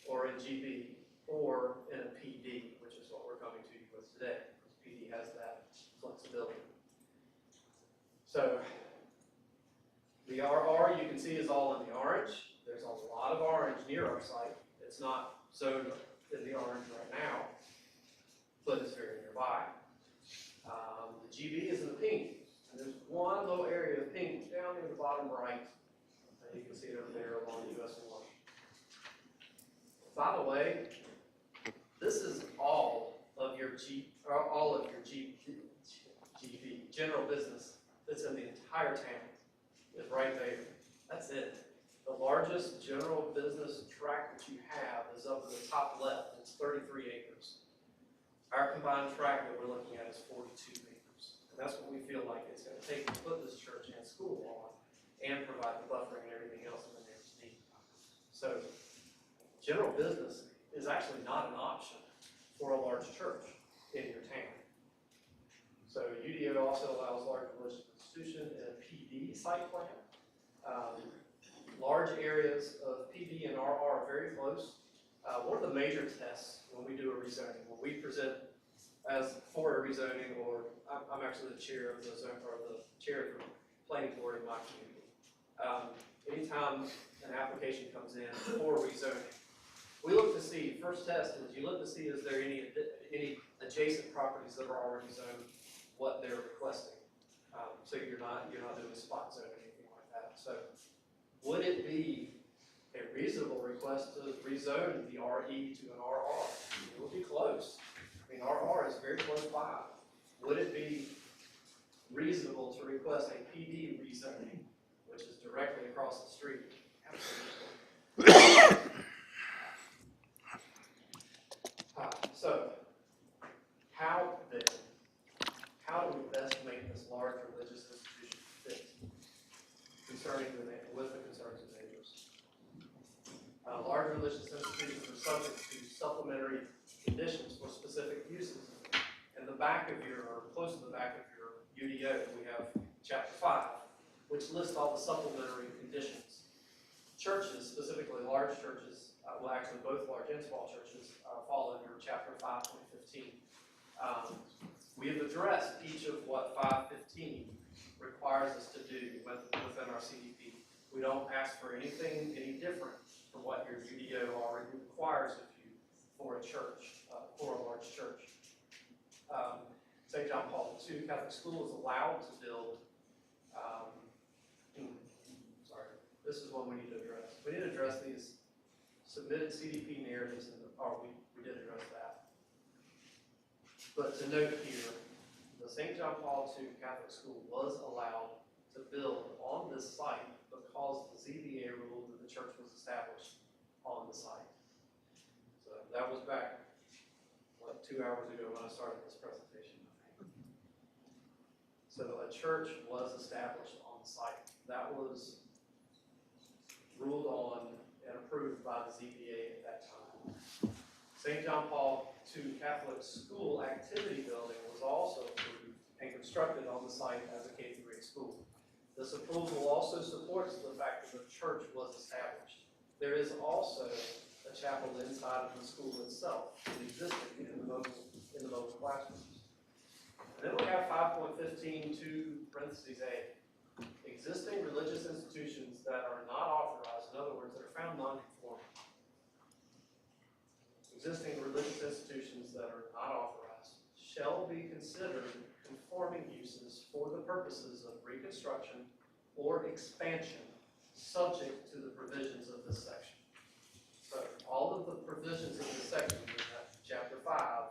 or in GB or in a PD, which is what we're coming to you with today, because PD has that flexibility. So the RR you can see is all in the orange. There's a lot of orange near our site. It's not zoned in the orange right now, but it's very nearby. The GB is in the pink, and there's one little area of pink down near the bottom right. You can see it over there along US 1. By the way, this is all of your GB, general business that's in the entire town is right there. That's it. The largest general business tract that you have is up in the top left. It's 33 acres. Our combined tract that we're looking at is 42 acres. And that's what we feel like it's going to take to put this church and school on and provide the buffering and everything else that the neighbors need. So general business is actually not an option for a large church in your town. So UDO also allows large religious institution in a PD site plan. Large areas of PD and RR are very close. One of the major tests when we do a rezoning, when we present as for a rezoning, or I'm actually the chair of the zone, or the chair of the planning board in my community. Anytime an application comes in for rezoning, we look to see, first test is you look to see is there any adjacent properties that are already zoned what they're requesting. So you're not doing spot zoning or anything like that. So would it be a reasonable request to rezone the RE to an RR? It would be close. I mean, RR is very close by. Would it be reasonable to request a PD rezoning, which is directly across the street? Absolutely. So, how then? How do we best make this large religious institution fit with the concerns of neighbors? Large religious institutions are subject to supplementary conditions for specific uses. In the back of or close to the back of your UDO, we have Chapter 5, which lists all the supplementary conditions. Churches, specifically large churches, well actually both large and small churches, fall under Chapter 5.15. We have addressed each of what 5.15 requires us to do within our CDP. We don't ask for anything any different from what your UDO already requires of you for a church, for a large church. St. John Paul II Catholic School is allowed to build, this is what we need to address. We need to address these submitted CDP narratives, we did address that. But to note here, the St. John Paul II Catholic School was allowed to build on this site because the ZBA ruled that the church was established on the site. So that was back, 2 hours ago when I started this presentation. So a church was established on the site. That was ruled on and approved by the ZBA at that time. St. John Paul II Catholic School activity building was also approved and constructed on the site as a K-8 school. This approval also supports the fact that the church was established. There is also a chapel inside of the school itself, existing in the mobile classrooms. And then we have 5.15(2)(a). Existing religious institutions that are not authorized, in other words, that are found non-conforming. Existing religious institutions that are not authorized shall be considered conforming uses for the purposes of reconstruction or expansion, subject to the provisions of this section. So all of the provisions in this section, in Chapter 5,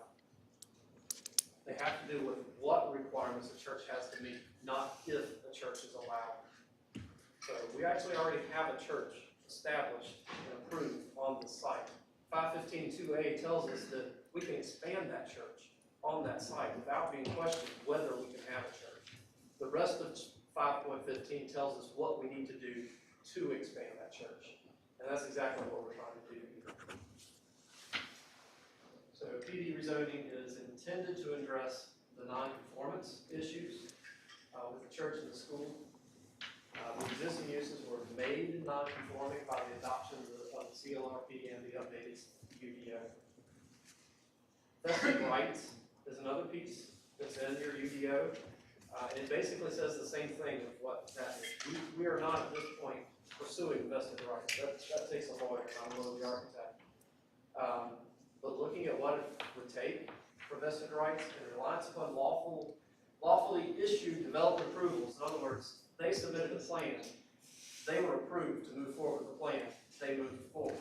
they have to do with what requirements a church has to meet, not if a church is allowed. So we actually already have a church established and approved on the site. 5.15(2)(a) tells us that we can expand that church on that site without being questioned whether we can have a church. The rest of 5.15 tells us what we need to do to expand that church. And that's exactly what we're trying to do here. PD rezoning is intended to address the non-conformance issues with the church and the school. The existing uses were made non-conforming by the adoption of the CLRP and the updated UDO. Vested rights is another piece that's in your UDO. And it basically says the same thing of what that is. We are not at this point pursuing vested rights. That takes a lawyer, I'm the architect. But looking at what it would take for vested rights and reliance upon lawfully issued development approvals. In other words, they submitted a plan, they were approved to move forward with the plan, they moved forward.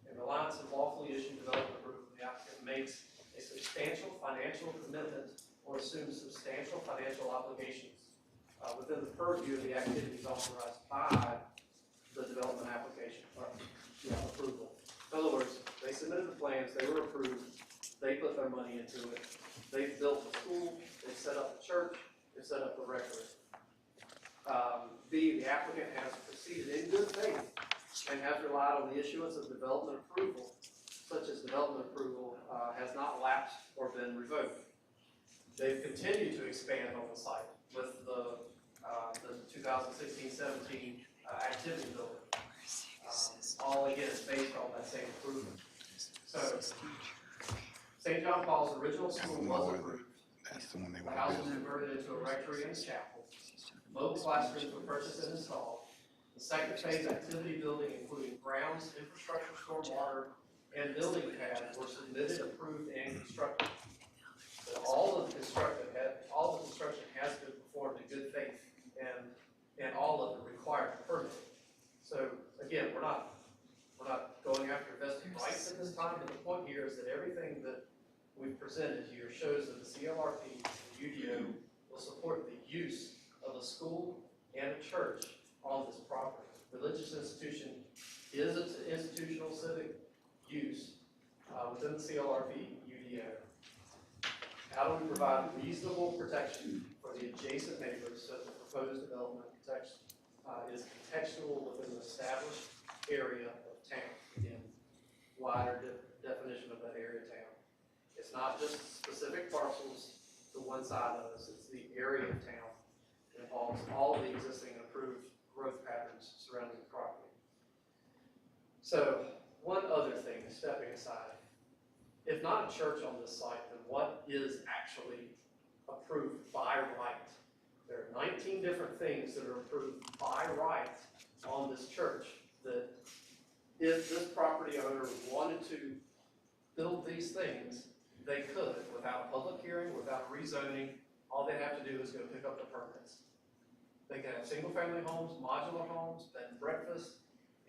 In reliance on lawfully issued development approval, the applicant makes a substantial financial commitment or assumes substantial financial obligations within the purview of the activities authorized by the development application or approval. In other words, they submitted the plans, they were approved, they put their money into it, they've built the school, they've set up the church, they've set up the rectory. B, the applicant has proceeded in good faith and has relied on the issuance of development approval, such as development approval has not lapsed or been revoked. They've continued to expand on the site with the 2016-17 activity building. All again is based on that same approval. So, St. John Paul's original school was approved. That's the one they The want house to was build. converted into a rectory and chapel. Mobile classrooms were purchased and installed. The second phase activity building, including grounds, infrastructure, stormwater, and building pads, were submitted, approved, and constructed. So all the construction has been performed in good faith and all of the required permitting. So again, we're not going after vested rights at this time, but the point here is that everything that we've presented here shows that the CLRP and the UDO will support the use of a school and a church on this property. Religious institution is an institutional civic use within the CLRP UDO. How do we provide reasonable protection for the adjacent neighbors so that the proposed development protection is contextual within the established area of town? Again, wider definition of that area of town. It's not just specific parcels to one side of us, it's the area of town. It involves all of the existing approved growth patterns surrounding the property. So, one other thing, stepping aside. If not a church on this site, then what is actually approved by right? There are 19 different things that are approved by right on this church that if this property owner wanted to build these things, they could without a public hearing, without rezoning. All they have to do is go pick up the permits. They can have single-family homes, modular homes, bed and breakfast,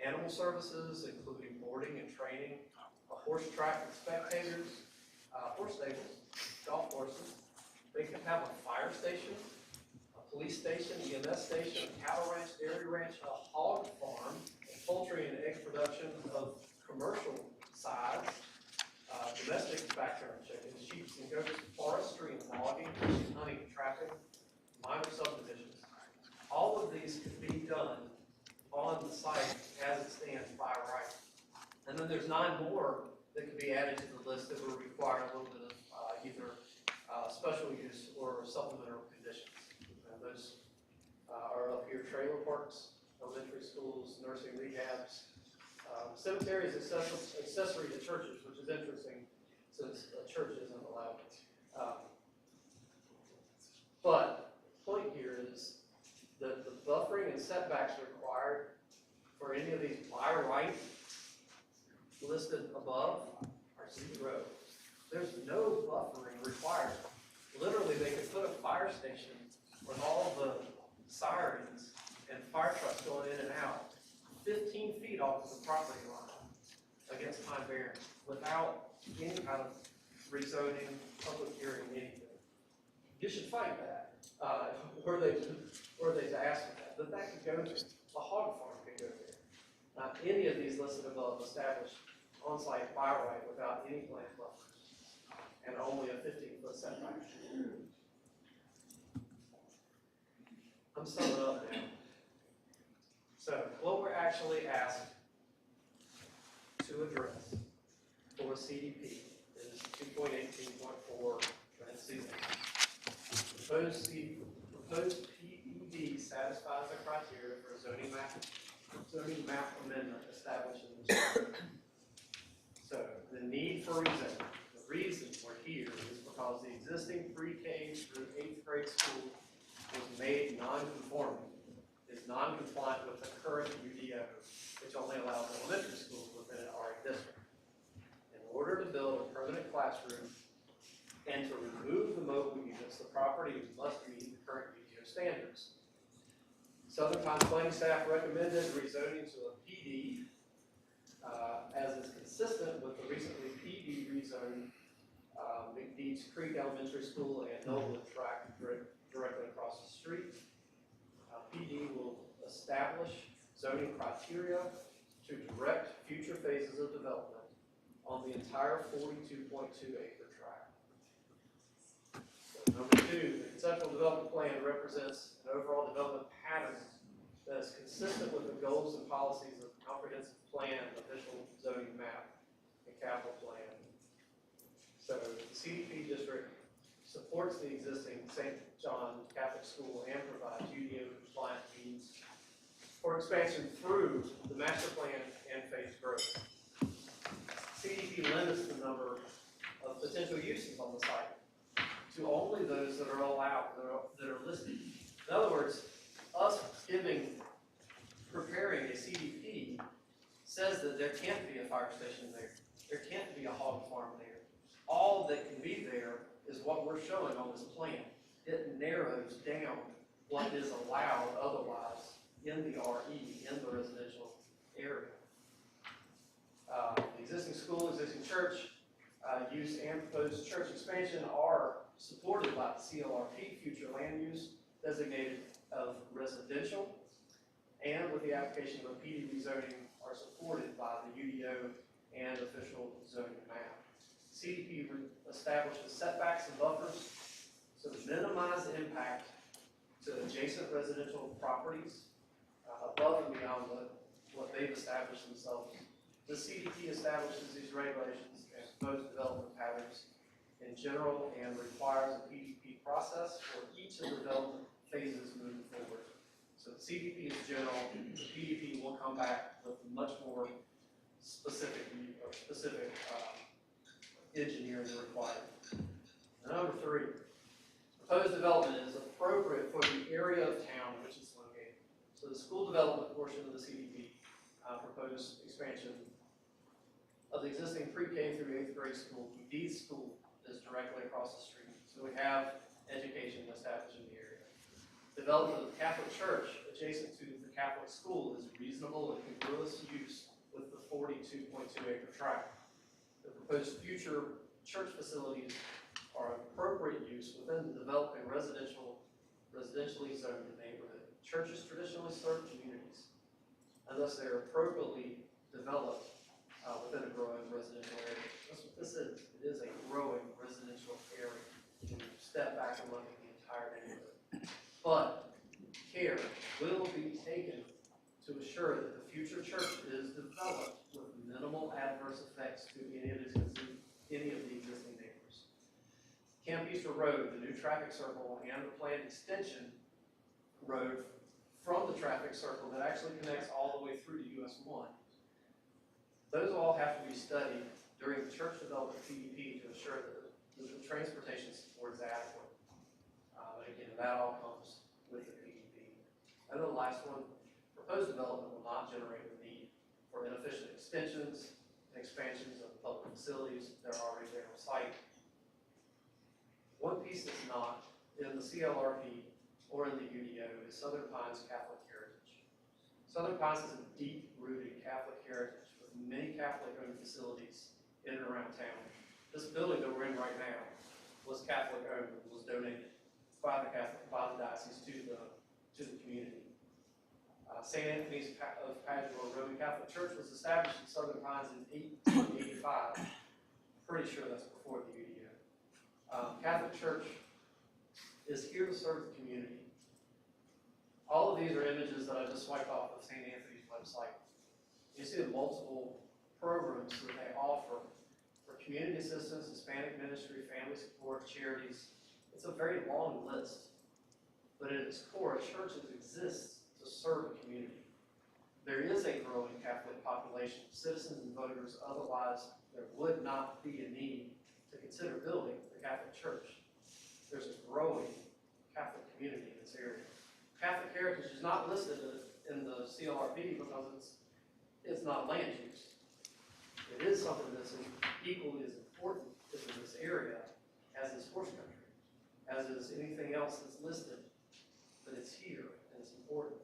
animal services, including boarding and training, a horse track with spectators, horse stables, golf courses. They can have a fire station, a police station, EMS station, a cattle ranch, dairy ranch, a hog farm, poultry and egg production of commercial size, domestic backyard chickens, sheep and goats, forestry and logging, fishing, hunting, and trapping, minor subdivisions. All of these can be done on the site as it stands by right. And then there's 9 more that can be added to the list that will require a little bit of either special use or supplemental conditions. And those are up here: trailer parks, elementary schools, nursing rehabs, cemeteries accessory to churches, which is interesting since a church isn't allowed. But the point here is that the buffering and setbacks required for any of these by right listed above are 0. There's no buffering required. Literally, they could put a fire station with all the sirens and fire trucks going in and out 15 feet off of the property line against Pine Barren without any kind of rezoning, public hearing, anything. You should fight that. Were they to ask for that? But that could go there. A hog farm could go there. Not any of these listed above established on-site by right without any plant buffers and only a 15-foot setback. I'm summing up now. So what we're actually asked to address for CDP is 2.8 Proposed PED satisfies the criteria for a zoning map amendment established in the chapter. So the need for rezoning. The reason we're here is because the existing pre-K through 8th grade school was made non-conforming, is non-compliant with the current UDO, which only allows elementary schools within an RA district. In order to build a permanent classroom and to remove the mobile units, the property must meet the current UDO standards. Southern Pines planning staff recommended rezoning to a PD, as is consistent with the recently PD rezoned McDeeds Creek Elementary School and Nolan Track directly across the street. PD will establish zoning criteria to direct future phases of development on the entire 42.2 acre tract. So number 2, the conceptual development plan represents an overall development pattern that is consistent with the goals and policies of the comprehensive plan, official zoning map, and capital plan. So the CDP district supports the existing St. John Catholic School and provides UDO compliant means for expansion through the master plan and phased growth. CDP limits the number of potential uses on the site to only those that are allowed, that are listed. In other words, us preparing a CDP says that there can't be a fire station there. There can't be a hog farm there. All that can be there is what we're showing on this plan. It narrows down what is allowed otherwise in the RE, in the residential area. The existing school, existing church, use and proposed church expansion are supported by the CLRP, future land use designated of residential, and with the application of PD rezoning are supported by the UDO and official zoning map. CDP establishes setbacks and buffers to minimize the impact to adjacent residential properties above and beyond what they've established themselves. The CDP establishes these regulations and proposed development patterns in general and requires a PDP process for each of the development phases moving forward. So the CDP is general, the PDP will come back with much more specific engineering required. Number 3, proposed development is appropriate for the area of town in which it's located. So the school development portion of the CDP proposed expansion of the existing pre-K through 8th grade school. McDeeds School is directly across the street. So we have education established in the area. Development of the Catholic Church adjacent to the Catholic school is reasonable and congruous use with the 42.2 acre tract. The proposed future church facilities are appropriate use within the developing residentially zoned neighborhood. Churches traditionally serve communities unless they're appropriately developed within a growing residential area. That's what this is. It is a growing residential area. You can step back and look at the entire neighborhood. But care will be taken to assure that the future church is developed with minimal adverse effects to any of the existing neighbors. Camp Easter Road, the new traffic circle, and the planned extension road from the traffic circle that actually connects all the way through to US 1. Those all have to be studied during the church development PDP to ensure that the transportation support is adequate. But again, that all comes with the PDP. And then the last one, proposed development will not generate the need for inefficient extensions and expansions of public facilities that are already there on site. One piece that's not in the CLRP or in the UDO is Southern Pines Catholic heritage. Southern Pines has a deep-rooted Catholic heritage with many Catholic-owned facilities in and around town. This building that we're in right now was Catholic-owned, was donated by the diocese to the community. St. Anthony's of Padua Roman Catholic Church was established in Southern Pines in 1885. Pretty sure that's before the UDO. Catholic Church is here to serve the community. All of these are images that I just swiped off of St. Anthony's website. You see the multiple programs that they offer for community assistance, Hispanic ministry, family support, charities, It's a very long list. But at its core, churches exist to serve a community. There is a growing Catholic population, citizens and voters, otherwise there would not be a need to consider building a Catholic church. There's a growing Catholic community in this area. Catholic heritage is not listed in the CLRP because it's not land use. It is something that's equally as important in this area as is horse country, as is anything else that's listed, but it's here and it's important.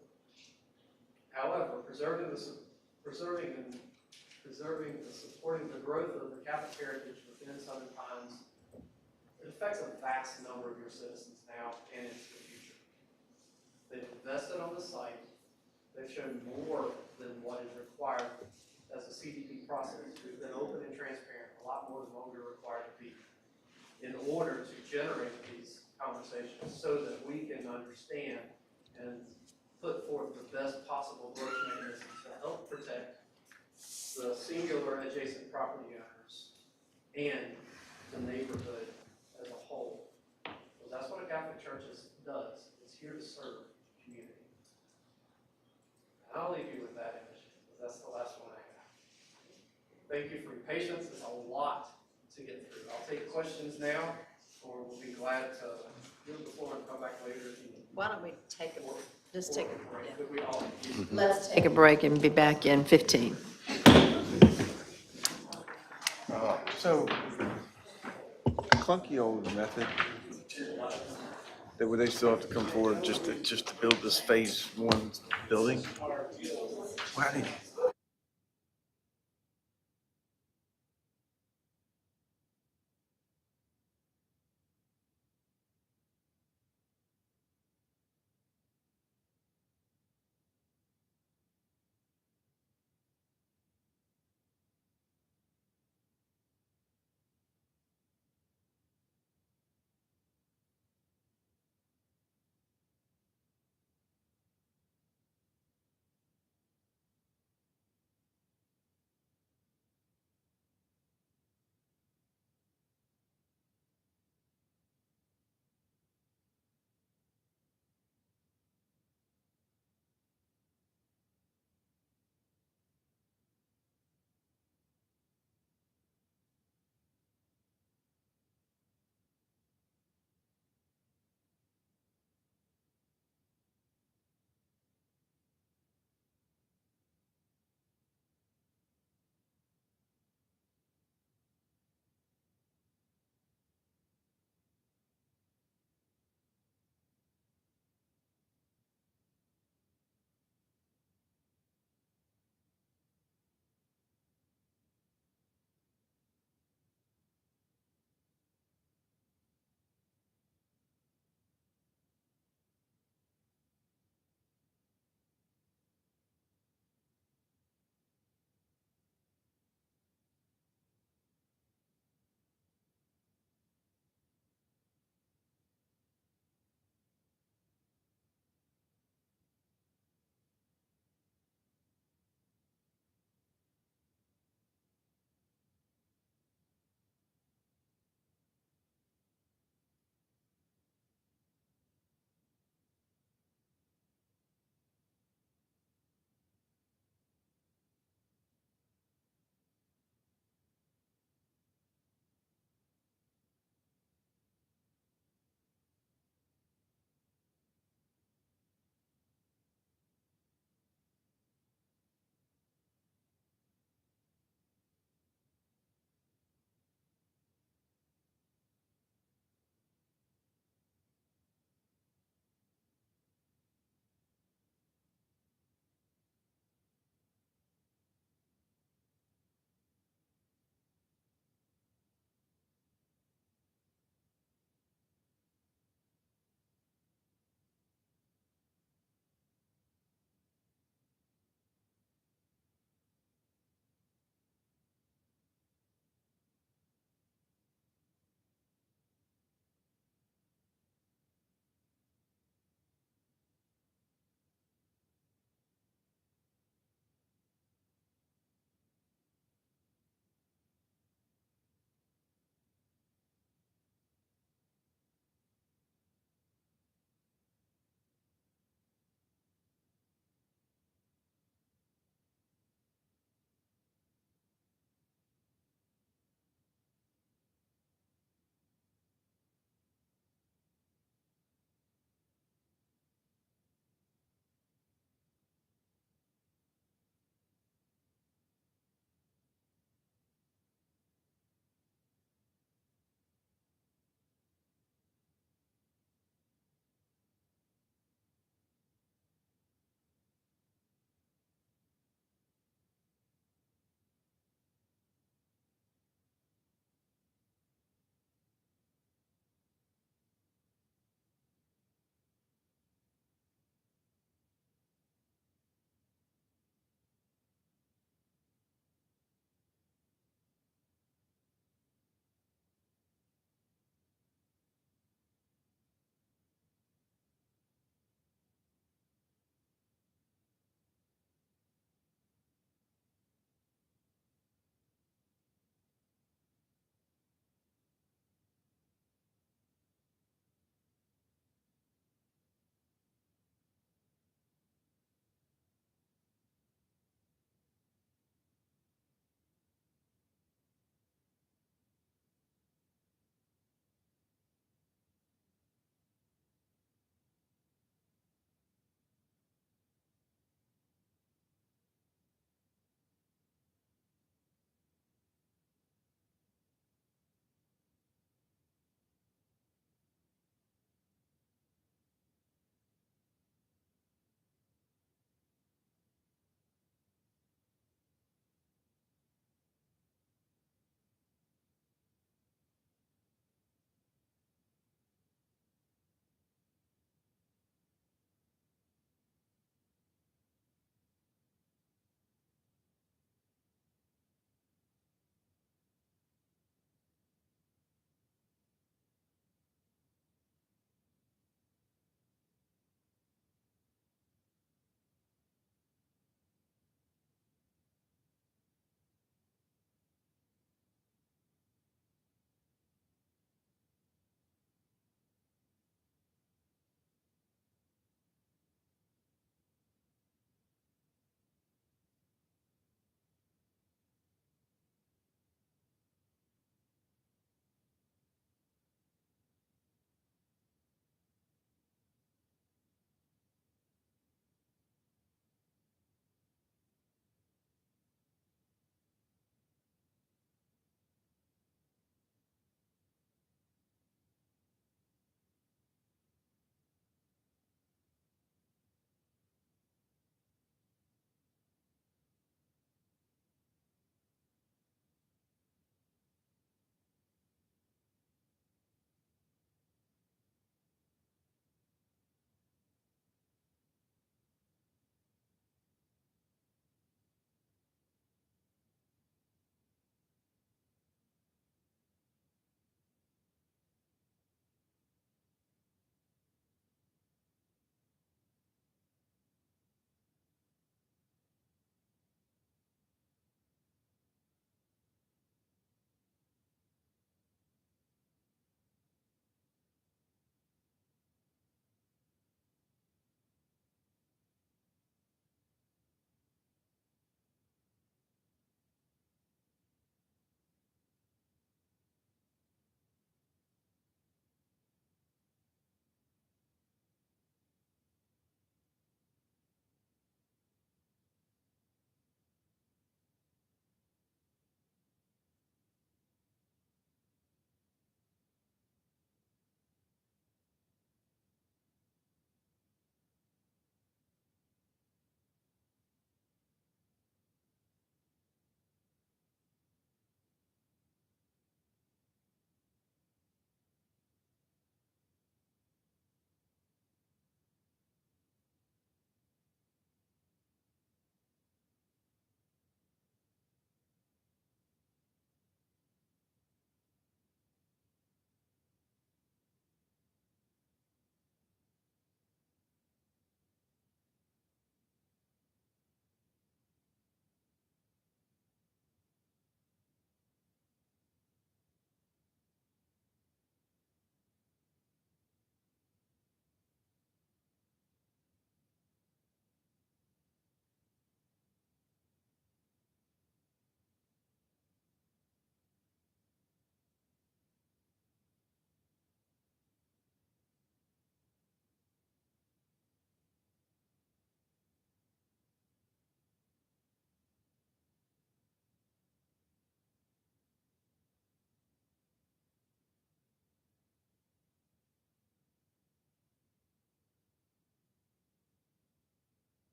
However, preserving and supporting the growth of the Catholic heritage within Southern Pines, it affects a vast number of your citizens now and into the future. They've invested on the site. They've shown more than what is required as a CDP process. We've been open and transparent, a lot more than what we're required to be, in order to generate these conversations so that we can understand and put forth the best possible growth mechanisms to help protect the singular adjacent property owners and the neighborhood as a whole. Because that's what a Catholic church does. It's here to serve the community. And I'll leave you with that image, because that's the last one I have. Thank you for your patience. It's a lot to get through. I'll take questions now, or we'll be glad to give the floor and come back later if you need. Why don't we take a, just take a break? But we all Let's take a break and be back in 15. So, clunky old method, that would they still have to come forward just to build this phase one building? Why did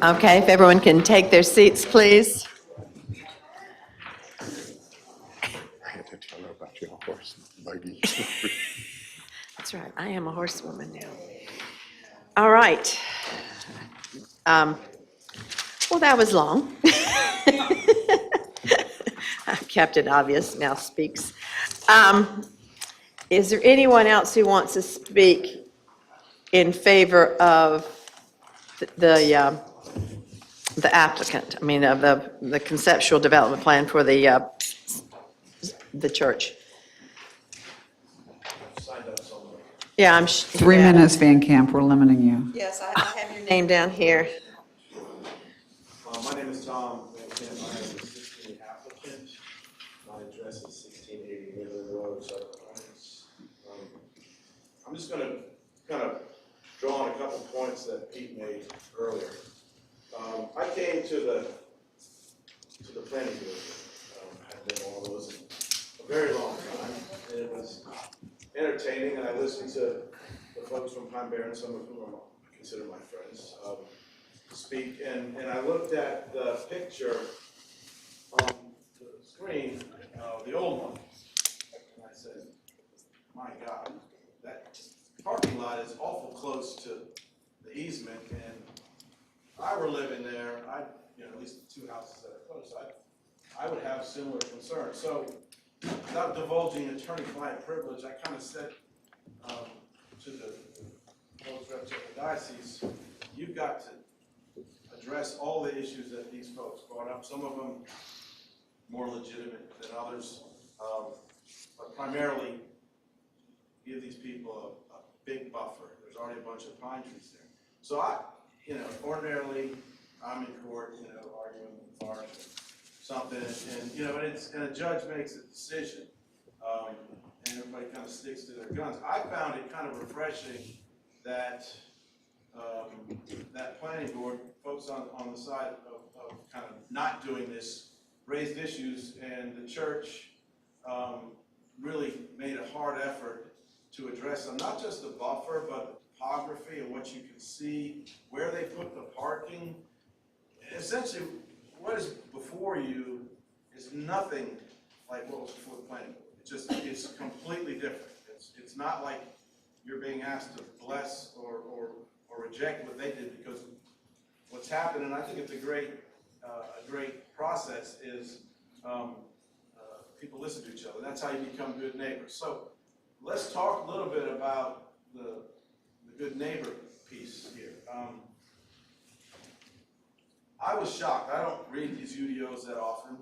Okay, if everyone can take their seats, please. I had to tell her about your horse buggy. That's right, I am a horsewoman now. All right. Well, that was long. Captain Obvious now speaks. Is there anyone else who wants to speak in favor of the applicant? I mean, of the conceptual development plan for the church? Yeah, I'm. 3 minutes, Van Camp, we're limiting you. Yes, I have your name down here. My name is Tom Van Camp. I am the 16 applicant. My address is 1680 Midland Road, Southern Pines. I'm just going to kind of draw on a couple points that Pete made earlier. I came to the planning board. I had been on those a very long time, and it was entertaining, and I listened to the folks from Pine Barren, some of whom I consider my friends, speak, and I looked at the picture on the screen, the old one, and I said, my God, that parking lot is awful close to the easement, and if I were living there, at least 2 houses that are close, I would have similar concerns. So, without divulging attorney-client privilege, I kind of said to the folks reps of the diocese, you've got to address all the issues that these folks brought up, some of them more legitimate than others, but primarily give these people a big buffer. There's already a bunch of pine trees there. So ordinarily, I'm in court, arguing with Mark or something, and a judge makes a decision, and everybody kind of sticks to their guns. I found it kind of refreshing that that planning board, folks on the side of kind of not doing this, raised issues, and the church really made a hard effort to address them, not just the buffer, but the topography and what you can see, where they put the parking. Essentially, what is before you is nothing like what was before the planning board. It's completely different. It's not like you're being asked to bless or reject what they did, because what's happened, and I think it's a great process, is people listen to each other. That's how you become good neighbors. So let's talk a little bit about the good neighbor piece here. I was shocked. I don't read these UDOs that often.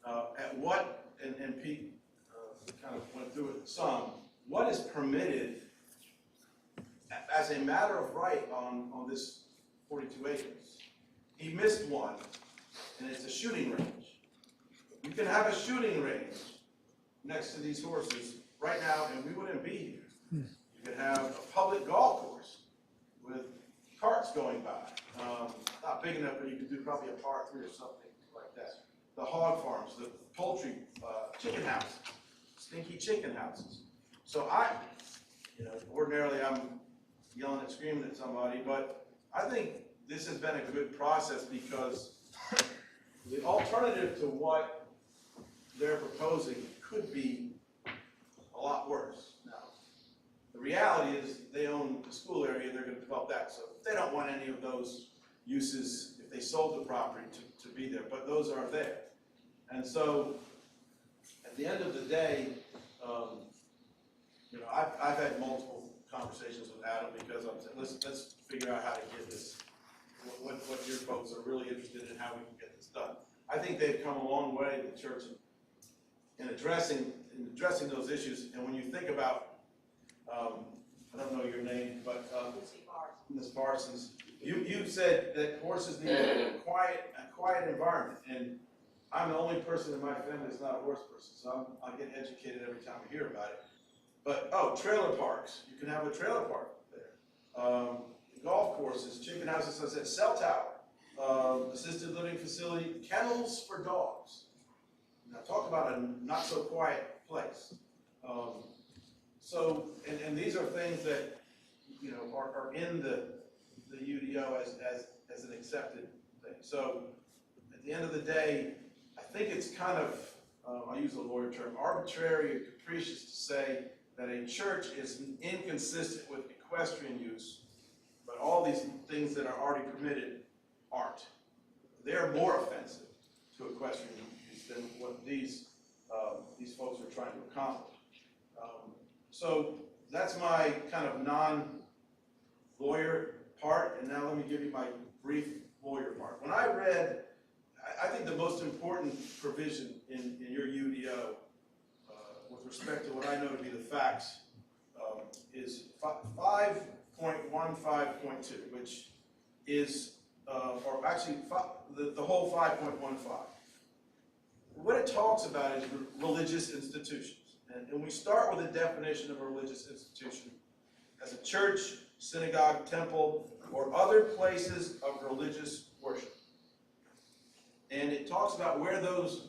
At what, and Pete kind of went through it some, what is permitted as a matter of right on this 42 acres? He missed one, and it's a shooting range. You can have a shooting range next to these horses right now, and we wouldn't be here. You could have a public golf course with carts going by. Not big enough, but you could do probably a par 3 or something like that. The hog farms, the poultry, chicken houses, stinky chicken houses. So ordinarily I'm yelling and screaming at somebody, but I think this has been a good process, because the alternative to what they're proposing could be a lot worse. Now, the reality is they own the school area, they're going to develop that, so they don't want any of those uses, if they sold the property, to be there, but those are there. And so, at the end of the day, I've had multiple conversations with Adam, because I'm saying, let's figure out how to get this, what your folks are really interested in, how we can get this done. I think they've come a long way, the church, in addressing those issues. And when you think about, I don't know your name, but Ms. Parsons, you said that horses need a quiet environment, and I'm the only person in my family that's not a horse person, so I get educated every time I hear about it. But, trailer parks. You can have a trailer park there. Golf courses, chicken houses, as I said, cell tower, assisted living facility, kennels for dogs. Now, talk about a not so quiet place. And these are things that, are in the the UDO as an accepted thing. So at the end of the day, I think it's kind of, I'll use a lawyer term, arbitrary and capricious to say that a church is inconsistent with equestrian use, but all these things that are already permitted aren't. They're more offensive to equestrian use than what these folks are trying to accomplish. So that's my kind of non-lawyer part, and now let me give you my brief lawyer part. When I read, I think the most important provision in your UDO with respect to what I know to be the facts is 5.15.2, which is, or actually the whole 5.15. What it talks about is religious institutions. And we start with a definition of a religious institution as a church, synagogue, temple, or other places of religious worship. And it talks about where those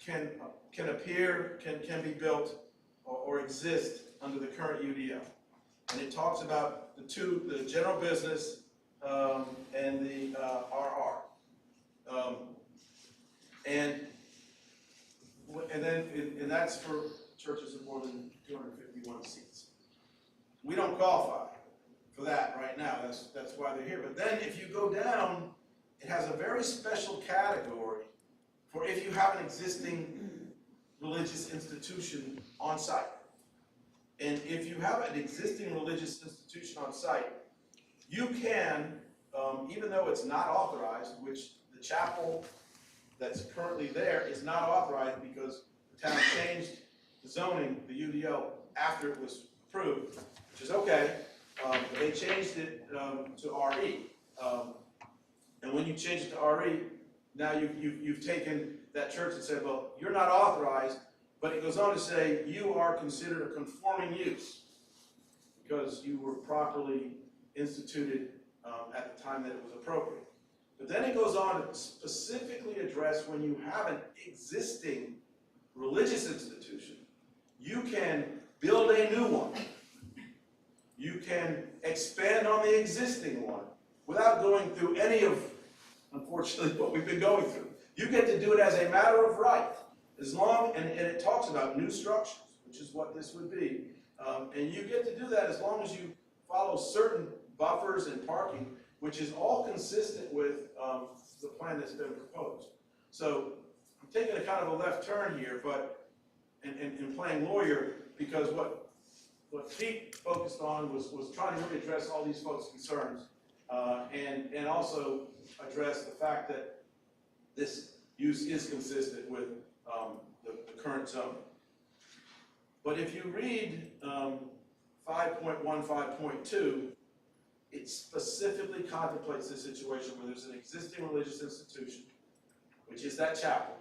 can appear, can be built, or exist under the current UDO. And it talks about the general business and the RR. And that's for churches of more than 251 seats. We don't qualify for that right now. That's why they're here. But then if you go down, it has a very special category for if you have an existing religious institution on site. And if you have an existing religious institution on site, you can, even though it's not authorized, which the chapel that's currently there is not authorized because the town changed the zoning, the UDO, after it was approved, which is okay. But they changed it to RE. And when you change it to RE, now you've taken that church and said, well, you're not authorized, but it goes on to say you are considered a conforming use because you were properly instituted at the time that it was appropriate. But then it goes on to specifically address when you have an existing religious institution, you can build a new one. You can expand on the existing one without going through any of, unfortunately, what we've been going through. You get to do it as a matter of right, as long, and it talks about new structures, which is what this would be. And you get to do that as long as you follow certain buffers and parking, which is all consistent with the plan that's been proposed. So I'm taking a kind of a left turn here, but in playing lawyer, because what Pete focused on was trying to really address all these folks' concerns, and also address the fact that this use is consistent with the current zone. But if you read 5.15.2, it specifically contemplates this situation where there's an existing religious institution, which is that chapel.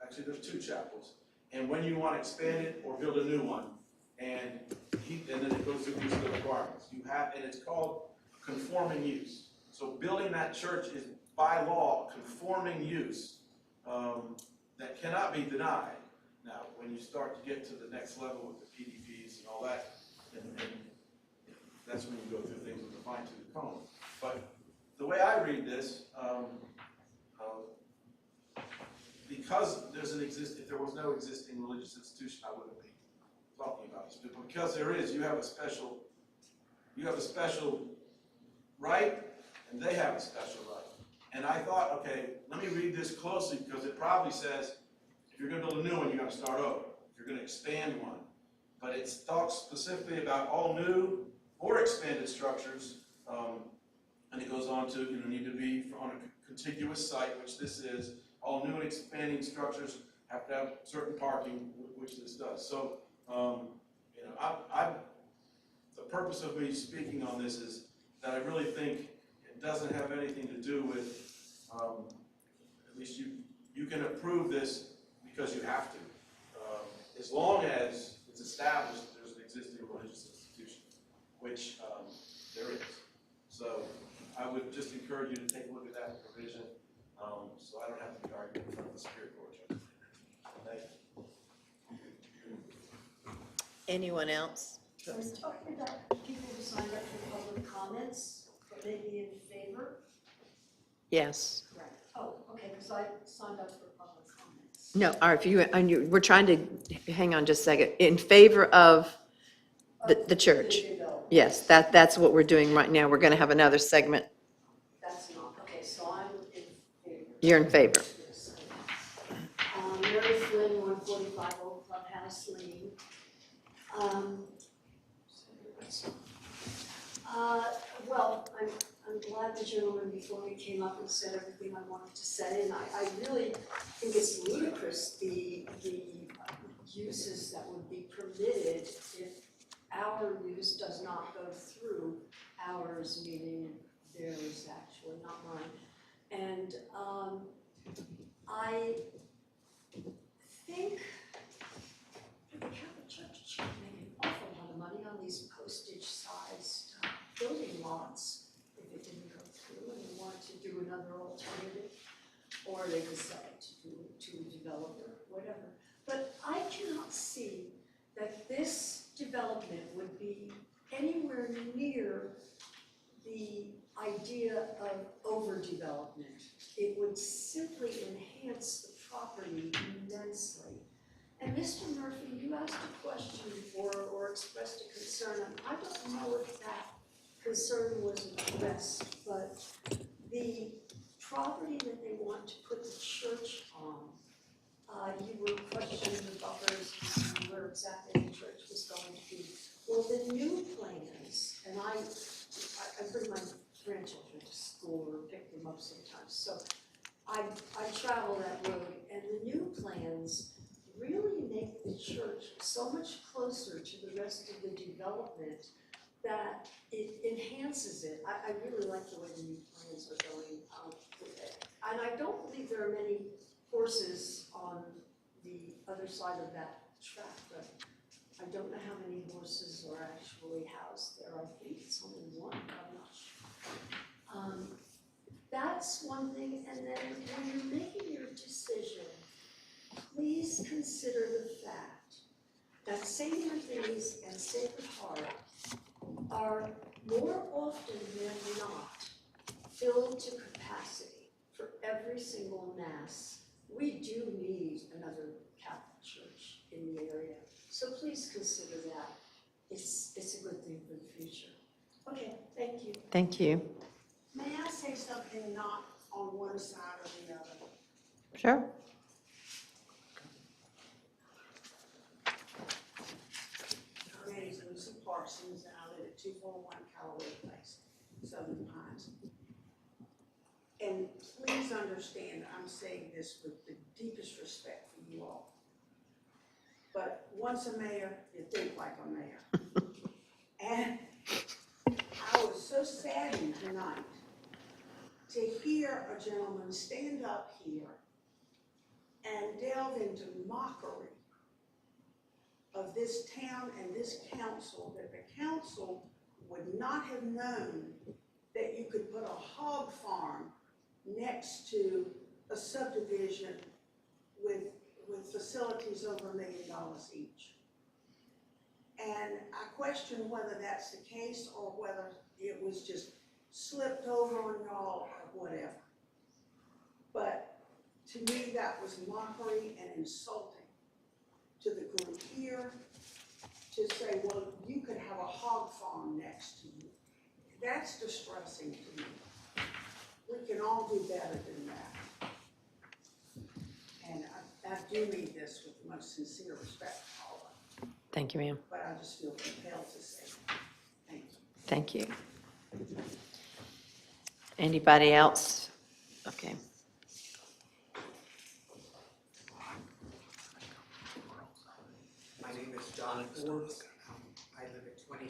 Actually, there's two chapels. And when you want to expand it or build a new one, and then it goes through these requirements. And it's called conforming use. So building that church is by law conforming use that cannot be denied. Now, when you start to get to the next level with the PDPs and all that, and that's when you go through things with the fine-tooth comb. But the way I read this, because if there was no existing religious institution, I wouldn't be talking about this. But because there is, you have a special right, and they have a special right. And I thought, okay, let me read this closely because it probably says if you're going to build a new one, you're going to start over. If you're going to expand one, but it talks specifically about all new or expanded structures, and it goes on to need to be on a contiguous site, which this is. All new and expanding structures have to have certain parking, which this does. So, the purpose of me speaking on this is that I really think it doesn't have anything to do with, at least you can approve this because you have to, as long as it's established that there's an existing religious institution, which there is. So I would just encourage you to take a look at that provision, so I don't have to be arguing in front of the Superior Court judge. Thank you. Anyone else? I was talking about people who signed up for public comments, but they be in favor? Yes. Correct. Oh, okay, because I signed up for public comments. No, or if you, and you, we're trying to, hang on just a second, in favor of the church. Yes, that's what we're doing right now. We're going to have another segment. That's not, okay, so I'm in favor. You're in favor. Mary Flynn, 145 Old Clubhouse Lane. Well, I'm glad the gentleman before me came up and said everything I wanted to say, and I really think it's ludicrous, the uses that would be permitted if our use does not go through ours, meaning theirs actually, not mine. And I think the Catholic Church should make an awful lot of money on these postage-sized building lots if it didn't go through and they wanted to do another alternative, or they could sell it to a developer, whatever. But I cannot see that this development would be anywhere near the idea of overdevelopment. It would simply enhance the property immensely. And Mr. Murphy, you asked a question before or expressed a concern, and I don't know if that concern was addressed, but the property that they want to put the church on, you were questioning the buffers and where exactly the church was going to be. Well, the new plans, and I bring my grandchildren to school or pick them up sometimes, so I travel that road, and the new plans really make the church so much closer to the rest of the development that it enhances it. I really like the way the new plans are going with it. And I don't believe there are many horses on the other side of that track, but I don't know how many horses are actually housed there. I think it's only one, but I'm not sure. That's one thing, and then when you're making your decision, please consider the fact that St. Anthony's and Sacred Heart are more often than not filled to capacity for every single mass. We do need another Catholic church in the area, so please consider that. It's a good thing for the future. Okay, thank you. Thank you. May I say something not on one side or the other? Sure. My name is Lucy Parsons, and I live at 241 Callaway Place, Southern Pines. And please understand, I'm saying this with the deepest respect for you all. But once a mayor, you think like a mayor. And I was so saddened tonight to hear a gentleman stand up here and delve into mockery of this town and this council, that the council would not have known that you could put a hog farm next to a subdivision with facilities over $1 million each. And I question whether that's the case or whether it was just slipped over on y'all or whatever. But to me, that was mockery and insulting to the group here to say, well, you could have a hog farm next to you. That's distressing to me. We can all do better than that. And I do mean this with the most sincere respect, Paula. Thank you, ma'am. But I just feel compelled to say thank you. Thank you. Anybody else? Okay. My name is John Forbes. I live at 20,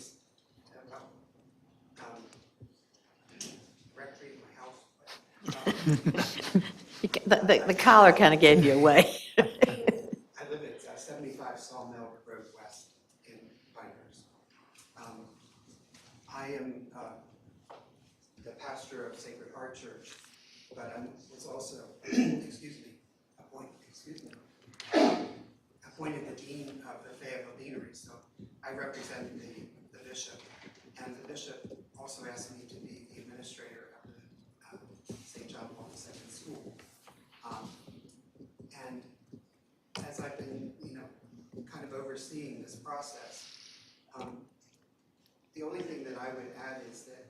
recreate my house. The collar kind of gave you away. I live at 75 Sawmill Road West in Pinehurst. I am the pastor of Sacred Heart Church, but I was also, appointed the dean of the Fayetteville Deanery, so I represent the bishop, and the bishop also asked me to be the administrator of the St. John Paul II School. And as I've been, kind of overseeing this process, the only thing that I would add is that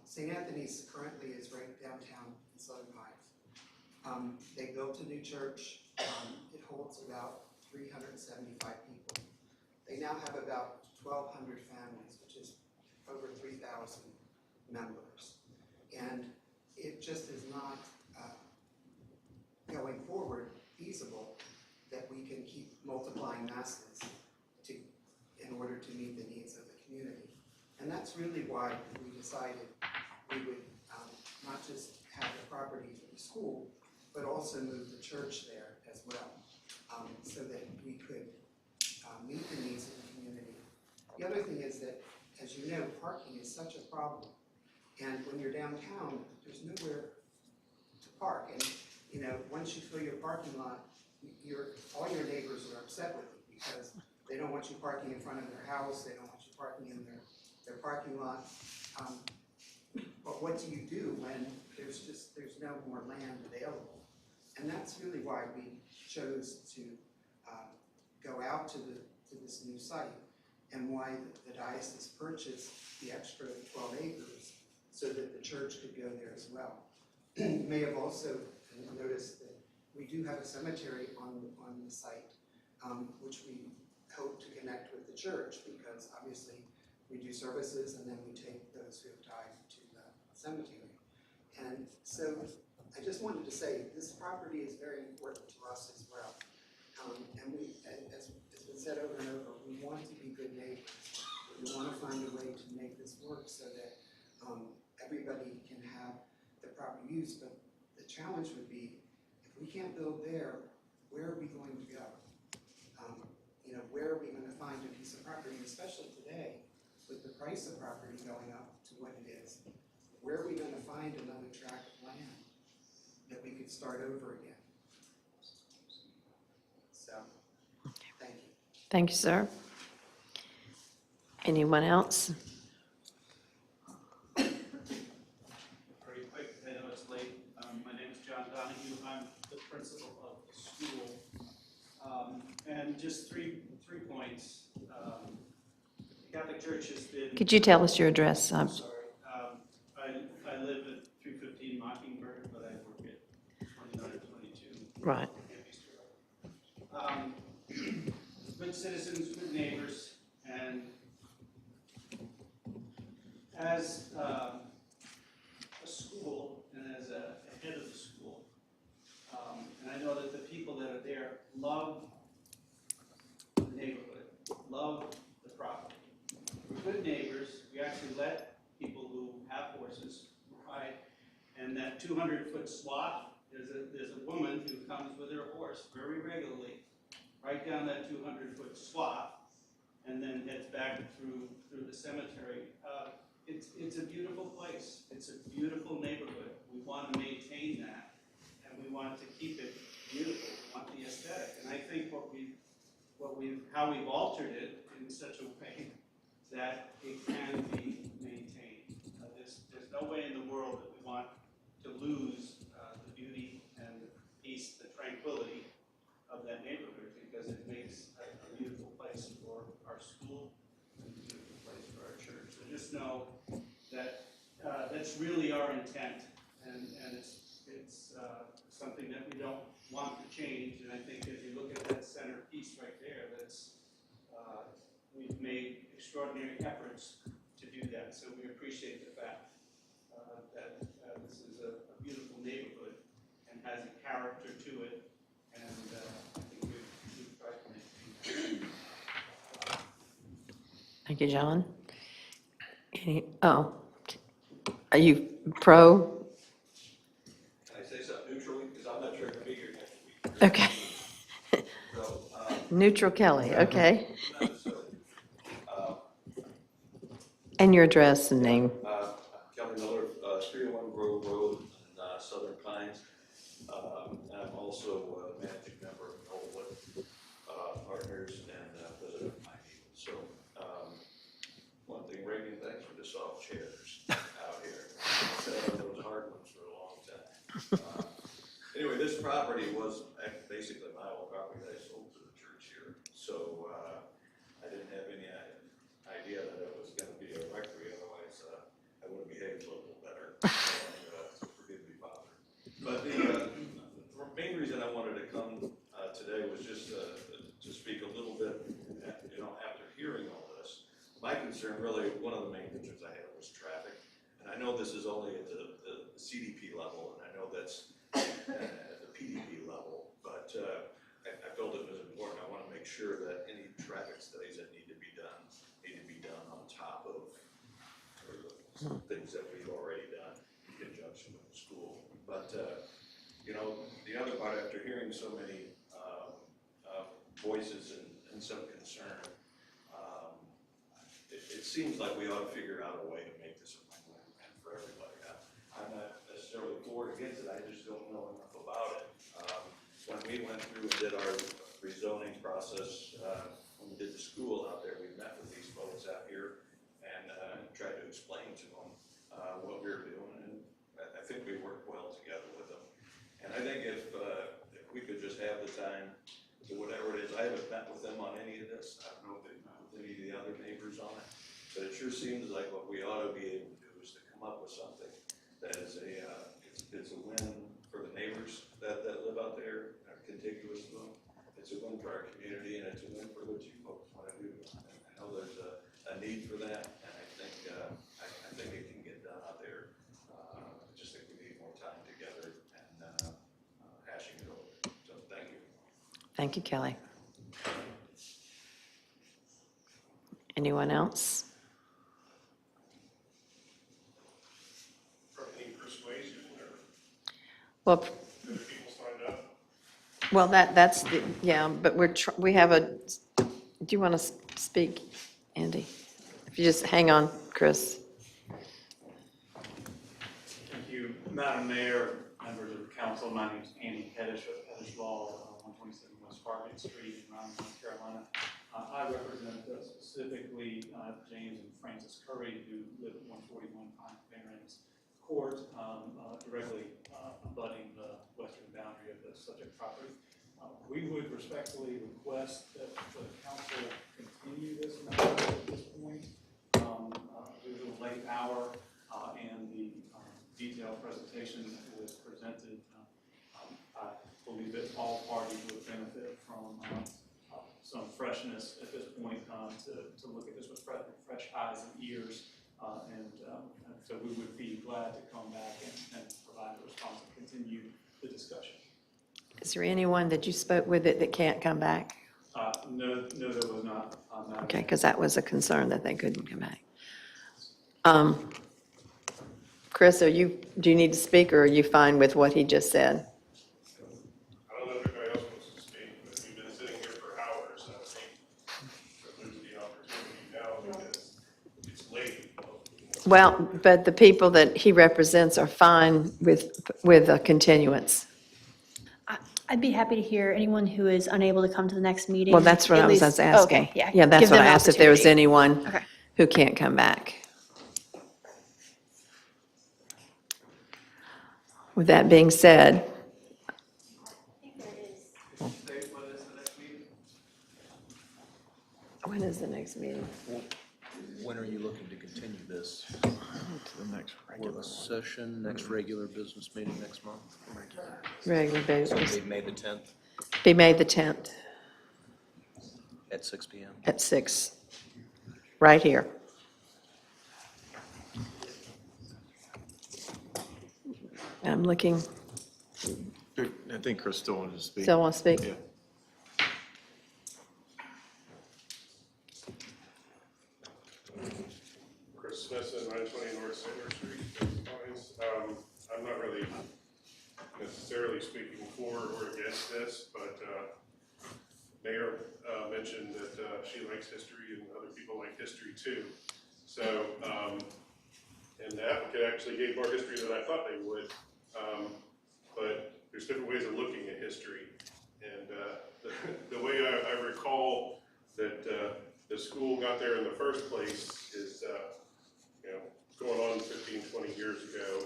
St. Anthony's currently is right downtown in Southern Pines. They built a new church. It holds about 375 people. They now have about 1,200 families, which is over 3,000 members. And it just is not, going forward, feasible that we can keep multiplying masses in order to meet the needs of the community. And that's really why we decided we would not just have the property for the school, but also move the church there as well, so that we could meet the needs of the community. The other thing is that, as you know, parking is such a problem. And when you're downtown, there's nowhere to park. And, once you fill your parking lot, all your neighbors are upset with you because they don't want you parking in front of their house, they don't want you parking in their parking lot. But what do you do when there's no more land available? And that's really why we chose to go out to this new site, and why the diocese purchased the extra 12 acres so that the church could go there as well. You may have also noticed that we do have a cemetery on the site, which we hope to connect with the church, because obviously we do services and then we take those who have died to the cemetery. And so I just wanted to say this property is very important to us as well. And we, as has been said over and over, we want to be good neighbors. We want to find a way to make this work so that everybody can have the proper use. But the challenge would be, if we can't build there, where are we going to go? Where are we going to find a piece of property, especially today, with the price of property going up to what it is? Where are we going to find another tract of land that we could start over again? So, thank you. Thank you, sir. Anyone else? Very quick, I know it's late. My name is John Donahue. I'm the principal of the school. And just three points. The Catholic Church has been... Could you tell us your address? I'm sorry. I live at 315 Mockingbird, but I work at 29 or 22. Right. Good citizens, good neighbors, and as a school and as a head of the school, and I know that the people that are there love the neighborhood, love the property. We're good neighbors. We actually let people who have horses ride, and that 200-foot swath, there's a woman who comes with her horse very regularly, right down that 200-foot swath, and then heads back through the cemetery. It's a beautiful place. It's a beautiful neighborhood. We want to maintain that, and we want to keep it beautiful. We want the aesthetic. And I think how we've altered it in such a way that it can be maintained. There's no way in the world that we want to lose the beauty and the peace, the tranquility of that neighborhood, because it makes a beautiful place for our school and a beautiful place for our church. So just know that that's really our intent, and it's something that we don't want to change. And I think as you look at that center piece right there, we've made extraordinary efforts to do that. So we appreciate the fact that this is a beautiful neighborhood and has a character to it. And I think we've tried to maintain that. Thank you, John. Are you pro? Can I say something neutrally? Because I'm not sure I can be here next week. Okay. So, Neutral Kelly, okay. not necessarily. And your address and name. Kelly Miller, 301 Grove Road in Southern Pines. And I'm also a managing member of Knollwood Partners and president of My People. So, one thing, Reagan, thanks for the soft chairs out here. Anyway, this property was basically my old property that I sold to the church here. So I didn't have any idea that it was going to be a rectory, otherwise I would have behaved a little better. So forgive me, Father. But the main reason I wanted to come today was just to speak a little bit, after hearing all this. My concern, really, one of the main concerns I had was traffic. And I know this is only at the CDP level, and I know that's at the PDP level, but I felt it was important. I want to make sure that any traffic studies that need to be done on top of things that we've already done in conjunction with the school. But the other part, after hearing so many voices and some concern, it seems like we ought to figure out a way to make this a win-win for everybody. I'm not necessarily for or against it, I just don't know enough about it. When we went through and did our rezoning process, when we did the school out there, we met with these folks out here and tried to explain to them what we were doing, and I think we worked well together with them. And I think if we could just have the time to whatever it is, I haven't met with them on any of this. I don't know if they've met with any of the other neighbors on it, but it sure seems like what we ought to be able to do is to come up with something that is it's a win for the neighbors that live out there, are contiguous to them. It's a win for our community, and it's a win for what you folks want to do. And I know there's a need for that, and I think it can get done out there. I just think we need more time together and hashing it over. So thank you. Thank you, Kelly. Anyone else? Any persuasion or Well, other people signed up? well, that's the, yeah, but we have do you want to speak, Andy? If you just hang on, Chris. Thank you, Madam Mayor, members of the council. My name is Andy Pettish with Pettish Law, 127 West Farmington Street in Raleigh, North Carolina. I represent specifically James and Frances Curry, who live at 141 Pine Barrens Court, directly abutting the western boundary of the subject property. We would respectfully request that the council continue this matter at this point. Due to the late hour and the detailed presentation that was presented, I believe that all parties would benefit from some freshness at this point to look at this with fresh eyes and ears. And so we would be glad to come back and provide a response and continue the discussion. Is there anyone that you spoke with that can't come back? No, there was not. Okay, because that was a concern that they couldn't come back. Chris, do you need to speak, or are you fine with what he just said? I don't know if anybody else wants to speak, but we've been sitting here for hours. I think lose the opportunity now because it's late. Well, but the people that he represents are fine with a continuance. I'd be happy to hear anyone who is unable to come to the next meeting. Well, that's what at I was least- asking. Okay, yeah. Yeah, that's give what them I an asked, if there was opportunity. anyone Okay. who can't come back. With that being said, when is the next meeting? When are you looking to continue this? To the next regular Work session, next regular business meeting next month? Regular So basis. it'll be May the 10th Be May the 10th at 6 PM? at 6, right here. I'm looking, I think Chris still wanted to speak. still want to speak? Yeah. Chris Smithson, 920 North Center Street, Des Pines. I'm not really necessarily speaking for or against this, but Mayor mentioned that she likes history and other people like history too. So, and the applicant actually gave more history than I thought they would. But there's different ways of looking at history. And the way I recall that the school got there in the first place is, going on 15, 20 years ago.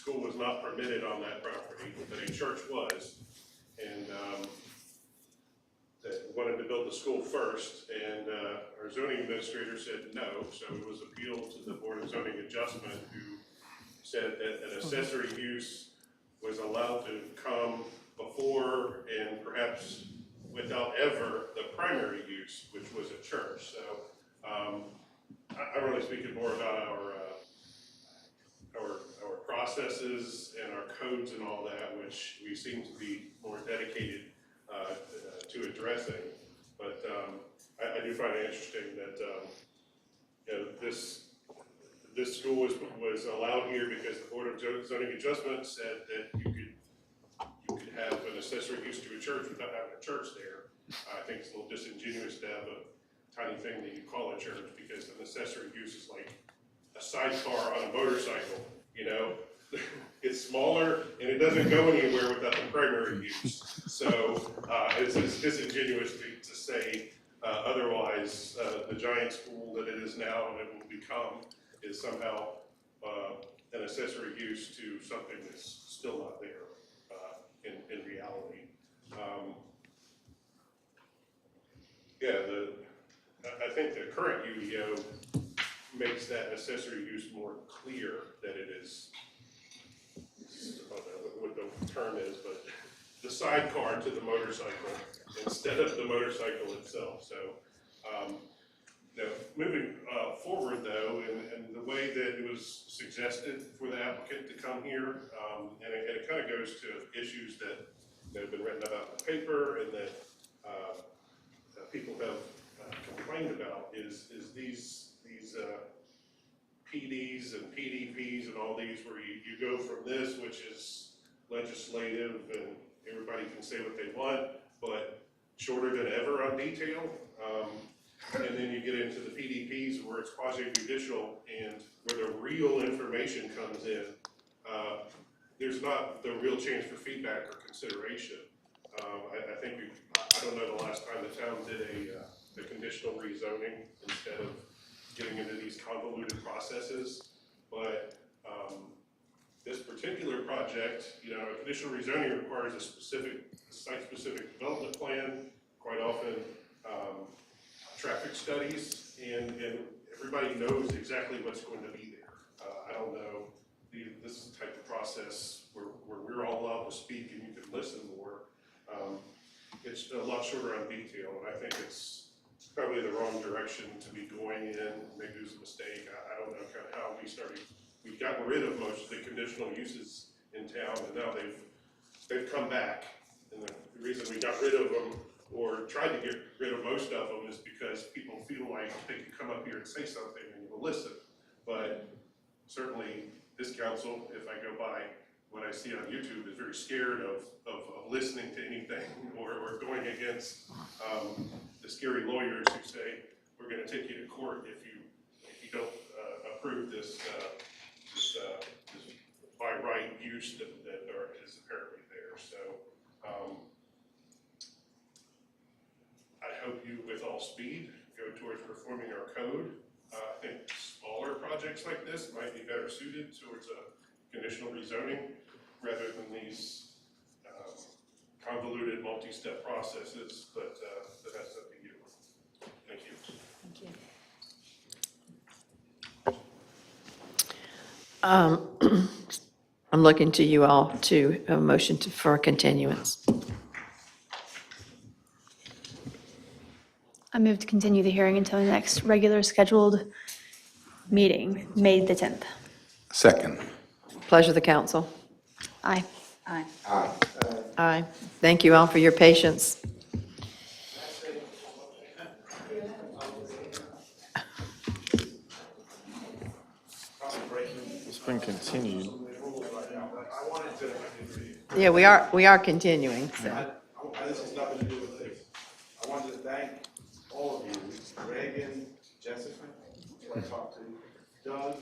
school was not permitted on that property, but a church was. And that wanted to build the school first, and our zoning administrator said no, so it was appealed to the Board of Zoning Adjustment, who said that an accessory use was allowed to come before and perhaps without ever the primary use, which was a church. So I'm really speaking more about our processes and our codes and all that, which we seem to be more dedicated to addressing. But I do find it interesting that you know, this school was allowed here because the Board of Zoning Adjustment said that you could have an accessory use to a church without having a church there. I think it's a little disingenuous to have a tiny thing that you call a church, because an accessory use is like a sidecar on a motorcycle, you know? It's smaller and it doesn't go anywhere without the primary use. So it's disingenuous to say otherwise. The giant school that it is now and it will become is somehow an accessory use to something that's still not there in reality. I think the current UDO makes that accessory use more clear that it is, I don't know what the term is, but the sidecar to the motorcycle instead of the motorcycle itself. So, moving forward though, and the way that it was suggested for the applicant to come here, and it kind of goes to issues that have been written about in the paper and that people have complained about is these PDs and PDPs and all these where you go from this, which is legislative and everybody can say what they want, but shorter than ever on detail. And then you get into the PDPs where it's quasi-judicial and where the real information comes in. There's not the real chance for feedback or consideration. I think I don't know the last time the town did a conditional rezoning instead of getting into these convoluted processes. But this particular project, a conditional rezoning requires a specific site-specific development plan, quite often traffic studies, and everybody knows exactly what's going to be there. I don't know, this type of process where we're all allowed to speak and you can listen more. It's a lot shorter on detail, and I think it's probably the wrong direction to be going in. Maybe it was a mistake. I don't know kind of how we've gotten rid of most of the conditional uses in town, and now they've come back. And the reason we got rid of them, or tried to get rid of most of them, is because people feel like they can come up here and say something and you will listen. But certainly this council, if I go by what I see on YouTube, is very scared of listening to anything or going against the scary lawyers who say, we're going to take you to court if you don't approve this by right use that is apparently there. So I hope you, with all speed, go towards reforming our code. I think smaller projects like this might be better suited towards a conditional rezoning rather than these convoluted multi-step processes, but that's up to you. Thank you. Thank you. I'm looking to you all to have a motion for a continuance. I move to continue the hearing until the next regular scheduled meeting, May the 10th. Second. Pleasure of the council. Aye. Aye. Aye. Thank you all for your patience. It's been continued. Yeah, we are continuing, so. This has nothing to do with this. I wanted to thank all of you, Reagan, Jessica, who I talked to, Doug,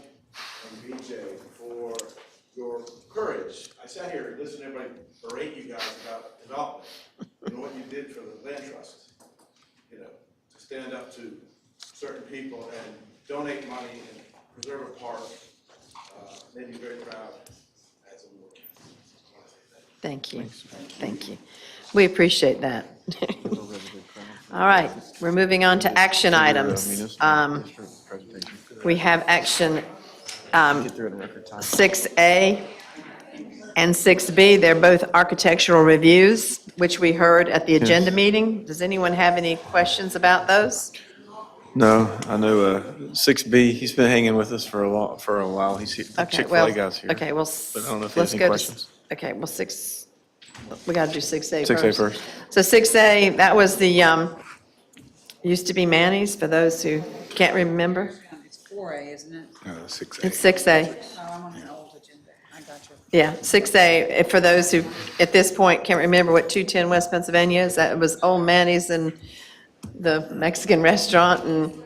and BJ, for your courage. I sat here and listened to everybody berate you guys about development and what you did for the land trust. To stand up to certain people and donate money and preserve a park made me very proud as Thank you. Thank you. We appreciate that. All right, we're moving on to action items. We have action 6A and 6B. They're both architectural reviews, which we heard at the agenda meeting. Does anyone have any questions about those? No, I know 6B, he's been hanging with us for a while. He's here, Okay, Chick-fil-A well, guy's here. okay, well, But I don't know if he let's has any go to, questions. okay, well, we got to do 6A first. 6A first. So 6A, that was the, used to be Manny's, for those who can't remember. It's 4A, isn't it? 6A. It's 6A. Oh, I'm on an old agenda. I got you. Yeah, 6A, for those who, at this point, can't remember what 210 West Pennsylvania is, that was Old Manny's and the Mexican restaurant, and,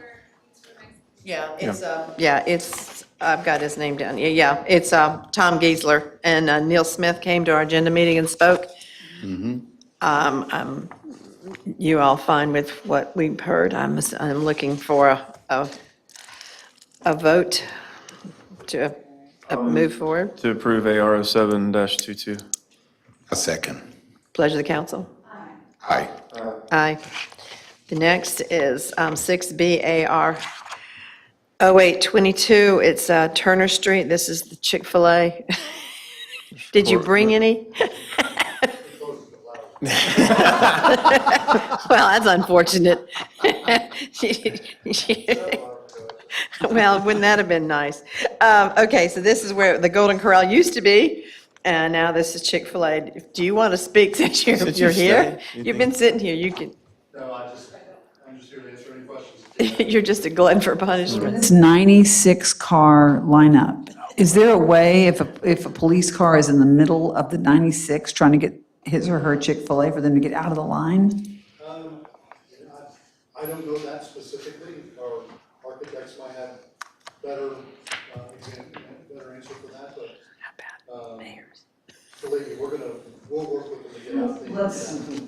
yeah, it's, I've got his name down, yeah, it's Tom Giesler, and Neil Smith came to our agenda meeting and spoke. You all fine with what we've heard? I'm looking for a vote to move forward. To approve AR 07-22. A second. Pleasure of the council. Aye. Aye. The next is 6BAR 0822. It's Turner Street. This is the Chick-fil-A. Did you bring any? Well, that's unfortunate. Well, wouldn't that have been nice? Okay, so this is where the Golden Corral used to be, and now this is Chick-fil-A. Do you want to speak since you're Since you're you here? stayed, You've been sitting here, you can, No, I'm just here to answer any questions. you're just a glutton for punishment. It's 96-car lineup. Is there a way, if a police car is in the middle of the 96 trying to get his or her Chick-fil-A, for them to get out of the line? I don't know that specifically. Our architects might have better answer for that, but, believe me, we'll work with them to get out the.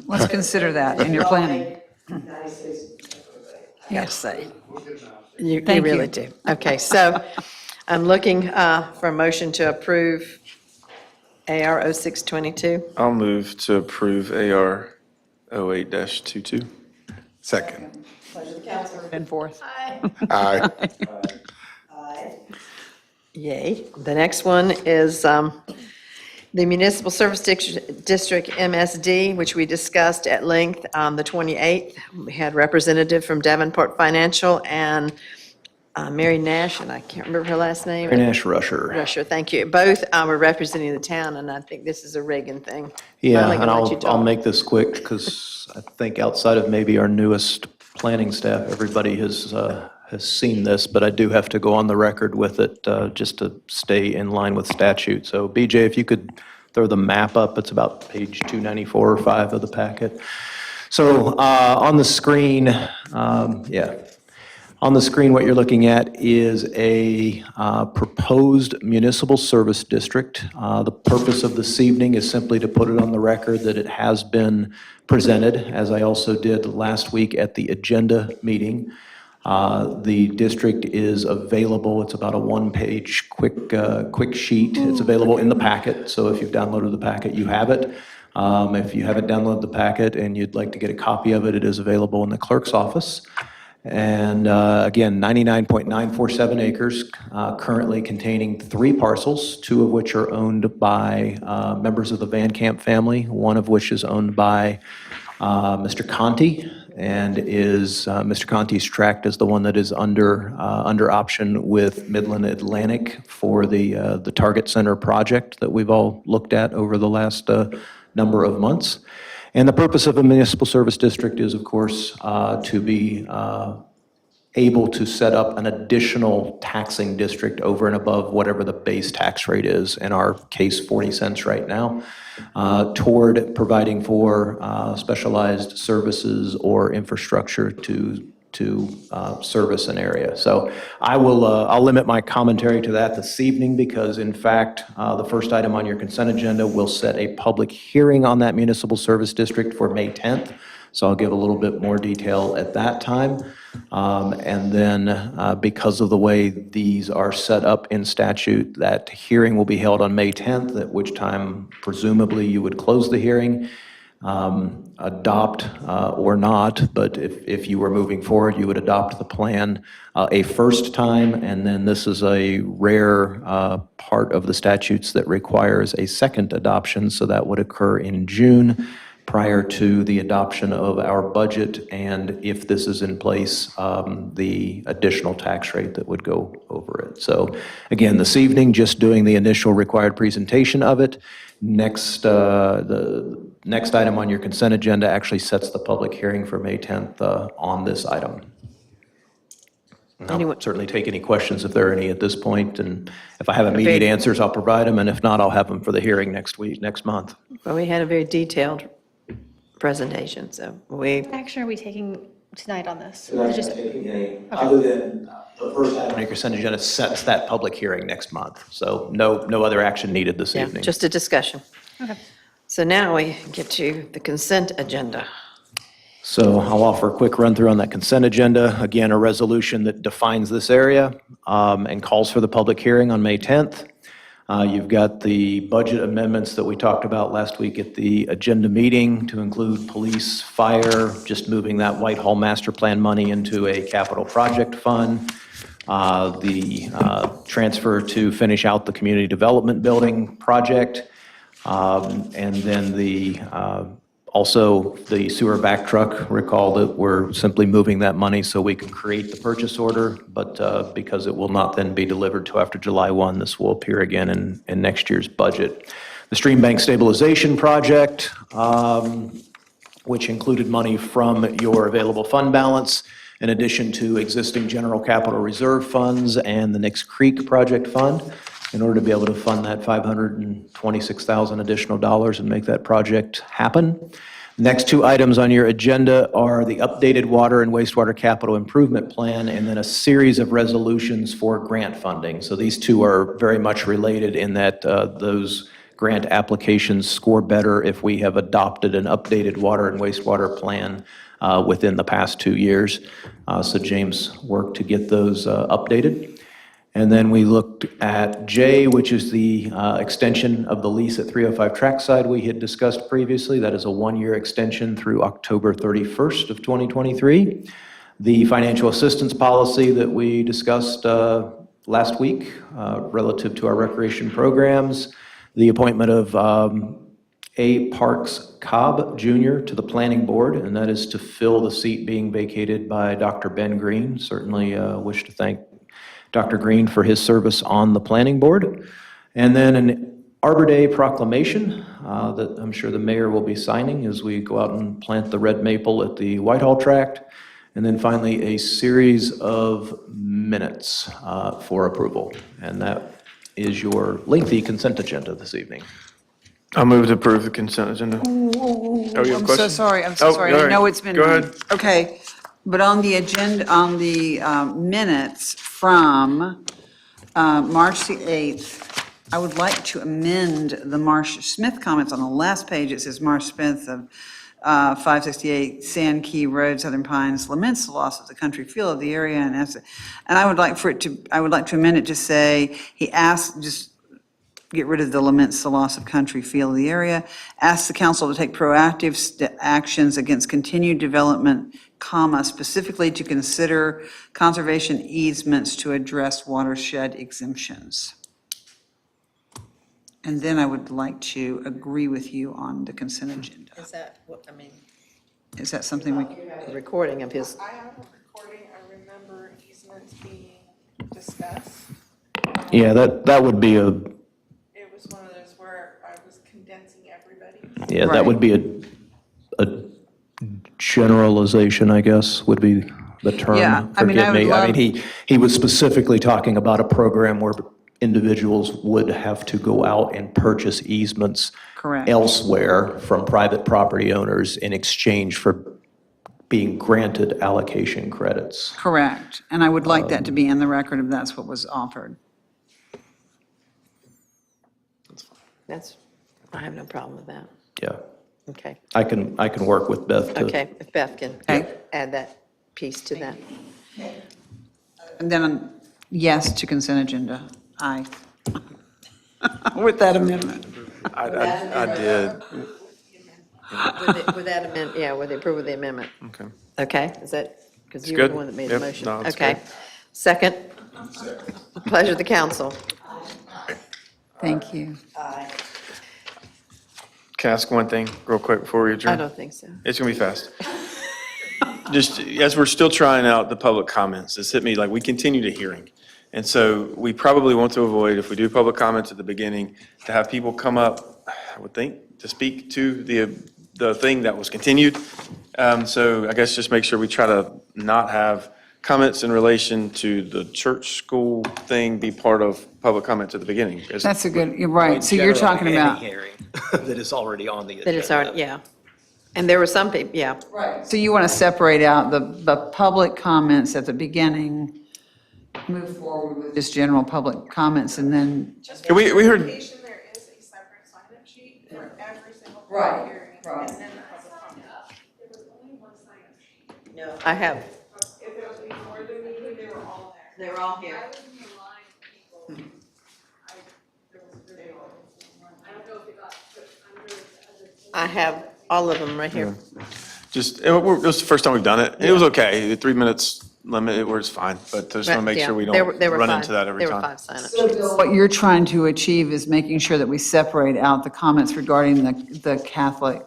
Let's consider that in your planning. I gotta say, you Thank you. really do. Okay, so I'm looking for a motion to approve AR 0622. I'll move to approve AR 08-22. Second. Pleasure of the council. And forth. Aye. Yay. The next one is the Municipal Service District MSD, which we discussed at length on the 28th. We had representative from Davenport Financial and Mary Nash, and I can't remember her last name. Mary Nash Rusher. Rusher, thank you. Both were representing the town, and I think this is a Reagan thing. Yeah, Finally and gonna let you I'll talk. make this quick because I think outside of maybe our newest planning staff, everybody has seen this, but I do have to go on the record with it just to stay in line with statute. So BJ, if you could throw the map up, it's about page 294 or 5 of the packet. So on the screen, on the screen, what you're looking at is a proposed municipal service district. The purpose of this evening is simply to put it on the record that it has been presented, as I also did last week at the agenda meeting. The district is available. It's about a one-page quick sheet. It's available in the packet, so if you've downloaded the packet, you have it. If you haven't downloaded the packet and you'd like to get a copy of it, it is available in the clerk's office. And again, 99.947 acres, currently containing 3 parcels, 2 of which are owned by members of the Van Camp family, 1 of which is owned by Mr. Conti, and is Mr. Conti's tract is the one that is under option with Midland Atlantic for the Target Center project that we've all looked at over the last number of months. And the purpose of a municipal service district is, of course, to be able to set up an additional taxing district over and above whatever the base tax rate is, in our case, 40 cents right now, toward providing for specialized services or infrastructure to service an area. So I'll limit my commentary to that this evening because, in fact, the first item on your consent agenda will set a public hearing on that municipal service district for May 10th. So I'll give a little bit more detail at that time. And then because of the way these are set up in statute, that hearing will be held on May 10th, at which time presumably you would close the hearing, adopt or not, but if you were moving forward, you would adopt the plan a first time, and then this is a rare part of the statutes that requires a second adoption, so that would occur in June prior to the adoption of our budget, and if this is in place, the additional tax rate that would go over it. So again, this evening, just doing the initial required presentation of it. Next, the next item on your consent agenda actually sets the public hearing for May 10th on this item. I'll certainly take any questions if there are any at this point, and if I have immediate answers, I'll provide them, and if not, I'll have them for the hearing next month. Well, we had a very detailed presentation, so we. What action are we taking tonight on this? Other than the first item on your consent agenda sets that public hearing next month, so no other action needed this Yeah, evening. just a discussion. Okay. So now we get to the consent agenda. So I'll offer a quick run through on that consent agenda. Again, a resolution that defines this area and calls for the public hearing on May 10th. You've got the budget amendments that we talked about last week at the agenda meeting to include police, fire, just moving that Whitehall master plan money into a capital project fund. The transfer to finish out the community development building project. And then also the sewer back truck. Recall that we're simply moving that money so we can create the purchase order, but because it will not then be delivered till after July 1, this will appear again in next year's budget. The stream bank stabilization project, which included money from your available fund balance, in addition to existing general capital reserve funds and the Nix Creek project fund, in order to be able to fund that $526,000 additional dollars and make that project happen. Next two items on your agenda are the updated water and wastewater capital improvement plan, and then a series of resolutions for grant funding. So these two are very much related in that those grant applications score better if we have adopted an updated water and wastewater plan within the past 2 years. So James worked to get those updated. And then we looked at J, which is the extension of the lease at 305 Trackside we had discussed previously. That is a one-year extension through October 31st of 2023. The financial assistance policy that we discussed last week relative to our recreation programs. The appointment of A. Parks Cobb Jr. to the Planning Board, and that is to fill the seat being vacated by Dr. Ben Green. Certainly wish to thank Dr. Green for his service on the Planning Board. And then an Arbor Day proclamation that I'm sure the mayor will be signing as we go out and plant the red maple at the Whitehall tract. And then finally, a series of minutes for approval. And that is your lengthy consent agenda this evening. I'll move to approve the consent agenda. Oh, you have a I'm so question? sorry, I'm so Oh, sorry. all I right. know it's been. Go ahead. Okay, but on the agenda, on the minutes from March the 8th, I would like to amend the Marsh Smith comments on the last page. It says Marsh Smith of 568 Sand Key Road, Southern Pines, laments the loss of the country feel of the area and I would like to amend it to say, he asked, just get rid of the laments the loss of country feel of the area, ask the council to take proactive actions against continued development, specifically to consider conservation easements to address watershed exemptions. And then I would like to agree with you on the consent agenda. Is that what, I mean? Is that something we? A recording of his. I have a recording, I remember easements being discussed. Yeah, that would be a, It was one of those where I was condensing everybody. yeah, that would be a generalization, I guess, would be the term. Yeah, I mean, I would Forgive me. love- He was specifically talking about a program where individuals would have to go out and purchase easements Correct. elsewhere from private property owners in exchange for being granted allocation credits. Correct. And I would like that to be in the record if that's what was offered. I have no problem with that. Yeah. Okay, I can work with Beth to. okay, if Beth can Okay. add that piece to that. And then, yes to consent agenda, aye. With that amendment. I did. With that amendment, yeah, with the approval of the amendment. Okay. Okay, is that, because It's you were the good. one that made the Yep, motion? no, it's Okay. good. Second? Pleasure of the council. Thank you. Can I ask one thing real quick before we adjourn? I don't think so. It's gonna be fast. Just as we're still trying out the public comments, it's hit me like we continue to hearing. And so we probably want to avoid, if we do public comments at the beginning, to have people come up, I would think, to speak to the thing that was continued. So I guess just make sure we try to not have comments in relation to the church school thing be part of public comments at the beginning. That's a good, you're right, so you're talking about. Hearing that is already on the agenda. That it's already, yeah. And there were some people, yeah. So you want to separate out the public comments at the beginning, move forward with just general public comments, and then. Just We heard- there is a separate sign-up sheet for every single Right, public hearing, right. and then the public comment. There was only one sign-up sheet. No. I have. If it was before the meeting, they were all there. They were all here. I was in the line of people. There was really I don't know if it got put under the other. I have all of them right here. Just, it was the first time we've done it. It was okay. The 3 minutes limit, it was fine, but just want to make Yeah, sure we there don't were run five- into that every There were time. 5 sign-up So sheets. Bill, what you're trying to achieve is making sure that we separate out the comments regarding the Catholic.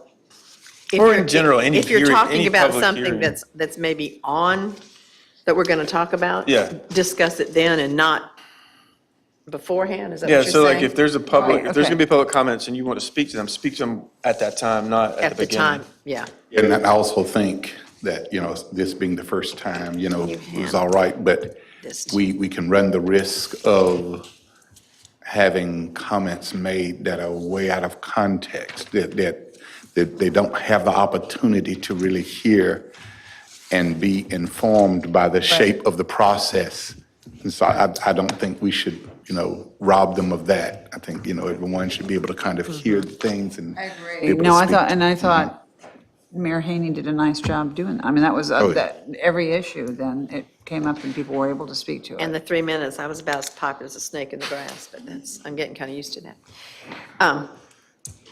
If Or in you're- general, any If you're hearing- talking any about public something hearing. that's maybe on, that we're going to talk about. Yeah. Discuss it then and not beforehand, is that what Yeah, you're saying? so like if there's a public, Right, if there's okay. gonna be public comments and you want to speak to them, speak to them at that time, not at At the the beginning. time, yeah. And I also think that, this being the first time, it was all right, but This- we can run the risk of having comments made that are way out of context, that they don't have the opportunity to really hear and be informed by the shape of the process. And so I don't think we should, rob them of that. I think, everyone should be able to kind of hear the things and. be able to No, I speak. thought Mayor Haney did a nice job doing that. I mean, that was, Oh, yeah. that, every issue, then it came up and people were able to speak to it. And the 3 minutes, I was about as popular as a snake in the grass, but I'm getting kind of used to that.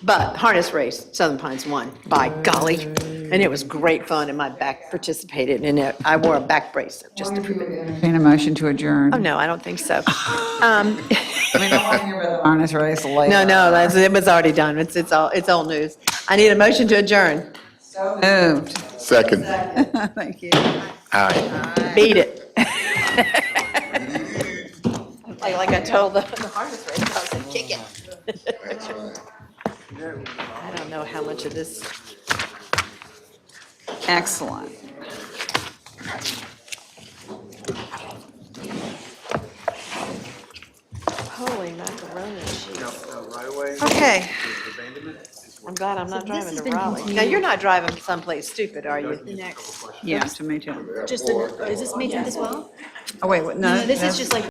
But harness race, Southern Pines won, by golly. And it was great fun, and my back participated in it. I wore a back brace just to prove it. Entertain a motion to adjourn. Oh, no, I don't think so. I mean, I want to hear about the harness race later. No, it was already done. It's old news. I need a motion to adjourn. Moved. Second. Thank you. Aye. Beat it. Like I told the harness race, I was like, kick it. I don't know how much of this. Excellent. Holy macaroni cheese. Okay. I'm glad I'm not driving to Raleigh. Now, you're not driving someplace stupid, are you? Yeah, to me too. Just, is this maintenance as well? Oh, wait, no. No, this is that's- just like